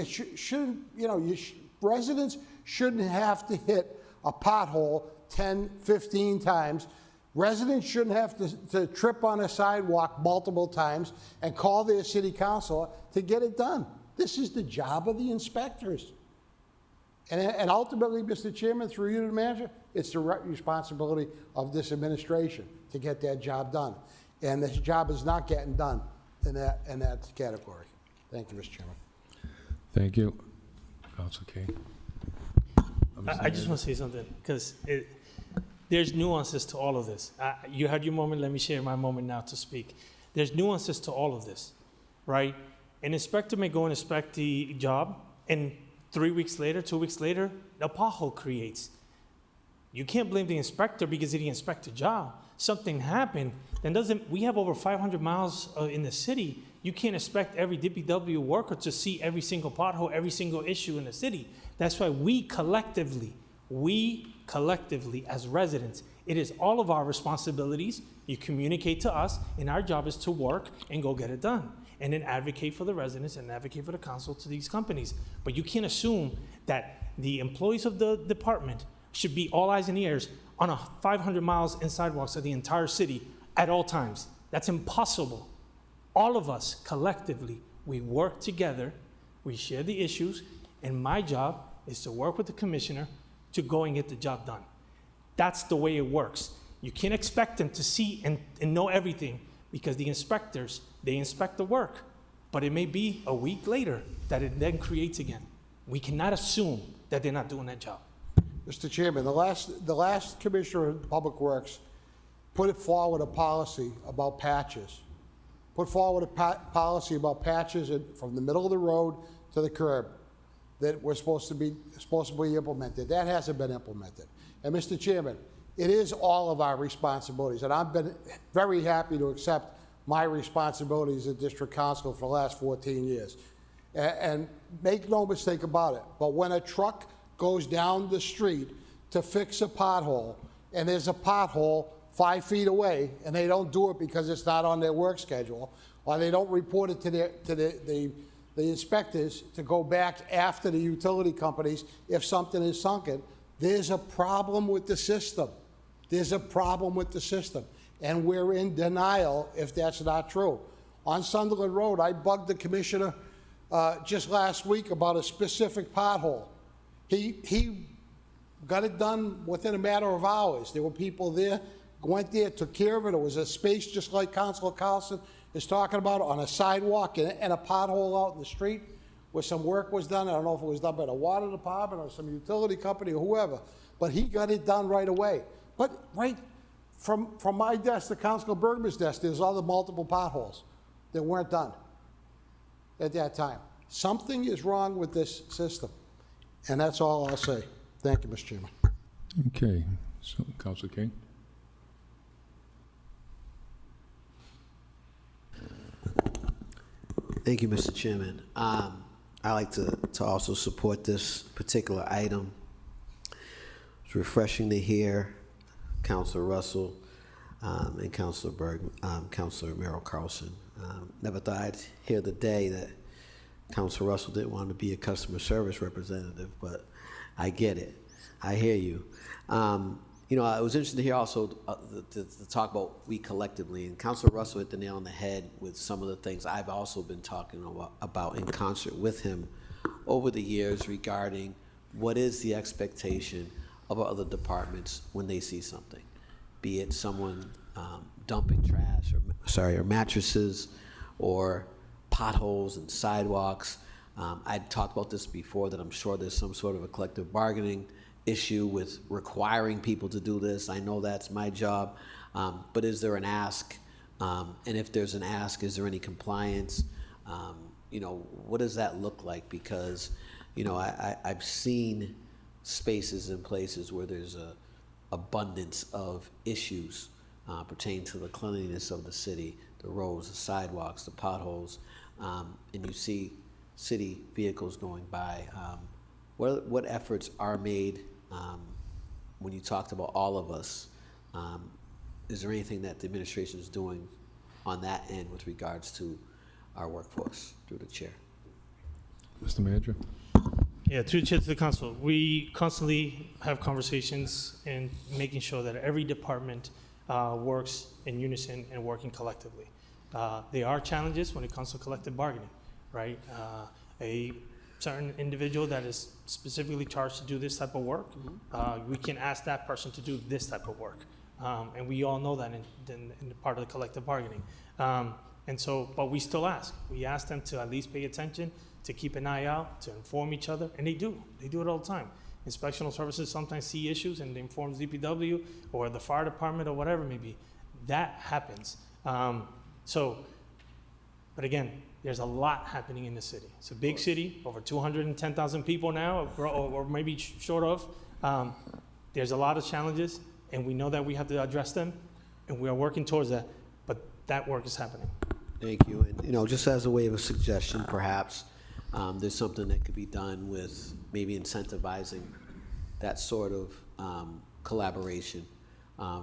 residents shouldn't have to hit a pothole 10, 15 times. Residents shouldn't have to trip on a sidewalk multiple times and call their city councilor to get it done. This is the job of the inspectors. And ultimately, Mr. Chairman, through you to the manager, it's the responsibility of this administration to get that job done. And this job is not getting done in that category. Thank you, Mr. Chairman. Thank you. Councilor King. I just want to say something, because there's nuances to all of this. You had your moment, let me share my moment now to speak. There's nuances to all of this, right? An inspector may go and inspect the job, and 3 weeks later, 2 weeks later, a pothole creates. You can't blame the inspector because he didn't inspect the job. Something happened, then we have over 500 miles in the city. You can't expect every DPW worker to see every single pothole, every single issue in the city. That's why we collectively as residents, it is all of our responsibilities. You communicate to us, and our job is to work and go get it done, and then advocate for the residents and advocate for the council to these companies. But you can't assume that the employees of the department should be all eyes and ears on 500 miles in sidewalks of the entire city at all times. That's impossible. All of us collectively, we work together, we share the issues, and my job is to work with the commissioner to go and get the job done. That's the way it works. You can't expect them to see and know everything, because the inspectors, they inspect the work, but it may be a week later that it then creates again. We cannot assume that they're not doing that job. Mr. Chairman, the last Commissioner of Public Works put forward a policy about patches. Put forward a policy about patches from the middle of the road to the curb that were supposed to be implemented. That hasn't been implemented. And Mr. Chairman, it is all of our responsibilities, and I've been very happy to accept my responsibilities as district council for the last 14 years. And make no mistake about it, but when a truck goes down the street to fix a pothole, and there's a pothole 5 feet away, and they don't do it because it's not on their work schedule, or they don't report it to the inspectors to go back after the utility companies if something is sunken, there's a problem with the system. There's a problem with the system, and we're in denial if that's not true. On Sunderland Road, I bugged the commissioner just last week about a specific pothole. He got it done within a matter of hours. There were people there, went there, took care of it. It was a space just like Councilor Carlson is talking about, on a sidewalk and a pothole out in the street where some work was done. I don't know if it was done by the water department or some utility company or whoever, but he got it done right away. But right from my desk to Councilor Bergman's desk, there's other multiple potholes that weren't done at that time. Something is wrong with this system, and that's all I'll say. Thank you, Mr. Chairman. Okay, so Councilor King. Thank you, Mr. Chairman. I like to also support this particular item. It's refreshing to hear Councilor Russell and Councilor Merrill Carlson. Never thought I'd hear the day that Councilor Russell didn't want to be a customer service representative, but I get it. I hear you. You know, it was interesting to hear also to talk about we collectively, and Councilor Russell hit the nail on the head with some of the things I've also been talking about in concert with him over the years regarding what is the expectation of other departments when they see something, be it someone dumping trash or mattresses or potholes and sidewalks. I'd talked about this before, that I'm sure there's some sort of a collective bargaining issue with requiring people to do this. I know that's my job, but is there an ask? And if there's an ask, is there any compliance? You know, what does that look like? Because, you know, I've seen spaces and places where there's a abundance of issues pertaining to the cleanliness of the city, the roads, the sidewalks, the potholes, and you see city vehicles going by. What efforts are made when you talked about all of us? Is there anything that the administration is doing on that end with regards to our workforce, through the chair? Mr. Manager? Yeah, through the chair to the council, we constantly have conversations and making sure that every department works in unison and working collectively. There are challenges when it comes to collective bargaining, right? A certain individual that is specifically charged to do this type of work, we can ask that person to do this type of work. And we all know that in the part of the collective bargaining. And so, but we still ask. We ask them to at least pay attention, to keep an eye out, to inform each other, and they do. They do it all the time. Inspectional services sometimes see issues and they inform DPW or the fire department or whatever it may be. That happens. But again, there's a lot happening in the city. It's a big city, over 210,000 people now, or maybe short of. There's a lot of challenges, and we know that we have to address them, and we are working towards that, but that work is happening. Thank you. And, you know, just as a way of a suggestion, perhaps, there's something that could be done with maybe incentivizing that sort of collaboration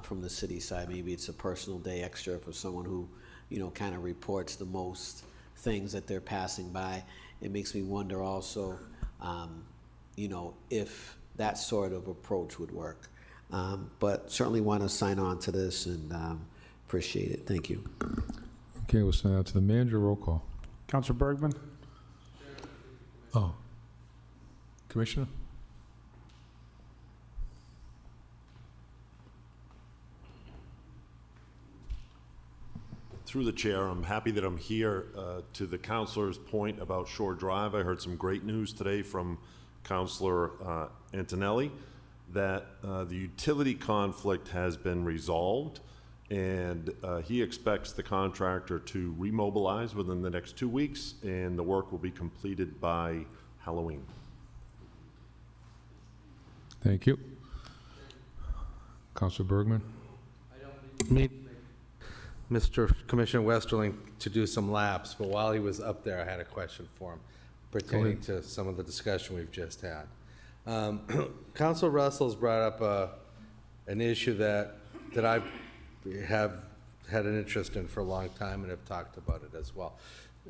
from the city side. Maybe it's a personal day extra for someone who, you know, kind of reports the most things that they're passing by. It makes me wonder also, you know, if that sort of approach would work. But certainly want to sign on to this and appreciate it. Thank you. Okay, we'll send out to the manager. Roll call. Councilor Bergman? Oh. Commissioner? Through the chair, I'm happy that I'm here. To the councilor's point about Shore Drive, I heard some great news today from Councilor Antonelli that the utility conflict has been resolved, and he expects the contractor to remobilize within the next 2 weeks, and the work will be completed by Halloween. Thank you. Councilor Bergman? Mr. Commissioner Westerling to do some laps, but while he was up there, I had a question for him pertaining to some of the discussion we've just had. Council Russell's brought up an issue that I have had an interest in for a long time and have talked about it as well.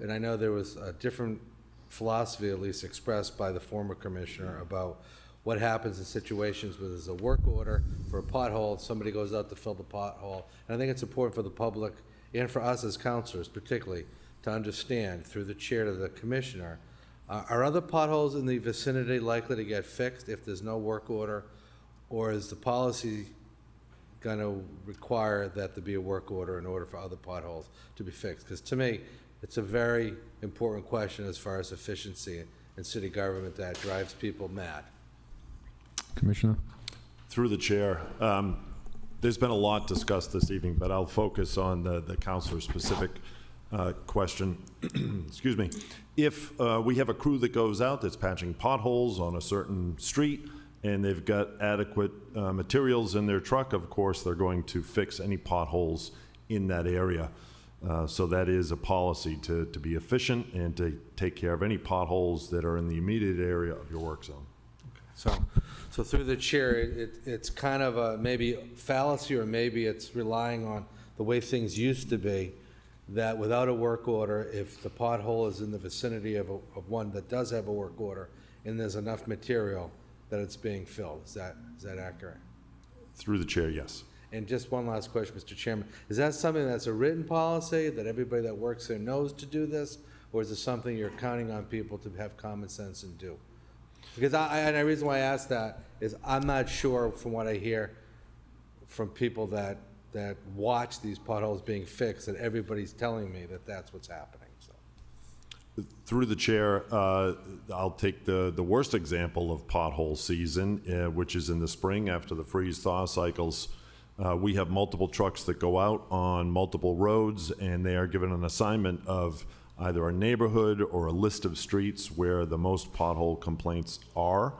And I know there was a different philosophy, at least expressed by the former commissioner, about what happens in situations where there's a work order for a pothole, somebody goes out to fill the pothole. And I think it's important for the public and for us as councilors particularly to understand through the chair to the commissioner, are other potholes in the vicinity likely to get fixed if there's no work order? Or is the policy going to require that there be a work order in order for other potholes to be fixed? Because to me, it's a very important question as far as efficiency in city government that drives people mad. Commissioner? Through the chair, there's been a lot discussed this evening, but I'll focus on the councilor's specific question. Excuse me. If we have a crew that goes out that's patching potholes on a certain street and they've got adequate materials in their truck, of course, they're going to fix any potholes in that area. So that is a policy to be efficient and to take care of any potholes that are in the immediate area of your work zone. So through the chair, it's kind of a maybe fallacy, or maybe it's relying on the way things used to be, that without a work order, if the pothole is in the vicinity of one that does have a work order, and there's enough material, that it's being filled. Is that accurate? Through the chair, yes. And just one last question, Mr. Chairman. Is that something that's a written policy, that everybody that works there knows to do this? Or is it something you're counting on people to have common sense and do? Because and the reason why I ask that is I'm not sure, from what I hear from people that watch these potholes being fixed, that everybody's telling me that that's what's happening. So. Through the chair, I'll take the worst example of pothole season, which is in the spring after the freeze-thaw cycles. We have multiple trucks that go out on multiple roads, and they are given an assignment of either a neighborhood or a list of streets where the most pothole complaints are.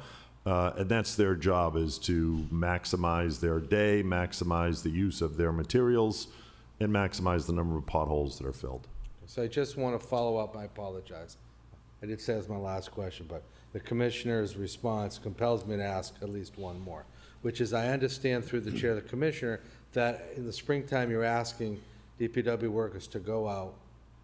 And that's their job, is to maximize their day, maximize the use of their materials, and maximize the number of potholes that are filled. So I just want to follow up. I apologize. I did say that's my last question, but the commissioner's response compels me to ask at least one more, which is, I understand through the chair of the commissioner that in the springtime you're asking DPW workers to go out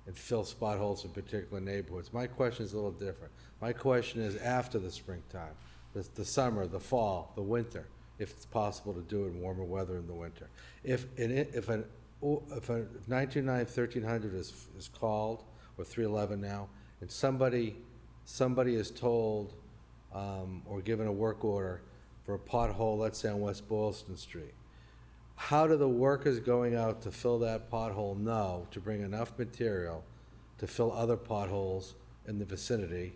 and fill spot holes in particular neighborhoods. My question is a little different. My question is, after the springtime, the summer, the fall, the winter, if it's possible to do it in warmer weather in the winter. If 929 1300 is called, or 311 now, and somebody is told or given a work order for a pothole, let's say on West Boylston Street, how do the workers going out to fill that pothole know to bring enough material to fill other potholes in the vicinity,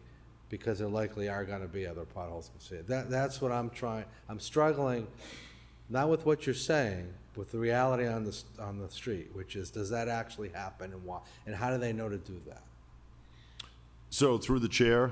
because there likely are going to be other potholes in the city? That's what I'm trying. I'm struggling, not with what you're saying, with the reality on the street, which is, does that actually happen, and why, and how do they know to do that? So through the chair,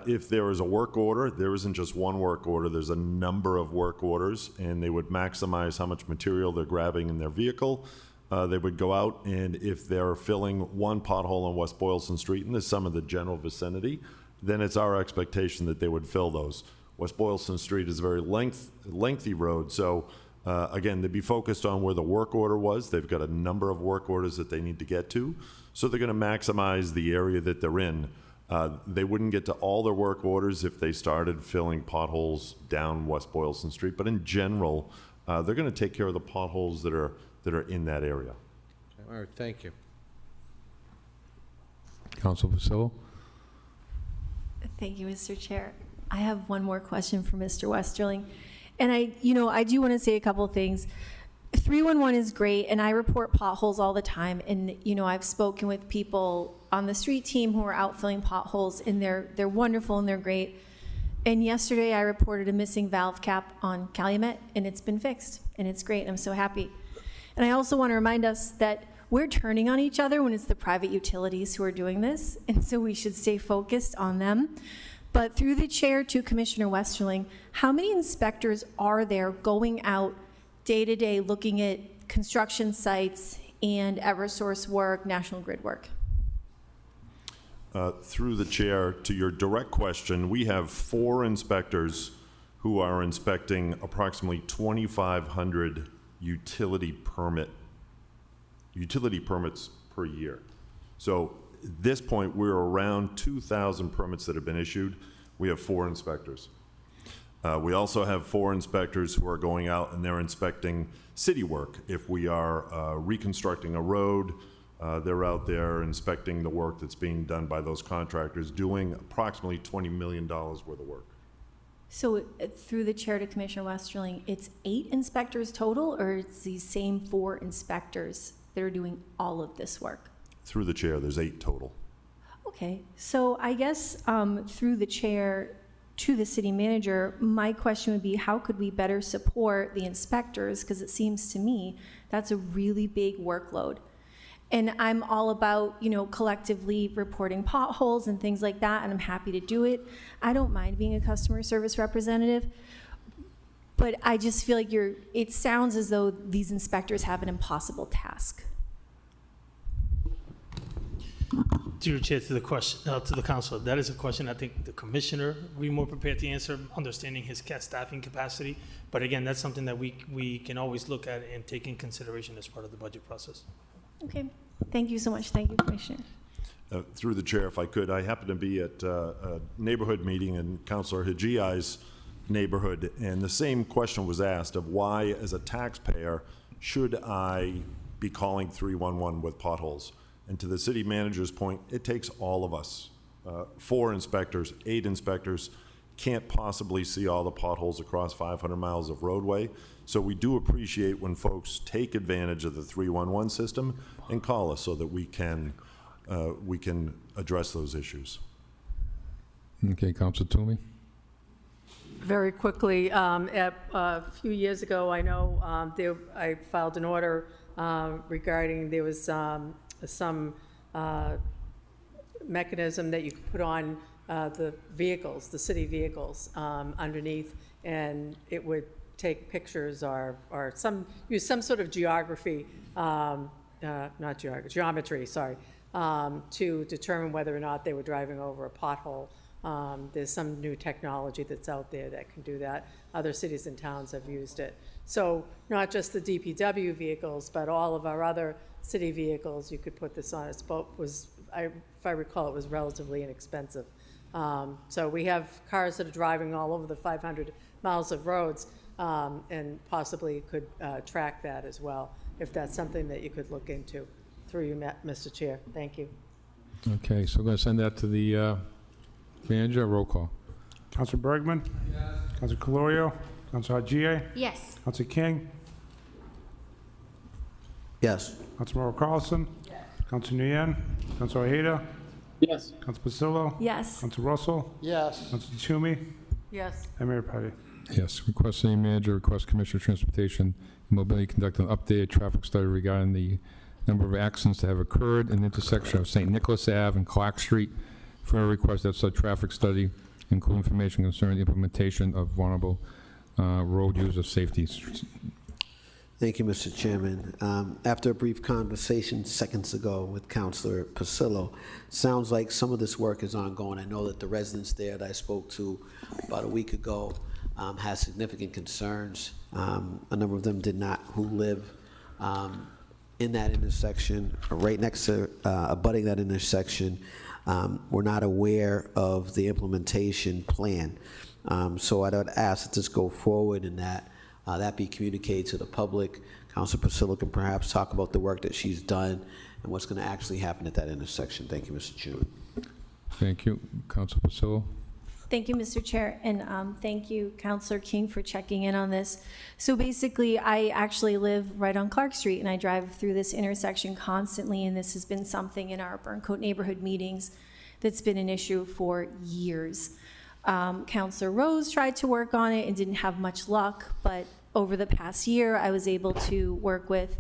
if there is a work order, there isn't just one work order, there's a number of work orders, and they would maximize how much material they're grabbing in their vehicle. They would go out, and if they're filling one pothole on West Boylston Street, and there's some of the general vicinity, then it's our expectation that they would fill those. West Boylston Street is a very lengthy road, so again, they'd be focused on where the work order was. They've got a number of work orders that they need to get to, so they're going to maximize the area that they're in. They wouldn't get to all their work orders if they started filling potholes down West Boylston Street, but in general, they're going to take care of the potholes that are in that area. All right, thank you. Council Vasillo? Thank you, Mr. Chair. I have one more question for Mr. Westerling. And I do want to say a couple of things. 311 is great, and I report potholes all the time. And, I've spoken with people on the street team who are out filling potholes, and they're wonderful and they're great. And yesterday I reported a missing valve cap on Calumet, and it's been fixed, and it's great, and I'm so happy. And I also want to remind us that we're turning on each other when it's the private utilities who are doing this, and so we should stay focused on them. But through the chair to Commissioner Westerling, how many inspectors are there going out day to day looking at construction sites and Eversource work, National Grid work? Through the chair, to your direct question, we have 4 inspectors who are inspecting approximately 2,500 utility permits per year. So at this point, we're around 2,000 permits that have been issued. We have 4 inspectors. We also have 4 inspectors who are going out and they're inspecting city work. If we are reconstructing a road, they're out there inspecting the work that's being done by those contractors, doing approximately $20 million worth of work. So through the chair to Commissioner Westerling, it's 8 inspectors total, or it's these same 4 inspectors that are doing all of this work? Through the chair, there's 8 total. Okay, so I guess through the chair to the city manager, my question would be, how could we better support the inspectors? Because it seems to me that's a really big workload. And I'm all about, collectively reporting potholes and things like that, and I'm happy to do it. I don't mind being a customer service representative, but I just feel like it sounds as though these inspectors have an impossible task. To your chair, to the question, to the council, that is a question I think the commissioner will be more prepared to answer, understanding his staffing capacity. But again, that's something that we can always look at and take in consideration as part of the budget process. Okay, thank you so much. Thank you, Commissioner. Through the chair, if I could, I happened to be at a neighborhood meeting in Councilor Hijiai's neighborhood, and the same question was asked of why, as a taxpayer, should I be calling 311 with potholes? And to the city manager's point, it takes all of us. 4 inspectors, 8 inspectors, can't possibly see all the potholes across 500 miles of roadway. So we do appreciate when folks take advantage of the 311 system and call us so that we can address those issues. Okay, Council Toomey? Very quickly, a few years ago, I know I filed an order regarding there was some mechanism that you could put on the vehicles, the city vehicles underneath, and it would take pictures or use some sort of geometry, to determine whether or not they were driving over a pothole. There's some new technology that's out there that can do that. Other cities and towns have used it. So not just the DPW vehicles, but all of our other city vehicles, you could put this on. If I recall, it was relatively inexpensive. So we have cars that are driving all over the 500 miles of roads, and possibly could track that as well, if that's something that you could look into. Through you, Mr. Chair. Thank you. Okay, so we're going to send that to the manager. Roll call. Council Bergman? Yes. Council Calorio? Council Haji? Yes. Council King? Yes. Councilmember Carlson? Yes. Council Nguyen? Council Ojeda? Yes. Council Pasillo? Yes. Council Russell? Yes. Council Toomey? Yes. And Mayor Petty. Yes, request city manager, request Commissioner of Transportation and Mobility conduct an updated traffic study regarding the number of accidents that have occurred in the intersection of St. Nicholas Ave and Clark Street. Further request that such traffic study include information concerning the implementation of vulnerable road user safety. Thank you, Mr. Chairman. After a brief conversation seconds ago with Councilor Pasillo, sounds like some of this work is ongoing. I know that the residents there that I spoke to about a week ago has significant concerns. A number of them did not, who live in that intersection, or right next to, abutting that intersection, were not aware of the implementation plan. So I would ask that this go forward and that be communicated to the public. Councilor Pasillo can perhaps talk about the work that she's done and what's going to actually happen at that intersection. Thank you, Mr. Chairman. Thank you. Council Pasillo? Thank you, Mr. Chair, and thank you, Councilor King, for checking in on this. So basically, I actually live right on Clark Street, and I drive through this intersection constantly, and this has been something in our Burncoat neighborhood meetings that's been an issue for years. Councilor Rose tried to work on it and didn't have much luck, but over the past year, I was able to work with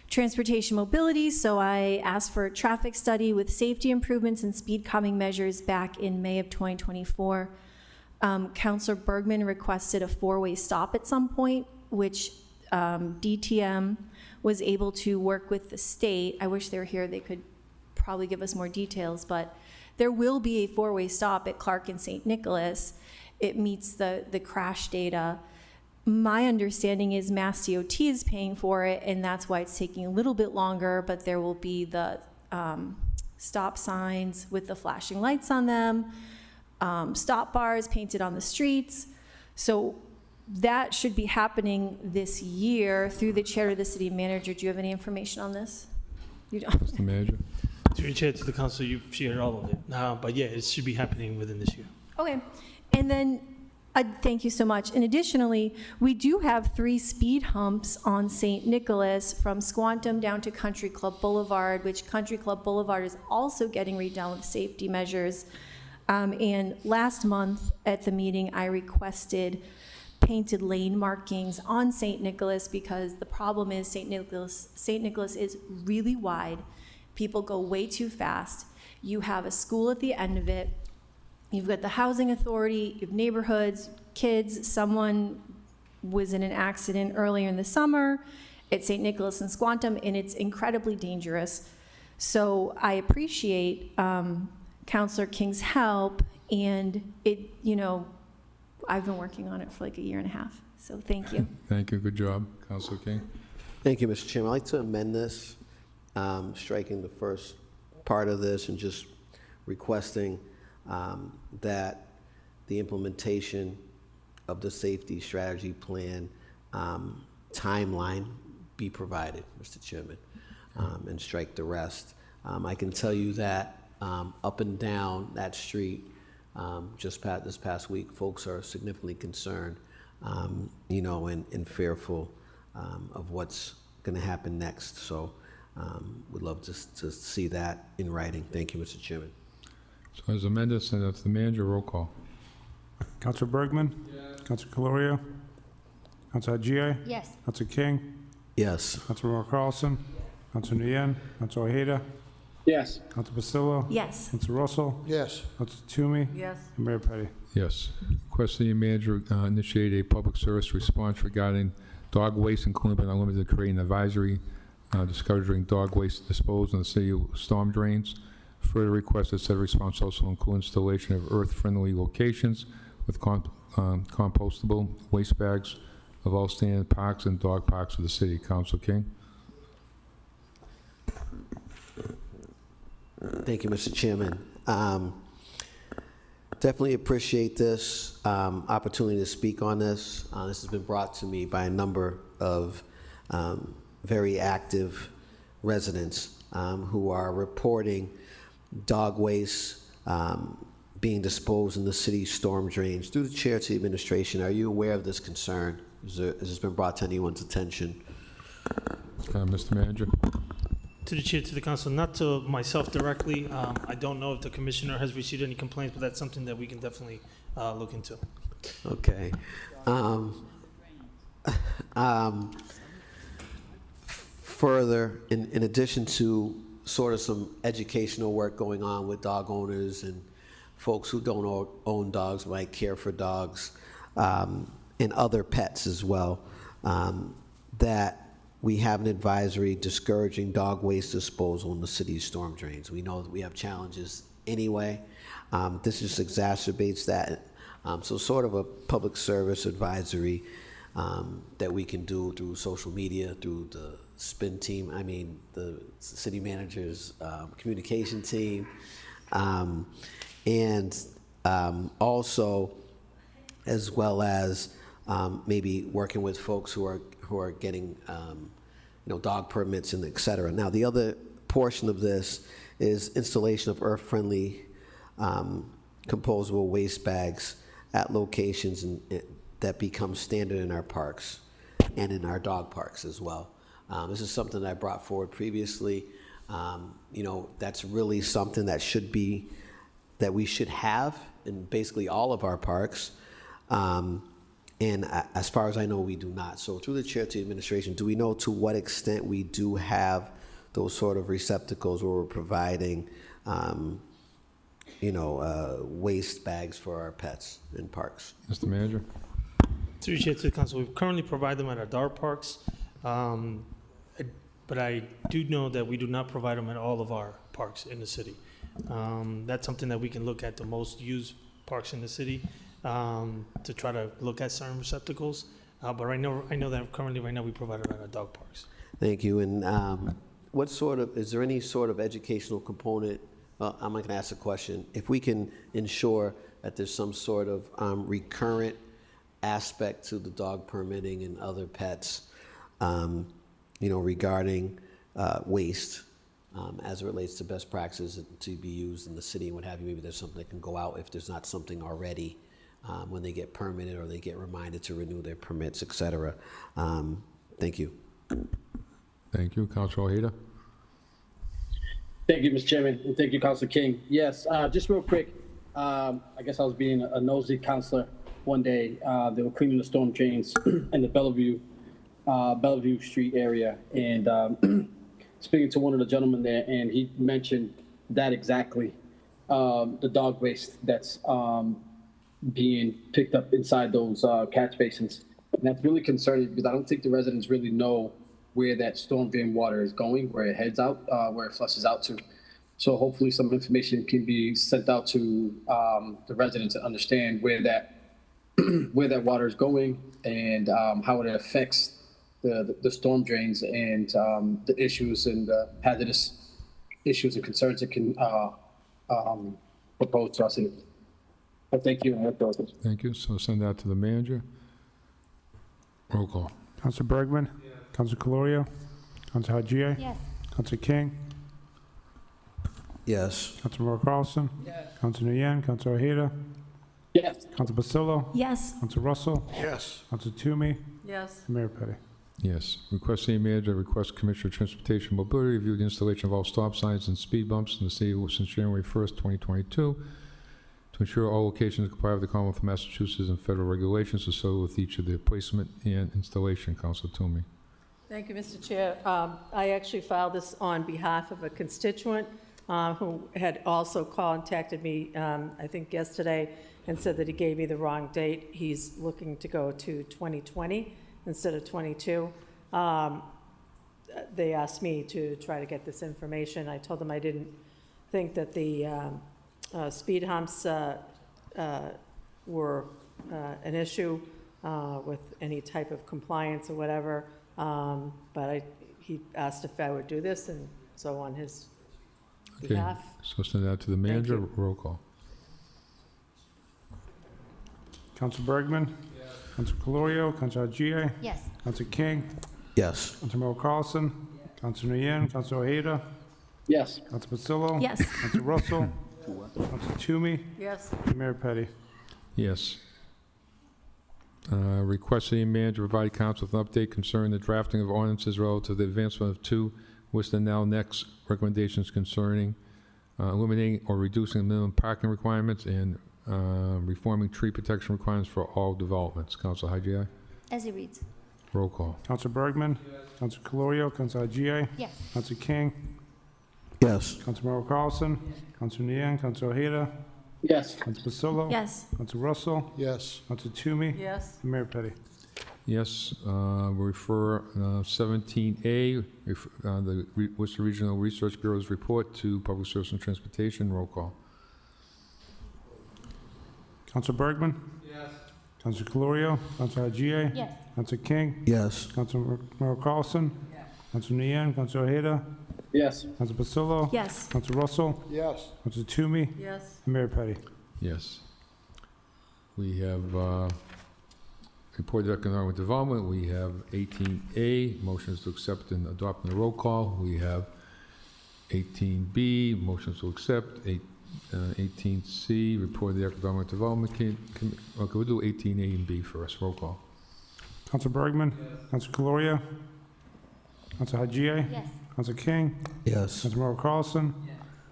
Transportation Mobility, so I asked for a traffic study with safety improvements and speed calming measures back in May of 2024. Councilor Bergman requested a 4-way stop at some point, which DTM was able to work with the state. I wish they were here, they could probably give us more details, but there will be a 4-way stop at Clark and St. Nicholas. It meets the crash data. My understanding is Mass DOT is paying for it, and that's why it's taking a little bit longer, but there will be the stop signs with the flashing lights on them, stop bars painted on the streets. So that should be happening this year. Through the chair of the city manager, do you have any information on this? You don't? Mr. Manager? To your chair, to the council, you've shared all of it. But yeah, it should be happening within this year. Okay, and then thank you so much. And additionally, we do have 3 speed humps on St. Nicholas from Squantum down to Country Club Boulevard, which Country Club Boulevard is also getting redone with safety measures. And last month at the meeting, I requested painted lane markings on St. Nicholas because the problem is St. Nicholas is really wide. People go way too fast. You have a school at the end of it. You've got the housing authority, you have neighborhoods, kids. Someone was in an accident earlier in the summer at St. Nicholas and Squantum, and it's incredibly dangerous. So I appreciate Counselor King's help, and I've been working on it for like a year and a half, so thank you. Thank you, good job, Councilor King. Thank you, Mr. Chairman. I'd like to amend this, striking the first part of this and just requesting that the implementation of the safety strategy plan timeline be provided, Mr. Chairman, and strike the rest. I can tell you that up and down that street, this past week, folks are significantly concerned, and fearful of what's going to happen next. So would love to see that in writing. Thank you, Mr. Chairman. So as amended, send it to the manager, roll call. Counselor Bergman? Yes. Counselor Caloria? Counselor Haji? Yes. Counselor King? Yes. Counselor Moore Carlson? Counselor Nguyen? Counselor Ojeda? Yes. Counselor Pasillo? Yes. Counselor Russell? Yes. Counselor Toomey? Yes. And Mayor Petty. Yes. Request the manager initiate a public service response regarding dog waste, including but not limited to creating an advisory discouraging dog waste disposal in the city storm drains. Further request that said response also include installation of earth-friendly locations with compostable waste bags of all standard parks and dog parks of the city. Council King. Thank you, Mr. Chairman. Definitely appreciate this opportunity to speak on this. This has been brought to me by a number of very active residents who are reporting dog waste being disposed in the city's storm drains. Through the chair to the administration, are you aware of this concern? Has this been brought to anyone's attention? Mr. Manager. To the chair, to the council, not to myself directly. I don't know if the commissioner has received any complaints, but that's something that we can definitely look into. Okay. Further, in addition to sort of some educational work going on with dog owners and folks who don't own dogs, might care for dogs, and other pets as well, that we have an advisory discouraging dog waste disposal in the city's storm drains. We know that we have challenges anyway. This just exacerbates that. So sort of a public service advisory that we can do through social media, through the SPIN team, the city manager's communication team, and also as well as maybe working with folks who are getting dog permits and et cetera. Now, the other portion of this is installation of earth-friendly composable waste bags at locations that become standard in our parks and in our dog parks as well. This is something that I brought forward previously. That's really something that we should have in basically all of our parks. And as far as I know, we do not. So through the chair to the administration, do we know to what extent we do have those sort of receptacles where we're providing, waste bags for our pets in parks? Mr. Manager. Through the chair to the council, we currently provide them at our dog parks, but I do know that we do not provide them at all of our parks in the city. That's something that we can look at the most used parks in the city. To try to look at certain receptacles, but I know that currently right now we provide it at our dog parks. Thank you. And is there any sort of educational component? I'm not going to ask a question. If we can ensure that there's some sort of recurrent aspect to the dog permitting and other pets, regarding waste as it relates to best practices to be used in the city and what have you, maybe there's something that can go out if there's not something already. When they get permitted or they get reminded to renew their permits, et cetera. Thank you. Thank you. Councilor Ojeda. Thank you, Mr. Chairman, and thank you, Councilor King. Yes, just real quick, I guess I was being a nosy counselor one day. They were cleaning the storm drains in the Bellevue Street area, and speaking to one of the gentlemen there, and he mentioned that exactly, the dog waste that's being picked up inside those catch basins. And that's really concerning because I don't think the residents really know where that storm drain water is going, where it heads out, where it flushes out to. So hopefully some information can be sent out to the residents to understand where that where that water is going and how it affects the storm drains and the issues and the hazardous issues and concerns it can propose to us. But thank you. And those. Thank you. So send that to the manager. Roll call. Council Bergman? Council Calorio? Council Haji? Yes. Council King? Yes. Councilmember Carlson? Yes. Council Nguyen? Council Ojeda? Yes. Council Basilio? Yes. Council Russell? Yes. Council Toomey? Yes. Mayor Petty. Yes. Request city manager, request Commissioner of Transportation and Mobility review the installation of all stop signs and speed bumps in the city since January 1st, 2022, to ensure all locations comply with the Commonwealth of Massachusetts and federal regulations associated with each of their placement and installation. Council Toomey. Thank you, Mr. Chair. I actually filed this on behalf of a constituent who had also contacted me, I think yesterday, and said that he gave me the wrong date. He's looking to go to 2020 instead of 22. They asked me to try to get this information. I told them I didn't think that the speed humps were an issue with any type of compliance or whatever. But he asked if I would do this, and so on his Okay. behalf. So send that to the manager. you. Roll call. Council Bergman? Council Calorio? Council Haji? Yes. Council King? Yes. Councilmember Carlson? Council Nguyen? Council Ojeda? Yes. Council Basilio? Yes. Council Russell? Council Toomey? Yes. Mayor Petty. Yes. Request city manager provide council with an update concerning the drafting of ordinances relative to the advancement of two Worcester Now Next recommendations concerning eliminating or reducing the minimum parking requirements and reforming tree protection requirements for all developments. Council Haji? As it reads. Roll call. Council Bergman? Council Calorio? Council Haji? Yes. Council King? Yes. Councilmember Carlson? Council Nguyen? Council Ojeda? Yes. Council Basilio? Yes. Council Russell? Yes. Council Toomey? Yes. Mayor Petty. Yes. We refer 17A, the Worcester Regional Research Bureau's report to Public Service and Transportation. Roll call. Council Bergman? Yes. Council Calorio? Council Haji? Yes. Council King? Yes. Councilmember Carlson? Council Nguyen? Council Ojeda? Yes. Council Basilio? Yes. Council Russell? Yes. Council Toomey? Yes. Mayor Petty. Yes. We have report of economic development. We have 18A, motions to accept and adopt in the roll call. We have 18B, motions to accept. 18C, report of the economic development. Okay, we'll do 18A and B first. Roll call. Council Bergman? Council Calorio? Council Haji? Yes. Council King? Yes. Councilmember Carlson?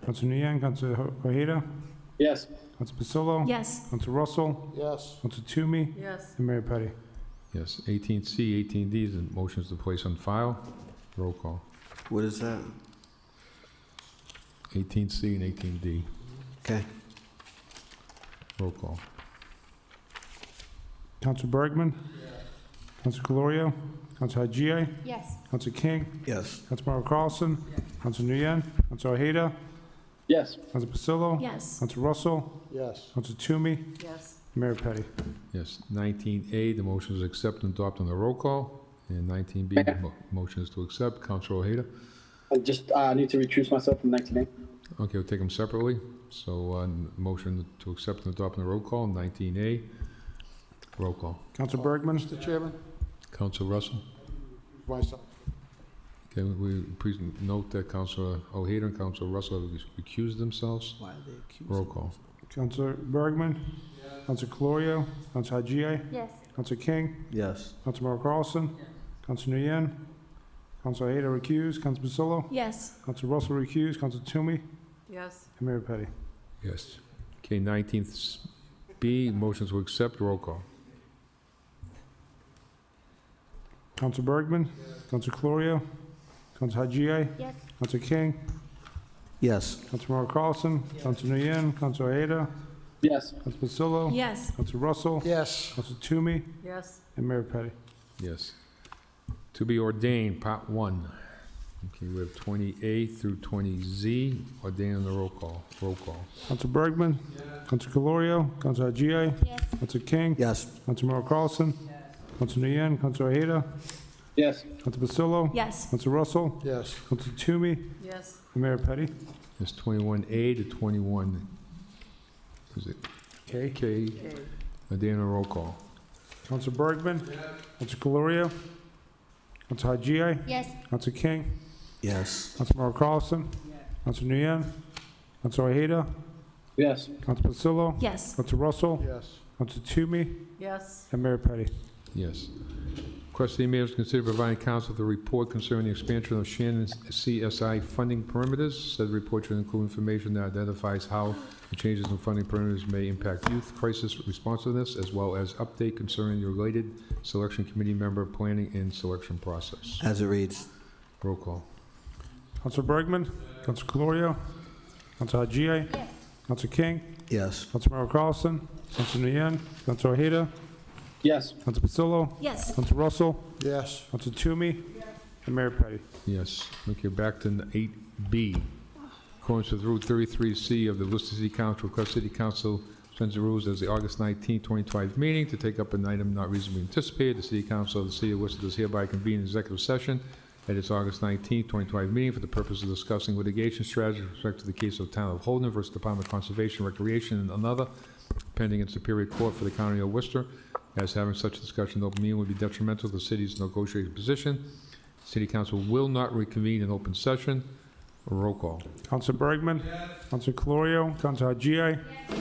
Council Nguyen? Council Ojeda? Yes. Council Basilio? Yes. Council Russell? Yes. Council Toomey? Yes. And Mayor Petty. Yes. 18C, 18D is the motions to place on file. Roll call. What is that? 18C and 18D. Okay. Roll call. Council Bergman? Council Calorio? Council Haji? Yes. Council King? Yes. Councilmember Carlson? Council Nguyen? Council Ojeda? Yes. Council Basilio? Yes. Council Russell? Yes. Council Toomey? Yes. Mayor Petty. Yes. 19A, the motion is accept and adopt on the roll call. And 19B, the motion is to accept. Councilor Ojeda. I just need to recuse myself from 19A. Okay, we'll take them separately. So, motion to accept and adopt on the roll call, 19A. Roll call. Council Bergman? Mr. Chairman, Council Russell. myself. Okay, we please note that Councilor Ojeda and Councilor Russell have recused themselves. Why are they accusing? Roll call. Council Bergman? Council Calorio? Council Haji? Yes. Council King? Yes. Councilmember Carlson? Council Nguyen? Council Ojeda recused. Council Basilio? Yes. Council Russell recused. Council Toomey? Yes. And Mayor Petty. Yes. Okay, 19th B, motion to accept. Roll call. Council Bergman? Council Calorio? Council Haji? Yes. Council King? Yes. Councilmember Carlson? Council Nguyen? Council Ojeda? Yes. Council Basilio? Yes. Council Russell? Yes. Council Toomey? Yes. And Mayor Petty. Yes. To be ordained, Part 1. Okay, we have 20A through 20Z, ordained on the roll call. Roll call. Council Bergman? Council Calorio? Council Haji? Yes. Council King? Yes. Council Merrill Carlson? Council Nguyen? Council Ojeda? Yes. Council Pasillo? Yes. Council Russell? Yes. Council Toomey? Yes. And Mayor Petty? It's 21A to 21, is it Okay. K? Ordained on the roll call. Council Bergman? Council Calorio? Council Haji? Yes. Council King? Yes. Council Merrill Carlson? Council Nguyen? Council Ojeda? Yes. Council Pasillo? Yes. Council Russell? Yes. Council Toomey? Yes. And Mayor Petty? Yes. Request the mayor to consider providing council with a report concerning the expansion of Shannon's CSI funding parameters. Said report should include information that identifies how the changes in funding parameters may impact youth crisis responsiveness, as well as update concerning the related selection committee member planning and selection process. As it reads. Roll call. Council Bergman? Council Calorio? Council Haji? Yes. Council King? Yes. Council Merrill Carlson? Council Nguyen? Council Ojeda? Yes. Council Pasillo? Yes. Council Russell? Yes. Council Toomey? And Mayor Petty? Yes. Okay, back to 8B. According with Rule 33C of the Worcester City Council, request City Council suspends the rules as the August 19, 2025 meeting to take up an item not reasonably anticipated. The City Council of the City of Worcester does hereby convene an executive session at its August 19, 2025 meeting for the purpose of discussing litigation strategy with respect to the case of Town of Holden versus Department of Conservation, Recreation, and another pending in Superior Court for the County of Worcester, as having such a discussion in open meeting would be detrimental to the city's negotiating position. City Council will not reconvene in open session. Roll call. Council Bergman? Council Calorio? Council Haji?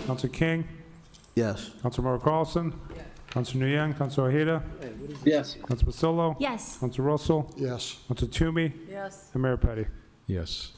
Council King? Yes. Council Merrill Carlson? Council Nguyen? Council Ojeda? Yes. Council Pasillo? Yes. Council Russell? Yes. Council Toomey? Yes. And Mayor Petty? Yes.